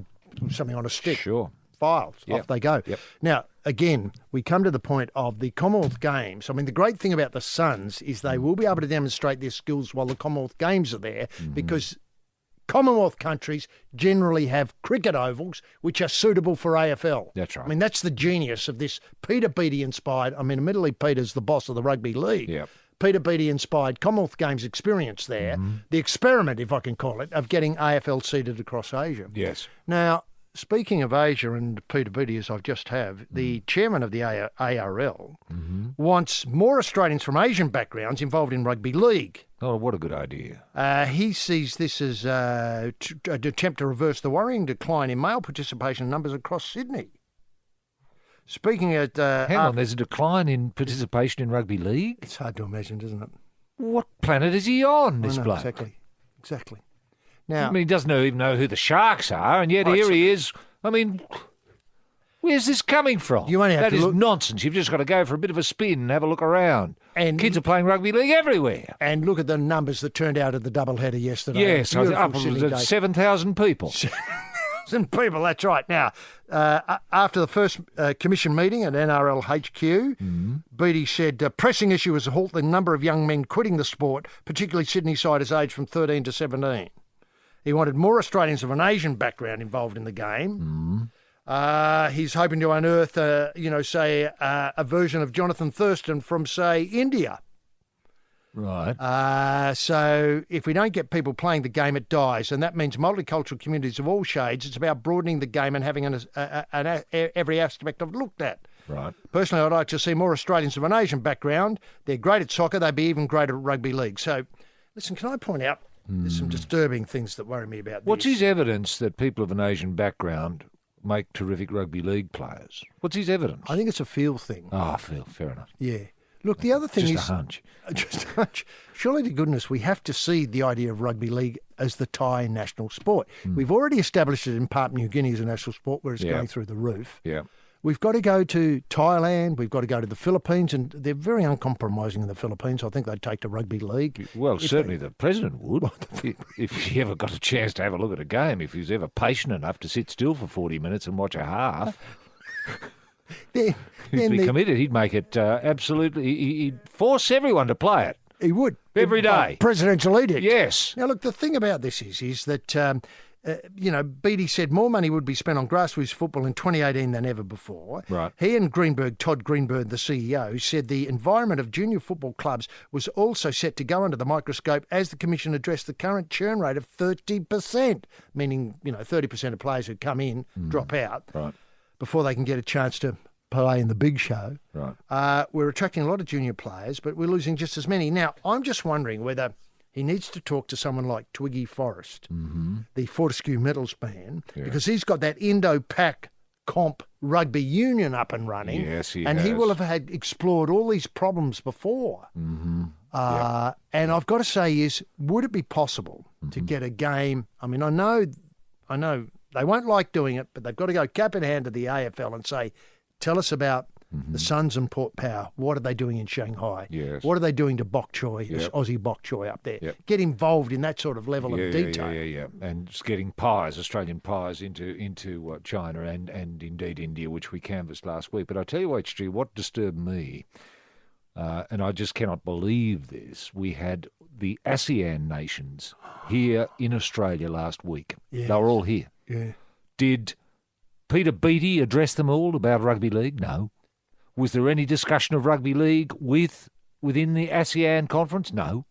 something on a stick. Sure. Files. Off they go. Yep. Now, again, we come to the point of the Commonwealth Games. I mean, the great thing about the Suns is they will be able to demonstrate their skills while the Commonwealth Games are there because Commonwealth countries generally have cricket ovals which are suitable for AFL. That's right. I mean, that's the genius of this Peter Beattie inspired. I mean, admittedly, Peter's the boss of the rugby league. Yep. Peter Beattie inspired Commonwealth Games experience there. The experiment, if I can call it, of getting AFL seeded across Asia. Yes. Now, speaking of Asia and Peter Beattie, as I've just have, the chairman of the ARL wants more Australians from Asian backgrounds involved in rugby league. Oh, what a good idea. He sees this as an attempt to reverse the worrying decline in male participation numbers across Sydney. Speaking at... Hang on, there's a decline in participation in rugby league? It's hard to imagine, isn't it? What planet is he on, this bloke? Exactly. Now, I mean, he doesn't even know who the Sharks are, and yet here he is. I mean, where's this coming from? You only have that to is look... nonsense. You've just got to go for a bit of a spin and have a look around. And kids are playing rugby league everywhere. And look at the numbers that turned out at the doubleheader yesterday. Yes, up 7,000 people. 7,000 people, that's right. Now, after the first commission meeting at NRL HQ, Beattie said pressing issue is to halt the number of young men quitting the sport, particularly Sydney-siders aged from 13 to 17. He wanted more Australians of an Asian background involved in the game. He's hoping to unearth, a version of Jonathan Thurston from, say, India. Right. So if we don't get people playing the game, it dies. And that means multicultural communities of all shades. It's about broadening the game and having every aspect of it looked at. Right. Personally, I'd like to see more Australians of an Asian background. They're great at soccer. They'd be even greater at rugby league. So, listen, can I point out there's some disturbing things that worry me about this. What's his evidence that people of an Asian background make terrific rugby league players? What's his evidence? I think it's a feel thing. Ah, fair enough. Yeah. Look, the other thing just a hunch. Just a hunch. Surely to goodness, we have to see the idea of rugby league as the Thai national sport. We've already established it in Papua New Guinea as a national sport where it's going through the roof. Yeah. We've got to go to Thailand. We've got to go to the Philippines, and they're very uncompromising in the Philippines. I think they'd take to rugby league. Well, certainly the president would, if he ever got a chance to have a look at a game, if he was ever patient enough to sit still for 40 minutes and watch a half. He'd be committed. He'd make it absolutely... He'd force everyone to play it. He would. Every day. Presidential edict. Yes. Now, look, the thing about this is that... Beattie said more money would be spent on grassroots football in 2018 than ever before. Right. He and Todd Greenberg, the CEO, said the environment of junior football clubs was also set to go under the microscope as the Commission addressed the current churn rate of 30%, meaning, 30% of players who come in drop out before they can get a chance to play in the big show. Right. We're attracting a lot of junior players, but we're losing just as many. Now, I'm just wondering whether... he needs to talk to someone like Twiggy Forrest, the Fortescue Metals man, because he's got that Indo-Pac comp rugby union up and running. Yes, he and has. he will have had explored all these problems before. And I've got to say would it be possible to get a game? I mean, I know they won't like doing it, but they've got to go cap in hand to the AFL and say, tell us about the Suns and Port Power. What are they doing in Shanghai? Yes. What are they doing to bok choy, Aussie bok choy up there? Get involved in that sort of level of detail. Yeah. And just getting pies, Australian pies, into China and indeed India, which we canvassed last week. But I tell you what, HG, what disturbed me, and I just cannot believe this, we had the ASEAN nations here in Australia last week. Yes. They were all here. Yeah. Did Peter Beattie address them all about rugby league? No. Was there any discussion of rugby league within the ASEAN conference? No.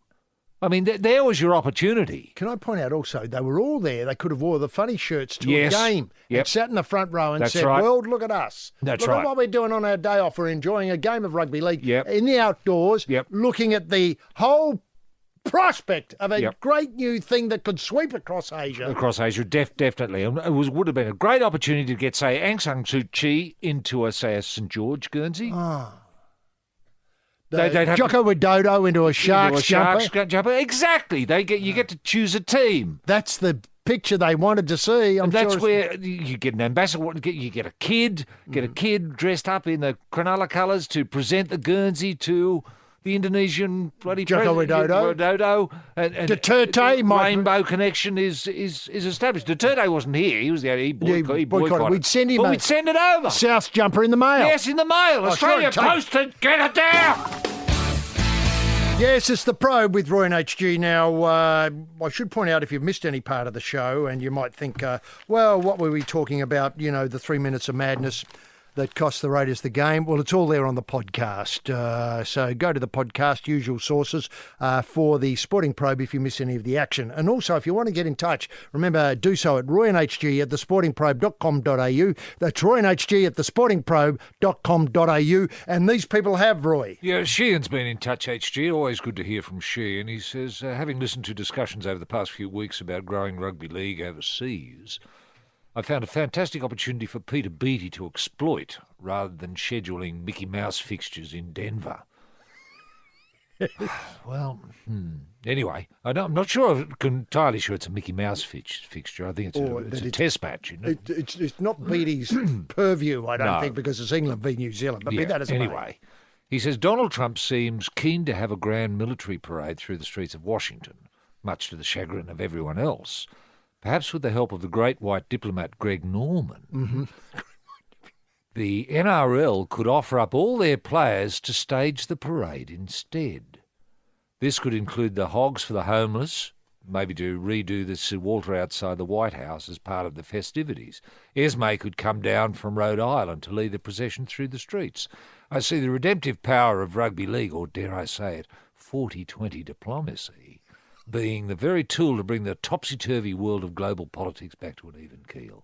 I mean, there was your opportunity. Can I point out also, they were all there. They could have wore the funny shirts to Yes. a game and sat in the front row and That's said, right. world, look at us. That's look right. at what we're doing on our day off. We're enjoying a game of rugby league Yep. in the outdoors, Yep. looking at the whole prospect of a Yep. great new thing that could sweep across Asia. Across Asia, definitely. And it would have been a great opportunity to get, say, Aung San Suu Kyi into, a St George Guernsey. They'd have Jocko Widodo into a Sharks jumper. Exactly. You get to choose a team. That's the picture they wanted to see. And that's where you get an ambassador. You get a kid, dressed up in the Cronulla colours to present the Guernsey to the Indonesian bloody Jocko Widodo. And Duterte, Rainbow connection is established. Duterte wasn't here. He was there. He boycotted. We'd send him. We'd send it over. South's jumper in the mail. Yes, in the mail. Australia posted. Get it down. Yes, it's the Probe with Roy and HG. Now, I should point out, if you've missed any part of the show and you might think, well, what were we talking about? You know, the 3 minutes of madness that cost the Raiders the game. Well, it's all there on the podcast. So go to the podcast, usual sources, for the Sporting Probe if you miss any of the action. And also, if you want to get in touch, remember, do so at royandhg@thesportingprobe.com.au. That's royandhg@thesportingprobe.com.au. And these people have, Roy. Yeah, Sheehan's been in touch, HG. Always good to hear from Sheehan. He says, having listened to discussions over the past few weeks about growing rugby league overseas, I found a fantastic opportunity for Peter Beattie to exploit rather than scheduling Mickey Mouse fixtures in Denver. Well, anyway, I'm not sure. Entirely sure it's a Mickey Mouse fixture. I think it's a test match. Isn't it? It's not Beattie's purview, I don't think, because it's England v New Zealand. But be that as it may. Anyway, he says Donald Trump seems keen to have a grand military parade through the streets of Washington, much to the chagrin of everyone else. Perhaps with the help of the great white diplomat Greg Norman, the NRL could offer up all their players to stage the parade instead. This could include the Hogs for the homeless, maybe to redo the Sir Walter outside the White House as part of the festivities. Esme could come down from Rhode Island to lead the procession through the streets. I see the redemptive power of rugby league, or dare I say it, 40-20 diplomacy, being the very tool to bring the topsy-turvy world of global politics back to an even keel.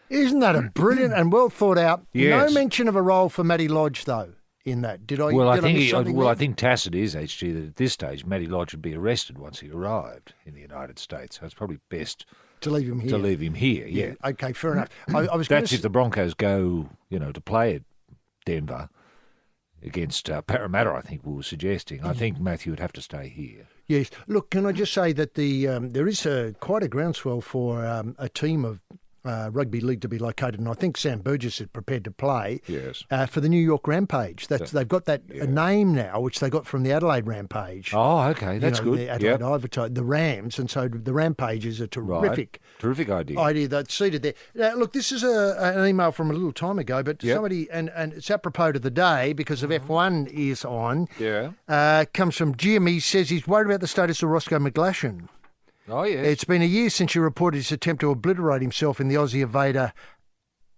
Isn't that a brilliant and well thought out? Yes. No mention of a role for Matty Lodge, though, in that. Did I? Well, did I miss something there? I think tacit is, HG, that at this stage Matty Lodge would be arrested once he arrived in the United States. So it's probably best to leave him here. To leave him here, yeah. Okay, fair enough. I was That's if the Broncos go, to play at Denver against Parramatta, I think we were suggesting. I think Matthew would have to stay here. Yes. Look, can I just say that there is quite a groundswell for a team of rugby league to be located, and I think Sam Burgess is prepared to play for the New York Rampage. They've got that name now, which they got from the Adelaide Rampage. Oh, okay, that's good. The Adelaide the Rams, and so the Rampage is a terrific idea that's seated there. Now, look, this is an email from a little time ago, but somebody, and it's apropos to the day because of F1 is on. Comes from Jim. He says he's worried about the status of Roscoe McGlashan. Oh, yeah. It's been a year since you reported his attempt to obliterate himself in the Aussie Evader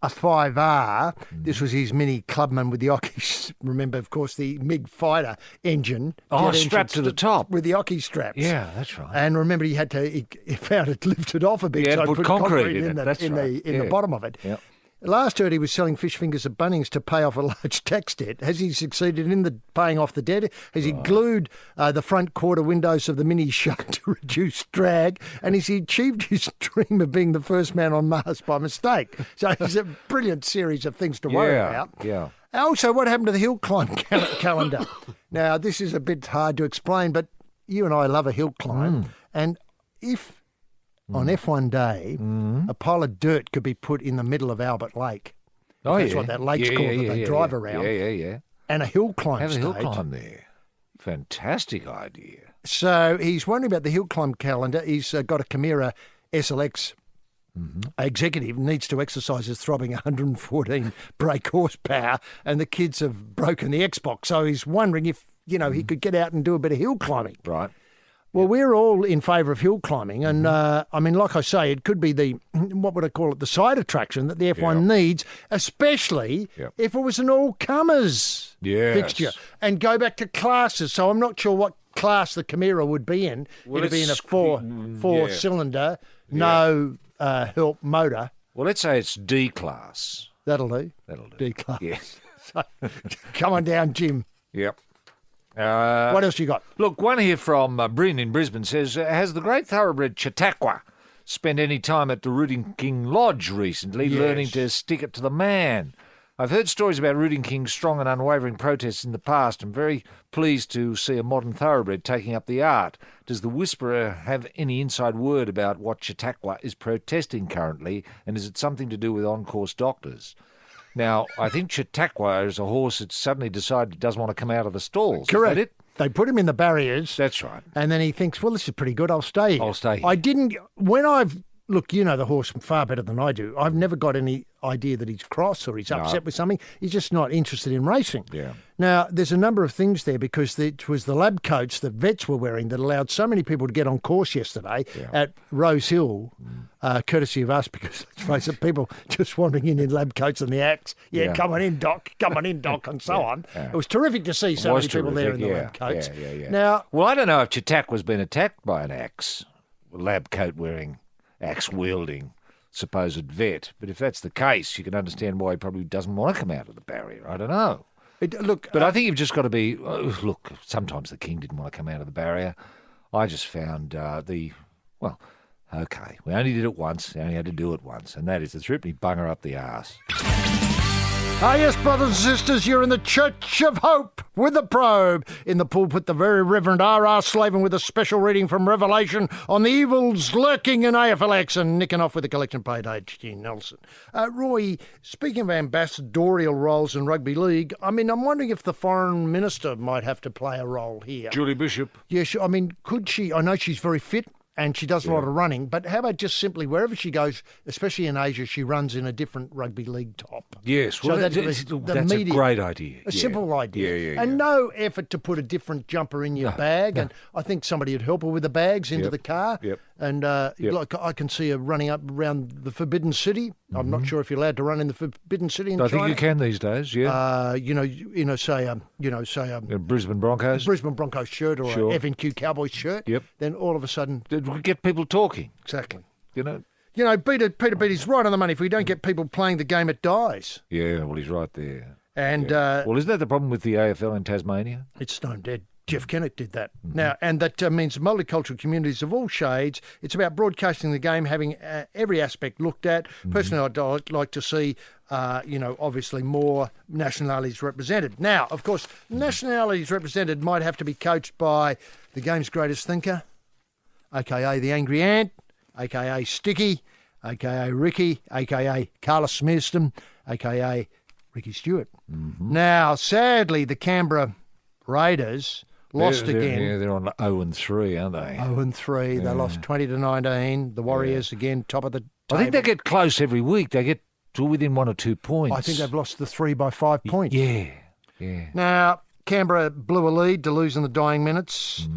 a 5R. This was his mini clubman with the Ockies. Remember, of course, the MiG fighter engine. Oh, strapped to the top. With the Ockie straps. Yeah, that's right. And remember, he found it lifted off a bit. He had so to put concrete in the bottom of it. Yep. Last heard he was selling fish fingers at Bunnings to pay off a large tax debt. Has he succeeded in paying off the debt? Has he glued the front quarter windows of the Mini shunt to reduce drag? And has he achieved his dream of being the first man on Mars by mistake? So it's a brilliant series of things to worry about. Yeah. Also, what happened to the hill climb calendar? Now, this is a bit hard to explain, but you and I love a hill climb. And if on F1 day, a pile of dirt could be put in the middle of Albert Lake. That's what that lake's called that they drive around. Yeah. And a hill climb Have stage. a hill climb there. Fantastic idea. So he's wondering about the hill climb calendar. He's got a Chimera SLX executive, needs to exercise his throbbing 114 brake horsepower, and the kids have broken the Xbox. So he's wondering if, he could get out and do a bit of hill climbing. Right. Well, we're all in favour of hill climbing, and like I say, it could be the side attraction that the F1 needs, especially if it was an all-comers fixture, and go back to classes. So I'm not sure what class the Chimera would be in. Well, it'd be in a four-cylinder, no help motor. Well, let's say it's D class. That'll do. That'll do. D class. Yes. So, come on down, Jim. Yep. What else you got? Look, one here from Bryn in Brisbane says, has the great thoroughbred Chautauqua spent any time at the Rooting King Lodge recently, learning to stick it to the man? I've heard stories about Rooting King's strong and unwavering protests in the past. I'm very pleased to see a modern thoroughbred taking up the art. Does the Whisperer have any inside word about what Chautauqua is protesting currently, and is it something to do with on-course doctors? Now, I think Chautauqua is a horse that suddenly decided it doesn't want to come out of the stalls. Correct. Is that it? They put him in the barriers. That's right. And then he thinks, well, this is pretty good. I'll stay here. I'll stay here. I didn't... Look, you know the horse far better than I do. I've never got any idea that he's cross or he's upset with something. He's just not interested in racing. Yeah. Now, there's a number of things there because it was the lab coats that vets were wearing that allowed so many people to get on course yesterday at Rose Hill, courtesy of us, because let's face it, people just wandering in lab coats and the axe. Yeah, come on in, Doc, and so on. It was terrific to see so many people there in the lab coats. Now, well, I don't know if Chautauqua's been attacked by an axe, lab coat wearing, axe wielding supposed vet, but if that's the case, you can understand why he probably doesn't want to come out of the barrier. I don't know. But I think you've just got to be. Look, sometimes the king didn't want to come out of the barrier. I just found okay, we only did it once. We only had to do it once, and that is to trip me bunger up the arse. Ah, yes, brothers and sisters, you're in the Church of Hope with the Probe. In the pulpit, the very Reverend R.R. Slaven with a special reading from Revelation on the evils lurking in AFLX and nicking off with the collection paid H.G. Nelson. Roy, speaking of ambassadorial roles in rugby league, I mean, I'm wondering if the foreign minister might have to play a role here. Julie Bishop. Yeah, I mean, could she? I know she's very fit. And she does a lot of running, but how about just simply wherever she goes, especially in Asia, she runs in a different rugby league top. Yes, well, so that's a great idea. A simple idea. Yeah. And no effort to put a different jumper in your bag. No. And I think somebody would help her with the bags into the car. Yep. And like I can see her running up around the Forbidden City. I'm not sure if you're allowed to run in the Forbidden City in China. I think you can these days. Yeah. Say Brisbane Broncos. Brisbane Broncos shirt or a FNQ Cowboys shirt. Yep. Then all of a sudden, we get people talking. Exactly. Peter Beattie's right on the money. If we don't get people playing the game, it dies. Yeah. Well, he's right there. And well, isn't that the problem with the AFL in Tasmania? It's stone dead. Jeff Kennett did that. Now, and that means multicultural communities of all shades. It's about broadcasting the game, having every aspect looked at. Personally, I'd like to see, obviously more nationalities represented. Now, of course, nationalities represented might have to be coached by the game's greatest thinker, a.k.a. the Angry Ant, a.k.a. Sticky, a.k.a. Ricky, a.k.a. Carlos Smearston, a.k.a. Ricky Stewart. Now, sadly, the Canberra Raiders lost again. Yeah, they're on 0-3, aren't they? 0-3. Yeah. They lost 20-19. The Warriors again, top of the table. I think they get close every week. They get to within 1 or 2 points. I think they've lost the 3 by 5 points. Yeah. Now, Canberra blew a lead to lose in the dying minutes.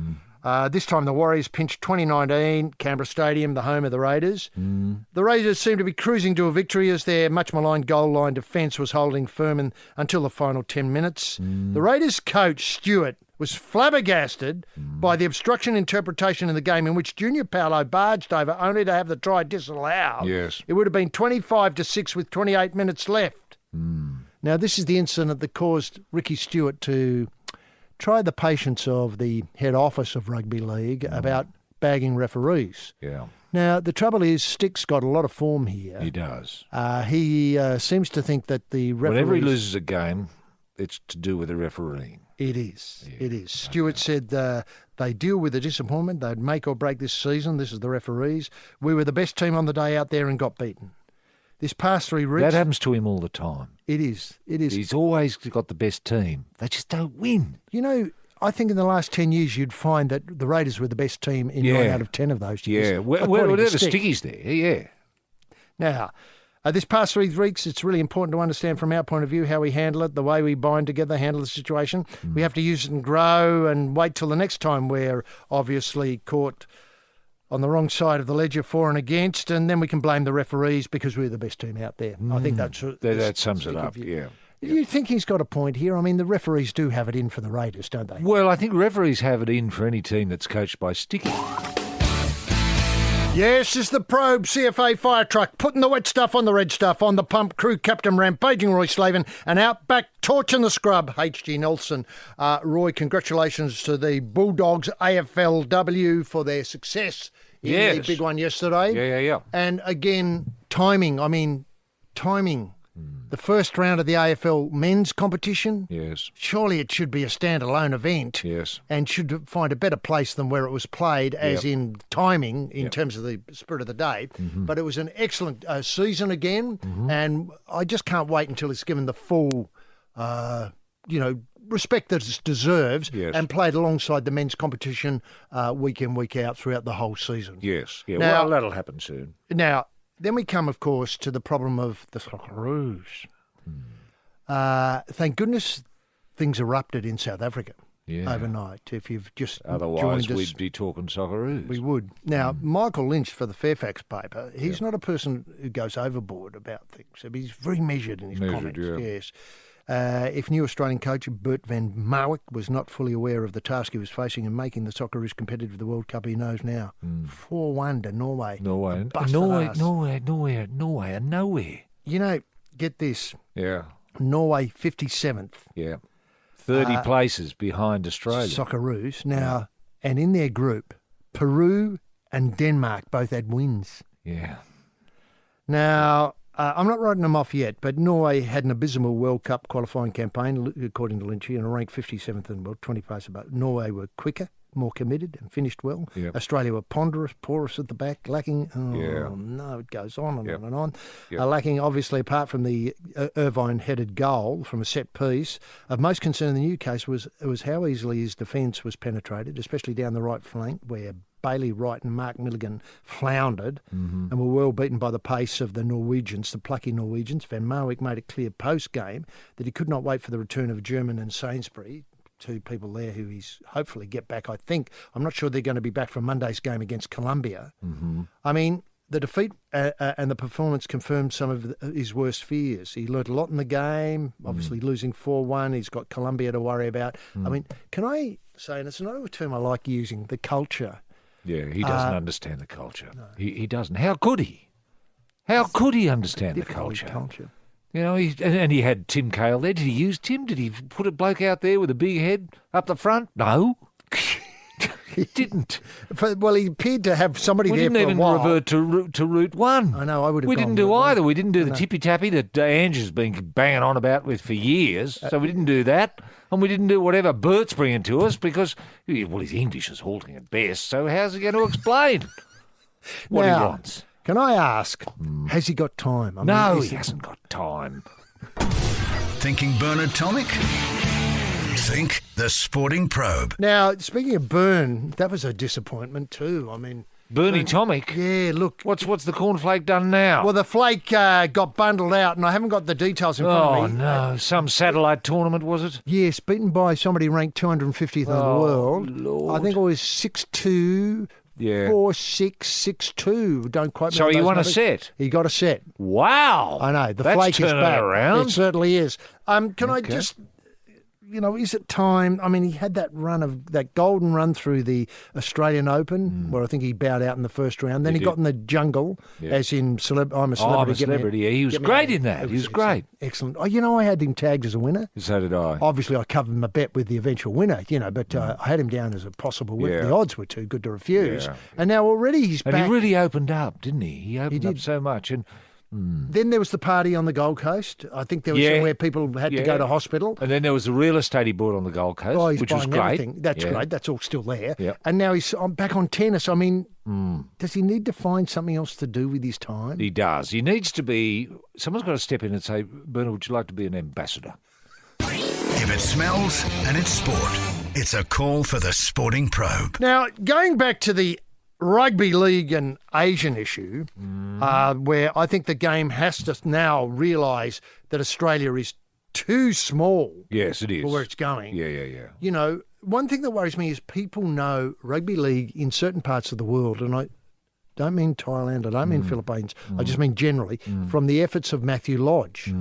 This time the Warriors pinched 2019, Canberra Stadium, the home of the Raiders. The Raiders seemed to be cruising to a victory as their much-maligned goal line defence was holding firm until the final 10 minutes. The Raiders coach, Stewart, was flabbergasted by the obstruction interpretation in the game in which Junior Paolo barged over only to have the try disallowed. Yes. It would have been 25-6 with 28 minutes left. Now, this is the incident that caused Ricky Stewart to try the patience of the head office of rugby league about bagging referees. Yeah. Now, the trouble is, Stick's got a lot of form here. He does. He seems to think that the referees... Whenever he loses a game, it's to do with the refereeing. It is. Yeah. It is. Stewart said they deal with the disappointment. They'd make or break this season. This is the referees. We were the best team on the day out there and got beaten. This past 3 weeks... That happens to him all the time. It is. He's always got the best team. They just don't win. You know, I think in the last 10 years you'd find that the Raiders were the best team in 9 out of 10 of those years. Yeah, well, they're the Stickies there, yeah. Now, this past 3 weeks, it's really important to understand from our point of view how we handle it, the way we bind together, handle the situation. We have to use it and grow and wait till the next time we're obviously caught on the wrong side of the ledger for and against, and then we can blame the referees because we're the best team out there. I think that sums it up, yeah. You think he's got a point here? I mean, the referees do have it in for the Raiders, don't they? Well, I think referees have it in for any team that's coached by Sticky. Yes, it's the Probe CFA fire truck, putting the wet stuff on the red stuff, on the pump, crew captain rampaging Roy Slaven, and out back torching the scrub, H.G. Nelson. Roy, congratulations to the Bulldogs AFLW for their success in the big one yesterday. Yeah. And again, timing. The first round of the AFL men's competition. Yes. Surely it should be a standalone event. Yes. And should find a better place than where it was played, as in timing, in terms of the spirit of the day. Mm-hmm. But it was an excellent season again, and I just can't wait until it's given the full, respect that it deserves, and played alongside the men's competition week in, week out throughout the whole season. Yes. Yeah. Now, well, that'll happen soon. Now, then we come, of course, to the problem of the Socceroos. Thank goodness things erupted in South Africa overnight. If you've just Otherwise, joined us, we'd be talking Socceroos. we would. Now, Michael Lynch for the Fairfax paper, he's not a person who goes overboard about things. He's very measured in his comments. Yes. If new Australian coach Bert van Marwijk was not fully aware of the task he was facing in making the Socceroos competitive at the World Cup, he knows now. 4-1 to Norway. Norway. Nowhere. You know, get this. Yeah. Norway 57th. Yeah. 30 places behind Australia. Socceroos. Now, and in their group, Peru and Denmark both had wins. Yeah. Now, I'm not writing them off yet, but Norway had an abysmal World Cup qualifying campaign, according to Lynchy, and ranked 57th in the world, 20 places above. Norway were quicker, more committed, and finished well. Yep. Australia were porous at the back, lacking. It goes on and on. Lacking, obviously, apart from the Irvine-headed goal from a set piece. Of most concern in the new case was how easily his defence was penetrated, especially down the right flank, where Bailey Wright and Mark Milligan floundered and were well beaten by the pace of the Norwegians, the plucky Norwegians. Van Marwijk made it clear post-game that he could not wait for the return of German and Sainsbury, two people there who he's hopefully get back, I think. I'm not sure they're going to be back for Monday's game against Colombia. I mean, the defeat and the performance confirmed some of his worst fears. He learnt a lot in the game, obviously losing 4-1. He's got Colombia to worry about. I mean, can I say, and it's another term I like using, the culture. Yeah, he doesn't understand the culture. No. He doesn't. How could he? How could he understand the culture? You know, he had Tim Cale there. Did he use Tim? Did he put a bloke out there with a big head up the front? No. He didn't. Well, he appeared to have somebody there for a while. We didn't even revert to Route 1. I know, I would have We didn't do either. We didn't do the tippy-tappy that Ange has been banging on about with for years. So we didn't do that. And we didn't do whatever Bert's bringing to us because, well, his English is halting at best. So how's he going to explain what he wants? Can I ask, has he got time? No, he hasn't got time. Thinking Bernard Tomic? Think the Sporting Probe. Now, speaking of Bern, that was a disappointment too. I mean, Bernie Tomic? Yeah, look. What's the cornflake done now? Well, the flake got bundled out, and I haven't got the details in front of me. Oh, no. Some satellite tournament, was it? Yes, beaten by somebody ranked 250th in the world. Lord. I think it was 6-2. Yeah. 4-6, 6-2. Don't quite So remember. he won a set? He got a set. Wow. I know. The That's flake is turning back. It around. It certainly is. Can I just... is it time? I mean, he had that golden run through the Australian Open, where I think he bowed out in the first round. Then he got in the jungle, as in I'm a Celebrity. I'm a Celebrity. Yeah, he was great in that. He was great. Excellent. Oh, I had him tagged as a winner. So did I. Obviously, I covered my bet with the eventual winner, but I had him down as a possible winner. Yeah. The odds were too good to refuse. Yeah. And now already he's back. And he really opened up, didn't he? He opened up so much. And then there was the party on the Gold Coast. I think there was where people had to go to hospital. And then there was the real estate he bought on the Gold Coast, which was great. Everything. That's great. That's all still there. Yep. And now he's back on tennis. I mean, does he need to find something else to do with his time? He does. He needs to be... Someone's got to step in and say, Bernard, would you like to be an ambassador? If it smells and it's sport, it's a call for the Sporting Probe. Now, going back to the rugby league and Asian issue, where I think the game has to now realise that Australia is too small. Yes, it is. For where it's going. Yeah. One thing that worries me is people know rugby league in certain parts of the world, and I don't mean Thailand, I don't mean Philippines, I just mean generally, from the efforts of Matthew Lodge.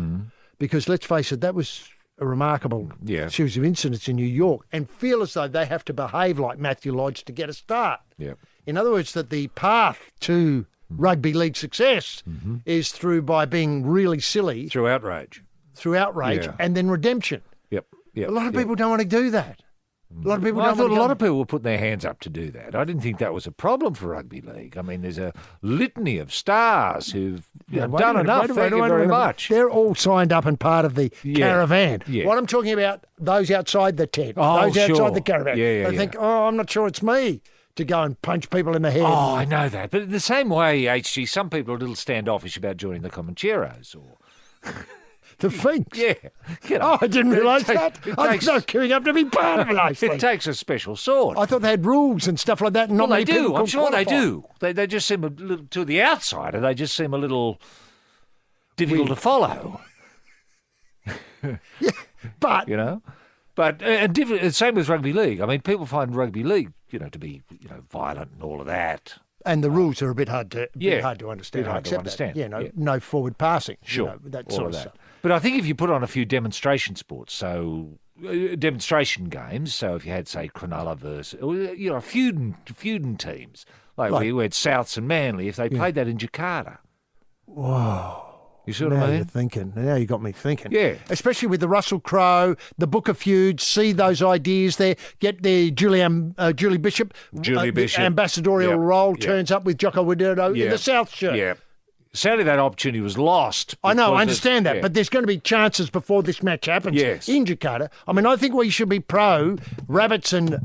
Because let's face it, that was a remarkable series of incidents in New York, and feel as though they have to behave like Matthew Lodge to get a start. Yep. In other words, that the path to rugby league success is by being really silly. Through outrage. And then redemption. Yep. A lot of people don't want to do that. A lot of people I thought a lot of people were putting their hands up to do that. I didn't think that was a problem for rugby league. I mean, there's a litany of stars who've done enough. Thank you very much. They're all signed up and part of the caravan. Yeah. What I'm talking about, those outside the tent, those outside the caravan. They think, I'm not sure it's me to go and punch people in the head. Oh, I know that. But in the same way, HG, some people are a little standoffish about joining the Comancheros or... The Finks? Yeah. Oh, I didn't realise that. I was not queuing up to be part of it. It takes a special sort. I thought they had rules and stuff like that. And well, not they many do. I'm sure qualify. they do. They just seem a little, to the outsider, they just seem a little difficult to follow. But... But same with rugby league. I mean, people find rugby league, to be, violent and all of that. And the rules are a bit hard to understand. Hard to understand. No forward passing. Sure. That sort of stuff. But I think if you put on a few demonstration sports, demonstration games, so if you had, say, Cronulla versus, feuding teams, like we had Souths and Manly, if they played that in Jakarta. Whoa. You see what I mean? You're thinking. Now you got me thinking. Yeah. Especially with the Russell Crowe, the Book of Feuds, see those ideas there. Get the Julie Bishop. The ambassadorial role turns up with Jocko Widodo in the South shirt. Yeah. Sadly, that opportunity was lost. I know, I understand that, but there's going to be chances before this match happens in Jakarta. I mean, I think we should be pro rabbits and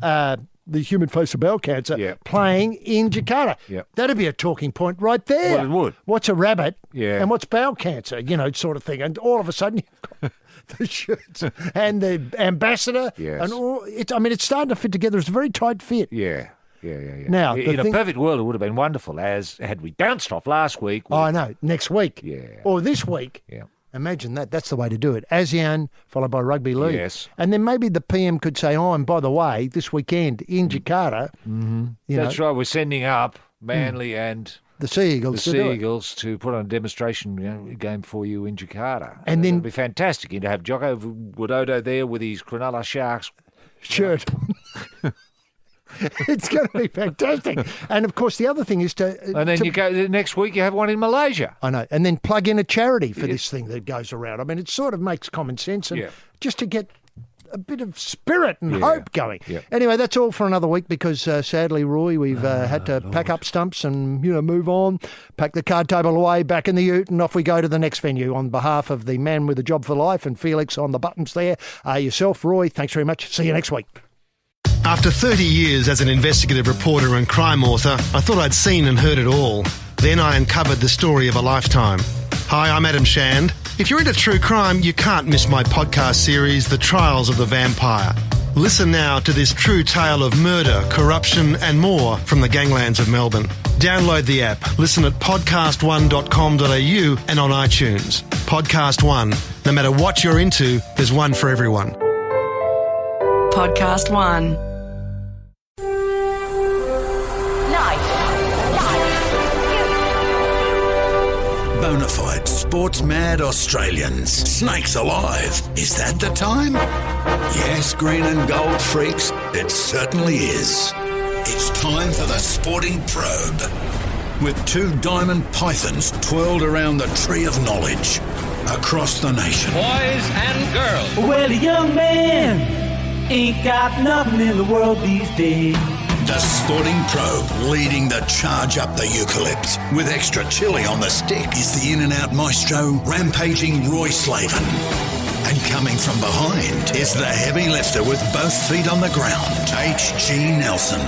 the human face of bowel cancer playing in Jakarta. Yep. That'd be a talking point right there. Well, it would. What's a rabbit and what's bowel cancer, sort of thing. And all of a sudden you've got the shirts and the ambassador. Yes. And all. It's starting to fit together. It's a very tight fit. Yeah. Now, in a perfect world, it would have been wonderful, as had we bounced off last week. I know. Next week. Yeah. Or this week. Yeah. Imagine that. That's the way to do it. ASEAN, followed by rugby league. Yes. And then maybe the PM could say, and by the way, this weekend in Jakarta, that's right, we're sending up Manly and the Sea Eagles, to put on a demonstration game for you in Jakarta. And then it'd be fantastic to have Jocko Widodo there with his Cronulla Sharks shirt. It's going to be fantastic. And, of course, the other thing is to... And then you go next week, you have one in Malaysia. I know. And then plug in a charity for this thing that goes around. I mean, it sort of makes common sense. And just to get a bit of spirit and hope going. Yeah. Anyway, that's all for another week because, sadly, Roy, we've had to pack up stumps and, move on, pack the card table away, back in the ute, and off we go to the next venue. On behalf of the man with a job for life and Felix on the buttons there, yourself, Roy, thanks very much. See you next week. After 30 years as an investigative reporter and crime author, I thought I'd seen and heard it all. Then I uncovered the story of a lifetime. Hi, I'm Adam Shand. If you're into true crime, you can't miss my podcast series, The Trials of the Vampire. Listen now to this true tale of murder, corruption and more from the ganglands of Melbourne. Download the app, listen at podcast1.com.au and on iTunes. Podcast One. No matter what you're into, there's one for everyone. Podcast One. Bonafide sports-mad Australians. Snakes alive. Is that the time? Yes, green and gold freaks, it certainly is. It's time for the Sporting Probe. With two diamond pythons twirled around the tree of knowledge across the nation. Boys and girls. Well, a young man ain't got nothing in the world these days. The Sporting Probe, leading the charge up the eucalypt. With extra chili on the stick is the in-and-out maestro, rampaging Roy Slaven. And coming from behind is the heavy lifter with both feet on the ground, H.G. Nelson.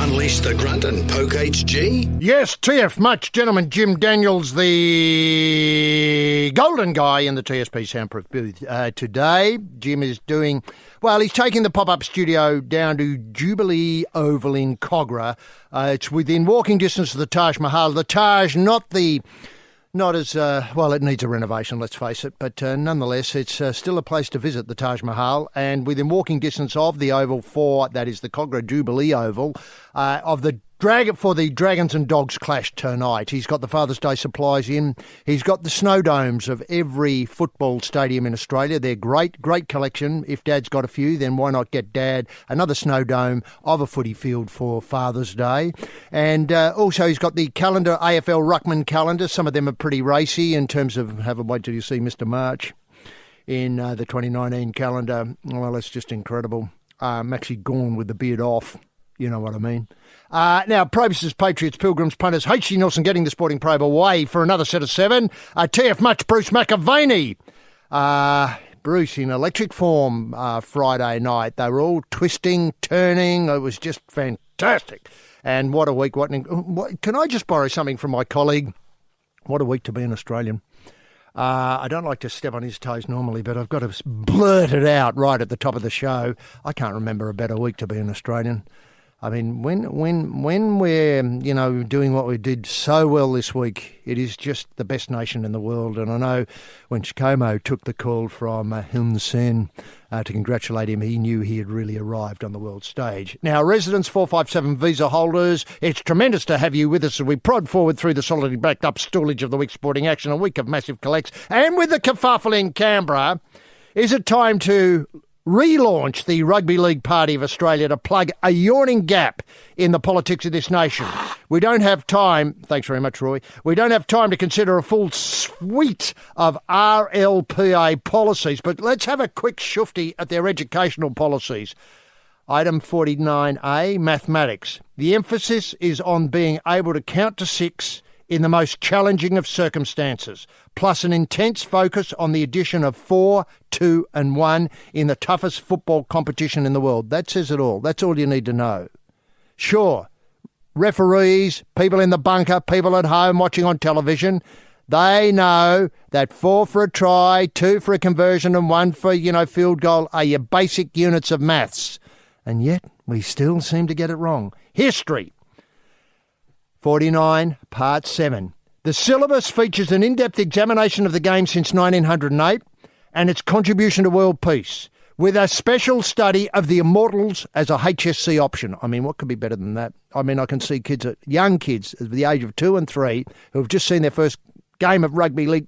Unleash the grunt and poke HG? Yes, TF much, gentlemen. Jim Daniels, the golden guy in the TSP soundproof booth. Today, Jim is doing... Well, he's taking the pop-up studio down to Jubilee Oval in Cogra. It's within walking distance of the Taj Mahal. The Taj, not as, it needs a renovation, let's face it, but nonetheless, it's still a place to visit, the Taj Mahal, and within walking distance of the Oval 4, that is the Cogra Jubilee Oval, of the for the Dragons and Dogs clash tonight. He's got the Father's Day supplies in. He's got the snow domes of every football stadium in Australia. They're great collection. If Dad's got a few, then why not get Dad another snow dome of a footy field for Father's Day? And also he's got the calendar, AFL Ruckman calendar. Some of them are pretty racy in terms of, have a wait till you see Mr. March in the 2019 calendar. Well, it's just incredible. I'm actually gone with the beard off. You know what I mean. Now, Probe-sters, patriots, pilgrims, punters, H.G. Nelson getting the Sporting Probe away for another set of 7. TF Much, Bruce McAvaney. Bruce in electric form Friday night. They were all twisting, turning. It was just fantastic. And what a week. Can I just borrow something from my colleague? What a week to be an Australian. I don't like to step on his toes normally, but I've got to blurt it out right at the top of the show. I can't remember a better week to be an Australian. I mean, when we're, doing what we did so well this week, it is just the best nation in the world. And I know when Chikomo took the call from Hun Sen to congratulate him, he knew he had really arrived on the world stage. Now, residents, 457 visa holders, it's tremendous to have you with us as we prod forward through the solidly backed up stallage of the week's sporting action, a week of massive collects. And with the kerfuffle in Canberra, is it time to relaunch the Rugby League Party of Australia to plug a yawning gap in the politics of this nation? We don't have time, thanks very much, Roy, we don't have time to consider a full suite of RLPA policies, but let's have a quick shufty at their educational policies. Item 49A, mathematics. The emphasis is on being able to count to 6 in the most challenging of circumstances, plus an intense focus on the addition of 4, 2 and 1 in the toughest football competition in the world. That says it all. That's all you need to know. Sure, referees, people in the bunker, people at home watching on television, they know that 4 for a try, 2 for a conversion and 1 for, field goal are your basic units of maths. And yet we still seem to get it wrong. History. 49, Part 7. The syllabus features an in-depth examination of the game since 1908 and its contribution to world peace, with a special study of the Immortals as a HSC option. I mean, what could be better than that? I mean, I can see young kids at the age of 2 and 3 who have just seen their first game of rugby league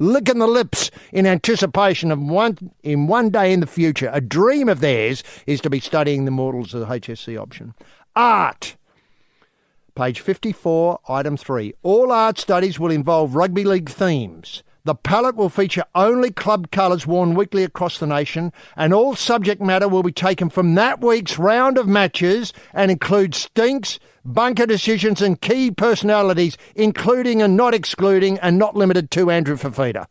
licking the lips in anticipation of one day in the future. A dream of theirs is to be studying the Immortals as a HSC option. Art. Page 54, item 3. All art studies will involve rugby league themes. The palette will feature only club colours worn weekly across the nation, and all subject matter will be taken from that week's round of matches and include stinks, bunker decisions and key personalities, including and not excluding and not limited to Andrew Fafita.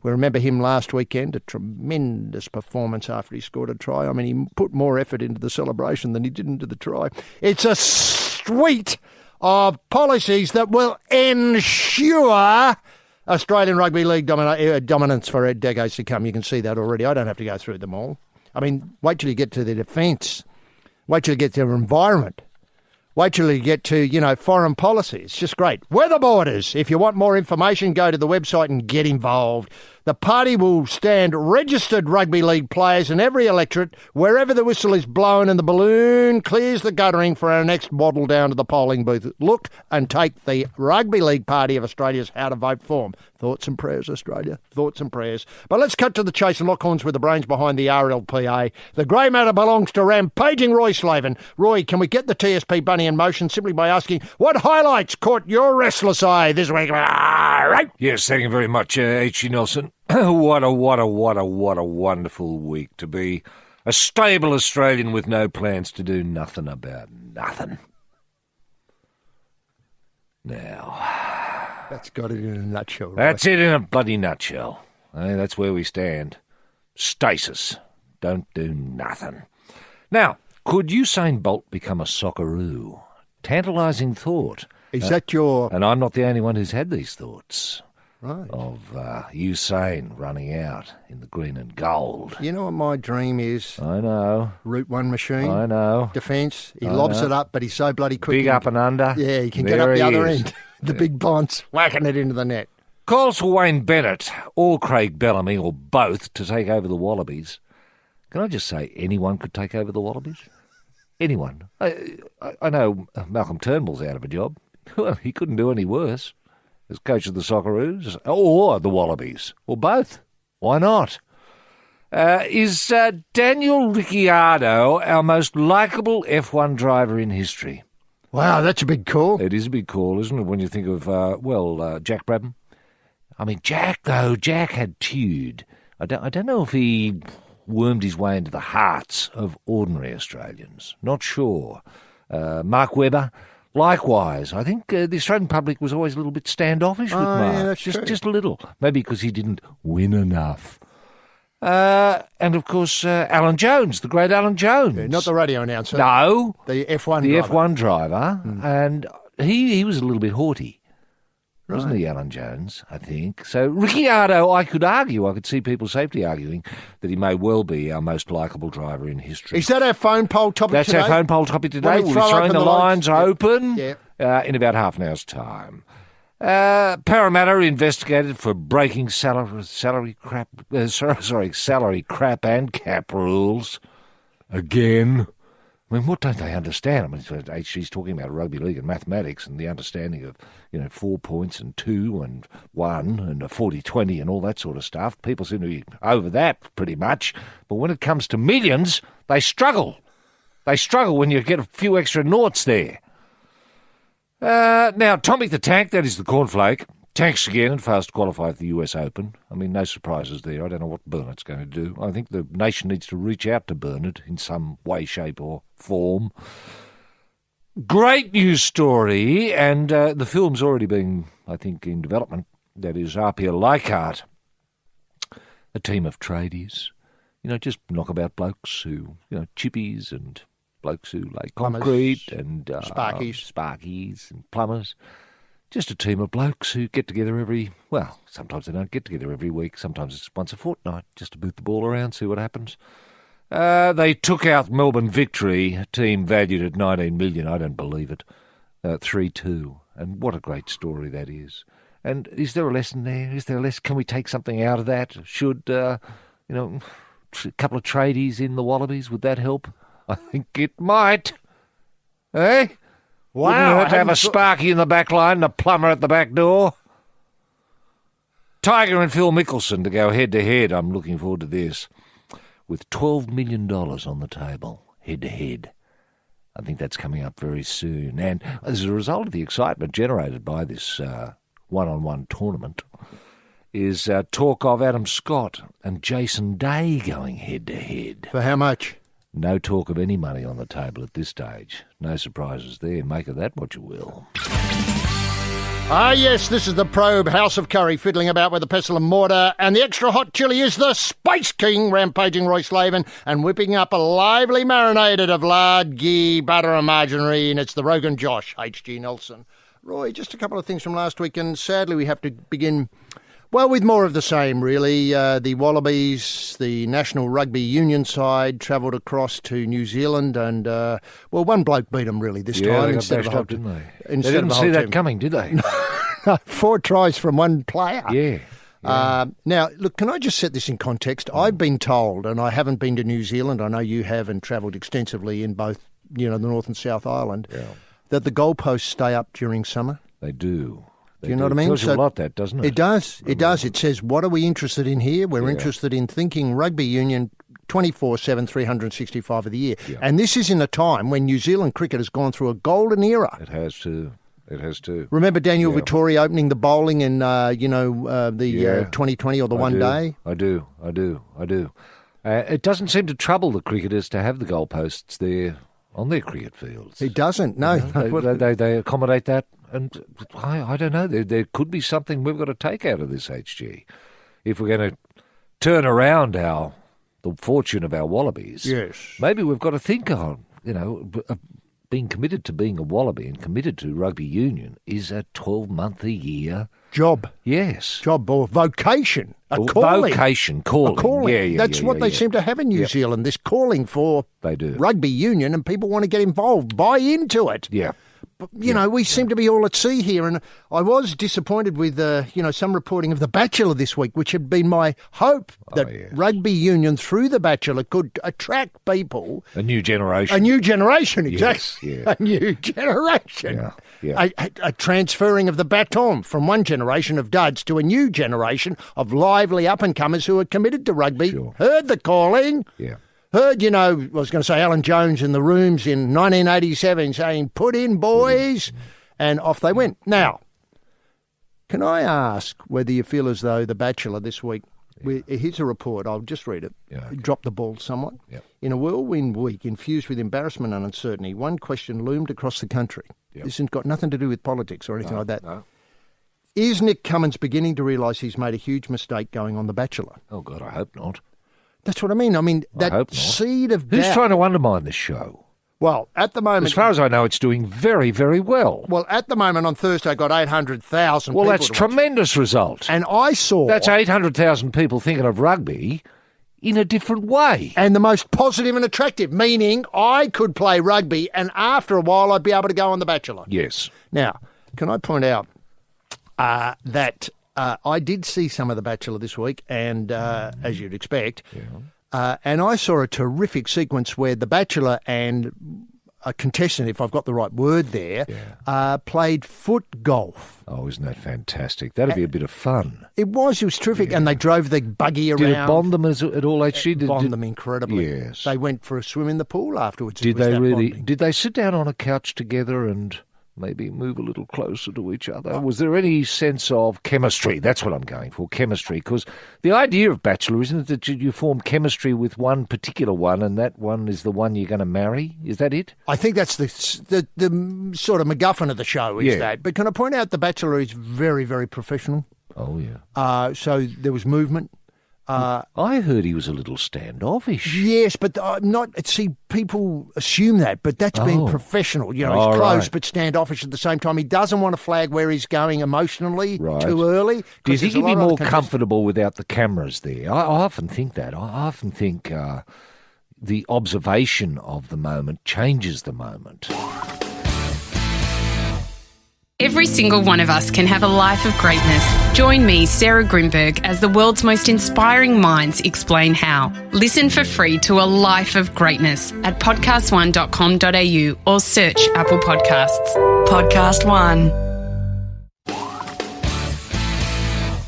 We remember him last weekend, a tremendous performance after he scored a try. I mean, he put more effort into the celebration than he did into the try. It's a suite of policies that will ensure Australian Rugby League dominance for decades to come. You can see that already. I don't have to go through them all. I mean, wait till you get to the defence. Wait till you get to their environment. Wait till you get to, foreign policy. It's just great. Weather borders. If you want more information, go to the website and get involved. The party will stand registered rugby league players in every electorate wherever the whistle is blown and the balloon clears the guttering for our next waddle down to the polling booth. Look and take the Rugby League Party of Australia's How to Vote form. Thoughts and prayers, Australia. Thoughts and prayers. But let's cut to the chase and lock horns with the brains behind the RLPA. The grey matter belongs to rampaging Roy Slaven. Roy, can we get the TSP bunny in motion simply by asking what highlights caught your restless eye this week? Right. Yes, thank you very much, H.G. Nelson. What a wonderful week to be a stable Australian with no plans to do nothing about nothing. Now, that's got it in a nutshell, right? That's it in a bloody nutshell. That's where we stand. Stasis. Don't do nothing. Now, could Usain Bolt become a Socceroo? Tantalising thought. Is that your... And I'm not the only one who's had these thoughts. Right. Of Usain running out in the green and gold. You know what my dream is? I know. Route 1 machine. I know. Defence. He lobs it up, but he's so bloody quick. Big up and under. Yeah, he can get up the other end. The big bonds, whacking it into the net. Calls for Wayne Bennett or Craig Bellamy or both to take over the Wallabies. Can I just say anyone could take over the Wallabies? anyone. I know Malcolm Turnbull's out of a job. Well, he couldn't do any worse as coach of the Socceroos or the Wallabies, or both. Why not? Is Daniel Ricciardo our most likeable F1 driver in history? Wow, that's a big call. It is a big call, isn't it, when you think of, Jack Brabham? I mean, Jack had tude. I don't know if he wormed his way into the hearts of ordinary Australians. Not sure. Mark Webber, likewise. I think the Australian public was always a little bit standoffish with Mark. Yeah, that's true. Just a little. Maybe because he didn't win enough. And, of course, Alan Jones, the great Alan Jones. Yeah, not the radio announcer. No. The F1 the driver. F1 driver. And he was a little bit haughty. Wasn't he, Alan Jones, I think? So Ricciardo, I could see people safely arguing that he may well be our most likeable driver in history. Is that our phone poll topic today? That's our phone poll topic today. We'll be throwing the lines open in about half an hour's time. Parramatta investigated for breaking salary crap and cap rules again. I mean, what don't they understand? I mean, HG's talking about rugby league and mathematics and the understanding of, 4 points and 2 and 1 and a 40-20 and all that sort of stuff. People seem to be over that pretty much. But when it comes to millions, they struggle. They struggle when you get a few extra noughts there. Now, Tommy the Tank, that is the cornflake, tanks again and fails to qualify for the US Open. I mean, no surprises there. I don't know what Burnett's going to do. I think the nation needs to reach out to Burnett in some way, shape or form. Great news story, and the film's already been, I think, in development. That is Apia Leichhardt, a team of tradies, just knockabout blokes who, chippies and blokes who lay concrete and sparkies and plumbers. Just a team of blokes who get together sometimes they don't get together every week, sometimes it's once a fortnight, just to boot the ball around, see what happens. They took out Melbourne Victory, a team valued at $19 million, I don't believe it, 3-2. And what a great story that is. And is there a lesson there? Is there a lesson? Can we take something out of that? Should, a couple of tradies in the Wallabies, would that help? I think it might. Eh? Wow. Wouldn't hurt to have a Sparky in the back line and a plumber at the back door. Tiger and Phil Mickelson to go head-to-head. I'm looking forward to this. With $12 million on the table, head-to-head. I think that's coming up very soon. And as a result of the excitement generated by this one-on-one tournament is talk of Adam Scott and Jason Day going head-to-head. For how much? No talk of any money on the table at this stage. No surprises there. Make of that what you will. Ah, yes, this is the Probe, House of Curry, fiddling about with the pestle and mortar, and the extra hot chili is the Space King, rampaging Roy Slaven, and whipping up a lively marinade of lard, ghee, butter and margarine. It's the Rogan Josh, H.G. Nelson. Roy, just a couple of things from last week, and sadly we have to begin, with more of the same, really. The Wallabies, the National Rugby Union side, travelled across to New Zealand, and, one bloke beat them, really, this time. They got bashed up, didn't they? They didn't see that coming, did they? No, 4 tries from one player. Yeah. Now, look, can I just set this in context? I've been told, and I haven't been to New Zealand, I know you have and travelled extensively in both, the North and South Island, that the goalposts stay up during summer. They do. Do you know what I mean? It tells you a lot, that, doesn't it? It does. It does. It says, what are we interested in here? We're interested in thinking rugby union 24/7, 365 of the year. Yeah. And this is in a time when New Zealand cricket has gone through a golden era. It has too. Remember Daniel Vittori opening the bowling in, the 2020 or the one day? I do. It doesn't seem to trouble the cricketers to have the goalposts there on their cricket fields. It doesn't, no. They accommodate that. And I don't know, there could be something we've got to take out of this, HG. If we're going to turn around the fortune of our Wallabies, maybe we've got to think on, being committed to being a Wallaby and committed to rugby union is a 12-month-a-year job. Yes. Job or vocation. Calling. Calling. Yeah, That's what they seem to have in New Zealand, this calling for they do. Rugby union, and people want to get involved, buy into it. Yeah. you know, we seem to be all at sea here. And I was disappointed with, some reporting of The Bachelor this week, which had been my hope that rugby union through The Bachelor could attract people. A new generation. A new generation, exactly. Yes, yeah. A new generation. Yeah. A transferring of the baton from one generation of duds to a new generation of lively up-and-comers who are committed to rugby, heard the calling, heard, I was going to say Alan Jones in the rooms in 1987 saying, put in, boys, and off they went. Now, can I ask whether you feel as though The Bachelor this week, here's a report, I'll just read it, dropped the ball somewhat. In a whirlwind week infused with embarrassment and uncertainty, one question loomed across the country. This has got nothing to do with politics or anything like that. No. Is Nick Cummins beginning to realise he's made a huge mistake going on The Bachelor? Oh, God, I hope not. That's what I mean. I mean, that seed of doubt. Who's trying to undermine this show? Well, at the moment... As far as I know, it's doing very, very well. Well, at the moment on Thursday, I got 800,000 people. Well, that's a tremendous result. And I saw... That's 800,000 people thinking of rugby in a different way. And the most positive and attractive, meaning I could play rugby and after a while I'd be able to go on The Bachelor. Yes. Now, can I point out that I did see some of The Bachelor this week, and as you'd expect, and I saw a terrific sequence where The Bachelor and a contestant, if I've got the right word there, played foot golf. Oh, isn't that fantastic? That'd be a bit of fun. It was terrific, and they drove the buggy around. Did it bond them at all? It bonded them incredibly. Yes. They went for a swim in the pool afterwards. Did they really? Bonding. Did they sit down on a couch together and maybe move a little closer to each other? Was there any sense of chemistry? That's what I'm going for, chemistry. Because the idea of Bachelor, isn't it that you form chemistry with one particular one and that one is the one you're going to marry? Is that it? I think that's the sort of MacGuffin of the show, is that. But can I point out The Bachelor is very, very professional. Oh, yeah. So there was movement. I heard he was a little standoffish. Yes, but not. See, people assume that, but that's being professional. He's close but standoffish at the same time. He doesn't want to flag where he's going emotionally too early. Do you think he'd be more comfortable without the cameras there? I often think that. I often think the observation of the moment changes the moment. Every single one of us can have a life of greatness. Join me, Sarah Grimberg, as the world's most inspiring minds explain how. Listen for free to A Life of Greatness at podcast1.com.au or search Apple Podcasts. Podcast One.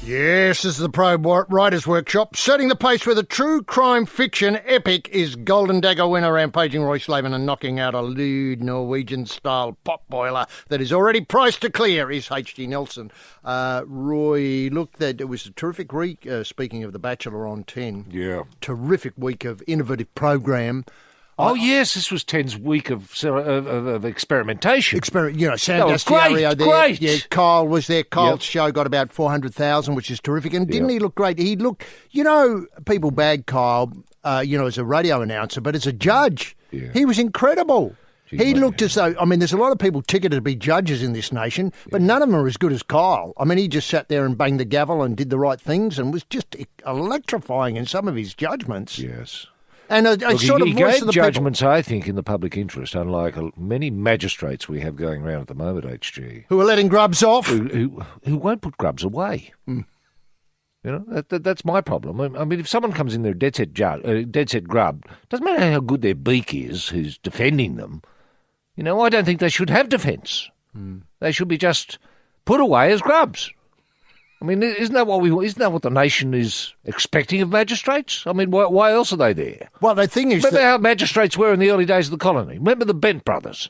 Yes, this is the Probe Writers Workshop, setting the pace with a true crime fiction epic is Golden Dagger winner rampaging Roy Slaven and knocking out a lewd Norwegian-style potboiler that is already priced to clear is H.G. Nelson. Roy, look, it was a terrific week, speaking of The Bachelor on 10. Yeah. Terrific week of innovative program. Oh, yes, this was 10's week of experimentation. Sandastiario there. Great. Yeah, Kyle was there. Kyle's show got about 400,000, which is terrific. And didn't he look great? He looked, people bag Kyle, as a radio announcer, but as a judge, he was incredible. He looked as though, there's a lot of people ticketed to be judges in this nation, but none of them are as good as Kyle. He just sat there and banged the gavel and did the right things and was just electrifying in some of his judgments. Yes. And he gave judgments, I think, in the public interest, unlike many magistrates we have going around at the moment, HG. Who are letting grubs off. Who won't put grubs away. That's my problem. If someone comes in there dead set grub, doesn't matter how good their beak is, who's defending them, I don't think they should have defence. They should be just put away as grubs. Isn't that what the nation is expecting of magistrates? Why else are they there? Well, the thing is... Remember how magistrates were in the early days of the colony? Remember the Bent brothers?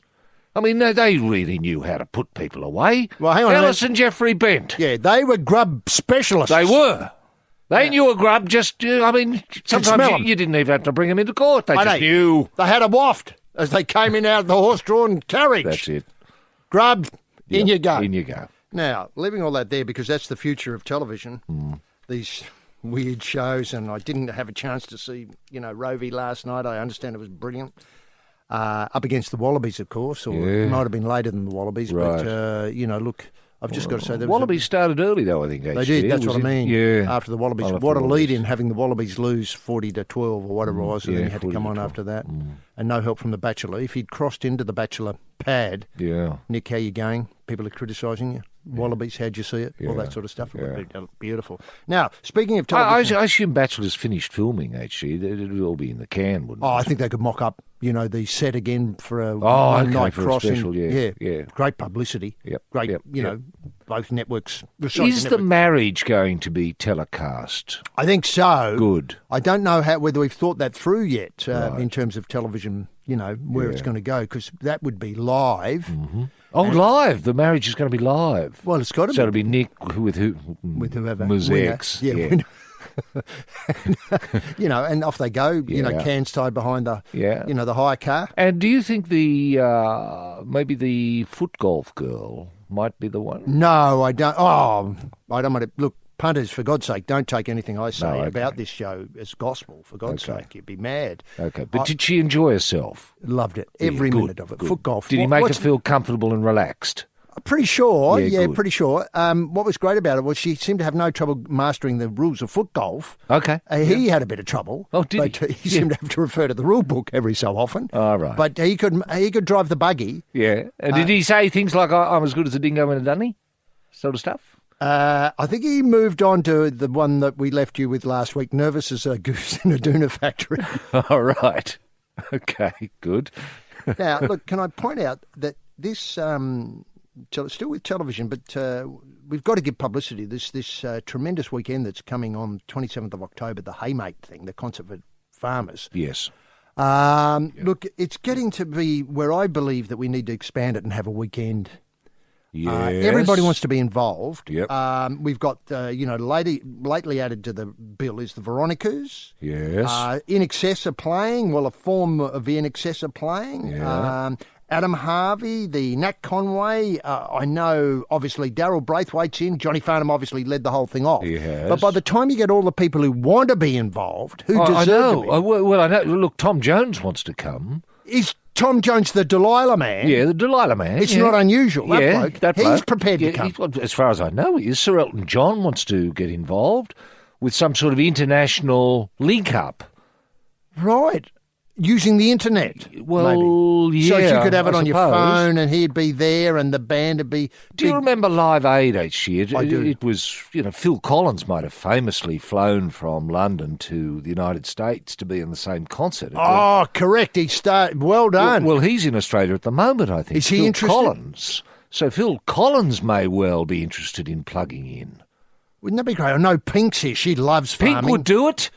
They really knew how to put people away. Well, hang on. Alice and Geoffrey Bent. Yeah, they were grub specialists. They were. They knew a grub just... sometimes you didn't even have to bring them into court. They just knew. They had a waft as they came in out of the horse-drawn carriage. That's it. Grub, in you go. In you go. Now, leaving all that there, because that's the future of television, these weird shows, and I didn't have a chance to see, Rovey last night. I understand it was brilliant. Up against the Wallabies, of course, or it might have been later than the Wallabies. Right. But, look, I've just got to say... Wallabies started early, though, I think. They did, that's what I mean. Yeah. After the Wallabies. What a lead-in, having the Wallabies lose 40-12 or whatever it was, and then he had to come on after that. And no help from the Bachelor. If he'd crossed into the Bachelor pad, Nick, how you going? People are criticising you. Wallabies, how'd you see it? All that sort of stuff. It would be beautiful. Now, speaking of television... I assume Bachelor's finished filming, HG. It'd all be in the can, wouldn't it? I think they could mock up, the set again for a night one-night crossing. Special, yeah. Great publicity. Great, both networks. Is the marriage going to be telecast? I think so. Good. I don't know whether we've thought that through yet in terms of television, where it's going to go, because that would be live. Mm-hmm. Oh, live! The marriage is going to be live. Well, it's got to be. So it'll be Nick with whoever. Mosaics. Yeah. And off they go. Cans tied behind the the hire car. And do you think maybe the foot golf girl might be the one? No, I don't. Oh, I don't want to look. Punters, for God's sake, don't take anything I say about this show as gospel, for God's sake. You'd be mad. Okay, but did she enjoy herself? Loved it. Every minute of it. Good. Foot golf. Did he make her feel comfortable and relaxed? Pretty sure, pretty sure. What was great about it was she seemed to have no trouble mastering the rules of foot golf. Okay. He had a bit of trouble. Oh, did he? He seemed to have to refer to the rule book every so often. All right. But he could drive the buggy. Yeah. And did he say things like, I'm as good as a dingo and a dunny? Sort of stuff? I think he moved on to the one that we left you with last week, nervous as a goose in a doona factory. All right. Okay, good. Now, look, can I point out that this, still with television, but we've got to give publicity. This tremendous weekend that's coming on 27th of October, the Haymate thing, the concert for farmers. Yes. Look, it's getting to be where I believe that we need to expand it and have a weekend. Yes. Everybody wants to be involved. Yep. We've got, lately added to the bill is the Veronicas. Yes. In Excess are playing. Well, a form of In Excess are playing. Yeah. Adam Harvey, the Nat Conway. I know, obviously, Daryl Braithwaite's in. Johnny Farnham obviously led the whole thing off. He has. But by the time you get all the people who want to be involved, who deserve I know. to be. Well, I know. Look, Tom Jones wants to come. Is Tom Jones the Delilah man? Yeah, the Delilah man. It's not unusual. That bloke. He's prepared to come. As far as I know, he is. Sir Elton John wants to get involved with some sort of international link-up. Right. Using the internet. Well, maybe. yeah. So you could have it I on your suppose. phone and he'd be there and the band would be... Do you remember Live Aid each year? I do. It was, Phil Collins might have famously flown from London to the United States to be in the same concert. Oh, correct. Well done. Well, he's in Australia at the moment, I think. Is he Phil interested? Collins. So Phil Collins may well be interested in plugging in. Wouldn't that be great? I know Pink's here. She loves farming. Pink would do it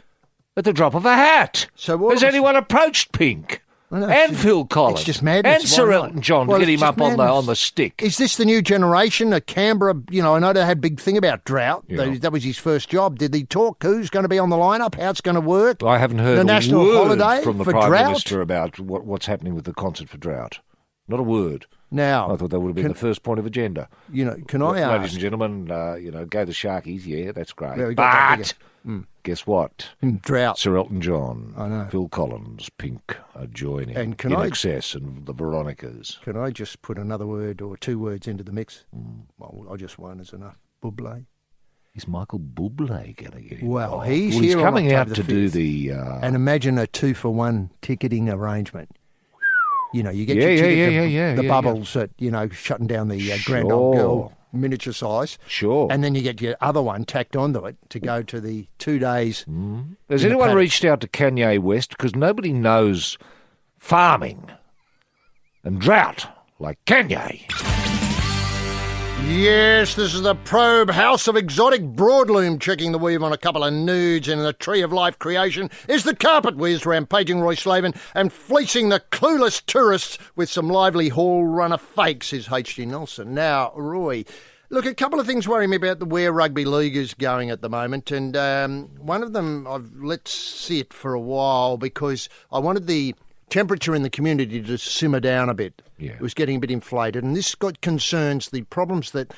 at the drop of a hat. So has anyone approached Pink? No, and Phil Collins. It's just madness. And Sir Elton John, get him up on the stick. Is this the new generation? Canberra, I know they had a big thing about drought. Yeah. That was his first job. Did he talk? Who's going to be on the lineup? How it's going to work? I haven't heard the a national word holiday from the for Prime drought? Minister about what's happening with the concert for drought. Not a word. Now, I thought that would have been the first point of agenda. Can I ask? Ladies and gentlemen, go the Sharkies. Yeah, that's great. Yeah, we got that guess what? Drought. Sir Elton John, I know. Phil Collins, Pink are joining And In Excess and the Veronicas. Can I just put another word or two words into the mix? Well, I just one is enough. Bublé. Is Michael Bublé going to get in? Well, he's coming out to 5th. do the... And imagine a 2-for-1 ticketing arrangement. You get Yeah, your ticket, yeah, the bubbles at, shutting down the Grand Old Girl miniature size. Sure. And then you get your other one tacked onto it to go to the 2 days. Has anyone reached out to Kanye West? Because nobody knows farming and drought like Kanye. Yes, this is the Probe House of Exotic Broadloom, checking the weave on a couple of nudes, and in the Tree of Life creation is the Carpet Whiz, rampaging Roy Slaven and fleecing the clueless tourists with some lively hall runner fakes is H.G. Nelson. Now, Roy, look, a couple of things worry me about the where rugby league is going at the moment, and one of them I've let sit for a while because I wanted the temperature in the community to simmer down a bit. Yeah. It was getting a bit inflated, and this concerns the problems that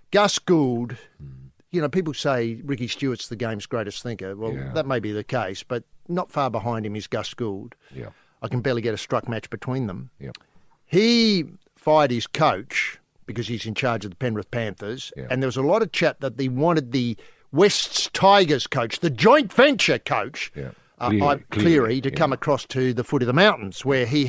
Gus Gould, people say Ricky Stewart's the game's greatest thinker. Well, that may be the case, but not far behind him is Gus Gould. Yeah. I can barely get a struck match between them. Yeah. He fired his coach because he's in charge of the Penrith Panthers, and there was a lot of chat that they wanted the Wests Tigers coach, the joint venture coach, Cleary, to come across to the foot of the mountains, where he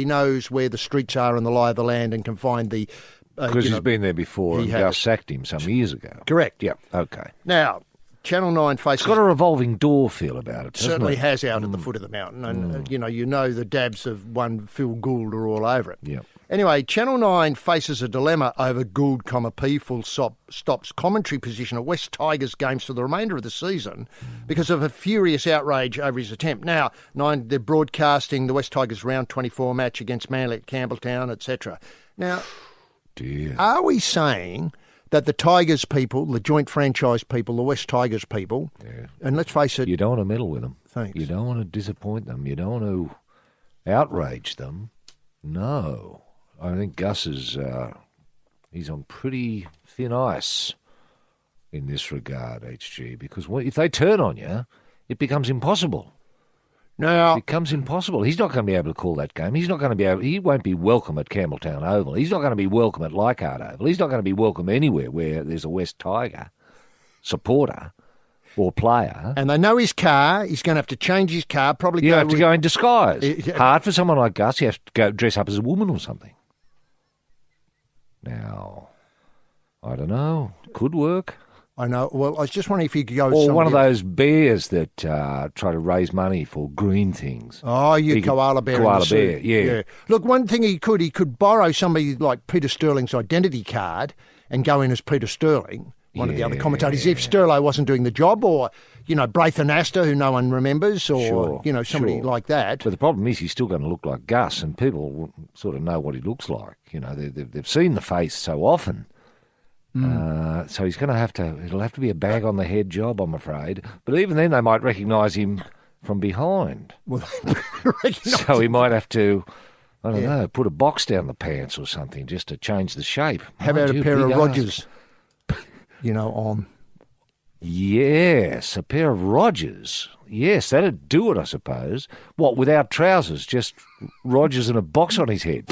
knows where the streets are and the lie of the land and can find the... Because he's been there before and Gus sacked him some years ago. Correct. Yeah, okay. Now, Channel 9 faces... It's got a revolving door feel about it, doesn't certainly it? has out at the foot of the mountain. And, you know the dabs of one Phil Gould are all over it. Yeah. Anyway, Channel 9 faces a dilemma over Gould, P full stops commentary position at West Tigers games for the remainder of the season because of a furious outrage over his attempt. Now, they're broadcasting the West Tigers round 24 match against Manly at Campbelltown, etc. Now, are we saying that the Tigers people, the joint franchise people, the West Tigers people, and let's face it... You don't want to meddle with them. Thanks. You don't want to disappoint them. You don't want to outrage them. No. I think Gus is he's on pretty thin ice in this regard, HG, because if they turn on you, it becomes impossible. Now, it becomes impossible. He's not going to be able to call that game. He's not going to be able. He won't be welcome at Campbelltown Oval. He's not going to be welcome at Leichhardt Oval. He's not going to be welcome anywhere where there's a West Tiger supporter or player. And they know his car. He's going to have to change his car. Probably you have to go in disguise. Hard for someone like Gus. You have to go dress up as a woman or something. Now, I don't know. Could work. I know. Well, I was just wondering if you could go... Or one of those bears that try to raise money for green things. Oh, koala bear. Koala bear, yeah. Look, one thing he could borrow somebody like Peter Sterling's identity card and go in as Peter Sterling, one of the other commentators, if Sterlo wasn't doing the job, or, Braithen Astor, who no one remembers, or, somebody like that. But the problem is he's still going to look like Gus, and people sort of know what he looks like. They've seen the face so often. So he's going to it'll have to be a bag on the head job, I'm afraid. But even then they might recognise him from behind. So he might have to, I don't know, put a box down the pants or something just to change the shape. How about a pair of Rogers, on? Yes, a pair of Rogers. Yes, that'd do it, I suppose. What, without trousers, just Rogers and a box on his head?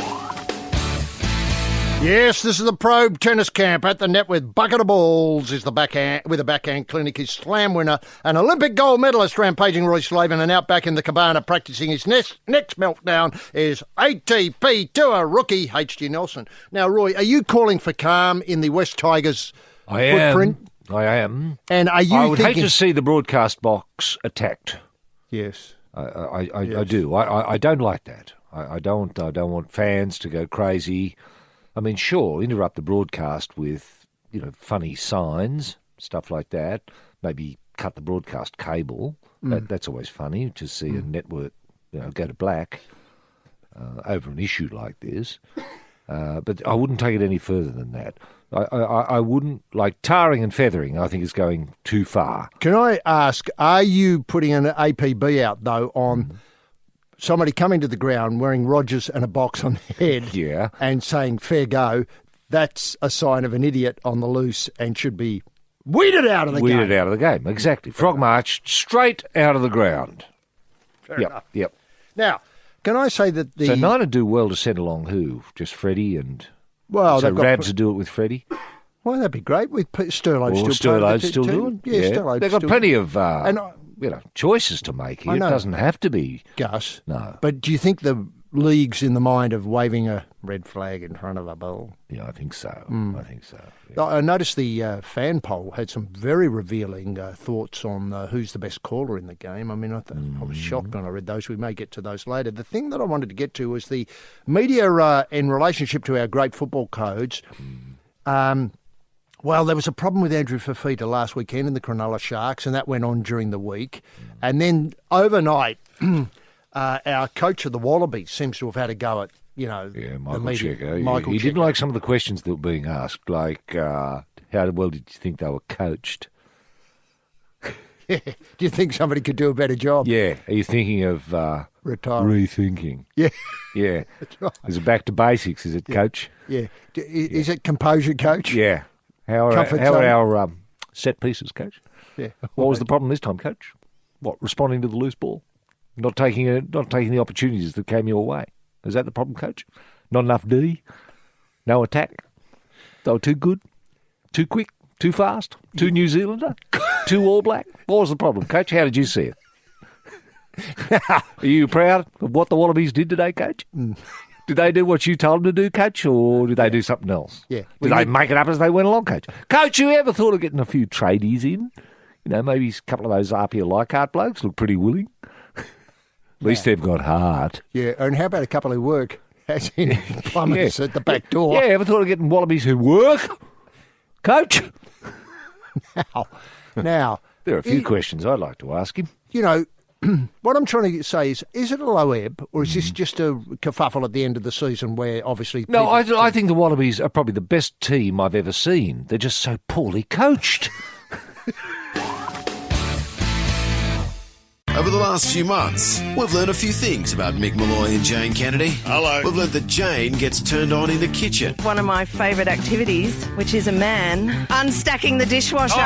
Yes, this is the Probe tennis camp at the net with Bucket of Balls is the backhand with a backhand clinic. His slam winner, an Olympic gold medalist rampaging Roy Slaven, and out back in the cabana practicing his next meltdown is ATP Tour rookie H.G. Nelson. Now, Roy, are you calling for calm in the West Tigers footprint? I am. And are you I would hate to see the broadcast box attacked. Yes. I do. I don't like that. I don't want fans to go crazy. I mean, sure, interrupt the broadcast with, funny signs, stuff like that. Maybe cut the broadcast cable. That's always funny to see a network, go to black over an issue like this. But I wouldn't take it any further than that. I wouldn't, like tarring and feathering, I think is going too far. Can I ask, are you putting an APB out, though, on somebody coming to the ground wearing Rogers and a box on their head and saying, fair go, that's a sign of an idiot on the loose and should be weeded out of the game? Weeded out of the game, exactly. Frog marched straight out of the ground. Fair enough. Yep. Now, can I say that So Nine would do well to send along who? Just Freddie and... Well, so Rabs would do it with Freddie? Well, that'd be great. With Sterlo's still doing. Yeah, Sterlo's they've got plenty of... and choices to make here. It doesn't have to be Gus. No. But do you think the league's in the mind of waving a red flag in front of a ball? Yeah, I think so. I think so. Yeah. I noticed the fan poll had some very revealing thoughts on who's the best caller in the game. I mean, I was shocked when I read those. We may get to those later. The thing that I wanted to get to was the media in relationship to our great football codes. Well, there was a problem with Andrew Fafita last weekend in the Cronulla Sharks, and that went on during the week. And then overnight, our coach of the Wallabies seems to have had a go at, Michael the media. Checker. He didn't like some of the questions that were being asked, like how well did you think they were coached? Do you think somebody could do a better job? Yeah. Are you thinking of rethinking? Yeah. Yeah. That's right. Is it back to basics? Is it coach? Yeah. Is it composure, coach? Yeah. How are our set pieces, coach? Yeah. What was the problem this time, coach? What, responding to the loose ball? Not taking the opportunities that came your way. Is that the problem, coach? Not enough D? No attack? They were too good, too quick, too fast, too New Zealander, too All Black. What was the problem, Coach? How did you see it? Are you proud of what the Wallabies did today, Coach? Did they do what you told them to do, Coach, or did they do something else? Yeah. Did they make it up as they went along, Coach? Coach, you ever thought of getting a few tradies in? You know, maybe a couple of those Apia Leichhardt blokes look pretty willing. At least they've got heart. Yeah, and how about a couple who work, as in plumbers at the back door? Yeah, ever thought of getting Wallabies who work, Coach? Now, there are a few questions I'd like to ask him. You know, what I'm trying to say is it a low ebb, or is this just a kerfuffle at the end of the season where obviously... No, I think the Wallabies are probably the best team I've ever seen. They're just so poorly coached. Over the last few months, we've learned a few things about Mick Malloy and Jane Kennedy. Hello. We've learned that Jane gets turned on in the kitchen. One of my favourite activities, which is a man unstacking the dishwasher.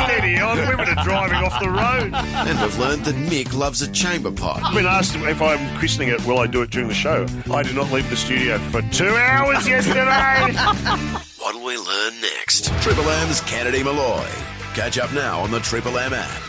Steady on, women are driving off the road. And we've learned that Mick loves a chamber pot. I've been asked if I'm christening it, will I do it during the show? I did not leave the studio for 2 hours yesterday. What'll we learn next? Triple M's Kennedy Malloy. Catch up now on the Triple M app.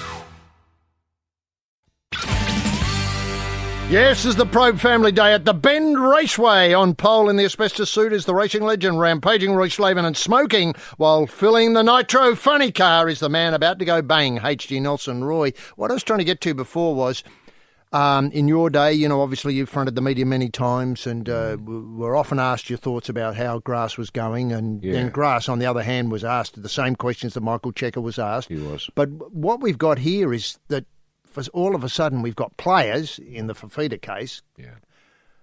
Yes, it's the Probe Family Day at the Bend Raceway. On pole in the asbestos suit is the racing legend, rampaging Roy Slaven, and smoking while filling the nitro funny car is the man about to go bang, H.G. Nelson Roy. What I was trying to get to before was, in your day, you know, obviously you've fronted the media many times and were often asked your thoughts about how grass was going, and then grass, on the other hand, was asked the same questions that Michael Checker was asked. He was. But what we've got here is that all of a sudden we've got players, in the Fafita case,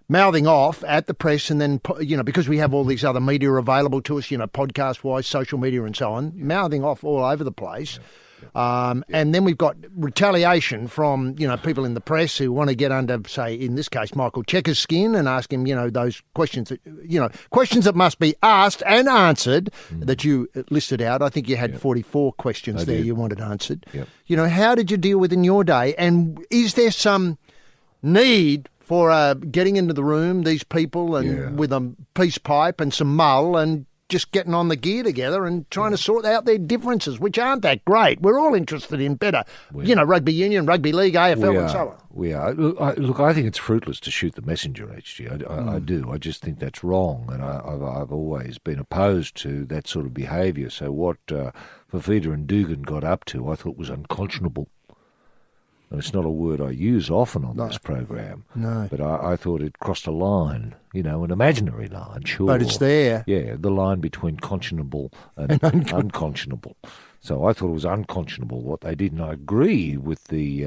mouthing off at the press, and then, you know, because we have all these other media available to us, you know, podcast-wise, social media and so on, mouthing off all over the place. And then we've got retaliation from, you know, people in the press who want to get under, say, in this case, Michael Checker's skin and ask him, you know, those questions that, you know, questions that must be asked and answered that you listed out. I think you had 44 questions there you wanted answered. You know, how did you deal with in your day? And is there some need for getting into the room, these people, and with a peace pipe and some mull and just getting on the gear together and trying to sort out their differences, which aren't that great? We're all interested in better, you know, rugby union, rugby league, AFL and so on. We are. Look, I think it's fruitless to shoot the messenger, HG. I do. I just think that's wrong, and I've always been opposed to that sort of behaviour. So what Fafita and Dugan got up to, I thought was unconscionable. And it's not a word I use often on this program. No. But I thought it crossed a line, you know, an imaginary line, sure. But it's there. Yeah, the line between conscionable and unconscionable. So I thought it was unconscionable what they did, and I agree with the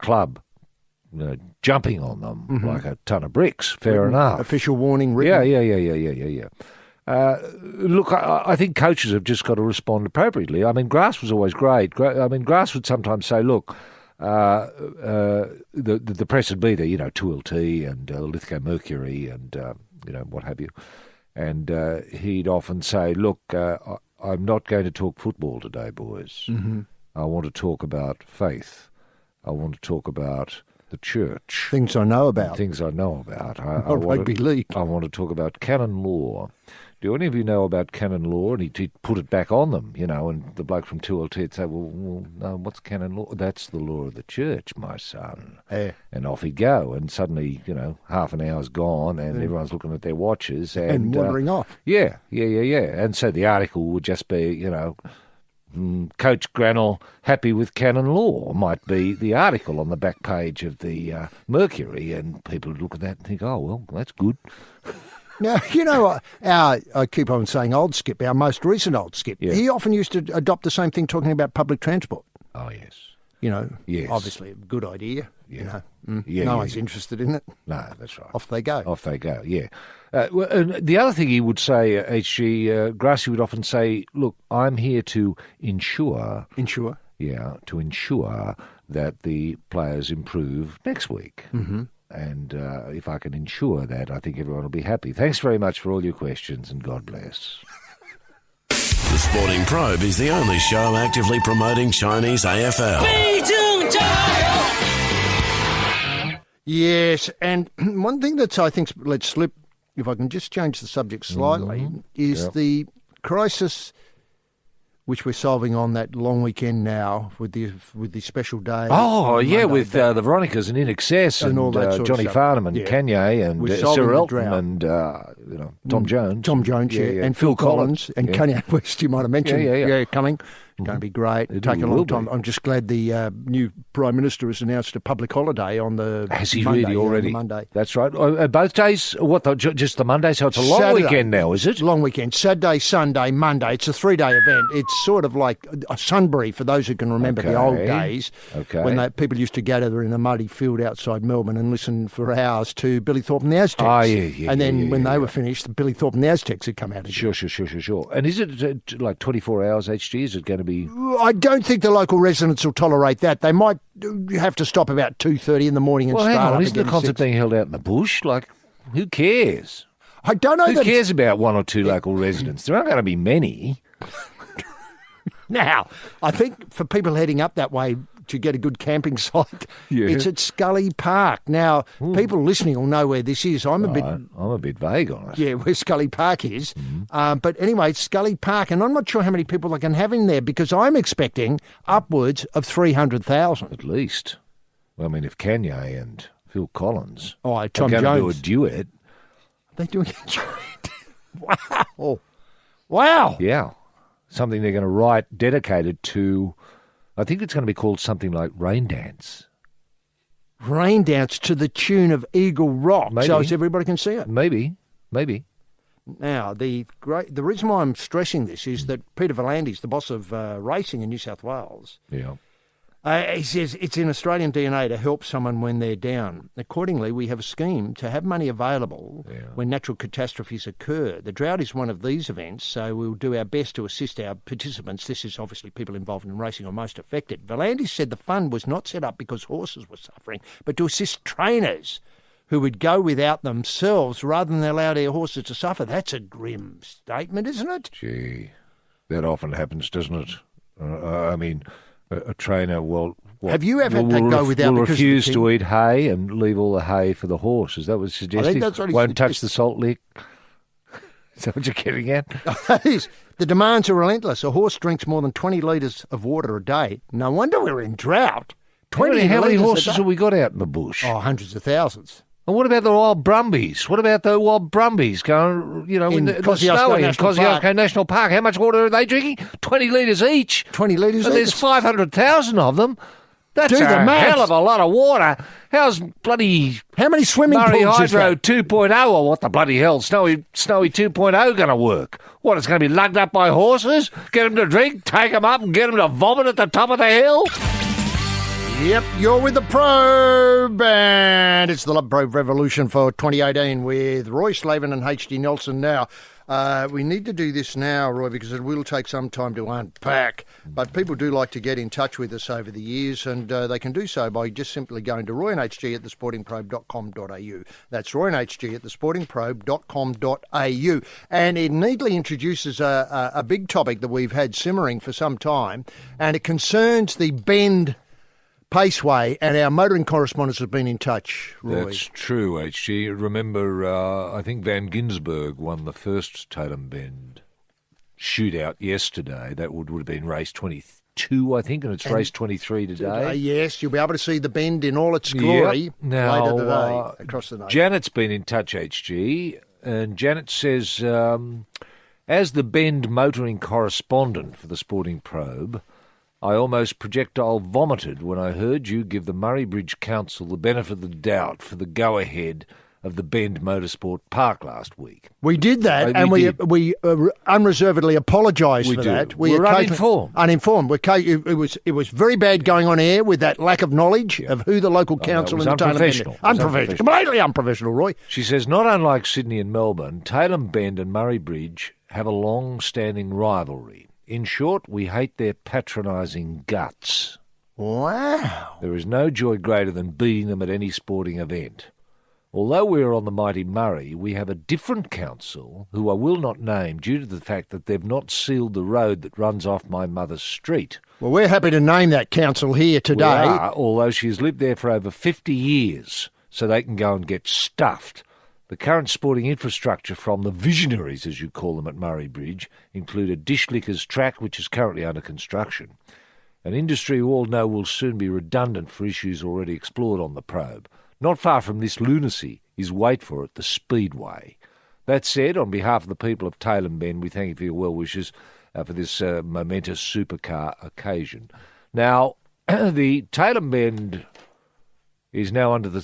club, you know, jumping on them like a ton of bricks. Fair enough. Official warning written. Yeah. Look, I think coaches have just got to respond appropriately. I mean, Grass was always great. Grass would sometimes say, look, the press would be there, you know, 2LT and Lithgow Mercury and, you know, what have you. And he'd often say, look, I'm not going to talk football today, boys. I want to talk about faith. I want to talk about the church. Things I know about. Rugby league. I want to talk about canon law. Do any of you know about canon law? And he'd put it back on them, you know, and the bloke from 2LT would say, well, no, what's canon law? That's the law of the church, my son. And off he'd go. And suddenly, you know, half an hour's gone and everyone's looking at their watches. And wandering off. Yeah. And so the article would just be, you know, Coach Granell happy with canon law might be the article on the back page of the Mercury. And people would look at that and think, oh, well, that's good. Now, you know, I keep on saying old Skip, our most recent old Skip, he often used to adopt the same thing talking about public transport. Oh, yes. You know, obviously a good idea. Yeah. You know, no one's interested in it. No, that's right. Off they go. Yeah. And the other thing he would say, H.G. Grassy would often say, look, I'm here to ensure. Yeah, to ensure that the players improve next week. And if I can ensure that, I think everyone will be happy. Thanks very much for all your questions, and God bless. The Sporting Probe is the only show actively promoting Chinese AFL. Yes, and one thing that I think let slip if I can just change the subject slightly, is the crisis which we're solving on that long weekend now with the special day. Oh, yeah, with the Veronicas and In Excess and all that sort of Johnny stuff. Farnham and Yeah. Kanye and We're solving Sarah the Elton drought. and Tom Jones. Tom Jones, yeah. And Phil Collins and Kanye West, you might have mentioned. Yeah. Coming. It's going to be great. It'll take a long time. I'm just glad the new Prime Minister has announced a public holiday on the Has he Monday, really already? Monday. That's right. Both days? What, just the Monday? So it's a long Saturday. weekend now, is it? Long weekend. Saturday, Sunday, Monday. It's a 3-day event. It's sort of like a Sunbury for those who can remember the old days when people used to gather in a muddy field outside Melbourne and listen for hours to Billy Thorpe and the Aztecs. Oh, yeah. And then when they were finished, Billy Thorpe and the Aztecs had come out again. Sure. And is it like 24 hours HG? Is it going to be... I don't think the local residents will tolerate that. They might have to stop about 2:30 in the morning and Well, start hang on. up Isn't the again at concert 6. being held out in the bush? Like, who cares? I don't know. Who cares about one or two local residents? There aren't going to be many. Now, I think for people heading up that way to get a good camping site, it's at Scully Park. Now, people listening will know where this is. I'm a bit vague on it. Yeah, where Scully Park is. But anyway, it's Scully Park, and I'm not sure how many people I can have in there because I'm expecting upwards of 300,000. At least. Well, I mean, if Kanye and Phil Collins Tom are going to do a duet. They're doing a duet. Wow. Yeah. Something they're going to write dedicated to, I think it's going to be called something like Rain Dance. Rain Dance to the tune of Eagle Rock, so as everybody can see it. Maybe. Now, the reason why I'm stressing this is that Peter V'landys, the boss of racing in New South Wales, he says it's in Australian DNA to help someone when they're down. Accordingly, we have a scheme to have money available when natural catastrophes occur. The drought is one of these events, so we'll do our best to assist our participants. This is obviously people involved in racing are most affected. V'landys said the fund was not set up because horses were suffering, but to assist trainers who would go without themselves rather than allow their horses to suffer. That's a grim statement, isn't it? Gee, that often happens, doesn't it? I mean... A trainer have you ever had to go without will because refuse to eat hay and leave all the hay for the horse? Is that what's suggested? I think that's what won't touch the salt lick. Is that what you're getting at? The demands are relentless. A horse drinks more than 20 litres of water a day. No wonder we're in drought. How many horses have we got out in the bush? Oh, hundreds of thousands. And what about the wild brumbies? What about the wild brumbies going, in the snowy in Kosciuszko National Park? How much water are they drinking? 20 litres each. 20 litres each. And there's 500,000 of them. That's a hell of a lot of water. How's bloody... How many swimming Murray pools is Hydro that? 2.0 or what the bloody hell? Snowy 2.0 going to work? What, it's going to be lugged up by horses? Get them to drink, take them up and get them to vomit at the top of the hill? Yep, you're with the Probe, and it's the Love Probe Revolution for 2018 with Roy Slaven and H.D. Nelson. Now, we need to do this now, Roy, because it will take some time to unpack. But people do like to get in touch with us over the years, and they can do so by just simply going to royandhg@thesportingprobe.com.au. That's royandhg@thesportingprobe.com.au. And it neatly introduces a big topic that we've had simmering for some time, and it concerns the Bend Paceway, and our motoring correspondents have been in touch, Roy. That's true, HG. Remember, I think Van Ginsberg won the first Tatum Bend shootout yesterday. That would have been race 22, I think, and it's race 23 today. Yes, you'll be able to see the Bend in all its glory later today across the nation. Janet's been in touch, HG, and Janet says, as the Bend motoring correspondent for the Sporting Probe, I almost projectile vomited when I heard you give the Murray Bridge Council the benefit of the doubt for the go-ahead of the Bend Motorsport Park last week. We did that, and we unreservedly apologise for that. We were uninformed. It was very bad going on air with that lack of knowledge of who the local council and the Taylor Bend. Unprofessional. Completely unprofessional, Roy. She says, not unlike Sydney and Melbourne, Taylor Bend and Murray Bridge have a long-standing rivalry. In short, we hate their patronising guts. Wow. There is no joy greater than beating them at any sporting event. Although we are on the mighty Murray, we have a different council, who I will not name due to the fact that they've not sealed the road that runs off my mother's street. Well, we're happy to name that council here today. We are, although she's lived there for over 50 years, so they can go and get stuffed. The current sporting infrastructure from the visionaries, as you call them, at Murray Bridge include a dish lickers track, which is currently under construction. An industry we all know will soon be redundant for issues already explored on the Probe. Not far from this lunacy is, wait for it, the Speedway. That said, on behalf of the people of Tailem Bend, we thank you for your well wishes for this momentous supercar occasion. Now, the Tailem Bend is now under the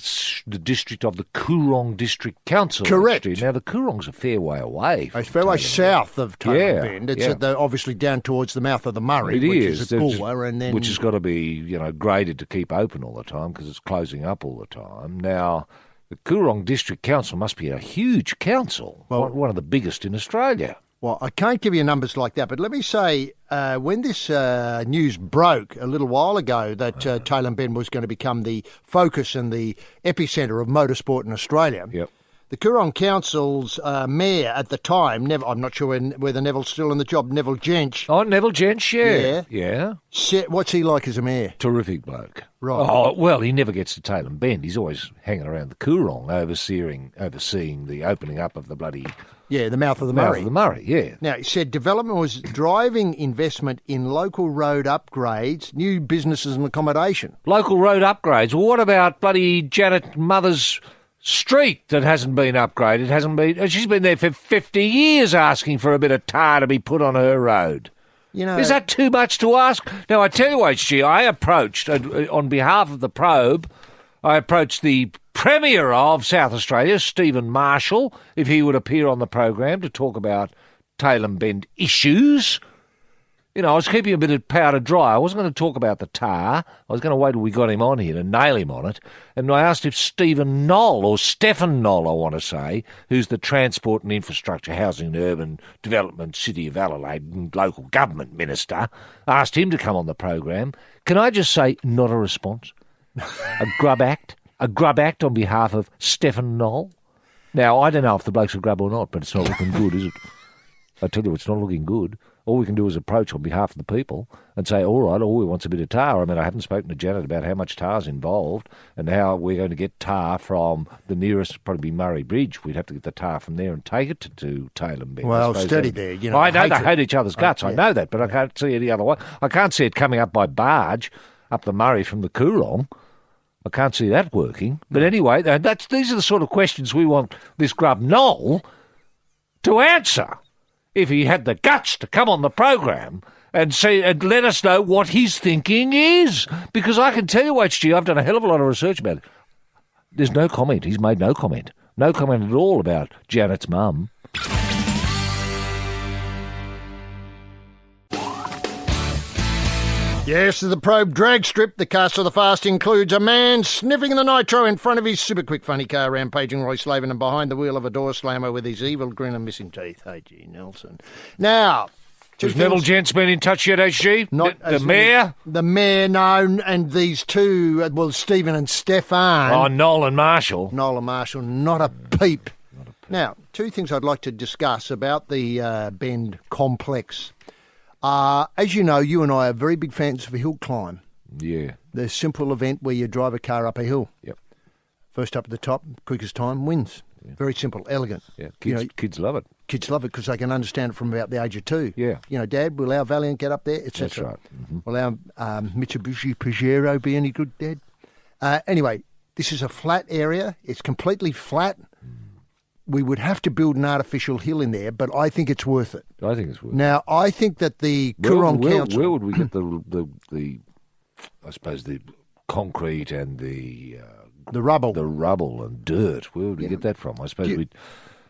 district of the Coorong District Council. Correct. Now, the Coorong's a fair way away. It's a fair way south of Tailem Bend. It's yeah. obviously down towards the mouth of the Murray, It which is is at Bulwer, and then which has got to be, graded to keep open all the time because it's closing up all the time. Now, the Coorong District Council must be a huge council, one of the biggest in Australia. Well, I can't give you numbers like that, but let me say, when this news broke a little while ago that Tailem Bend was going to become the focus and the epicentre of motorsport in Australia, the Coorong Council's mayor at the time, I'm not sure whether Neville's still in the job, Neville Jench. Oh, Neville Jench, yeah. What's he like as a mayor? Terrific bloke. Right. Oh, well, he never gets to Tailem Bend. He's always hanging around the Coorong, overseeing the opening up of the bloody... Yeah, the mouth of the Mouth Murray. of the Murray, yeah. Now, he said development was driving investment in local road upgrades, new businesses and accommodation. Local road upgrades? Well, what about bloody Janet Mother's street that hasn't been upgraded? She's been there for 50 years asking for a bit of tar to be put on her road. Is that too much to ask? Now, I tell you what, HG, I approached, on behalf of the Probe, the Premier of South Australia, Stephen Marshall, if he would appear on the program to talk about Tailem Bend issues. I was keeping a bit of powder dry. I wasn't going to talk about the tar. I was going to wait till we got him on here to nail him on it. And I asked if Stephen Knoll, or Stephen Knoll, I want to say, who's the Transport and Infrastructure, Housing and Urban Development, City of Adelaide and Local Government Minister, asked him to come on the program. Can I just say, not a response? A grub act on behalf of Stephen Knoll. Now, I don't know if the bloke's a grub or not, but it's not looking good, is it? I tell you, it's not looking good. All we can do is approach on behalf of the people and say, all right, all we want's a bit of tar. I mean, I haven't spoken to Janet about how much tar's involved and how we're going to get tar from the nearest, probably Murray Bridge. We'd have to get the tar from there and take it to Tailem Bend. Well, steady there. I know they hate each other's guts. I know that, but I can't see any other way. I can't see it coming up by barge up the Murray from the Coorong. I can't see that working. But anyway, these are the sort of questions we want this grub Knoll to answer if he had the guts to come on the program and let us know what his thinking is. Because I can tell you, HG, I've done a hell of a lot of research about it. There's no comment. He's made no comment. No comment at all about Janet's mum. Yes, the Probe drag strip. The cast of the fast includes a man sniffing the nitro in front of his super quick funny car, rampaging Roy Slaven, and behind the wheel of a door slammer with his evil grin and missing teeth. H.G. Nelson. Now, has Neville Gents been in touch yet, HG? Not the mayor? The mayor, no, and these two, Stephen and Stefan. Oh, Noel and Marshall. Not a peep. Now, two things I'd like to discuss about the Bend complex. As you know, you and I are very big fans of a hill climb. Yeah. The simple event where you drive a car up a hill. Yep. First up at the top, quickest time wins. Yeah. Very simple, elegant. Yeah, kids love it. Kids love it because they can understand it from about the age of 2. Yeah. Dad, will our Valiant get up there, etc. That's right. Mm-hmm. Will our Mitsubishi Pajero be any good, Dad? Anyway, this is a flat area. It's completely flat. We would have to build an artificial hill in there, but I think it's worth it. I think it's worth it. Now, I think that the Coorong Council... Where would we get the I suppose, the concrete and the rubble. The rubble and dirt. Where would we get that from? I suppose we'd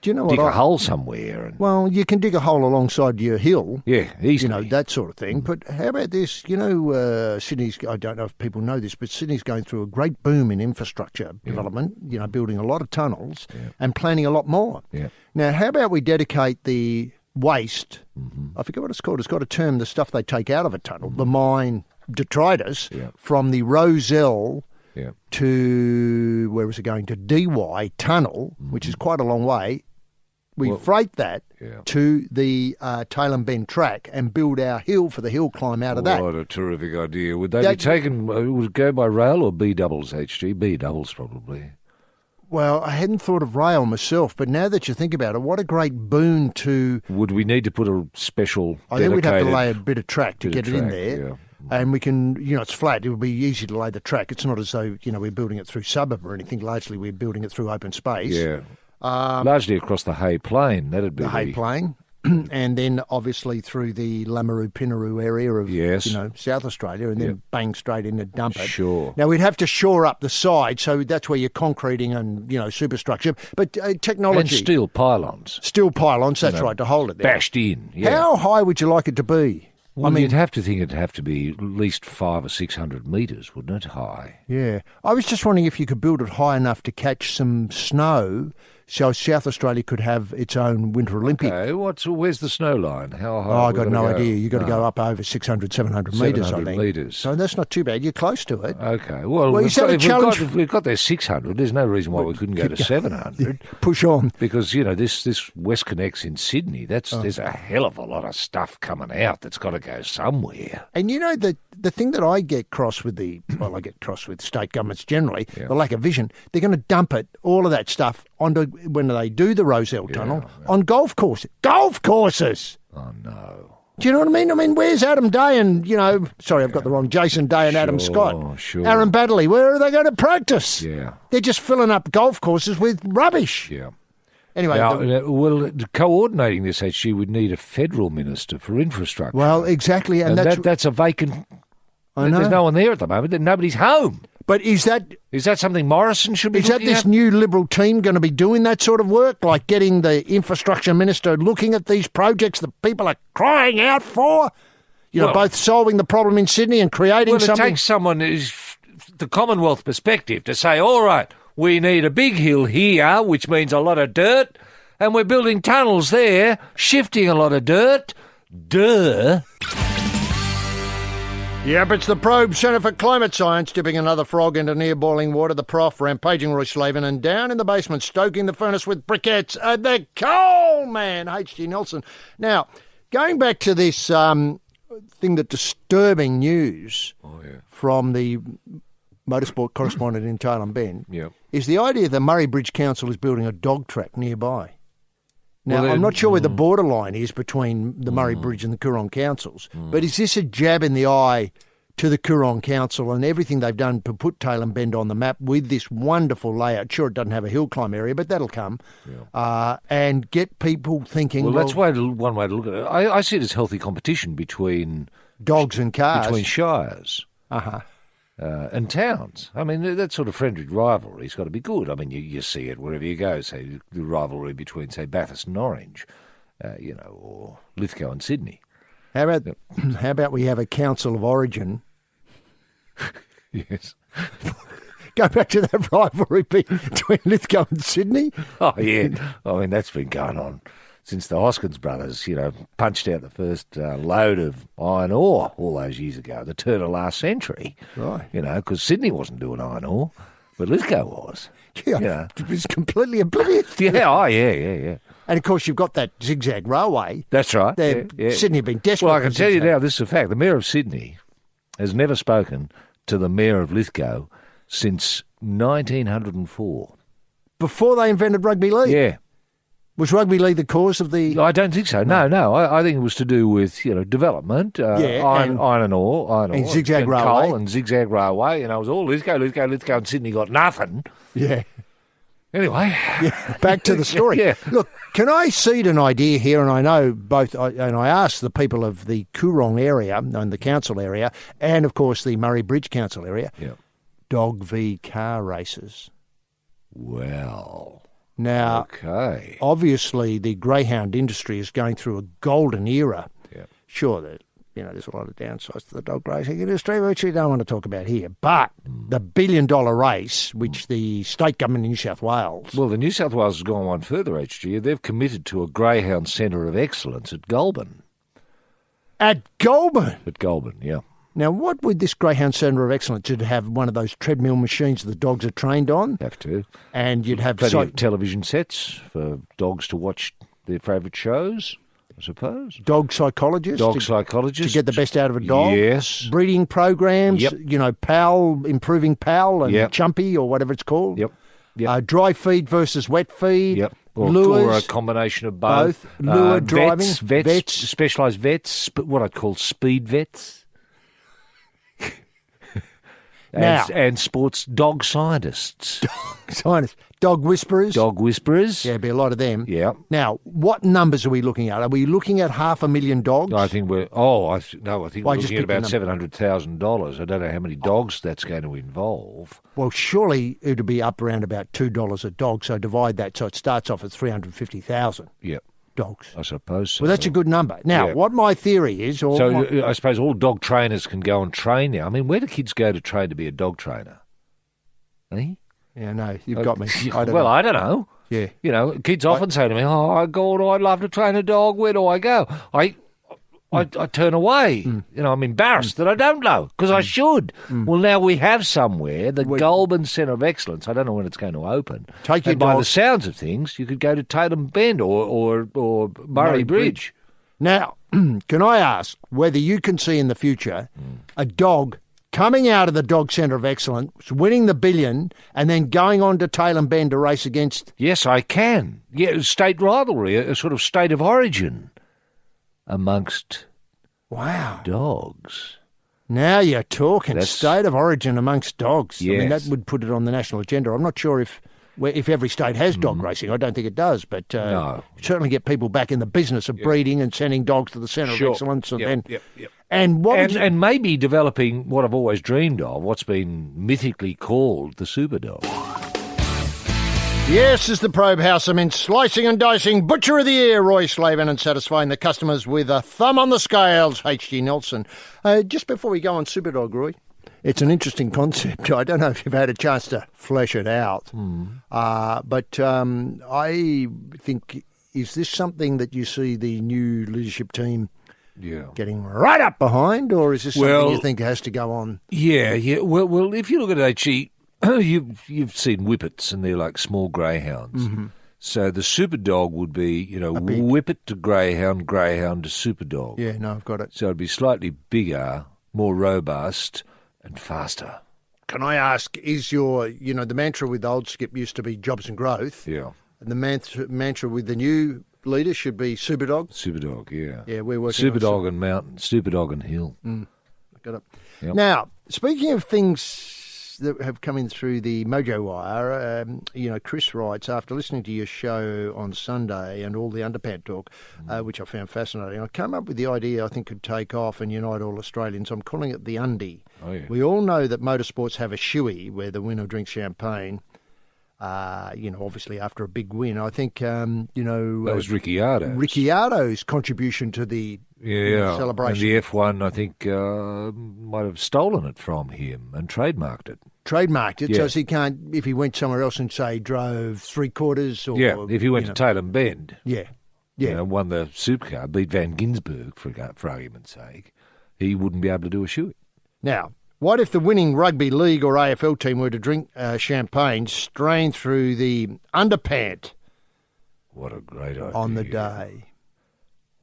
dig a hole somewhere. Well, you can dig a hole alongside your hill. Yeah, easily. That sort of thing. But how about this? Sydney's, I don't know if people know this, but Sydney's going through a great boom in infrastructure development, building a lot of tunnels and planning a lot more. Yeah. Now, how about we dedicate the waste, I forget what it's called, it's got a term, the stuff they take out of a tunnel, the mine detritus, from the Roselle to, where was it going, to DY tunnel, which is quite a long way. We freight that to the Tailem Bend track and build our hill for the hill climb out of that. What a terrific idea. Would they be taken, would it go by rail or B doubles, HG? B doubles probably. Well, I hadn't thought of rail myself, but now that you think about it, what a great boon to... Would we need to put a special I think we'd have to lay a bit of track to get it in there. Yeah. And we can, it's flat. It would be easy to lay the track. It's not as though, we're building it through suburb or anything. Largely, we're building it through open space. Yeah. Largely across the Hay Plain. That'd be the Hay Plain. And then obviously through the Lamaroo-Pinaroo area of, South Australia, and then bang straight in and dump it. Sure. Now, we'd have to shore up the side, so that's where you're concreting and, superstructure. But technology... And steel pylons. Steel pylons, that's right, to hold it there. Bashed in, yeah. How high would you like it to be? Well, you'd have to think it'd have to be at least 500 or 600 metres, wouldn't it, high? Yeah. I was just wondering if you could build it high enough to catch some snow so South Australia could have its own Winter Olympic. Okay, where's the snow line? How high? I got no idea. You've got to go up over 600, 700 metres, I think. Metres. So that's not too bad. You're close to it. Okay. Well if we've got there 600, there's no reason why we couldn't go to 700. Push on. Because, this West Connects in Sydney, there's a hell of a lot of stuff coming out that's got to go somewhere. And the thing that I get cross with I get cross with state governments generally, the lack of vision, they're going to dump it, all of that stuff, onto when they do the Rozelle Tunnel, on golf courses. Golf courses! Oh, no. Do you know what I mean? I mean, where's Adam Day and, sorry, I've got the wrong, Jason Day and Adam Scott. Sure. Aaron Baddeley, where are they going to practice? Yeah. They're just filling up golf courses with rubbish. Yeah. Anyway. Coordinating this, actually, would need a federal minister for infrastructure. Well, exactly. And that's a vacant... I know. There's no one there at the moment. Nobody's home. But is that something Morrison should be looking at? Is that this new Liberal team going to be doing that sort of work, like getting the infrastructure minister looking at these projects that people are crying out for? Both solving the problem in Sydney and creating something. It takes someone who's the Commonwealth perspective to say, all right, we need a big hill here, which means a lot of dirt, and we're building tunnels there, shifting a lot of dirt. Duh. Yep, it's the Probe Centre for Climate Science dipping another frog into near-boiling water. The Prof rampaging Roy Slaven, and down in the basement stoking the furnace with briquettes, the coal man, H.G. Nelson. Now, going back to this disturbing news from the motorsport correspondent in Tailem Bend, is the idea the Murray Bridge Council is building a dog track nearby. Now, I'm not sure where the borderline is between the Murray Bridge and the Coorong councils, but is this a jab in the eye to the Coorong Council and everything they've done to put Tailem Bend on the map with this wonderful layout? Sure, it doesn't have a hill climb area, but that'll come, and get people thinking... Well, that's one way to look at it. I see it as healthy competition between... dogs and cars. Between shires. And towns. I mean, that sort of friendly rivalry's got to be good. I mean, you see it wherever you go, say, the rivalry between, say, Bathurst and Orange, or Lithgow and Sydney. How about we have a council of origin? Yes. Go back to that rivalry between Lithgow and Sydney? Oh, yeah. I mean, that's been going on since the Hoskins brothers, punched out the first load of iron ore all those years ago, the turn of last century. Right. Because Sydney wasn't doing iron ore, but Lithgow was. Yeah, it was completely oblivious. Yeah. And, of course, you've got that zigzag railway. That's right. Sydney have been desperate. Well, I can tell you now, this is a fact. The Mayor of Sydney has never spoken to the Mayor of Lithgow since 1904. Before they invented rugby league? Yeah. Was rugby league the cause of the... I don't think so. No. I think it was to do with, development, iron ore, and zigzag railway. Coal and zigzag railway. It was all Lithgow, and Sydney got nothing. Yeah. Anyway. Yeah, back to the story. Yeah. Look, can I seed an idea here? And I know I asked the people of the Coorong area and the council area, and, of course, the Murray Bridge Council area, dog v car races. Well... Now, obviously, the greyhound industry is going through a golden era. Yeah. Sure, that there's a lot of downsides to the dog racing industry, which we don't want to talk about here. But the $1 billion race, which the state government in New South Wales... Well, the New South Wales has gone one further, HG. They've committed to a greyhound centre of excellence at Goulburn. At Goulburn? At Goulburn, yeah. Now, what would this Greyhound Centre of Excellence? You'd have one of those treadmill machines the dogs are trained on. Have to. And you'd have... plenty of television sets for dogs to watch their favourite shows, I suppose. Dog psychologists. To get the best out of a dog. Yes. Breeding programs. Yep. PAL, improving PAL and Chumpy or whatever it's called. Yep. Yep. Dry feed versus wet feed. Yep. Lures. Or a combination of both. Lure driving. Vets, specialised vets, what I'd call speed vets. And sports dog scientists. Dog whisperers. Dog whisperers. Yeah, be a lot of them. Yeah. Now, what numbers are we looking at? Are we looking at 500,000 dogs? I think we're. I think we're looking at about $700,000. I don't know how many dogs that's going to involve. Well, surely it would be up around about $2 a dog. So divide that, so it starts off at 350,000. Yeah. Dogs. I suppose so. Well, that's a good number. Now, what my theory is... I suppose all dog trainers can go and train now. I mean, where do kids go to train to be a dog trainer? Eh? Yeah, no, you've got me. I don't know. Yeah. You know, kids often say to me, "Oh, God, I'd love to train a dog. Where do I go?" I turn away. You know, I'm embarrassed that I don't know because I should. Well, now we have somewhere, the Goulburn Centre of Excellence. I don't know when it's going to open. Take your by dog. the sounds of things, you could go to Tatum Bend or Murray Bridge. Now, can I ask whether you can see in the future a dog coming out of the Dog Centre of Excellence, winning the billion, and then going on to Tailem Bend to race against... Yes, I can. Yeah, state rivalry, a sort of state of origin amongst dogs. Now you're talking. State of origin amongst dogs. Yes. I mean, that would put it on the national agenda. I'm not sure if every state has dog racing. I don't think it does, but certainly get people back in the business of breeding and sending dogs to the Centre of Excellence. And maybe developing what I've always dreamed of, what's been mythically called the super dog. Yes, is the Probe House. I mean, slicing and dicing, butcher of the year, Roy Slaven, and satisfying the customers with a thumb on the scales, H.G. Nelson. Just before we go on Superdog, Roy, it's an interesting concept. I don't know if you've had a chance to flesh it out, but I think, is this something that you see the new leadership team getting right up behind, or is this something you think has to go on? Yeah. Well, if you look at HG, you've seen whippets, and they're like small greyhounds. Mm-hmm. So the super dog would be, whippet to greyhound, greyhound to super dog. Yeah, no, I've got it. So it'd be slightly bigger, more robust, and faster. Can I ask, is your, the mantra with the old skip used to be jobs and growth? Yeah. And the mantra with the new leader should be Superdog? Superdog, yeah. Yeah, we're working Superdog and mountain, Superdog and hill. Got it. Yep. Now, speaking of things that have come in through the Mojo Wire, Chris writes, after listening to your show on Sunday and all the underpant talk, which I found fascinating, I came up with the idea I think could take off and unite all Australians. I'm calling it the undie. Oh, yeah. We all know that motorsports have a shoey where the winner drinks champagne. Obviously after a big win, I think, that was Ricciardo. Ricciardo's contribution to the celebration. And the F1, I think, might have stolen it from him and trademarked it. So he can't, if he went somewhere else and, say, drove 3/4 or... Yeah, if he went to Tailem Bend. Yeah. Won the supercar, beat Van Gisbergen, for argument's sake, he wouldn't be able to do a shoot. Now, what if the winning rugby league or AFL team were to drink champagne, strain through the underpant? What a great idea. On the day.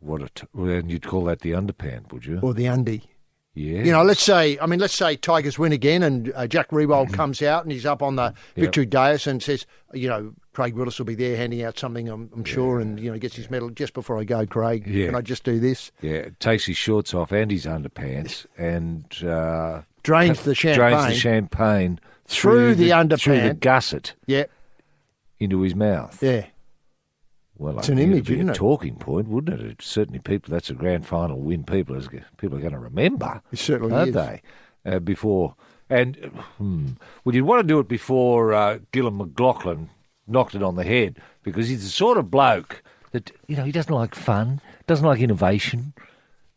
And you'd call that the underpant, would you? Or the undie. Yeah. Let's say Tigers win again and Jack Riewoldt comes out and he's up on the victory dais and says, Craig Willis will be there handing out something, I'm sure, and, gets his medal. Just before I go, Craig, can I just do this? Yeah, takes his shorts off and his underpants and... drains the champagne through the underpant. Through the gusset. Yeah. Into his mouth. Yeah. Well, it's an image, it'd be isn't a it? talking point, wouldn't it? Certainly, that's a grand final win. People are going to remember. It certainly aren't is. They? Before, and you'd want to do it before Gillon McLaughlin knocked it on the head, because he's the sort of bloke that he doesn't like fun, doesn't like innovation.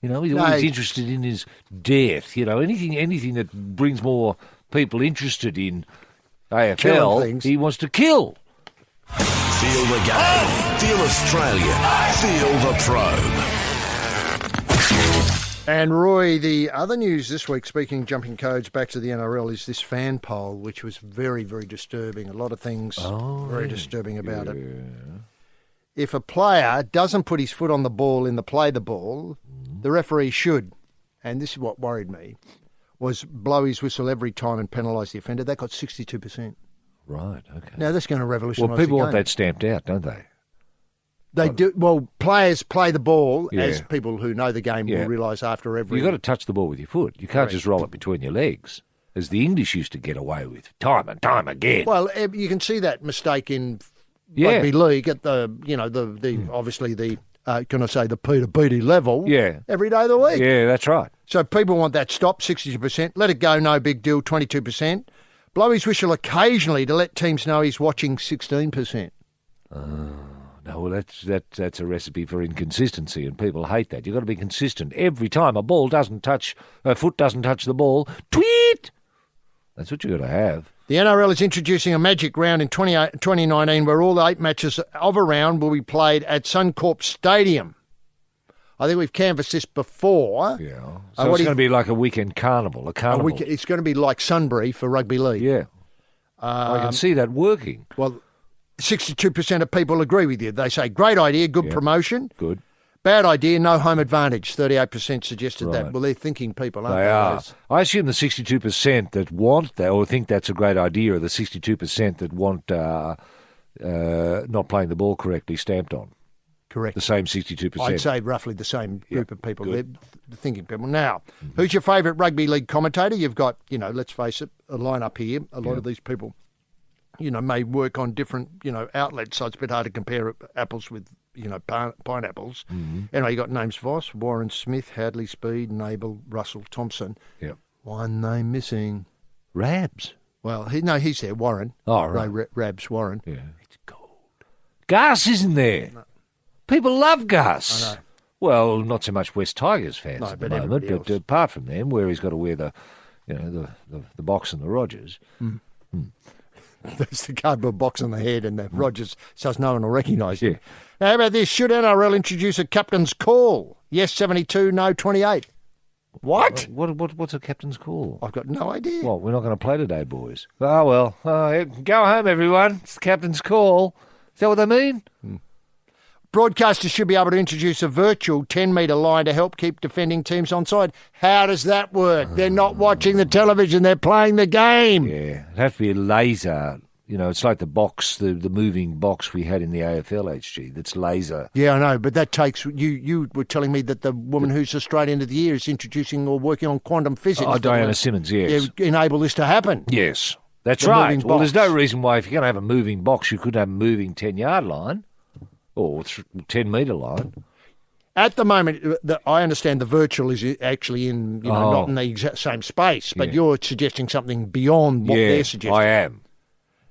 He's always interested in his death. Anything that brings more people interested in AFL, he wants to kill. Feel the game. Feel Australia. Feel the Probe. And Roy, the other news this week, speaking jumping codes back to the NRL, is this fan poll, which was very, very disturbing. A lot of things very disturbing about it. If a player doesn't put his foot on the ball in the play the ball, the referee should, and this is what worried me, was blow his whistle every time and penalise the offender. That got 62%. Right, okay. Now, that's going to revolutionise Well, people the want game. that stamped out, don't they? They do. Well, players play the ball, Yeah. as people who know the game will realise after every... You've got to touch the ball with your foot. You can't just roll it between your legs, as the English used to get away with time and time again. Well, you can see that mistake in rugby league at the, obviously the, can I say, the Peter Beattie level every day of the week. Yeah, that's right. So people want that stopped, 62%. Let it go, no big deal, 22%. Blow his whistle occasionally to let teams know he's watching, 16%. No, well, that's a recipe for inconsistency, and people hate that. You've got to be consistent. Every time a foot doesn't touch the ball, tweet! That's what you've got to have. The NRL is introducing a magic round in 2019 where all the 8 matches of a round will be played at Suncorp Stadium. I think we've canvassed this before. Yeah. So it's going to be like a weekend carnival, It's going to be like Sunbury for rugby league. Yeah. I can see that working. Well, 62% of people agree with you. They say, great idea, good promotion. Good. Bad idea, no home advantage. 38% suggested that. Right. Well, they're thinking people, aren't They they? are. Les? I assume the 62% that want that or think that's a great idea are the 62% that want not playing the ball correctly stamped on. Correct. The same 62%. I'd say roughly the same group of people. They're thinking people. Now, who's your favourite rugby league commentator? You've got, let's face it, a lineup here. A lot of these people, may work on different, outlets, so it's a bit hard to compare apples with, pineapples. Mm-hmm. Anyway, you got names Voss, Warren Smith, Hadley Speed, Nabel, Russell, Thompson. Yep. One name missing. Rabs. Well, he's there, Warren. Oh, right. Rabs, Warren. Yeah. It's gold. Gus isn't there. No. People love Gus. I know. Well, not so much West Tigers fans at the but moment, everybody but apart from them, where he's got to wear the box and the Rogers. There's the cardboard box on the head and the Rogers, so no one will recognise him. Yeah. Now, how about this? Should NRL introduce a captain's call? Yes, 72, no, 28. What? What's a captain's call? I've got no idea. Well, we're not going to play today, boys. Oh, well. Go home, everyone. It's the captain's call. Is that what they mean? Broadcasters should be able to introduce a virtual 10-metre line to help keep defending teams onside. How does that work? They're not watching the television. They're playing the game. Yeah. It'd have to be a laser. It's like the box, the moving box we had in the AFL HG. That's laser. Yeah, I know, but that takes... You were telling me that the woman who's Australian of the Year is introducing or working on quantum physics. Oh, Diana Simmons, yes. Enable this to happen. Yes, that's right. Well, there's no reason why if you're going to have a moving box, you could have a moving 10-yard line. Or 10-metre line. At the moment, I understand the virtual is actually in, not in the exact same space, but you're suggesting something beyond what they're suggesting. I am.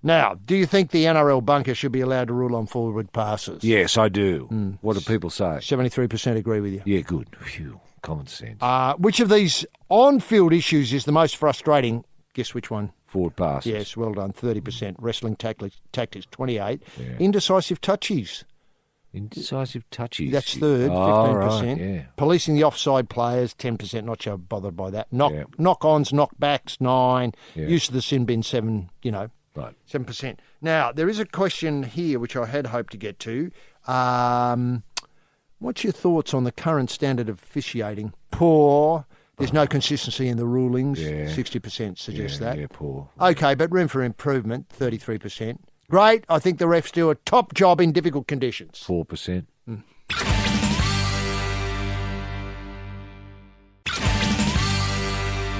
Now, do you think the NRL bunker should be allowed to rule on forward passes? Yes, I do. What do people say? 73% agree with you. Yeah, good. Phew, common sense. Which of these on-field issues is the most frustrating? Guess which one? Forward passes. Yes, well done, 30%. Wrestling tactics, 28%. Yeah. Indecisive touchies. Indecisive touches. That's third, 15%. Right, yeah. Policing the offside players, 10%. Not so bothered by that. Knock-ons, knockbacks, 9%. Yeah. Use of the sin bin, 7%. Right. 7%. Now, there is a question here which I had hoped to get to. What's your thoughts on the current standard of officiating? Poor. There's no consistency in the rulings. Yeah. 60% suggest that. Yeah, poor. Okay, but room for improvement, 33%. Great. I think the refs do a top job in difficult conditions. 4%.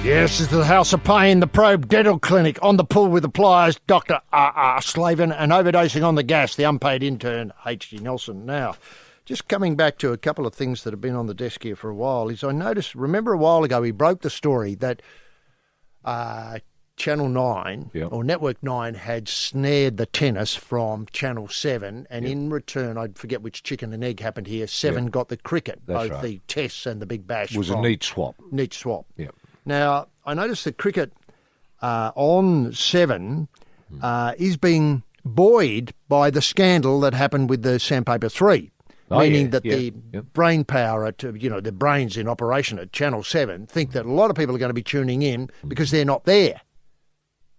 Yes, this is the House of Pain, the Probe Dental Clinic, on the pool with the pliers, Dr. Slaven, and overdosing on the gas, the unpaid intern, H.G. Nelson. Now, just coming back to a couple of things that have been on the desk here for a while, is I noticed, remember a while ago, we broke the story that Channel 9 or Network 9 had snared the tennis from Channel 7, and in return, I forget which chicken and egg happened here, 7 got the cricket, That's both right. the tests and the big bash. It was a neat swap. Neat swap. Yeah. Now, I noticed that cricket on 7 is being buoyed by the scandal that happened with the Sandpaper 3. Meaning that the brain power, the brains in operation at Channel 7 think that a lot of people are going to be tuning in because they're not there.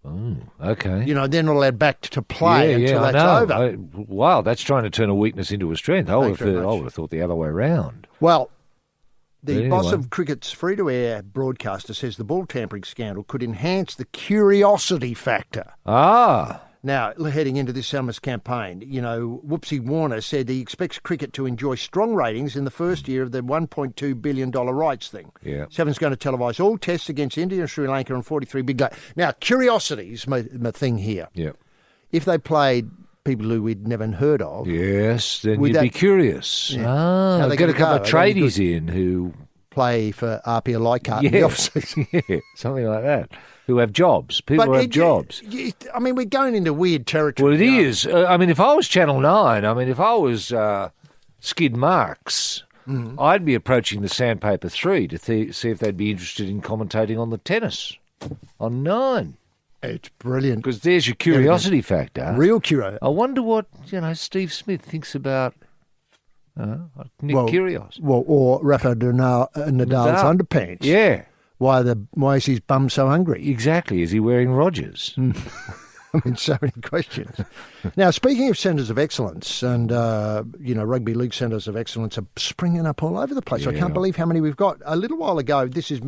Oh, okay. They're not allowed back to play until that's over. Wow, that's trying to turn a weakness into a strength. I would have thought the other way around. Well, the boss of cricket's free-to-air broadcaster says the ball tampering scandal could enhance the curiosity factor. Ah. Now, heading into this summer's campaign, Whoopsie Warner said he expects cricket to enjoy strong ratings in the first year of the $1.2 billion rights thing. Yeah. Seven's going to televise all tests against India and Sri Lanka on 43 big day. Now, curiosity's my thing here. Yeah. If they played people who we'd never heard of... Yes, then you'd be curious. Yeah. They've got a couple of tradies in who... play for RPA Leichhardt in the off-season. Yeah, something like that. Who have jobs. People who have jobs. We're going into weird territory. Well, it is. If I was Channel 9, if I was Skid Marks, I'd be approaching the Sandpaper 3 to see if they'd be interested in commentating on the tennis on 9. It's brilliant. Because there's your curiosity factor. Real curiosity. I wonder what, Steve Smith thinks about Nick Kyrgios. Well, or Rafa Nadal's underpants. Yeah. Why is his bum so hungry? Exactly. Is he wearing Rogers? So many questions. Now, speaking of centres of excellence, and, rugby league centres of excellence are springing up all over the place. Yeah. I can't believe how many we've got. A little while ago, this is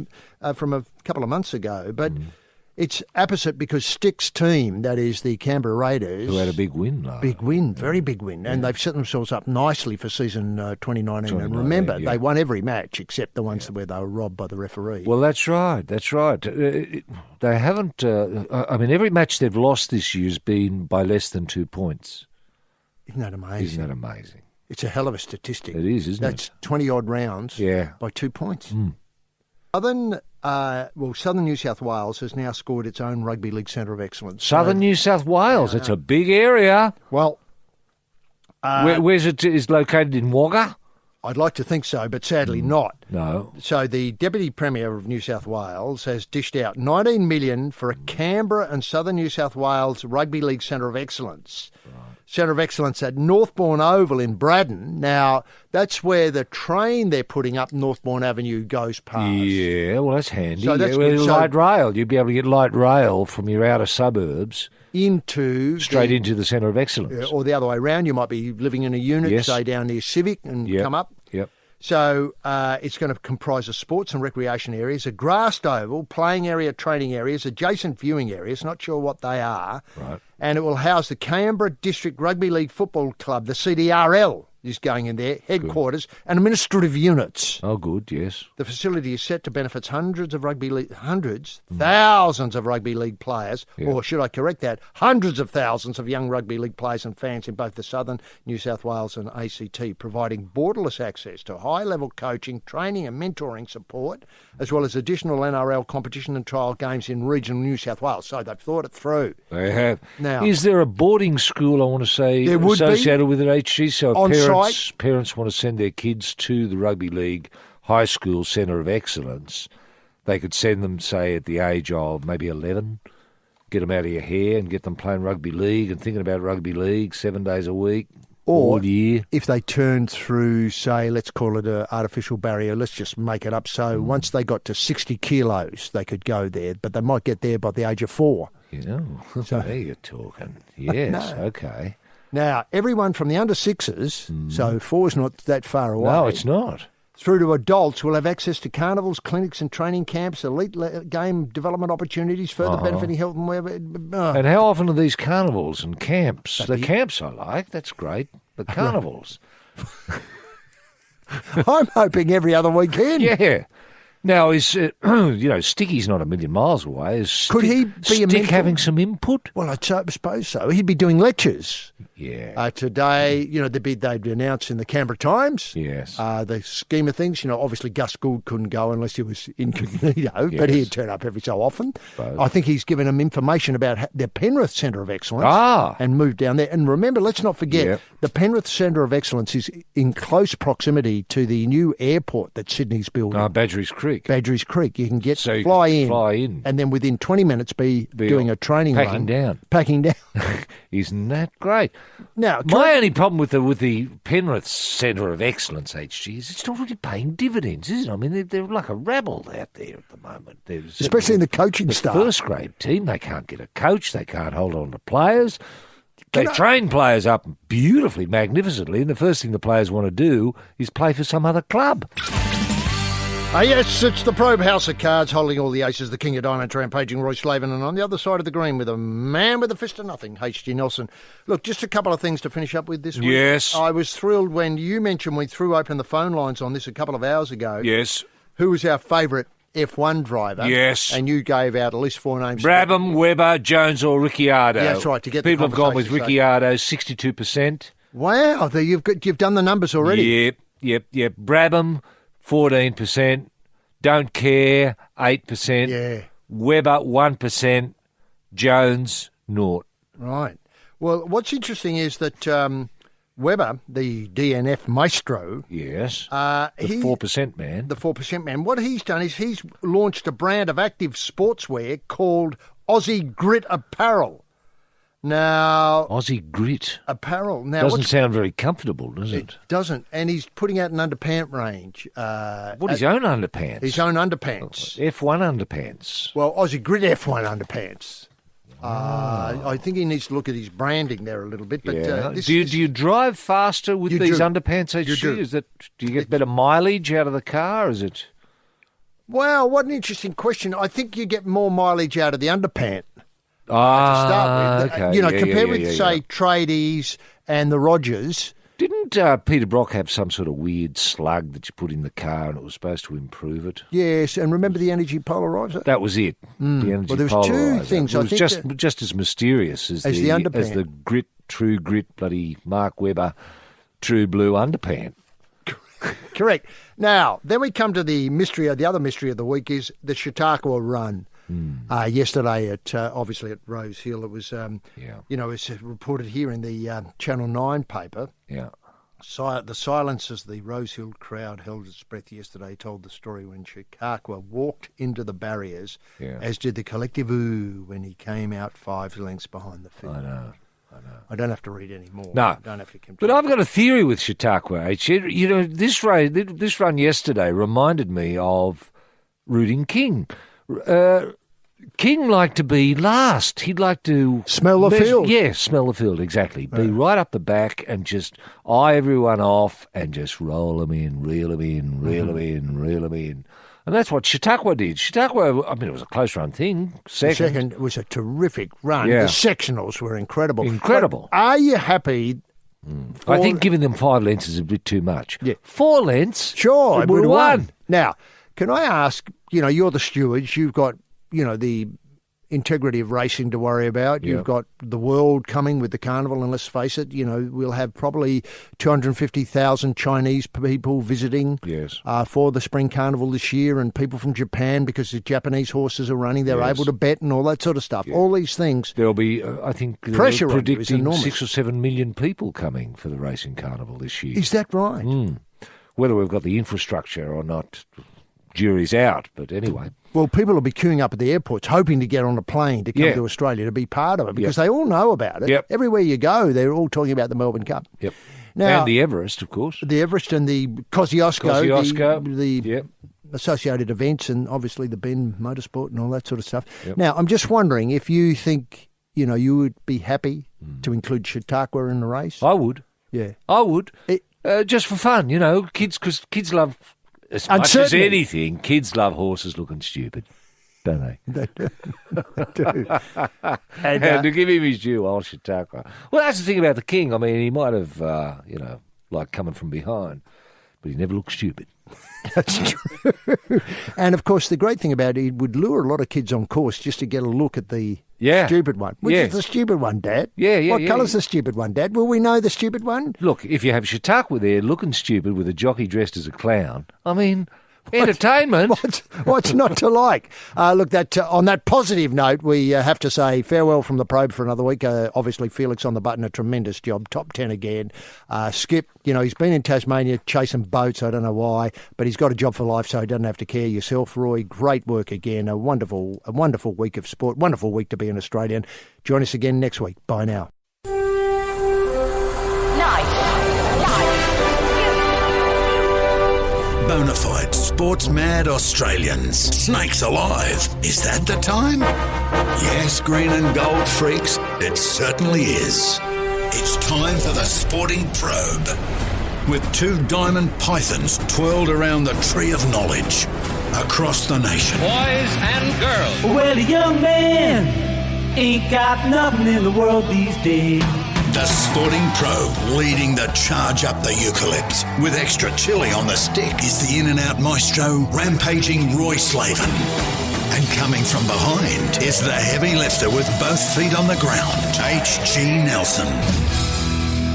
from a couple of months ago, but it's opposite because Stick's team, that is the Canberra Raiders... Who had a big win. Very big win. And they've set themselves up nicely for season 2019. And remember, they won every match except the ones where they were robbed by the referee. Well, that's right. They haven't... every match they've lost this year has been by less than 2 points. Isn't that amazing? It's a hell of a statistic. It is, isn't it? That's 20-odd rounds by 2 points. Southern New South Wales has now scored its own rugby league centre of excellence. Southern New South Wales, it's a big area. Well, where's it is located in Wagga? I'd like to think so, but sadly not. No. So the Deputy Premier of New South Wales has dished out $19 million for a Canberra and Southern New South Wales rugby league centre of excellence. Centre of Excellence at Northbourne Oval in Braddon. Now, that's where the train they're putting up Northbourne Avenue goes past. Yeah, well, that's handy. So that's light rail. You'd be able to get light rail from your outer suburbs straight into the Centre of Excellence. Or the other way around. You might be living in a unit, say, down near Civic and come up. Yep. So it's going to comprise of sports and recreation areas, a grassed oval, playing area, training areas, adjacent viewing areas, not sure what they are. Right. And it will house the Canberra District Rugby League Football Club, the CDRL is going in there, headquarters, and administrative units. Oh, good, yes. The facility is set to benefit thousands of rugby league players, or should I correct that, hundreds of thousands of young rugby league players and fans in both the Southern New South Wales and ACT, providing borderless access to high-level coaching, training and mentoring support, as well as additional NRL competition and trial games in regional New South Wales. So they've thought it through. They have. Now, is there a boarding school, I want to say, associated with an HG? So parents want to send their kids to the Rugby League High School Centre of Excellence. They could send them, say, at the age of maybe 11, get them out of your hair and get them playing rugby league and thinking about rugby league 7 days a week, all year. If they turn through, say, let's call it an artificial barrier, let's just make it up. So once they got to 60 kilos, they could go there, but they might get there by the age of 4. So there you're talking. Yes, okay. Now, everyone from the under sixes, so 4's not that far away. No, it's not. Through to adults will have access to carnivals, clinics and training camps, elite game development opportunities, further benefiting health and welfare. And how often are these carnivals and camps? The camps I like, that's great. The carnivals. I'm hoping every other weekend. Yeah. Now, is Sticky's not a million miles away. Could he be Stick having some input? Well, I suppose so. He'd be doing lectures. Yeah. Today, they'd announced in the Canberra Times. Yes. The scheme of things, obviously Gus Gould couldn't go unless he was incognito, but he'd turn up every so often. I think he's given them information about the Penrith Centre of Excellence and moved down there. And remember, let's not forget, the Penrith Centre of Excellence is in close proximity to the new airport that Sydney's building. Badgerys Creek. Badgerys Creek. You can fly in, and then within 20 minutes be doing a training run. Packing down. Isn't that great? Now, my only problem with the Penrith Centre of Excellence, HG, is it's not really paying dividends, is it? I mean, they're like a rabble out there at the moment. Especially in the coaching staff. The first-grade team, they can't get a coach. They can't hold on to players. They train players up beautifully, magnificently, and the first thing the players want to do is play for some other club. Yes, it's the Probe House of Cards, holding all the aces, the King of Diamonds, rampaging Roy Slaven, and on the other side of the green with a man with a fist of nothing, H.G. Nelson. Look, just a couple of things to finish up with this week. Yes. I was thrilled when you mentioned we threw open the phone lines on this a couple of hours ago. Yes. Who was our favourite F1 driver? Yes. And you gave out at least 4 names. Brabham, Webber, Jones or Ricciardo. Yeah, that's right. To get the People have gone with conversation Ricciardo, 62%. Wow, you've done the numbers already. Yep. Brabham, 14%. Don't care, 8%. Yeah. Webber, 1%. Jones, 0. Right. Well, what's interesting is that Webber, the DNF maestro... Yes, the 4% man. The 4% man. What he's done is he's launched a brand of active sportswear called Aussie Grit Apparel. Now... Aussie Grit? Apparel. Now, doesn't sound very comfortable, does it? It doesn't. And he's putting out an underpant range. His own underpants? His own underpants. F1 underpants. Well, Aussie Grit F1 underpants. I think he needs to look at his branding there a little bit. But do you drive faster with these underpants, HG? Do you get better mileage out of the car? Is it? Well, what an interesting question. I think you get more mileage out of the underpant. To start with. Okay. Compared with, say, Tradies and the Rogers. Didn't Peter Brock have some sort of weird slug that you put in the car and it was supposed to improve it? Yes, and remember the energy polarizer? That was it. The energy well, there was polarizer. 2 things. It was just as mysterious as the underpant. as the True Grit, bloody Mark Webber True Blue underpant. Correct. Now, then we come to the other mystery of the week is the Chautauqua Run. Yesterday obviously at Rose Hill, it was, it's reported here in the Channel 9 paper. Yeah. The silence as the Rose Hill crowd held its breath yesterday told the story when Chautauqua walked into the barriers, as did the collective ooh when he came out 5 lengths behind the field. I know. I don't have to read any more. No, I don't have to but I've got a theory with Chautauqua. You know, this run yesterday reminded me of Rooting King. King liked to be last. He'd like to... Smell the field. Yeah, smell the field, exactly. Be right up the back and just eye everyone off and just roll them in, reel them in, reel them in, reel them in. And that's what Chautauqua did. Chautauqua, I mean, it was a close-run thing. Second was a terrific run. Yeah. The sectionals were incredible. Incredible. But are you happy... I think giving them 5 lengths is a bit too much. Yeah. 4 lengths? Sure, it would have won. Now, can I ask, you're the stewards, you've got, the integrity of racing to worry about. You've got the world coming with the carnival, and let's face it, we'll have probably 250,000 Chinese people visiting for the spring carnival this year, and people from Japan, because the Japanese horses are running, they're able to bet and all that sort of stuff. All these things. There'll be, I think, pressure predicting 6 or 7 million people coming for the racing carnival this year. Is that right? Whether we've got the infrastructure or not, jury's out, but anyway. Well, people will be queuing up at the airports hoping to get on a plane to come to Australia to be part of it because they all know about it. Everywhere you go, they're all talking about the Melbourne Cup. Now, and the Everest, of course. The Everest and the Kosciuszko, the associated events, and obviously the Ben Motorsport and all that sort of stuff. Now, I'm just wondering if you think, you would be happy to include Chautauqua in the race? I would. Yeah. I would. Just for fun, kids, because kids love... As much as anything, kids love horses looking stupid, don't they? They do. And to give him his due, old Chautauqua. Well, that's the thing about the King. I mean, he might have, like coming from behind, but he never looked stupid. That's true. And, of course, the great thing about it, he would lure a lot of kids on course just to get a look at the stupid one. Which is the stupid one, Dad? What colour's the stupid one, Dad? Will we know the stupid one? Look, if you have Chautauqua there looking stupid with a jockey dressed as a clown, I mean... Entertainment. What's not to like? Look, on that positive note, we have to say farewell from the Probe for another week. Obviously, Felix on the button, a tremendous job. Top 10 again. Skip, he's been in Tasmania chasing boats. I don't know why, but he's got a job for life, so he doesn't have to care. Yourself, Roy, great work again. A wonderful week of sport. Wonderful week to be an Australian. Join us again next week. Bye now. Bonafide sports-mad Australians. Snakes alive. Is that the time? Yes, green and gold freaks, it certainly is. It's time for the Sporting Probe. with 2 diamond pythons twirled around the tree of knowledge across the nation. Boys and girls. Well, a young man ain't got nothing in the world these days. The Sporting Probe leading the charge up the eucalypt. With extra chili on the stick is the in-and-out maestro, rampaging Roy Slaven. And coming from behind is the heavy lifter with both feet on the ground, H.G. Nelson.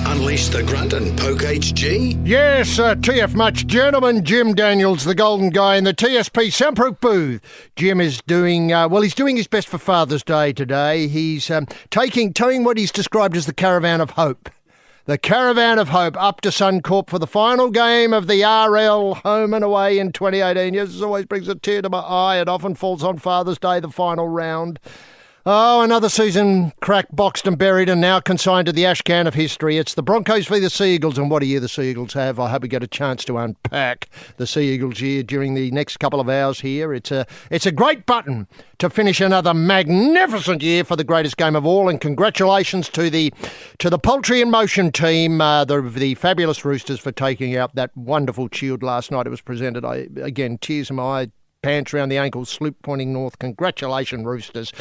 Unleash the grunt and poke HG? Yes, TF Much gentleman, Jim Daniels, the golden guy in the TSP soundproof booth. Jim is doing, he's doing his best for Father's Day today. He's towing what he's described as the Caravan of Hope. The Caravan of Hope up to Suncorp for the final game of the RL home and away in 2018. Yes, this always brings a tear to my eye. It often falls on Father's Day, the final round. Oh, another season cracked, boxed and buried and now consigned to the ash can of history. It's the Broncos v the Sea Eagles, and what a year the Sea Eagles have. I hope we get a chance to unpack the Sea Eagles year during the next couple of hours here. It's a great button to finish another magnificent year for the greatest game of all, and congratulations to the Poultry in Motion team, the fabulous Roosters, for taking out that wonderful shield last night. It was presented, again, tears in my eye, pants around the ankles, sloop pointing north. Congratulations, Roosters.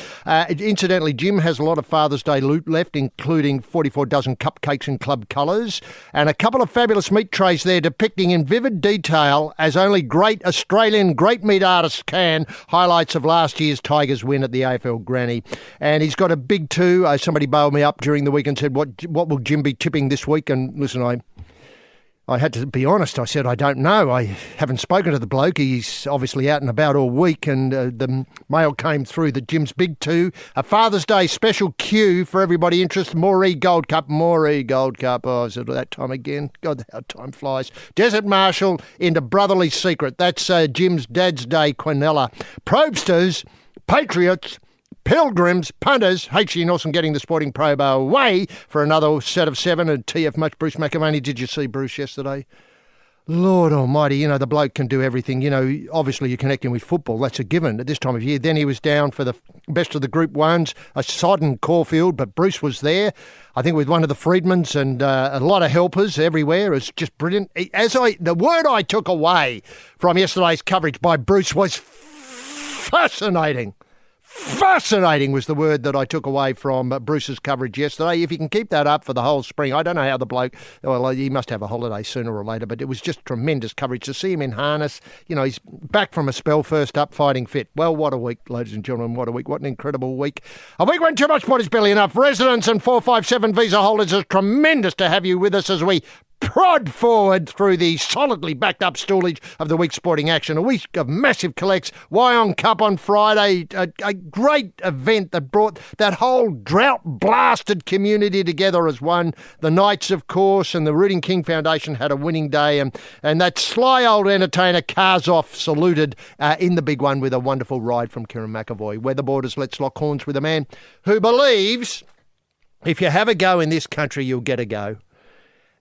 Incidentally, Jim has a lot of Father's Day loot left, including 44 dozen cupcakes in club colours and a couple of fabulous meat trays there depicting in vivid detail, as only great Australian great meat artists can, highlights of last year's Tigers win at the AFL Granny. And he's got a big two. Somebody bailed me up during the week and said, what will Jim be tipping this week? And listen, I had to be honest. I said, I don't know. I haven't spoken to the bloke. He's obviously out and about all week, and the mail came through that Jim's big two, a Father's Day special queue for everybody interested. Moree Gold Cup. Oh, is it that time again? God, how time flies. Desert Marshal into Brotherly Secret. That's Jim's Dad's Day quinella. Probe-sters, Patriots, Pilgrims, punters, H.G. Nelson getting the Sporting Probe away for another set of 7 and TF Much. Bruce McAvaney, did you see Bruce yesterday? Lord almighty, the bloke can do everything. Obviously you're connecting with football. That's a given at this time of year. Then he was down for the best of the Group 1s, a sodden Caulfield, but Bruce was there, I think with one of the Freedmans and a lot of helpers everywhere. It's just brilliant. The word I took away from yesterday's coverage by Bruce was fascinating. Fascinating was the word that I took away from Bruce's coverage yesterday. If you can keep that up for the whole spring, I don't know how the bloke, he must have a holiday sooner or later, but it was just tremendous coverage to see him in harness. He's back from a spell, first up, fighting fit. Well, what a week, ladies and gentlemen, what a week. What an incredible week. A week when too much pot is barely enough. Residents and 457 visa holders, it's tremendous to have you with us as we prod forward through the solidly backed up stoolage of the week's sporting action. A week of massive collects. Wyong Cup on Friday, a great event that brought that whole drought-blasted community together as one. The Knights, of course, and the Rooting King Foundation had a winning day, and that sly old entertainer Karzoff saluted in the big one with a wonderful ride from Kieran McAvoy. Weatherboarders, let's lock horns with a man who believes if you have a go in this country, you'll get a go.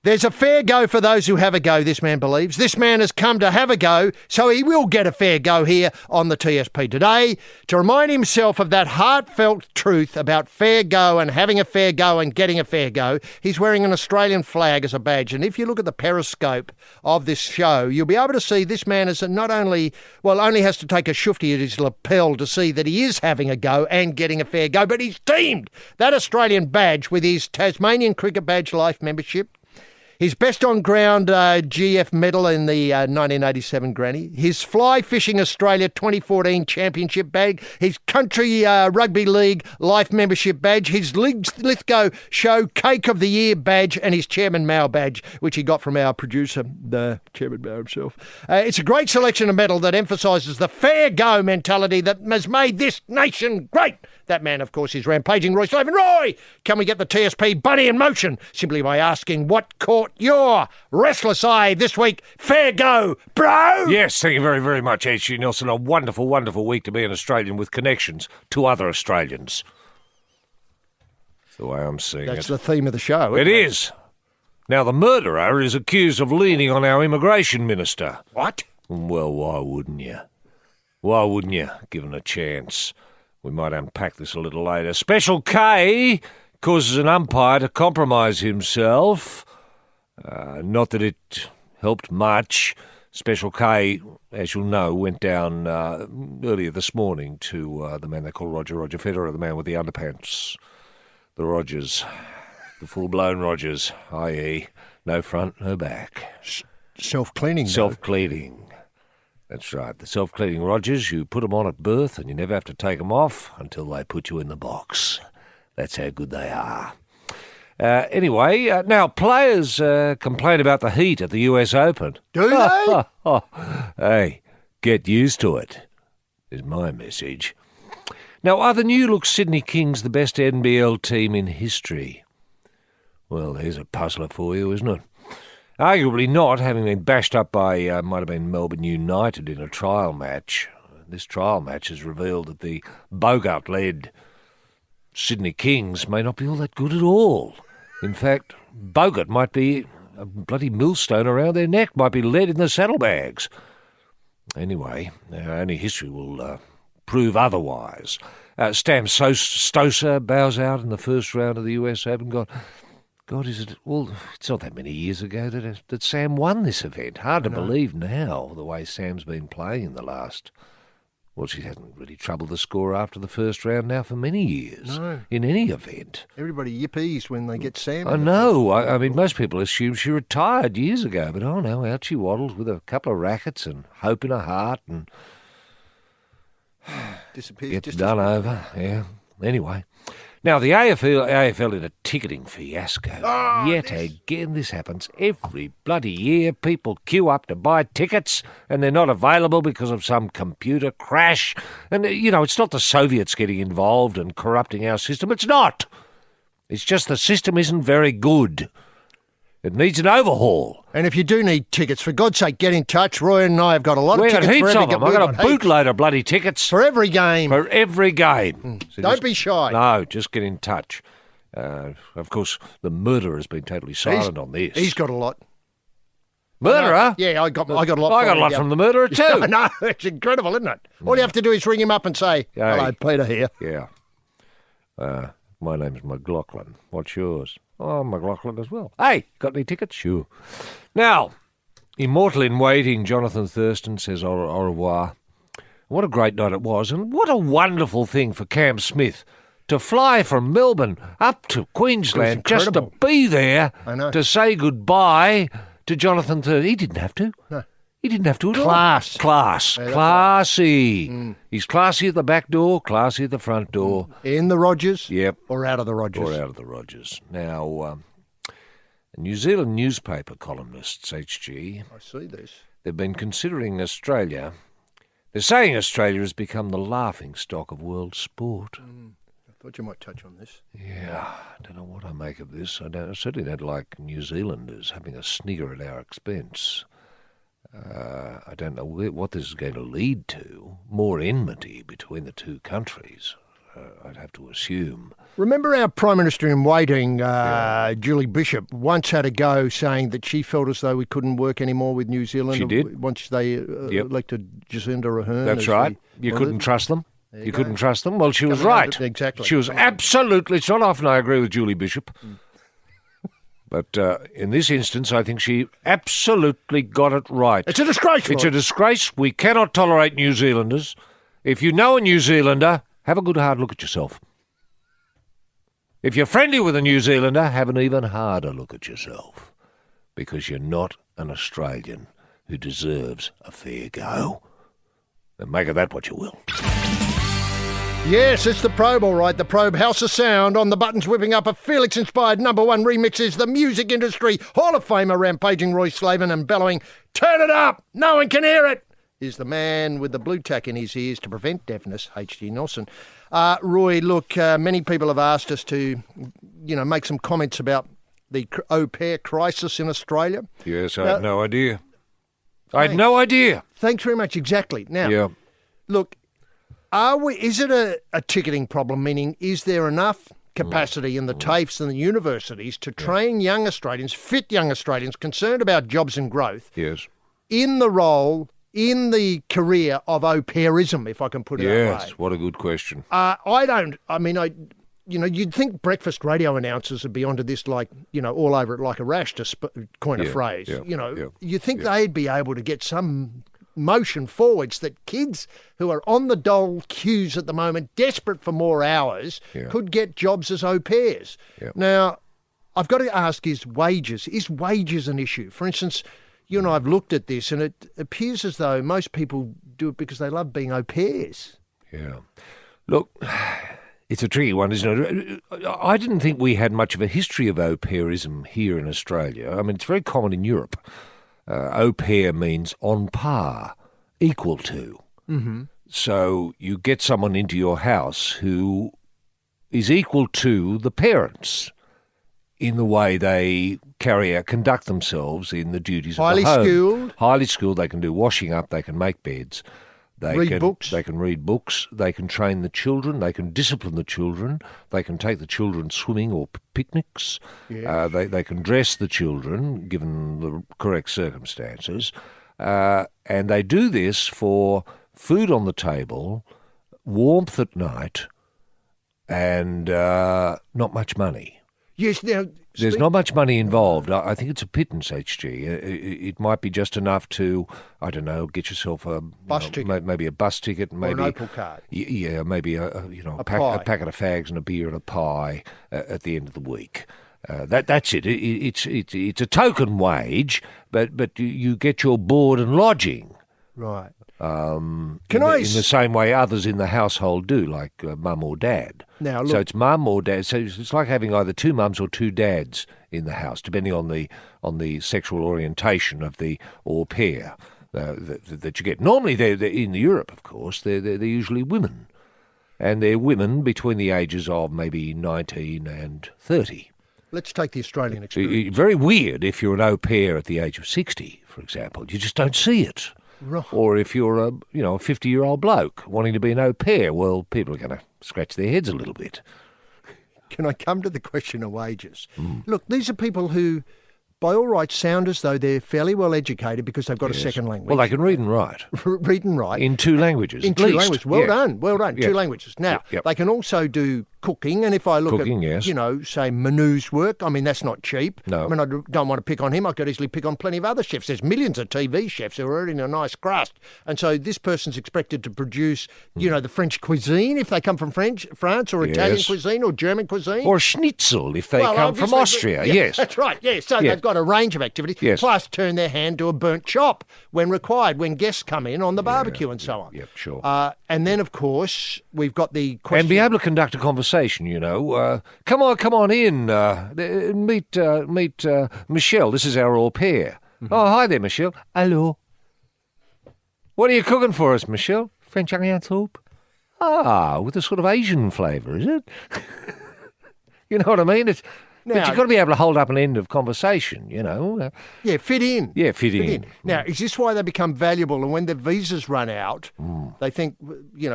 There's a fair go for those who have a go, this man believes. This man has come to have a go, so he will get a fair go here on the TSP today. To remind himself of that heartfelt truth about fair go and having a fair go and getting a fair go, he's wearing an Australian flag as a badge. And if you look at the periscope of this show, you'll be able to see this man is not only, only has to take a shufty at his lapel to see that he is having a go and getting a fair go, but he's teamed that Australian badge with his Tasmanian Cricket Badge Life membership, his best on-ground GF medal in the 1987 Granny, his Fly Fishing Australia 2014 Championship badge, his Country Rugby League Life Membership badge, his Lithgow Show Cake of the Year badge, and his Chairman Mao badge, which he got from our producer, the Chairman Mao himself. It's a great selection of medal that emphasises the fair go mentality that has made this nation great. That man, of course, is rampaging Roy Slaven. Roy, can we get the TSP bunny in motion simply by asking what caught your restless eye this week? Fair go, bro! Yes, thank you very, very much, H.G. Nelson. A wonderful, wonderful week to be an Australian with connections to other Australians. That's the way I'm seeing it. That's the theme of the show, It is. Now, the murderer is accused of leaning on our immigration minister. What? Well, why wouldn't you? Why wouldn't you, given a chance? We might unpack this a little later. Special K causes an umpire to compromise himself Not that it helped much. Special K, as you'll know, went down earlier this morning to the man they call Roger Federer, the man with the underpants, the Rogers, the full-blown Rogers, i.e. no front, no back. Self-cleaning. Self-cleaning. That's right. The self-cleaning Rogers, you put them on at birth and you never have to take them off until they put you in the box. That's how good they are. Anyway, now players complain about the heat at the US Open. Do they? Hey, get used to it, is my message. Now, are the new-look Sydney Kings the best NBL team in history? Well, there's a puzzler for you, isn't it? Arguably not, having been bashed up by, might have been Melbourne United in a trial match. This trial match has revealed that the Bogart-led Sydney Kings may not be all that good at all. In fact, Bogart might be a bloody millstone around their neck, might be lead in the saddlebags. Anyway, only history will prove otherwise. Sam Stosur bows out in the first round of the US Open. God, is it? Well, it's not that many years ago that Sam won this event. Hard to believe now, the way Sam's been playing in the last... Well, she hasn't really troubled the score after the first round now for many years. No. In any event. Everybody yippies when they get Sam. I know. I mean, most people assume she retired years ago, but oh no, out she waddles with a couple of rackets and hope in her heart and disappears. Gets done over. Yeah. Anyway. Now, the AFL in a ticketing fiasco. Yet again, this happens every bloody year. People queue up to buy tickets and they're not available because of some computer crash. And, it's not the Soviets getting involved and corrupting our system. It's not. It's just the system isn't very good. It needs an overhaul. And if you do need tickets, for God's sake, get in touch. Roy and I have got a lot of tickets for every game. We've got heaps of them. I've got a bootload of bloody tickets. For every game. For every game. So don't be shy. No, just get in touch. Of course, the murderer has been totally silent on this. He's got a lot. Murderer? Yeah, I got a lot. I got a lot from the murderer too. No, it's incredible, isn't it? All you have to do is ring him up and say, "Hello, Peter here." Yeah. My name's McLaughlin. What's yours? Oh, McLaughlin as well. Hey, got any tickets? Sure. Now, immortal in waiting, Jonathan Thurston says au revoir. What a great night it was, and what a wonderful thing for Cam Smith to fly from Melbourne up to Queensland just to be there to say goodbye to Jonathan Thurston. He didn't have to. No. He didn't have to at all. Class. Yeah, Classy. He's classy at the back door, classy at the front door. In the Rogers? Yep. Or out of the Rogers? Or out of the Rogers. Now, New Zealand newspaper columnists, HG... I see this. They've been considering Australia... They're saying Australia has become the laughing stock of world sport. I thought you might touch on this. Yeah, I don't know what I make of this. I certainly don't like New Zealanders having a snigger at our expense. I don't know what this is going to lead to. More enmity between the two countries, I'd have to assume. Remember our Prime Minister in waiting, Julie Bishop, once had a go saying that she felt as though we couldn't work anymore with New Zealand. She did. Once they elected Jacinda Ardern. That's right. You couldn't trust them. You couldn't trust them. Well, she was right. Exactly. She was absolutely... It's not often I agree with Julie Bishop. But in this instance, I think she absolutely got it right. It's a disgrace. It's a disgrace. We cannot tolerate New Zealanders. If you know a New Zealander, have a good hard look at yourself. If you're friendly with a New Zealander, have an even harder look at yourself. Because you're not an Australian who deserves a fair go. Then make of that what you will. Yes, it's the Probe, all right. The Probe House of Sound. On the buttons whipping up a Felix-inspired #1 remix is the music industry Hall of Famer rampaging Roy Slaven and bellowing, "Turn it up! No one can hear it!" is the man with the blue tack in his ears to prevent deafness, H.G. Nelson. Roy, look, many people have asked us to, make some comments about the au pair crisis in Australia. Yes, I had no idea. I had no idea. Thanks very much. Exactly. Now, look, is it a ticketing problem, meaning is there enough capacity in the TAFEs and the universities to train young Australians, fit young Australians, concerned about jobs and growth, in the role, in the career of au pairism, if I can put it that way? Yes, what a good question. you'd think breakfast radio announcers would be onto this like, all over it like a rash, to coin a phrase. You'd think they'd be able to get some motion forwards that kids who are on the dole queues at the moment, desperate for more hours, could get jobs as au pairs. Now, I've got to ask, is wages an issue? For instance, you and I have looked at this, and it appears as though most people do it because they love being au pairs. Yeah. Look, it's a tricky one, isn't it? I didn't think we had much of a history of au pairism here in Australia. I mean, it's very common in Europe. Au pair means on par, equal to. Mm-hmm. So you get someone into your house who is equal to the parents in the way they conduct themselves in the duties of the home. Highly skilled. They can do washing up. They can make beds. They can read books. They can train the children. They can discipline the children. They can take the children swimming or picnics. Yes. They can dress the children, given the correct circumstances. And they do this for food on the table, warmth at night, and not much money. Yes, now... There's not much money involved. I think it's a pittance, HG. It might be just enough to, I don't know, get yourself a bus ticket. Maybe a bus ticket, maybe or an Opal card. Yeah, maybe a packet of fags and a beer and a pie at the end of the week. That's it. It's a token wage, but you get your board and lodging. Right. In the same way others in the household do, like mum or dad. Now, look, so it's mum or dad. So it's like having either two mums or two dads in the house, depending on the sexual orientation of the au pair that you get. Normally, they're in Europe, of course. They're usually women, and they're women between the ages of maybe 19 and 30. Let's take the Australian experience. Very weird if you're an au pair at the age of 60, for example. You just don't see it. Right. Or if you're a 50-year-old bloke wanting to be an au pair, well, people are going to scratch their heads a little bit. Can I come to the question of wages? Look, these are people who, by all rights, sound as though they're fairly well educated because they've got a second language. Well, they can read and write. Read and write. In two languages, In at two least. languages. Well done. Yeah. Two languages. Now, they can also do cooking, and if I look at, say, Manu's work, I mean, that's not cheap. No. I mean, I don't want to pick on him. I could easily pick on plenty of other chefs. There's millions of TV chefs who are earning a nice crust. And so this person's expected to produce, the French cuisine if they come from France, or Italian cuisine, or German cuisine. Or schnitzel if they come from Austria, yes. That's right, yes. So they've got a range of activities, plus turn their hand to a burnt chop when required, when guests come in on the barbecue and so on. Yep, sure. And then, of course, we've got the question... And be able to conduct a conversation, come on in, meet Michelle. This is our au pair. Mm-hmm. Oh, hi there, Michelle. Hello. What are you cooking for us, Michelle? French onion soup. Ah, with a sort of Asian flavour, is it? You know what I mean? But you've got to be able to hold up an end of conversation, fit in. Yeah, fit in. Now, is this why they become valuable? And when their visas run out, they think,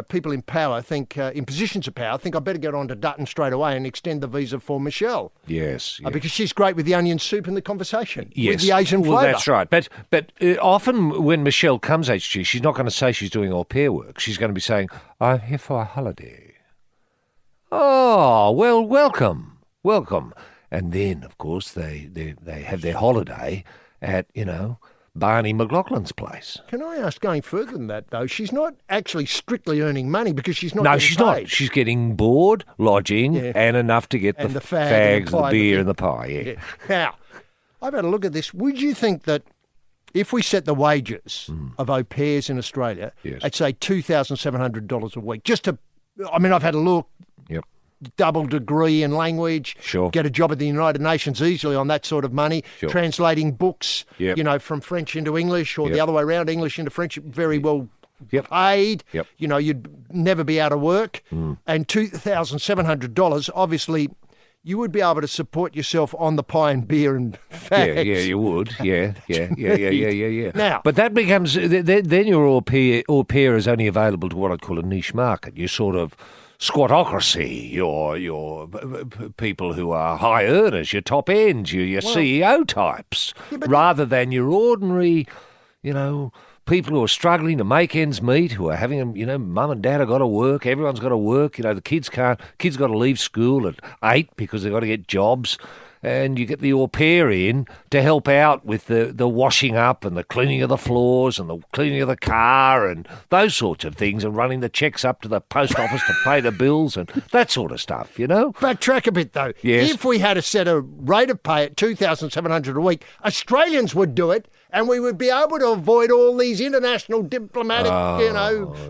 people in power think, in positions of power, think I better get on to Dutton straight away and extend the visa for Michelle. Yes. Because she's great with the onion soup and the conversation. Yes. With the Asian flavour. Well, that's right. But often when Michelle comes HG, she's not going to say she's doing au pair work. She's going to be saying, I'm here for a holiday. Oh, well, welcome. And then, of course, they have their holiday at, Barney McLaughlin's place. Can I ask, going further than that, though, she's not actually strictly earning money because she's not No, getting she's paid. not. She's getting board, lodging, and enough to get the fags, the beer and the pie, Now, I've had a look at this. Would you think that if we set the wages of au pairs in Australia at, say, $2,700 a week, I've had a look. Yep. Double degree in language, sure. Get a job at the United Nations easily on that sort of money, sure. Translating books, yep. From French into English or yep. the other way around, English into French, very well yep. paid. Yep. You'd never be out of work. And $2,700, obviously, you would be able to support yourself on the pie and beer and fags. Yeah, you would. Yeah. Now, but that becomes, then your au pair is only available to what I'd call a niche market. You sort of squatocracy, your people who are high earners, your top ends, your CEO types, rather than your ordinary, people who are struggling to make ends meet, who are having, mum and dad have got to work, everyone's got to work, the kids got to leave school at 8 because they've got to get jobs. And you get the au pair in to help out with the washing up and the cleaning of the floors and the cleaning of the car and those sorts of things, and running the checks up to the post office to pay the bills and that sort of stuff, Backtrack a bit, though. Yes. If we had a set a rate of pay at $2,700 a week, Australians would do it, and we would be able to avoid all these international diplomatic,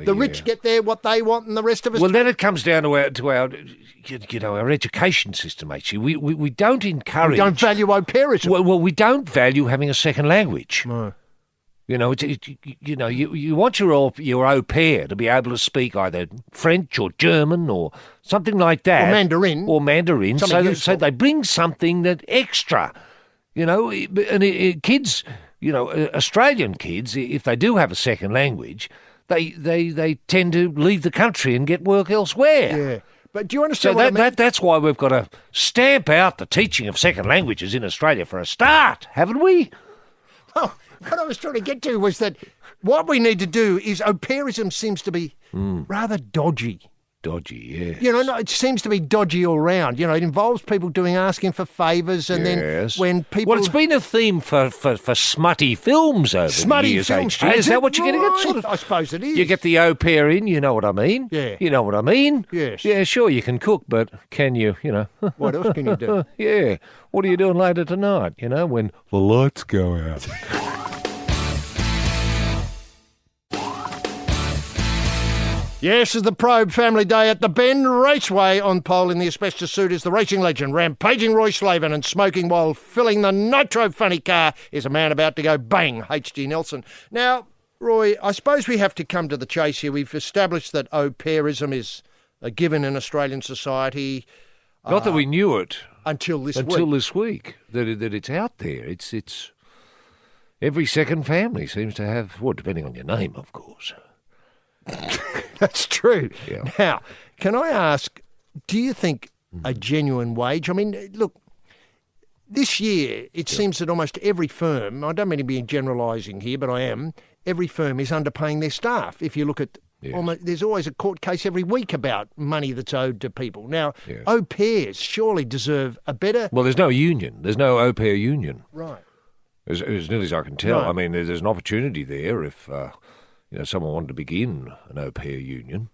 the rich get there what they want and the rest of us... Well, then it comes down to our education system, actually. We don't encourage... We don't value au pairism. Well, we don't value having a second language. No. You want your au pair to be able to speak either French or German or something like that. Or Mandarin. So they bring something that extra, and kids... Australian kids, if they do have a second language, they tend to leave the country and get work elsewhere. Yeah. But do you understand what I mean? That's why we've got to stamp out the teaching of second languages in Australia for a start, haven't we? Oh, what I was trying to get to was that what we need to do is au pairism seems to be rather dodgy. Dodgy, yes. It seems to be dodgy all round. It involves people asking for favours, and then when people... Well, it's been a theme for smutty films over the years, HG. Is that what you're getting at? I suppose it is. You get the au pair in, you know what I mean? Yeah. You know what I mean? Yes. Yeah, sure, you can cook, but can you, What else can you do? Yeah. What are you doing later tonight, when the lights go out? Yes, it's the Probe Family Day at the Bend Raceway. On pole in the asbestos suit is the racing legend, rampaging Roy Slaven, and smoking while filling the nitro funny car is a man about to go bang, H.G. Nelson. Now, Roy, I suppose we have to come to the chase here. We've established that au pairism is a given in Australian society. Not that we knew it. Until this week. That it's out there. It's every second family seems to have, depending on your name, of course. That's true. Yeah. Now, can I ask, do you think a genuine wage? I mean, look, this year it seems that almost every firm, I don't mean to be generalising here, but I am, every firm is underpaying their staff. If you look at, there's always a court case every week about money that's owed to people. Now, au pairs surely deserve a better... Well, there's no union. There's no au pair union. Right. As nearly as I can tell. Right. I mean, there's an opportunity there if... someone wanted to begin an au pair union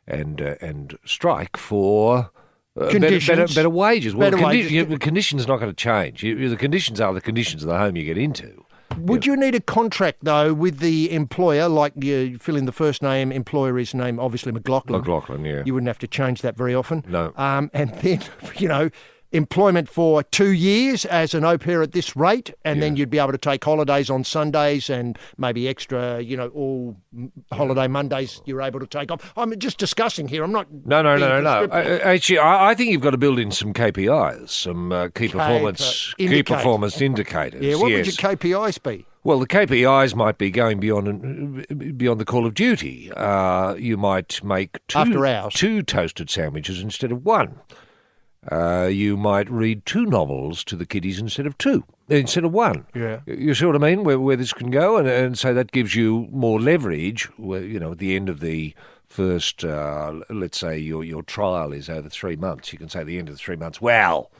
and strike for better wages. Well, the conditions not going to change. The conditions are the conditions of the home you get into. Would you need a contract, though, with the employer, like you fill in the first name, employer is name, obviously McLaughlin. McLaughlin, yeah. You wouldn't have to change that very often. No. And then, employment for 2 years as an au pair at this rate, and then you'd be able to take holidays on Sundays and maybe extra, all holiday Mondays you're able to take off. I'm just discussing here. I'm not... No. Actually, I think you've got to build in some KPIs, some key performance indicators. Yeah, what would your KPIs be? Well, the KPIs might be going beyond the call of duty. You might make two toasted sandwiches instead of one. You might read 2 novels to the kiddies instead of one. Yeah. You see what I mean, where this can go? And so that gives you more leverage, at the end of the first, let's say your trial is over 3 months. You can say at the end of the 3 months, well,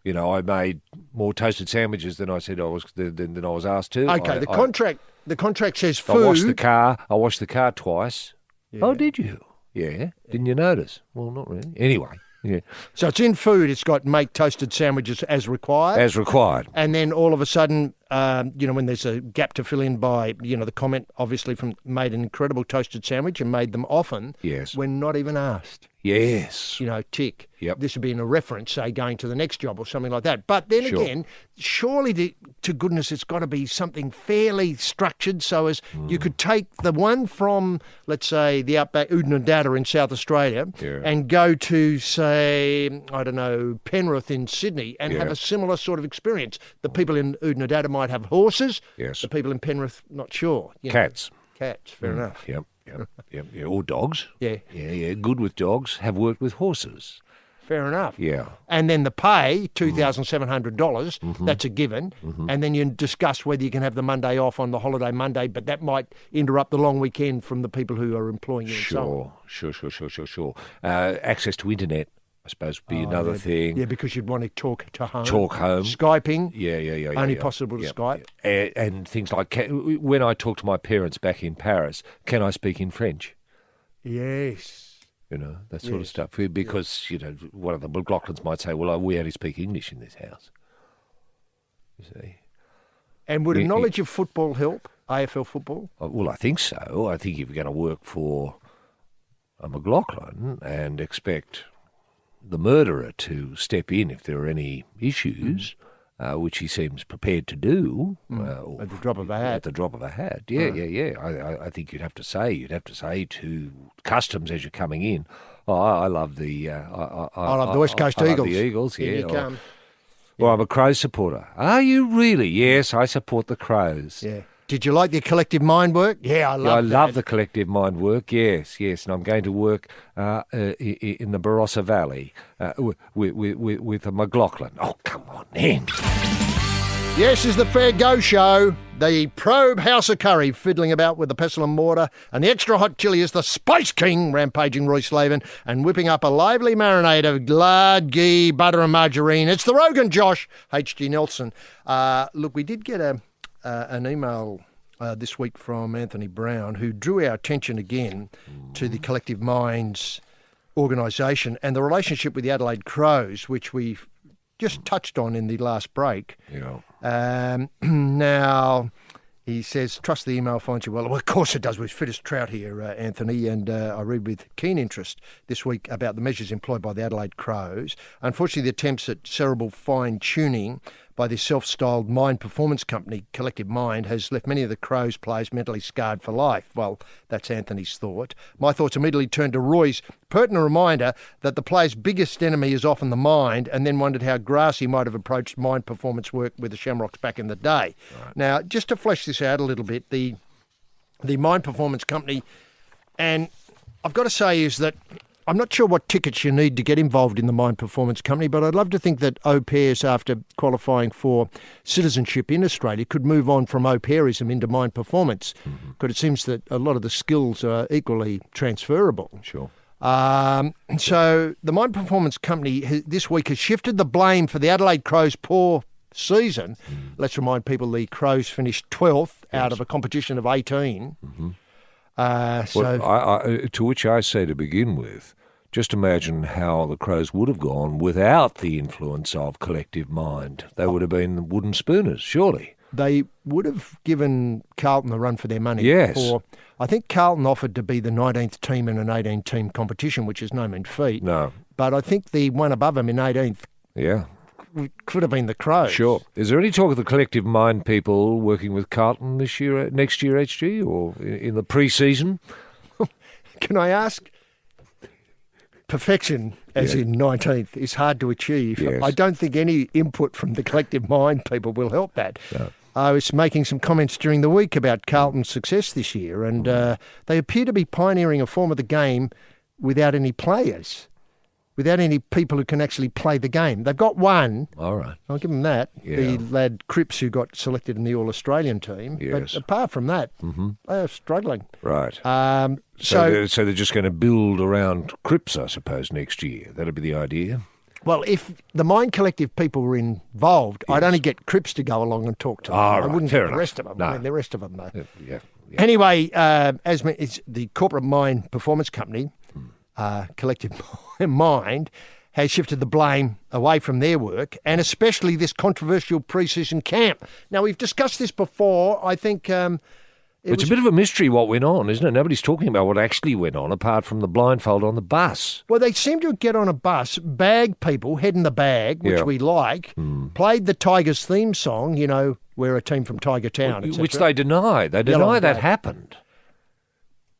I made more toasted sandwiches than I said I was than I was asked to. Okay, the contract says food. I washed the car twice. Yeah. Oh, did you? Yeah. Didn't you notice? Well, not really. Anyway. Yeah. So it's in food. It's got make toasted sandwiches as required. As required. And then all of a sudden, when there's a gap to fill in by, the comment obviously from made an incredible toasted sandwich and made them often. Yes. When not even asked. Yes. Tick. Yep. This would be in a reference, say, going to the next job or something like that. But then again, surely to goodness, it's got to be something fairly structured so as you could take the one from, let's say, the outback Oodnadatta in South Australia and go to, say, I don't know, Penrith in Sydney and have a similar sort of experience. The people in Oodnadatta might have horses. Yes. The people in Penrith, not sure. Cats. Cats, fair enough. Yep. Or dogs. Yeah. Yeah. Good with dogs. Have worked with horses. Fair enough. Yeah. And then the pay, $2,700, Mm-hmm. that's a given. Mm-hmm. And then you discuss whether you can have the Monday off on the holiday Monday, but that might interrupt the long weekend from the people who are employing you. Sure. Access to internet, I suppose, would be another thing. Yeah, because you'd want to talk to home. Talk home. Skyping. Yeah. Only possible to Skype. And things like, when I talk to my parents back in Paris, can I speak in French? Yes. That sort of stuff. Because, one of the McLaughlins might say, well, we only speak English in this house. You see. And would a knowledge of football help, AFL football? Well, I think so. I think if you're going to work for a McLaughlin and expect the murderer to step in if there are any issues, which he seems prepared to do. At the drop of a hat. At the drop of a hat, yeah. I think you'd have to say to customs as you're coming in, I love the... I love the West Coast I Eagles. love the Eagles, yeah. Here you come. Well, I'm a Crows supporter. Are you really? Yes, I support the Crows. Yeah. Did you like the collective mind work? Yeah, I love the collective mind work, yes. And I'm going to work in the Barossa Valley with a McLaughlin. Oh, come on then. Yes, is the Fair Go Show. The Probe House of Curry fiddling about with the pestle and mortar, and the extra hot chili is the Spice King rampaging Roy Slaven and whipping up a lively marinade of lard, ghee, butter and margarine. It's the Rogan Josh, H.G. Nelson. Look, we did get an email this week from Anthony Brown, who drew our attention again to the Collective Minds organisation and the relationship with the Adelaide Crows, which we've just touched on in the last break. Yeah. Now, he says, trust the email finds you well. Well, of course it does. We've fit as trout here, Anthony, and I read with keen interest this week about the measures employed by the Adelaide Crows. Unfortunately, the attempts at cerebral fine-tuning by this self-styled mind performance company, Collective Mind, has left many of the Crows players mentally scarred for life. Well, that's Anthony's thought. My thoughts immediately turned to Roy's pertinent reminder that the player's biggest enemy is often the mind, and then wondered how Grassy might have approached mind performance work with the Shamrocks back in the day. Right. Now, just to flesh this out a little bit, the mind performance company, and I've got to say is that I'm not sure what tickets you need to get involved in the Mind Performance Company, but I'd love to think that au pairs, after qualifying for citizenship in Australia, could move on from au pairism into mind performance, because it seems that a lot of the skills are equally transferable. Sure. So the Mind Performance Company this week has shifted the blame for the Adelaide Crows' poor season. Let's remind people the Crows finished 12th out of a competition of 18. To which I say to begin with, just imagine how the Crows would have gone without the influence of Collective Mind. They would have been wooden spooners, surely. They would have given Carlton a run for their money. Yes. I think Carlton offered to be the 19th team in an 18-team competition, which is no mean feat. No. But I think the one above them in 18th could have been the Crows. Sure. Is there any talk of the Collective Mind people working with Carlton next year, HG, or in the pre-season? Can I ask? Perfection, as in 19th, is hard to achieve. Yes. I don't think any input from the Collective Mind people will help that. No. I was making some comments during the week about Carlton's success this year, and they appear to be pioneering a form of the game without any players. Without any people who can actually play the game. They've got one. All right. I'll give them that. Yeah. The lad Cripps, who got selected in the All-Australian team. Yes. But apart from that, they are struggling. Right. So they're just going to build around Cripps, I suppose, next year. That'd be the idea. Well, if the Mind Collective people were involved, I'd only get Cripps to go along and talk to them. I wouldn't get the rest of them. No. I mean, the rest of them, though. Yeah. Anyway, it's the Corporate Mind Performance Company, Collective Mind, has shifted the blame away from their work, and especially this controversial pre-season camp. Now, we've discussed this before. I think it's a bit of a mystery what went on, isn't it? Nobody's talking about what actually went on, apart from the blindfold on the bus. Well, they seem to get on a bus, bag people, head in the bag, which we like, played the Tigers theme song, you know, we're a team from Tiger Town, etc. Which they deny. They deny that happened.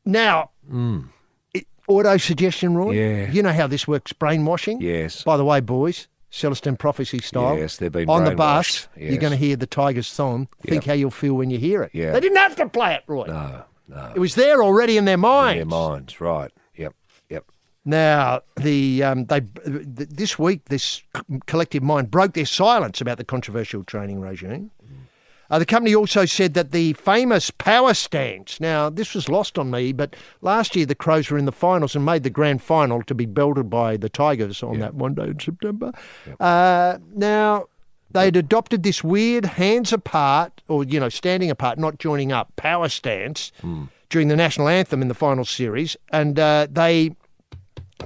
Now... Auto-suggestion, Roy? Yeah. You know how this works, brainwashing? Yes. By the way, boys, Celestine Prophecy style. Yes, they've been on the brainwashed. bus, Yes. you're going to hear the Tigers song. Think how you'll feel when you hear it. Yeah. They didn't have to play it, Roy. No. It was there already in their minds. In their minds, right. Yep. Now, this week, this collective mind broke their silence about the controversial training regime. The company also said that the famous power stance, now this was lost on me, but last year the Crows were in the finals and made the grand final to be belted by the Tigers on that one day in September. Now, they'd adopted this weird hands apart, or, standing apart, not joining up, power stance during the national anthem in the final series. And I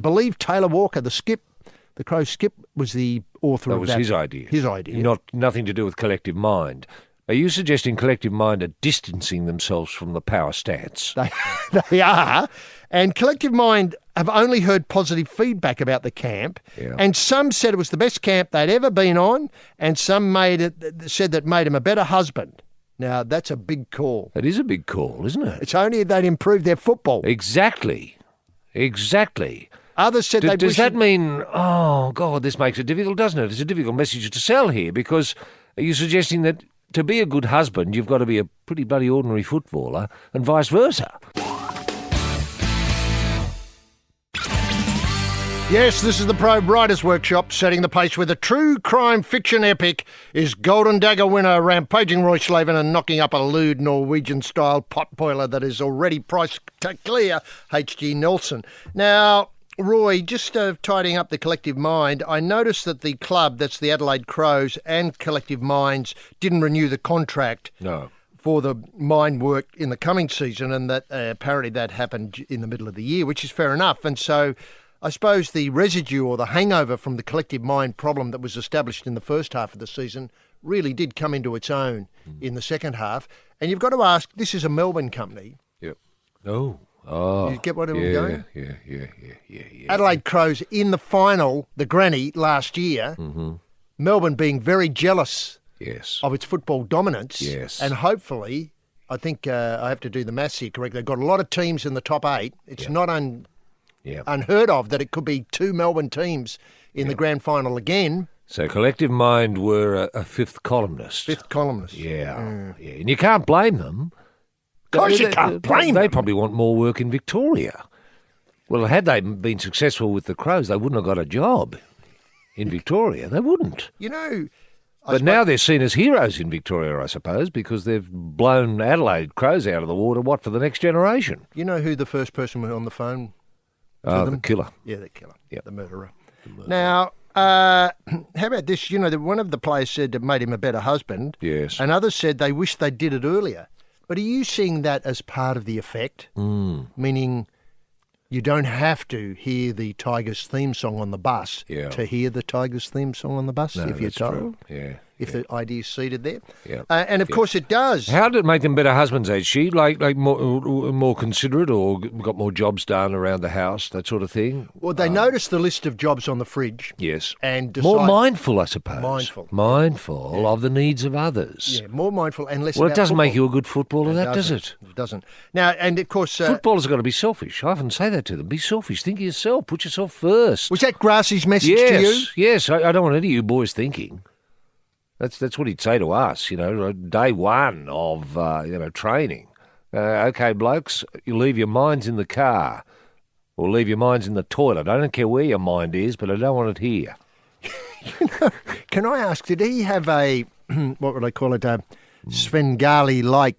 believe Taylor Walker, the Crows skip, was the author of that. That was his idea. His idea. Nothing to do with collective mind. Are you suggesting collective mind are distancing themselves from the power stance? They are. And collective mind have only heard positive feedback about the camp. Yeah. And some said it was the best camp they'd ever been on. And some said that made him a better husband. Now, that's a big call. It is a big call, isn't it? It's only if they'd improved their football. Exactly. Others said Does that mean, oh, God, this makes it difficult, doesn't it? It's a difficult message to sell here, because are you suggesting that to be a good husband, you've got to be a pretty bloody ordinary footballer, and vice versa? Yes, this is the Probe Writers' Workshop, setting the pace with a true crime fiction epic is Golden Dagger winner rampaging Roy Slaven and knocking up a lewd Norwegian-style potboiler that is already priced to clear H.G. Nelson. Now, Roy, just tidying up the collective mind, I noticed that the club, that's the Adelaide Crows, and Collective Minds didn't renew the contract for the mind work in the coming season, and that apparently that happened in the middle of the year, which is fair enough. And so I suppose the residue or the hangover from the collective mind problem that was established in the first half of the season really did come into its own in the second half. And you've got to ask, this is a Melbourne company. Yep. Oh, you get what I'm going? Yeah. Adelaide Crows in the final, the granny, last year. Mm-hmm. Melbourne being very jealous Yes. of its football dominance. Yes. And hopefully, I think I have to do the maths here correctly, they've got a lot of teams in the top 8. It's not unheard of that it could be 2 Melbourne teams in the grand final again. So Collective Mind were a fifth columnist. Fifth columnist. Yeah. And you can't blame them. Of course you can't blame them. They probably want more work in Victoria. Well, had they been successful with the Crows, they wouldn't have got a job in Victoria. They wouldn't. But now they're seen as heroes in Victoria, I suppose, because they've blown Adelaide Crows out of the water, for the next generation? You know who the first person was on the phone to them? The killer. Yeah, the killer. Yep. The murderer. Now, how about this? One of the players said it made him a better husband. Yes. And others said they wished they did it earlier. But are you seeing that as part of the effect? Meaning you don't have to hear the Tigers theme song on the bus to hear the Tigers theme song on the bus, if you're told. True. Yeah. If the idea is seated there. Yeah. And of course it does. How did it make them better husbands, Ed? She like more considerate, or got more jobs done around the house, that sort of thing? Well, they noticed the list of jobs on the fridge. Yes. And more mindful, I suppose. Mindful of the needs of others. Yeah, more mindful and less. Well, about it doesn't football. make you a good footballer, does it? It doesn't. Now, and of course, footballers have got to be selfish. I often say that to them. Be selfish. Think of yourself. Put yourself first. Was that Grassy's message to you? Yes. I don't want any of you boys thinking. That's what he'd say to us, day one of, training. Okay, blokes, you leave your minds in the car or leave your minds in the toilet. I don't care where your mind is, but I don't want it here. Can I ask, did he have a, what would I call it, a Svengali-like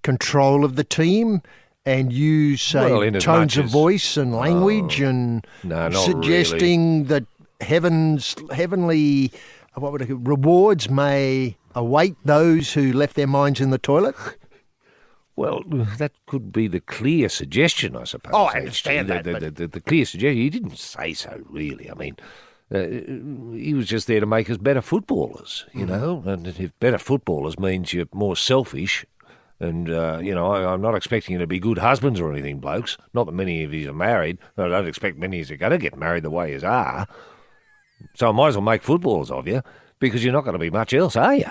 control of the team and use, tones of voice and language and suggesting that heavenly... rewards may await those who left their minds in the toilet? Well, that could be the clear suggestion, I suppose. Oh, I understand that. The clear suggestion. He didn't say so, really. I mean, he was just there to make us better footballers, And if better footballers means you're more selfish, and, I'm not expecting you to be good husbands or anything, blokes. Not that many of you are married. I don't expect many of you are going to get married the way you are. So I might as well make footballers of you, because you're not going to be much else, are you?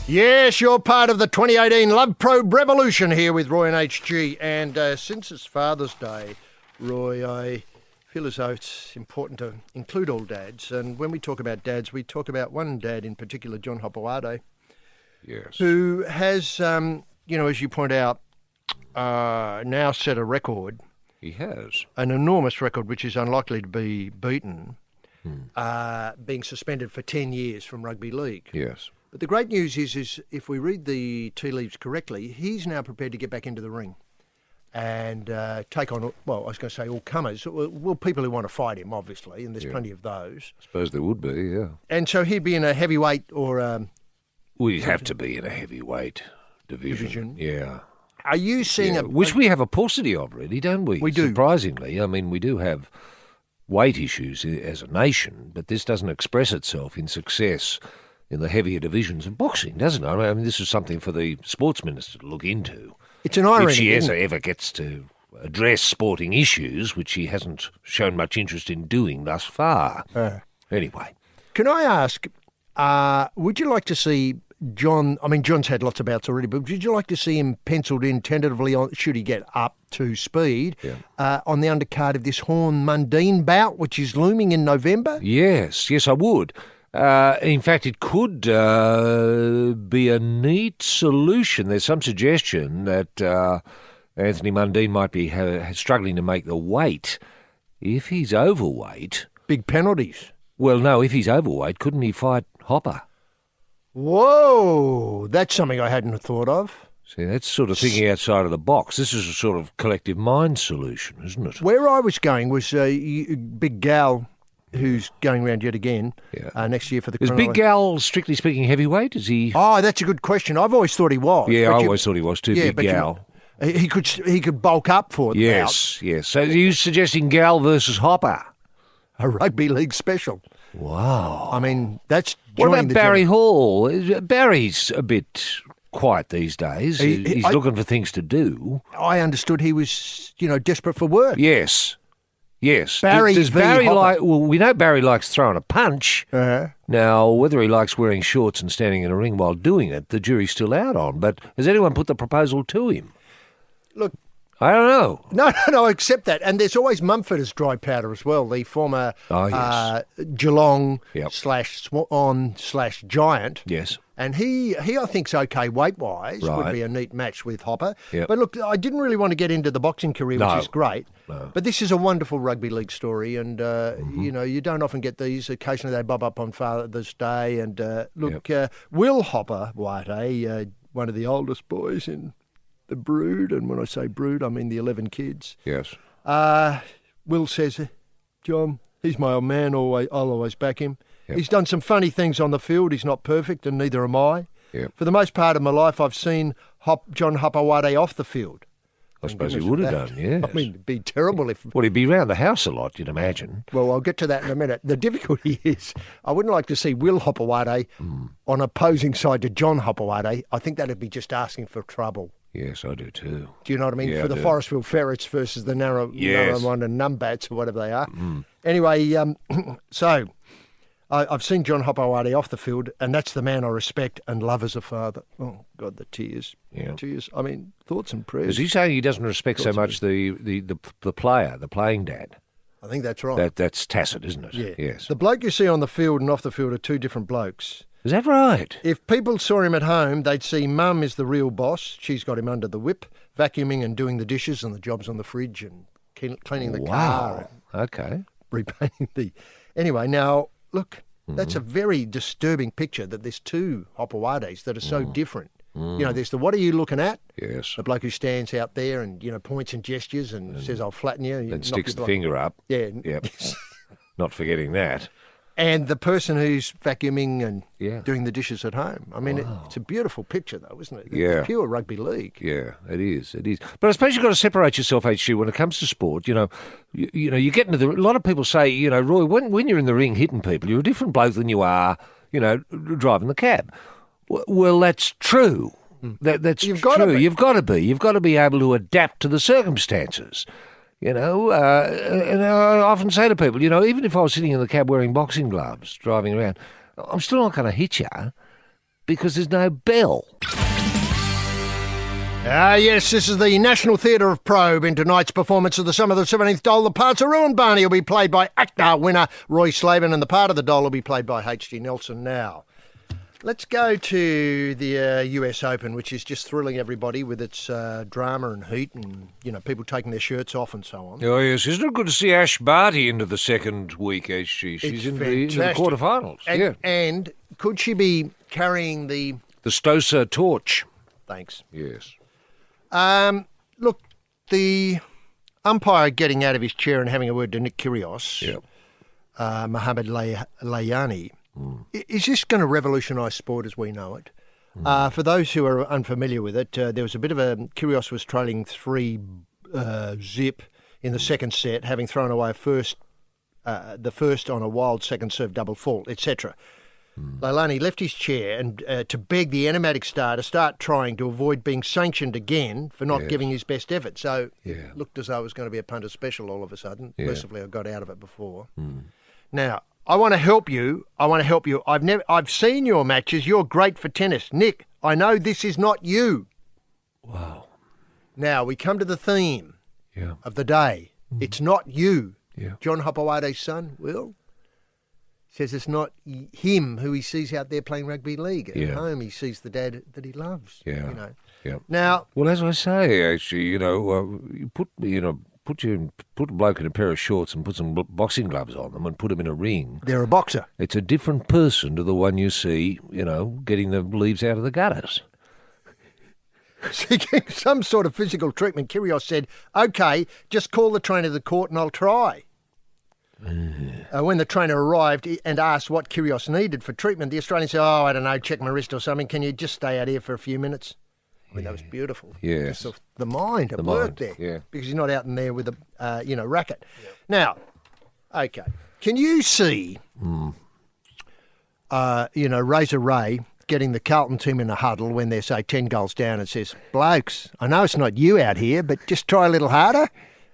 Yes, you're part of the 2018 Love Probe Revolution here with Roy and HG. And since it's Father's Day, Roy, I feel as though it's important to include all dads. And when we talk about dads, we talk about one dad in particular, John Hopoate, who has, as you point out, now set a record He has. An enormous record which is unlikely to be beaten, being suspended for 10 years from rugby league. Yes. But the great news is if we read the tea leaves correctly, he's now prepared to get back into the ring and take on, well, I was going to say all comers, well, people who want to fight him, obviously, and there's plenty of those. I suppose there would be, yeah. And so he'd be in a heavyweight or... We'd have to be in a heavyweight division. Yeah. Are you seeing which we have a paucity of, really, don't we? We do. Surprisingly. I mean, we do have weight issues as a nation, but this doesn't express itself in success in the heavier divisions of boxing, doesn't it? I mean, this is something for the sports minister to look into. It's an irony, if she isn't it? ever gets to address sporting issues, which she hasn't shown much interest in doing thus far. Anyway. Can I ask, would you like to see John, I mean, John's had lots of bouts already, but would you like to see him penciled in tentatively, on, should he get up to speed, on the undercard of this Horn Mundine bout, which is looming in November? Yes, I would. In fact, it could be a neat solution. There's some suggestion that Anthony Mundine might be struggling to make the weight. If he's overweight... Big penalties. Well, no, if he's overweight, couldn't he fight Hopper? Whoa, that's something I hadn't thought of. See, that's sort of thinking outside of the box. This is a sort of collective mind solution, isn't it? Where I was going was Big Gal, who's going around yet again next year for the... Is Big Gal, strictly speaking, heavyweight? Is he... Oh, that's a good question. I've always thought he was. Yeah, I always thought he was too, Big Gal. He could bulk up for the bout. Yes. So you're suggesting Gal versus Hopper? A rugby league special. Wow. I mean, that's... What about Barry Hall? Barry's a bit quiet these days. He's looking for things to do. I understood he was, desperate for work. Yes. Barry Does Barry like... Well, we know Barry likes throwing a punch. Now, whether he likes wearing shorts and standing in a ring while doing it, the jury's still out on. But has anyone put the proposal to him? Look... I don't know. No, I accept that. And there's always Mumford as dry powder as well, the former Geelong /Swan/Giant. Yes. And he I think's okay weight-wise, would be a neat match with Hopper. Yep. But look, I didn't really want to get into the boxing career, which is great. No. But this is a wonderful rugby league story, and, you don't often get these. Occasionally they bob up on Father's Day. And, Will Hopper White, one of the oldest boys in... the brood, and when I say brood, I mean the 11 kids. Yes. Will says, John, he's my old man, I'll always back him. Yep. He's done some funny things on the field. He's not perfect, and neither am I. Yep. For the most part of my life, I've seen John Hopawade off the field. I suppose he would have done, yes. I mean, it'd be terrible if... Well, he'd be around the house a lot, you'd imagine. Well, I'll get to that in a minute. The difficulty is, I wouldn't like to see Will Hopawade on opposing side to John Hopawade. I think that'd be just asking for trouble. Yes, I do too. Do you know what I mean? Yeah, for the Forestville Ferrets versus the Narromine and Numbats or whatever they are. Anyway, so I've seen John Hopawade off the field, and that's the man I respect and love as a father. Oh, God, the tears. Yeah. Tears. I mean, thoughts and prayers. Is he saying he doesn't respect so much the player, the playing dad? I think that's right. That's tacit, isn't it? Yeah. Yes. The bloke you see on the field and off the field are two different blokes. Is that right? If people saw him at home, they'd see Mum is the real boss. She's got him under the whip, vacuuming and doing the dishes and the jobs on the fridge and cleaning the car. Okay. Repainting the... Anyway, now, look, that's a very disturbing picture that there's two Hopawades that are so different. There's the what are you looking at? Yes. The bloke who stands out there and, points and gestures and says, I'll flatten you. And sticks the finger up. Yeah. Yep. Not forgetting that. And the person who's vacuuming and doing the dishes at home. I mean, it's a beautiful picture, though, isn't it? It's pure rugby league. Yeah, it is. But I suppose you've got to separate yourself, HG, when it comes to sport. You get into a lot of people say, Roy, when you're in the ring hitting people, you're a different bloke than you are, driving the cab. Well, that's true. That's true. You've got to be. You've got to be able to adapt to the circumstances. And I often say to people, even if I was sitting in the cab wearing boxing gloves, driving around, I'm still not going to hit you because there's no bell. Yes, this is the National Theatre of Probe in tonight's performance of the Sum of the 17th Dole. The parts are ruined. Barney will be played by actor winner Roy Slaven, and the part of the Dole will be played by H.G. Nelson now. Let's go to the US Open, which is just thrilling everybody with its drama and heat and, people taking their shirts off and so on. Oh, yes. Isn't it good to see Ash Barty into the second week, HG? She's in the quarterfinals. And could she be carrying the Stoser torch? Thanks. Yes. Look, the umpire getting out of his chair and having a word to Nick Kyrgios, Mohamed Layani, is this going to revolutionise sport as we know it? For those who are unfamiliar with it, there was a bit of Kyrgios was trailing 3-zip in the second set, having thrown away the first on a wild second serve double fault, etc. Layani left his chair and to beg the enigmatic star to start trying to avoid being sanctioned again for not giving his best effort. So it looked as though it was going to be a punter special all of a sudden. Mercifully, I got out of it before. Now, I want to help you. I've seen your matches. You're great for tennis. Nick, I know this is not you. Wow. Now, we come to the theme of the day. It's not you. John Hopowate's son, Will, says it's not him who he sees out there playing rugby league. At home, he sees the dad that he loves. Now, well, as I say, actually, you put a bloke in a pair of shorts and put some boxing gloves on them and put him in a ring. They're a boxer. It's a different person to the one you see, getting the leaves out of the gutters. Seeking some sort of physical treatment, Kyrgios said, "Okay, just call the trainer to the court and I'll try." When the trainer arrived and asked what Kyrgios needed for treatment, the Australian said, "Oh, I don't know, check my wrist or something. Can you just stay out here for a few minutes?" I mean, that was beautiful. Yes. Just the mind at work there. Because you're not out in there with a, racket. Now, okay, can you see, Razor Ray getting the Carlton team in a huddle when they're, say, 10 goals down and says, "Blokes, I know it's not you out here, but just try a little harder."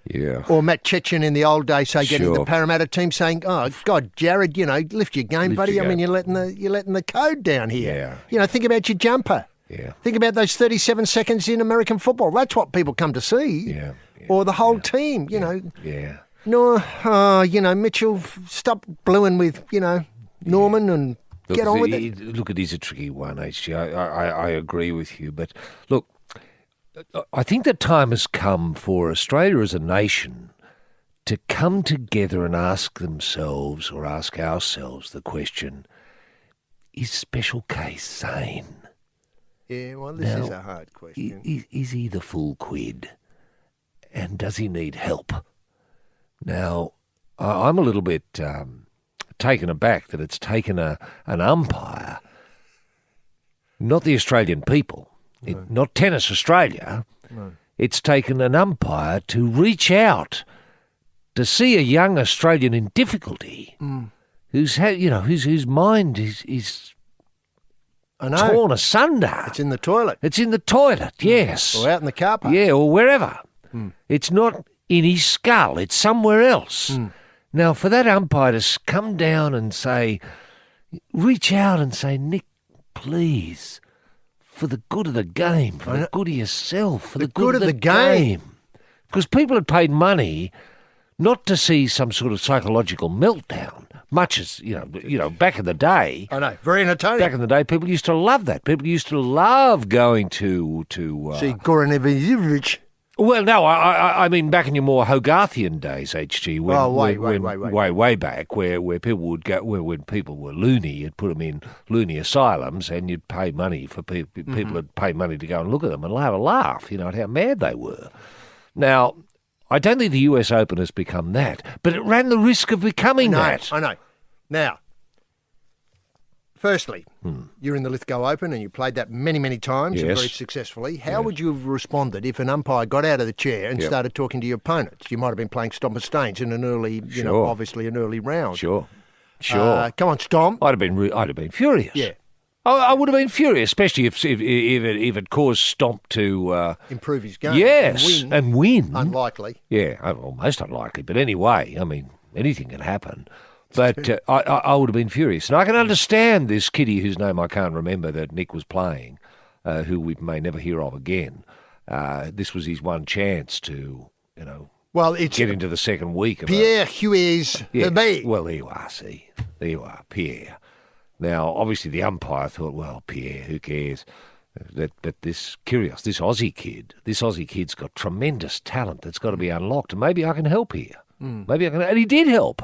Yeah. Or Matt Chechen in the old days, say, getting the Parramatta team saying, "Oh God, Jared, lift your game, buddy. I mean, you're letting the code down here. Think about your jumper. Yeah. Think about those 37 seconds in American football. That's what people come to see. Yeah. Or the whole team. Yeah. No, Mitchell, stop bluing with Norman and get on with it. Look, it is a tricky one, HG. I agree with you, but look. I think the time has come for Australia as a nation to come together and ask themselves or ask ourselves the question, is Special K sane? Yeah, well, this is a hard question. Is he the full quid? And does he need help? Now, I'm a little bit taken aback that it's taken an umpire, not the Australian people, not Tennis Australia. No. It's taken an umpire to reach out to see a young Australian in difficulty whose mind is torn asunder. It's in the toilet. It's in the toilet, yes. Or out in the car park. Yeah, or wherever. It's not in his skull. It's somewhere else. Now, for that umpire to come down and say, reach out and say, "Nick, please, for the good of the game, for the good of yourself, for the good of the game." Because people had paid money not to see some sort of psychological meltdown, much as, back in the day. I know, very entertaining. Back in the day, people used to love that. People used to love going to see Goran Ivanovic. Well, no, I mean back in your more Hogarthian days, HG. Way back, where people would go, when people were loony, you'd put them in loony asylums, and you'd pay money for people. People would pay money to go and look at them and have a laugh, at how mad they were. Now, I don't think the US Open has become that, but it ran the risk of becoming that. I know. Now, firstly, you're in the Lithgow Open and you played that many, many times and very successfully. How would you have responded if an umpire got out of the chair and started talking to your opponents? You might have been playing Stomp and Stains in an early, obviously an early round. Sure. Come on, Stomp. I'd have been furious. Yeah. I would have been furious, especially if it caused Stomp to improve his game. Yes, and win. Unlikely. Yeah, almost unlikely. But anyway, I mean, anything can happen. But I would have been furious. And I can understand this kiddie whose name I can't remember that Nick was playing, who we may never hear of again. This was his one chance to, get into the second week. Pierre Huez Herbe. Well, there you are, see. There you are, Pierre. Now, obviously, the umpire thought, well, Pierre, who cares? But this Kyrgios, this Aussie kid's got tremendous talent that's got to be unlocked, and maybe I can help here. Maybe I can, and he did help.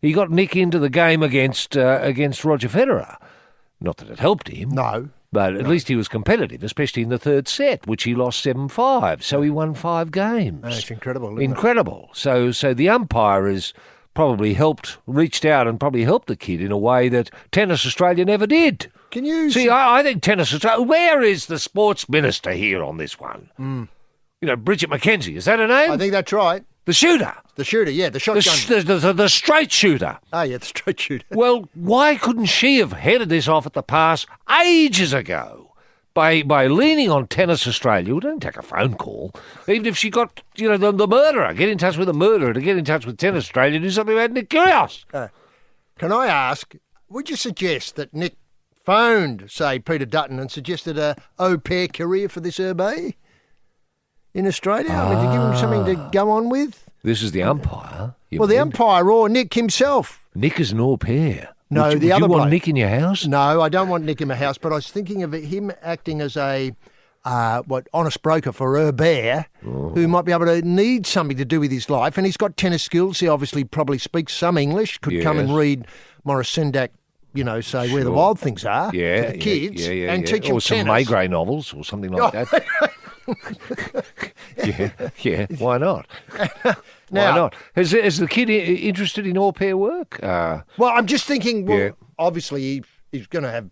He got Nick into the game against Roger Federer. Not that it helped him. No. But at least he was competitive, especially in the third set, which he lost 7-5. So he won 5 games. That's incredible, isn't it? Incredible. So the umpire has probably reached out and probably helped the kid in a way that Tennis Australia never did. Can you see? I think Tennis Australia. Where is the sports minister here on this one? You know, Bridget McKenzie. Is that her name? I think that's right. The shooter. The shooter, yeah, the shotgun. The straight shooter. Oh, yeah, the straight shooter. Well, why couldn't she have headed this off at the pass ages ago by leaning on Tennis Australia? We don't take a phone call. Even if she got, the murderer, get in touch with the murderer to get in touch with Tennis Australia to do something about Nick Kyrgios. Can I ask, would you suggest that Nick phoned, say, Peter Dutton and suggested a au pair career for this Herbe in Australia? Would you give him something to go on with? This is the umpire. The umpire or Nick himself. Nick is an au pair. No, would the you other want bloke. Nick in your house? No, I don't want Nick in my house, but I was thinking of him acting as a honest broker for Herbe, who might be able to need something to do with his life. And he's got tennis skills. He obviously probably speaks some English, could come and read Morris Sendak, say where the wild things are to the kids and teach them or some tennis. Maigret novels or something like that. yeah, why not? Why not? Is the kid interested in au pair work? Well, I'm just thinking, obviously he's going to have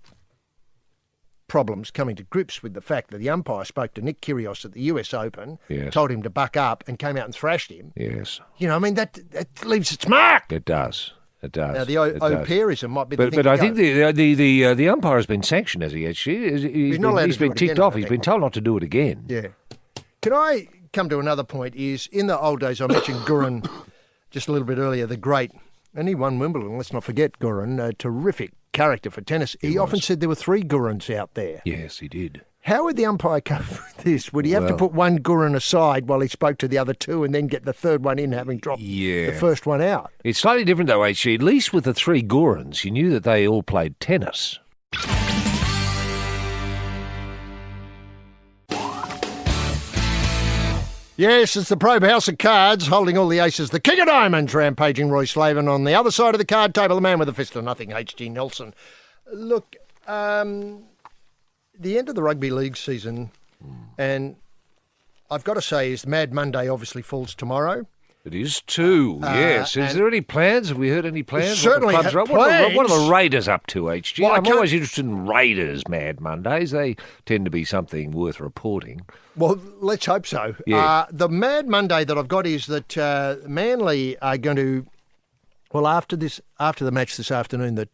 problems coming to grips with the fact that the umpire spoke to Nick Kyrgios at the US Open, told him to buck up and came out and thrashed him. Yes. That leaves its mark. It does. It does. Now, the au pairism might be the thing But to I go. think the umpire has been sanctioned, has he? He's not allowed he's to do been it ticked again, off. I He's think. been told not to do it again. Yeah. Can I come to another point? Is in the old days, I mentioned Gurin just a little bit earlier, the great, and he won Wimbledon, let's not forget Gurin, a terrific character for tennis. He often said there were 3 Gurins out there. Yes, he did. How would the umpire cope with this? Would he have to put one Gurin aside while he spoke to the other 2 and then get the third one in, having dropped the first one out? It's slightly different though, HG. At least with the 3 Gurins, you knew that they all played tennis. Yes, it's the Probe House of Cards, holding all the aces. The King of Diamonds, rampaging Roy Slaven on the other side of the card table, the man with a fist of nothing, H.G. Nelson. Look, the end of the rugby league season, and I've got to say, is Mad Monday obviously falls tomorrow. It is too, yes. Is there any plans? Have we heard any plans? Certainly what have What are plans. the Raiders up to, HG? Well, I'm always interested in Raiders Mad Mondays. They tend to be something worth reporting. Well, let's hope so. Yeah. The Mad Monday that I've got is that Manly are going to, well, after the match this afternoon that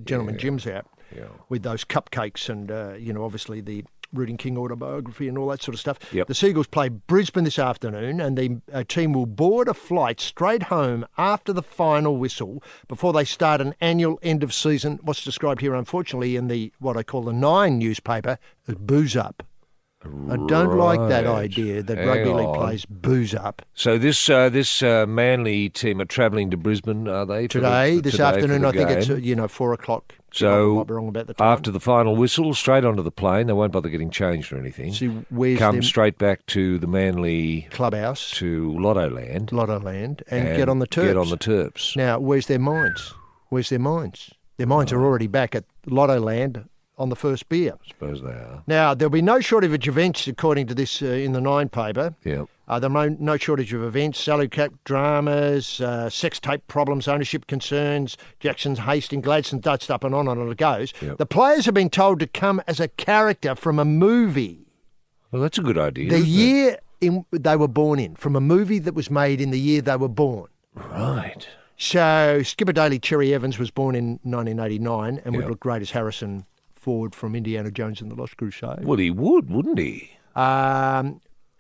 Gentleman Jim's out with those cupcakes and, obviously the Rooting King autobiography and all that sort of stuff. Yep. The Seagulls play Brisbane this afternoon, and the team will board a flight straight home after the final whistle before they start an annual end of season, what's described here, unfortunately, in the what I call the Nine newspaper, as booze up. I don't like that idea that rugby league plays booze up. So this Manly team are travelling to Brisbane, are they? This afternoon, I think it's, game? 4 o'clock. So I might be wrong about the time. after the final whistle, straight onto the plane. They won't bother getting changed or anything. Come straight back to the Manly clubhouse, to Lottoland, and get on the Terps. Get on the Terps. Now, where's their minds? Their minds are already back at Lottoland on the first beer. I suppose they are. Now, there'll be no shortage of events, according to this in the Nine paper. Yep. There'll be no shortage of events, salary cap dramas, sex tape problems, ownership concerns, Jackson's Hastings, Gladstone, Dutch up and on it goes. Yep. The players have been told to come as a character from a movie. Well, that's a good idea. The year they were born in, from a movie that was made in the year they were born. Right. So Skipper Daly Cherry Evans was born in 1989 and would look great as Harrison Ford from Indiana Jones and the Lost Crusade. Well, he would, wouldn't he?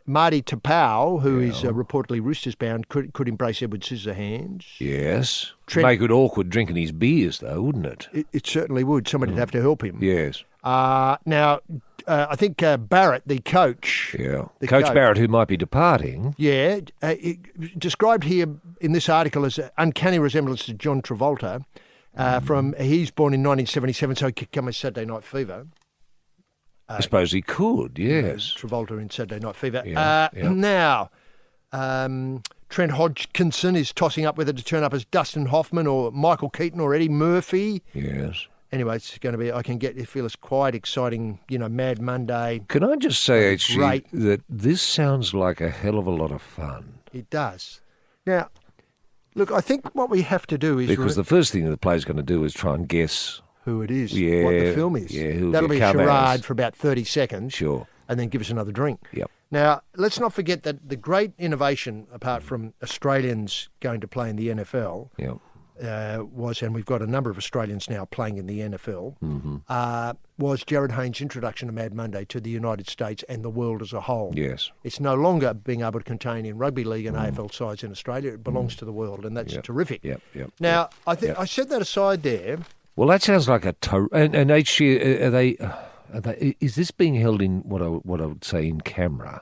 Marty Tapau, who is reportedly Roosters bound, could embrace Edward Scissorhands. Yes. Make it awkward drinking his beers, though, wouldn't it? It certainly would. Somebody'd have to help him. Yes. Now, I think Barrett, the coach... Yeah. Coach Barrett, who might be departing. Yeah. Described here in this article as uncanny resemblance to John Travolta, He's born in 1977, so he could come as Saturday Night Fever. I suppose he could, yes. Travolta in Saturday Night Fever. Yeah, Now, Trent Hodgkinson is tossing up whether to turn up as Dustin Hoffman or Michael Keaton or Eddie Murphy. Yes. Anyway, it's going to be, I can feel it's quite exciting, Mad Monday. Can I just say, Great. that this sounds like a hell of a lot of fun. It does. Now, look, I think what we have to do is... Because the first thing the player's going to do is try and guess who it is, yeah, what the film is. Yeah, who That'll be a come charade as. for about 30 seconds. Sure. And then give us another drink. Yep. Now, let's not forget that the great innovation, apart from Australians going to play in the NFL, was, and we've got a number of Australians now playing in the NFL, was Jared Haynes' introduction to Mad Monday to the United States and the world as a whole. Yes. It's no longer being able to contain in rugby league and AFL sides in Australia. It belongs to the world, and that's terrific. Yep. Now, I think I set that aside there. Well, that sounds like a... and each year, are they, is this being held in what I would say in camera,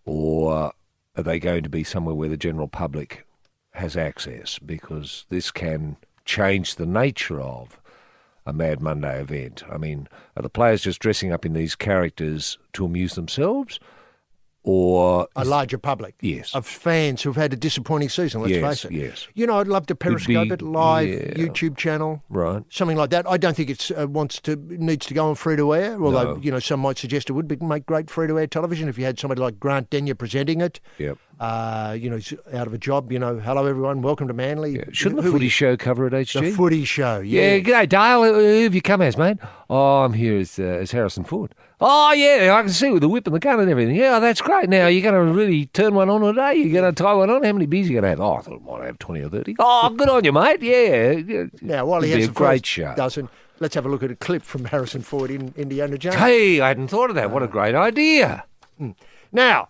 or are they going to be somewhere where the general public has access? Because this can change the nature of a Mad Monday event. I mean, are the players just dressing up in these characters to amuse themselves? Or a larger public, yes, of fans who've had a disappointing season. Let's face it. Yes. I'd love to Periscope it live, YouTube channel, right? Something like that. I don't think it's needs to go on free to air. Although some might suggest it would make great free to air television if you had somebody like Grant Denyer presenting it. Yep. He's out of a job. Hello everyone, welcome to Manly. Yeah. Shouldn't the footy show cover at HG? The footy show. Yeah. G'day Dale. Who have you come as, mate? Oh, I'm here as Harrison Ford. Oh, yeah, I can see with the whip and the gun and everything. Yeah, that's great. Now, you're going to really turn one on today? You're going to tie one on? How many beers are you going to have? Oh, I thought I might have 20 or 30. Oh, good on you, mate. Yeah. Now, while he has a great show. Let's have a look at a clip from Harrison Ford in Indiana Jones. Hey, I hadn't thought of that. What a great idea. Now,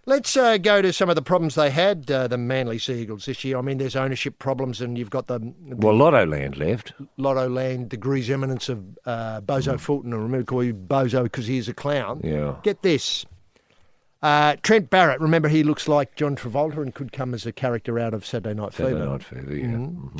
let's go to some of the problems they had, the Manly Sea Eagles this year. I mean, there's ownership problems, and you've got the Lotto Land left. Lotto Land, degrees eminence of Bozo Fulton, and remember, call you Bozo because he's a clown. Yeah. Get this. Trent Barrett, remember he looks like John Travolta and could come as a character out of Saturday Night Fever. Saturday Night Fever, yeah. Mm-hmm.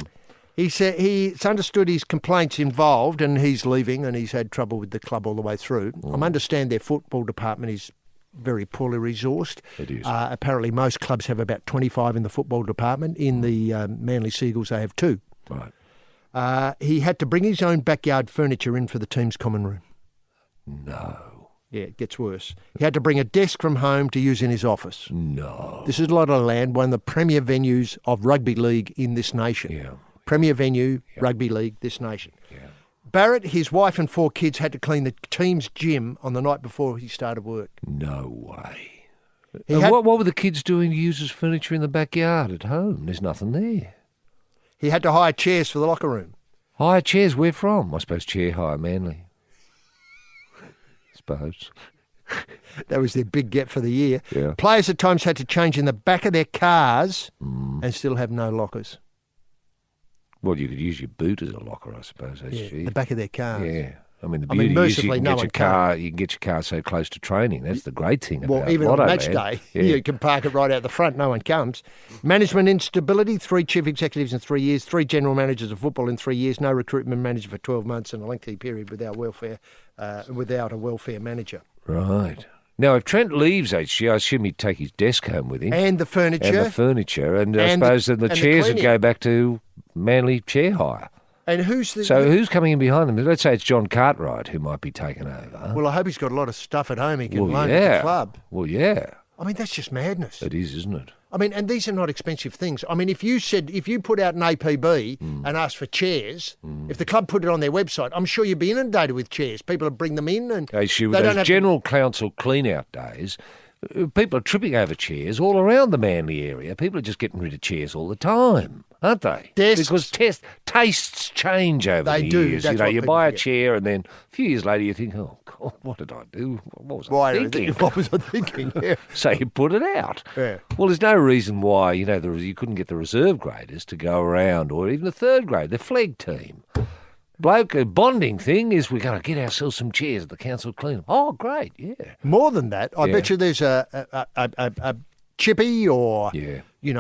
He said it's understood his complaints involved, and he's leaving, and he's had trouble with the club all the way through. I understand their football department is very poorly resourced. It is. Apparently most clubs have about 25 in the football department. In the Manly Sea Eagles, they have 2. Right. He had to bring his own backyard furniture in for the team's common room. No. Yeah, it gets worse. He had to bring a desk from home to use in his office. No. This is Lotto Land, one of the premier venues of rugby league in this nation. Yeah. Premier venue, rugby league, this nation. Yeah. Barrett, his wife and 4 kids had to clean the team's gym on the night before he started work. No way. What were the kids doing to use as furniture in the backyard at home? There's nothing there. He had to hire chairs for the locker room. Hire chairs? Where from? I suppose chair hire, Manly. Suppose. That was their big get for the year. Yeah. Players at times had to change in the back of their cars and still have no lockers. Well, you could use your boot as a locker, I suppose. The back of their cars. Yeah. I mean, the beauty is you can get your car so close to training. That's the great thing about even Lotto on match Land. day, you can park it right out the front. No one comes. Management instability, 3 chief executives in 3 years, 3 general managers of football in 3 years, no recruitment manager for 12 months, and a lengthy period without a welfare manager. Right. Now, if Trent leaves HG, I assume he'd take his desk home with him. And the furniture. And I suppose then the chairs would go back to Manly chair hire. And who's coming in behind him? Let's say it's John Cartwright who might be taking over. Well, I hope he's got a lot of stuff at home he can loan to the club. Well, yeah. I mean, that's just madness. It is, isn't it? I mean, and these are not expensive things. I mean, if you put out an APB and asked for chairs, if the club put it on their website, I'm sure you'd be inundated with chairs. People would bring them in, and with those general council clean-out days, people are tripping over chairs all around the Manly area. People are just getting rid of chairs all the time, aren't they? Desks. Because tastes change over the years. You buy a chair, and then a few years later you think, oh God, what did I do? What was I thinking? What was I thinking? Yeah. So you put it out. Yeah. Well, there's no reason why you couldn't get the reserve graders to go around, or even the third grade, the flag team. A bonding thing is we're going to get ourselves some chairs at the council clean. Oh, great, yeah. More than that, I bet you there's a chippy or,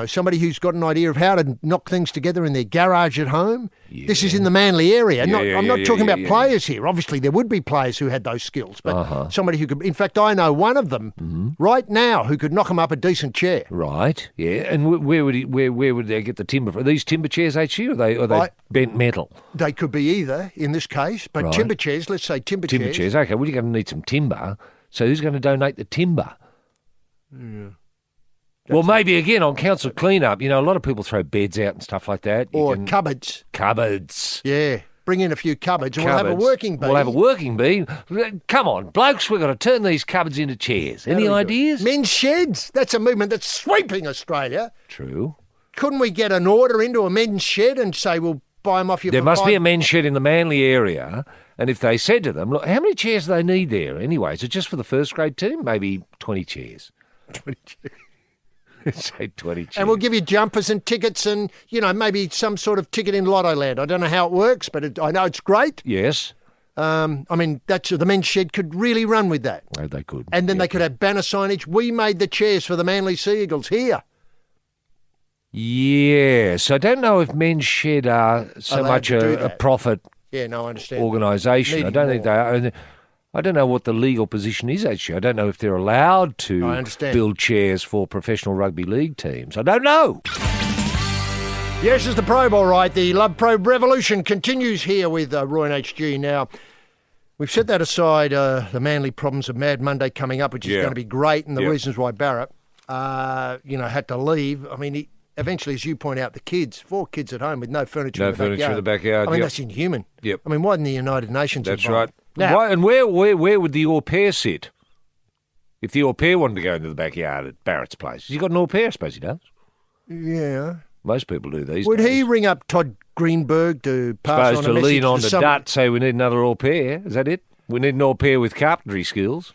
somebody who's got an idea of how to knock things together in their garage at home. Yeah. This is in the Manly area. I'm not talking about players here. Obviously, there would be players who had those skills, but somebody who could... In fact, I know one of them right now who could knock him up a decent chair. Right, yeah. And where would they get the timber from? Are these timber chairs, HG, or are they bent metal? They could be either in this case, but timber chairs, let's say timber chairs. Timber chairs, okay. Well, you're going to need some timber. So who's going to donate the timber? Yeah. Well, maybe again on council clean-up. A lot of people throw beds out and stuff like that. Cupboards. Cupboards. Yeah. Bring in a few cupboards and we'll have a working bee. We'll have a working bee. Come on, blokes, we've got to turn these cupboards into chairs. Any ideas? Men's sheds. That's a movement that's sweeping Australia. True. Couldn't we get an order into a men's shed and say we'll buy them off you There must be a men's shed in the Manly area. And if they said to them, look, how many chairs do they need there anyway? Is it just for the first grade team? Maybe 20 chairs. 20 chairs. Say 20 chairs. And we'll give you jumpers and tickets and, maybe some sort of ticket in Lotto Land. I don't know how it works, but I know it's great. Yes. The men's shed could really run with that. Oh, they could. And then they could have banner signage. We made the chairs for the Manly Sea Eagles here. Yes. I don't know if men's shed are so much a profit I understand. organisation. I don't think they are. I don't know what the legal position is, actually. I don't know if they're allowed to build chairs for professional rugby league teams. I don't know. Yes, it's the Probe, all right. The Love Probe revolution continues here with Roy and HG. Now, we've set that aside, the Manly problems of Mad Monday coming up, which is going to be great, and the reasons why Barrett, had to leave. I mean, eventually, as you point out, the kids, 4 kids at home with no furniture in the backyard. No furniture in the backyard. I mean, that's inhuman. Yep. I mean, why didn't the United Nations That's involved? right. Now, and where would the au pair sit? If the au pair wanted to go into the backyard at Barrett's place. Has he got an au pair? I suppose he does. Yeah. Most people do these days. Would he ring up Todd Greenberg to pass on a message lean on to the dut, say we need another au pair? Is that it? We need an au pair with carpentry skills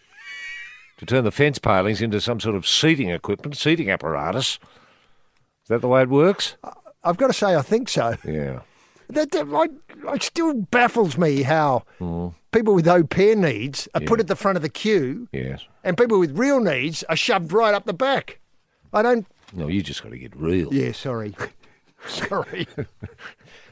to turn the fence palings into some sort of seating apparatus. Is that the way it works? I've got to say, I think so. Yeah. It still baffles me how people with au pair needs are put at the front of the queue, and people with real needs are shoved right up the back. I don't... No, you just got to get real. Yeah, sorry. Sorry.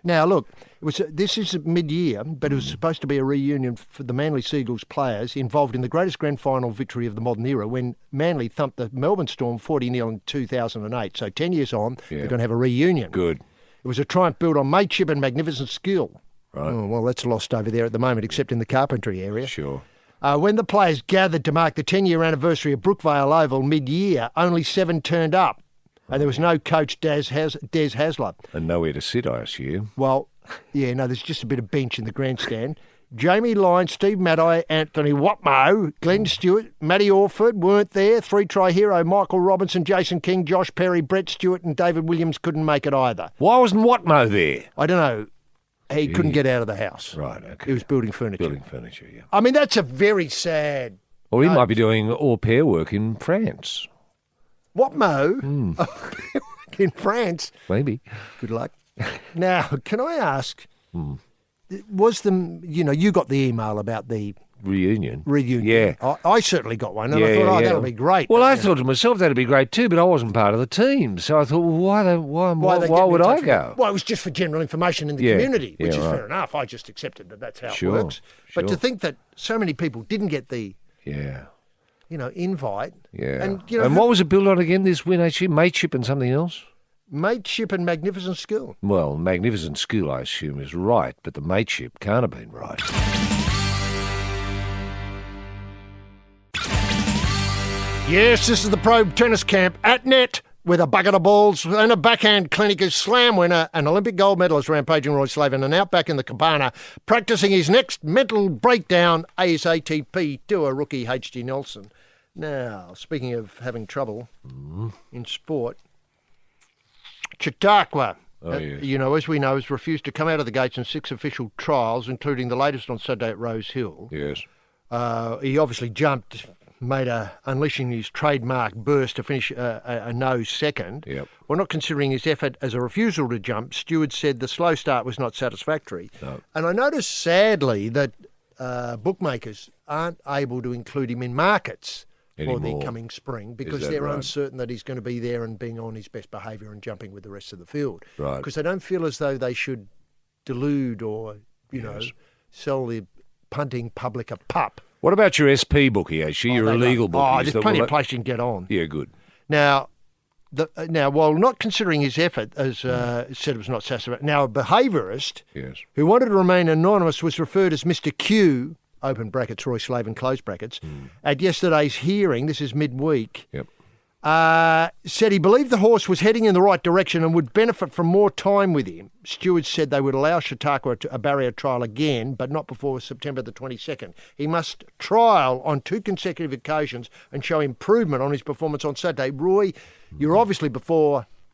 Now, look, this is mid-year, but it was supposed to be a reunion for the Manly Sea Eagles players involved in the greatest grand final victory of the modern era when Manly thumped the Melbourne Storm 40-0 in 2008. So 10 years on, they're going to have a reunion. Good. It was a triumph built on mateship and magnificent skill. Right. Oh, well, that's lost over there at the moment, except in the carpentry area. Sure. When the players gathered to mark the 10-year anniversary of Brookvale Oval mid-year, only 7 turned up. And there was no coach, Des Hasler. And nowhere to sit, I assume. Well, there's just a bit of bench in the grandstand. Jamie Lyons, Steve Maddai, Anthony Watmo, Glenn Stewart, Matty Orford weren't there. 3-try hero Michael Robinson, Jason King, Josh Perry, Brett Stewart and David Williams couldn't make it either. Why wasn't Watmo there? I don't know. He couldn't get out of the house. Right, okay. He was building furniture. Building furniture, yeah. I mean, that's a very sad... Or he might be doing au pair work in France. Watmo? In France? Maybe. Good luck. Now, can I ask... Was you got the email about the reunion? Yeah. I certainly got one, and I thought, that'll be great. Well, I thought to myself that'd be great too, but I wasn't part of the team, so I thought, well, why would I go? Well, it was just for general information in the community, which is fair enough. I just accepted that's how it works. But to think that so many people didn't get the invite. Yeah. And what was it built on again? This win, actually, mateship and something else. Mateship and magnificent skill. Well, magnificent skill, I assume, is right, but the mateship can't have been right. Yes, this is the Probe Tennis Camp at net with a bucket of balls and a backhand clinic as slam winner and Olympic gold medalist rampaging Roy Slaven and out back in the cabana practising his next mental breakdown ASATP to a rookie H.G. Nelson. Now, speaking of having trouble in sport... Chautauqua, as we know, has refused to come out of the gates in 6 official trials, including the latest on Saturday at Rose Hill. Yes. He obviously made unleashing his trademark burst to finish a no second. Yep. Well, not considering his effort as a refusal to jump, Stewart said the slow start was not satisfactory. No. And I noticed, sadly, that bookmakers aren't able to include him in markets for the Anymore. coming spring because that they're right? uncertain that he's going to be there and being on his best behaviour and jumping with the rest of the field. Right. Because they don't feel as though they should delude or, you know, sell the punting public a pup. What about your SP bookie, actually? You're a legal bookie. There's plenty of place you can get on. Yeah, good. Now, while not considering his effort, as said it was not satisfactory, now a behaviourist who wanted to remain anonymous was referred as Mr. Q, open brackets, Roy Slaven, close brackets, at yesterday's hearing, this is midweek, said he believed the horse was heading in the right direction and would benefit from more time with him. Stewards said they would allow Chautauqua a barrier trial again, but not before September the 22nd. He must trial on 2 consecutive occasions and show improvement on his performance on Saturday. Roy, you're obviously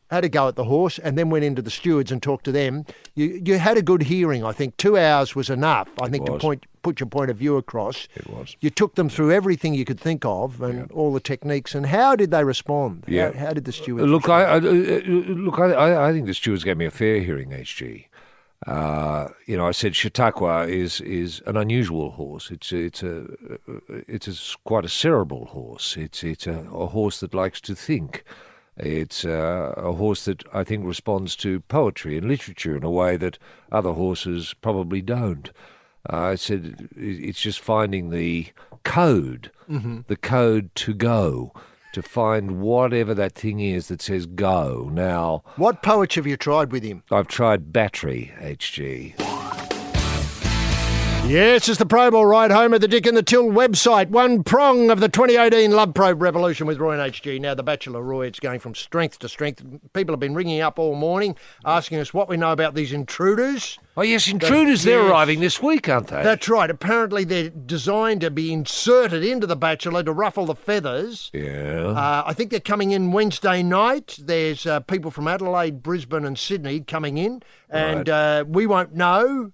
had a go at the horse and then went into the stewards and talked to them. You had a good hearing, I think. 2 hours was enough, I think, to put your point of view across. It was. You took them through everything you could think of and all the techniques. And how did they respond? Yeah. How did the stewards Look, respond? I think the stewards gave me a fair hearing, HG. I said Chautauqua is an unusual horse. It's quite a cerebral horse. It's a horse that likes to think. It's a horse that I think responds to poetry and literature in a way that other horses probably don't. I said it's just finding the code, the code to go, to find whatever that thing is that says go. Now, what poets have you tried with him? I've tried Battery, HG. Yes, it's the Probe all right home at the Dick and the Till website. One prong of the 2018 Love Probe revolution with Roy and HG. Now, The Bachelor, Roy, it's going from strength to strength. People have been ringing up all morning asking us what we know about these intruders. Oh, yes, intruders, they're arriving this week, aren't they? That's right. Apparently, they're designed to be inserted into The Bachelor to ruffle the feathers. Yeah. I think they're coming in Wednesday night. There's people from Adelaide, Brisbane and Sydney coming in. And we won't know.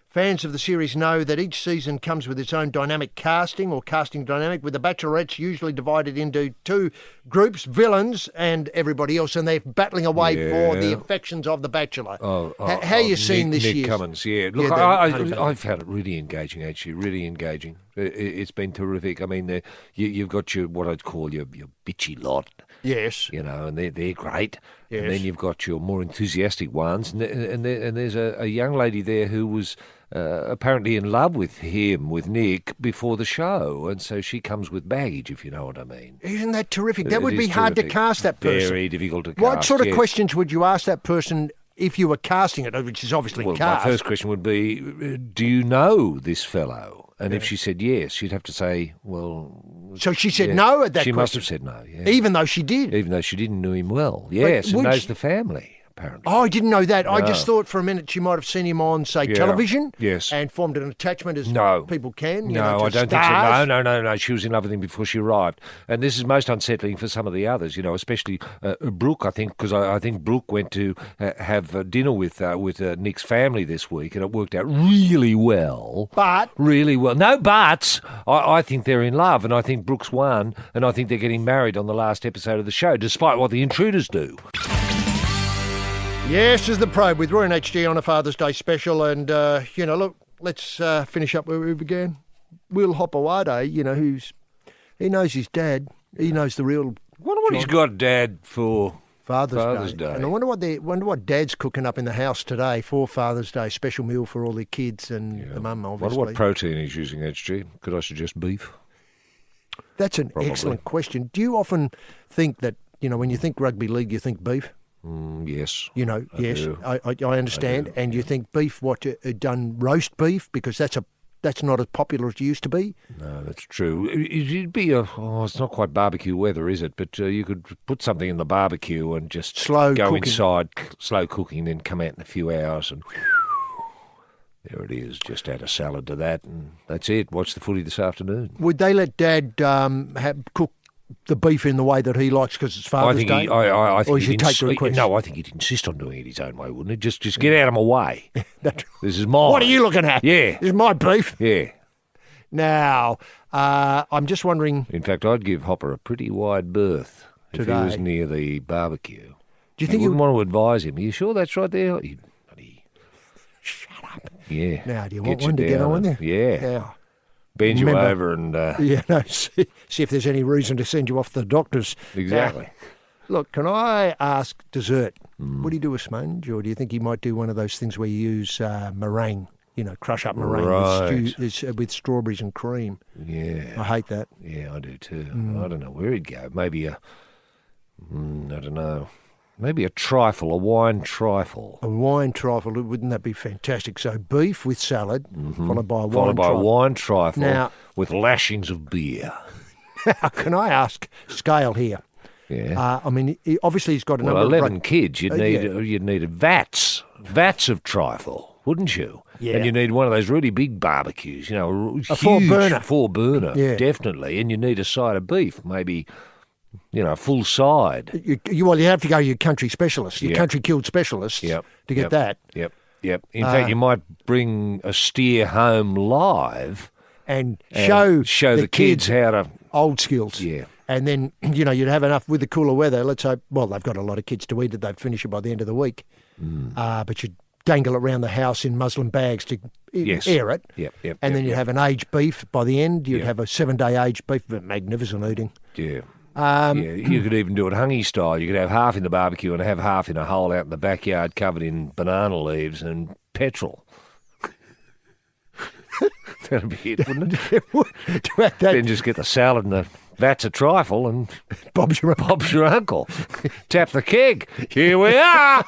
Fans of the series know that each season comes with its own dynamic casting or casting dynamic, with the Bachelorettes usually divided into 2 groups, villains and everybody else, and they're battling away for the affections of the Bachelor. How are you seeing this year? Nick Cummins, yeah. Look, I found it really engaging, actually, really engaging. It's been terrific. I mean, you've got what I'd call your bitchy lot. Yes. You know, and they're great. Yes. And then you've got your more enthusiastic ones. And there's a young lady there who was apparently in love with Nick, before the show. And so she comes with baggage, if you know what I mean. Isn't that terrific? That would be hard to cast that person. Very difficult to cast. What sort of questions would you ask that person if you were casting it, which is obviously cast? My first question would be, do you know this fellow? And if she said yes, she'd have to say, well... So she said no at that She question? must have said no, yeah. Even though she did? Even though she didn't know him well. Yes, and knows the family, apparently. Oh, I didn't know that. No. I just thought for a minute she might have seen him on, say, television. Yes. And formed an attachment as people can. No, I don't think so. No. She was in love with him before she arrived. And this is most unsettling for some of the others, especially Brooke, I think, because I think Brooke went to have dinner with Nick's family this week, and it worked out really well. Really well. No buts. I think they're in love, and I think Brooke's won, and I think they're getting married on the last episode of the show, despite what the intruders do. Yes, this is the Probe with Roy and HG on a Father's Day special. And, look, let's finish up where we began. Will Hopewade, he knows his dad. He knows the real... I wonder what he's got Dad for Father's Day. And I wonder what Dad's cooking up in the house today for Father's Day. Special meal for all the kids and the mum, obviously. I wonder what protein he's using, HG. Could I suggest beef? That's an excellent question. Do you often think that, when you think rugby league, you think beef? Yes. Yes, I understand. And you think beef, done roast beef, because that's not as popular as it used to be? No, that's true. It'd be it's not quite barbecue weather, is it? But you could put something in the barbecue and just go cooking. Inside, slow cooking, then come out in a few hours and there it is. Just add a salad to that and that's it. Watch the footy this afternoon. Would they let Dad cook the beef in the way that he likes because it's Father's Day? I think or should take the request? No, I think he'd insist on doing it his own way, wouldn't he? Just get out of my way. This is mine. What are you looking at? Yeah. This is my beef. Yeah. Now, I'm just wondering... In fact, I'd give Hopper a pretty wide berth if he was near the barbecue. Do you think you wouldn't want to advise him? Are you sure that's right there? Shut up. Yeah. Now, do you want one to get on there? Yeah. Bend you remember- over and... see if there's any reason to send you off to the doctors. Exactly. Look, can I ask dessert? Would he do a sponge, or do you think he might do one of those things where you use meringue? Crush up meringue with strawberries and cream. Yeah. I hate that. Yeah, I do too. I don't know where he'd go. Maybe I don't know. Maybe a trifle, a wine trifle. A wine trifle, wouldn't that be fantastic? So beef with salad, followed by a wine trifle Now- with lashings of beer. Can I ask scale here? Yeah. Obviously he's got a number 11 of... kids, you'd need vats of trifle, wouldn't you? Yeah. And you need one of those really big barbecues, a huge 4-burner. 4-burner, Yeah. definitely. And you need a side of beef, maybe, a full side. You have to go your country specialist, your Yep. country killed specialist to get that. Yep. In fact, you might bring a steer home live And show the kids how to... Old skills. Yeah. And then, you'd have enough with the cooler weather. Let's hope, they've got a lot of kids to eat it. They'd finish it by the end of the week. But you'd dangle it around the house in muslin bags to air it. Yep. And then you'd have an aged beef by the end. You'd have a 7-day aged beef, but magnificent eating. Yeah. You could even do it hungy style. You could have half in the barbecue and have half in a hole out in the backyard covered in banana leaves and petrol. That'd be it, wouldn't it? Then just get the salad and the vats of trifle and Bob's your uncle. Tap the keg. Here we are.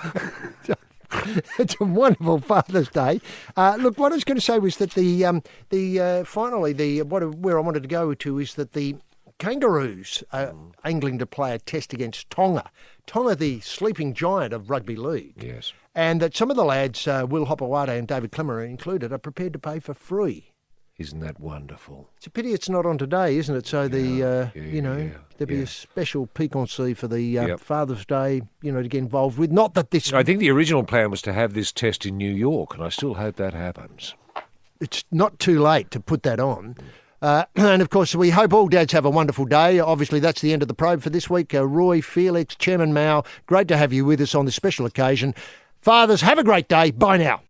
It's a wonderful Father's Day. Look, what I was going to say was that where I wanted to go to is that the Kangaroos are angling to play a test against Tonga. Tonga, the sleeping giant of rugby league. Yes. And that some of the lads, Will Hopewade and David Clemmer included, are prepared to pay for free. Isn't that wonderful? It's a pity it's not on today, isn't it? So there'd be a special piquancy for the Father's Day, to get involved with. Not that this... I think the original plan was to have this test in New York, and I still hope that happens. It's not too late to put that on. And, of course, we hope all dads have a wonderful day. Obviously, that's the end of the probe for this week. Roy, Felix, Chairman Mao, great to have you with us on this special occasion. Fathers, have a great day. Bye now.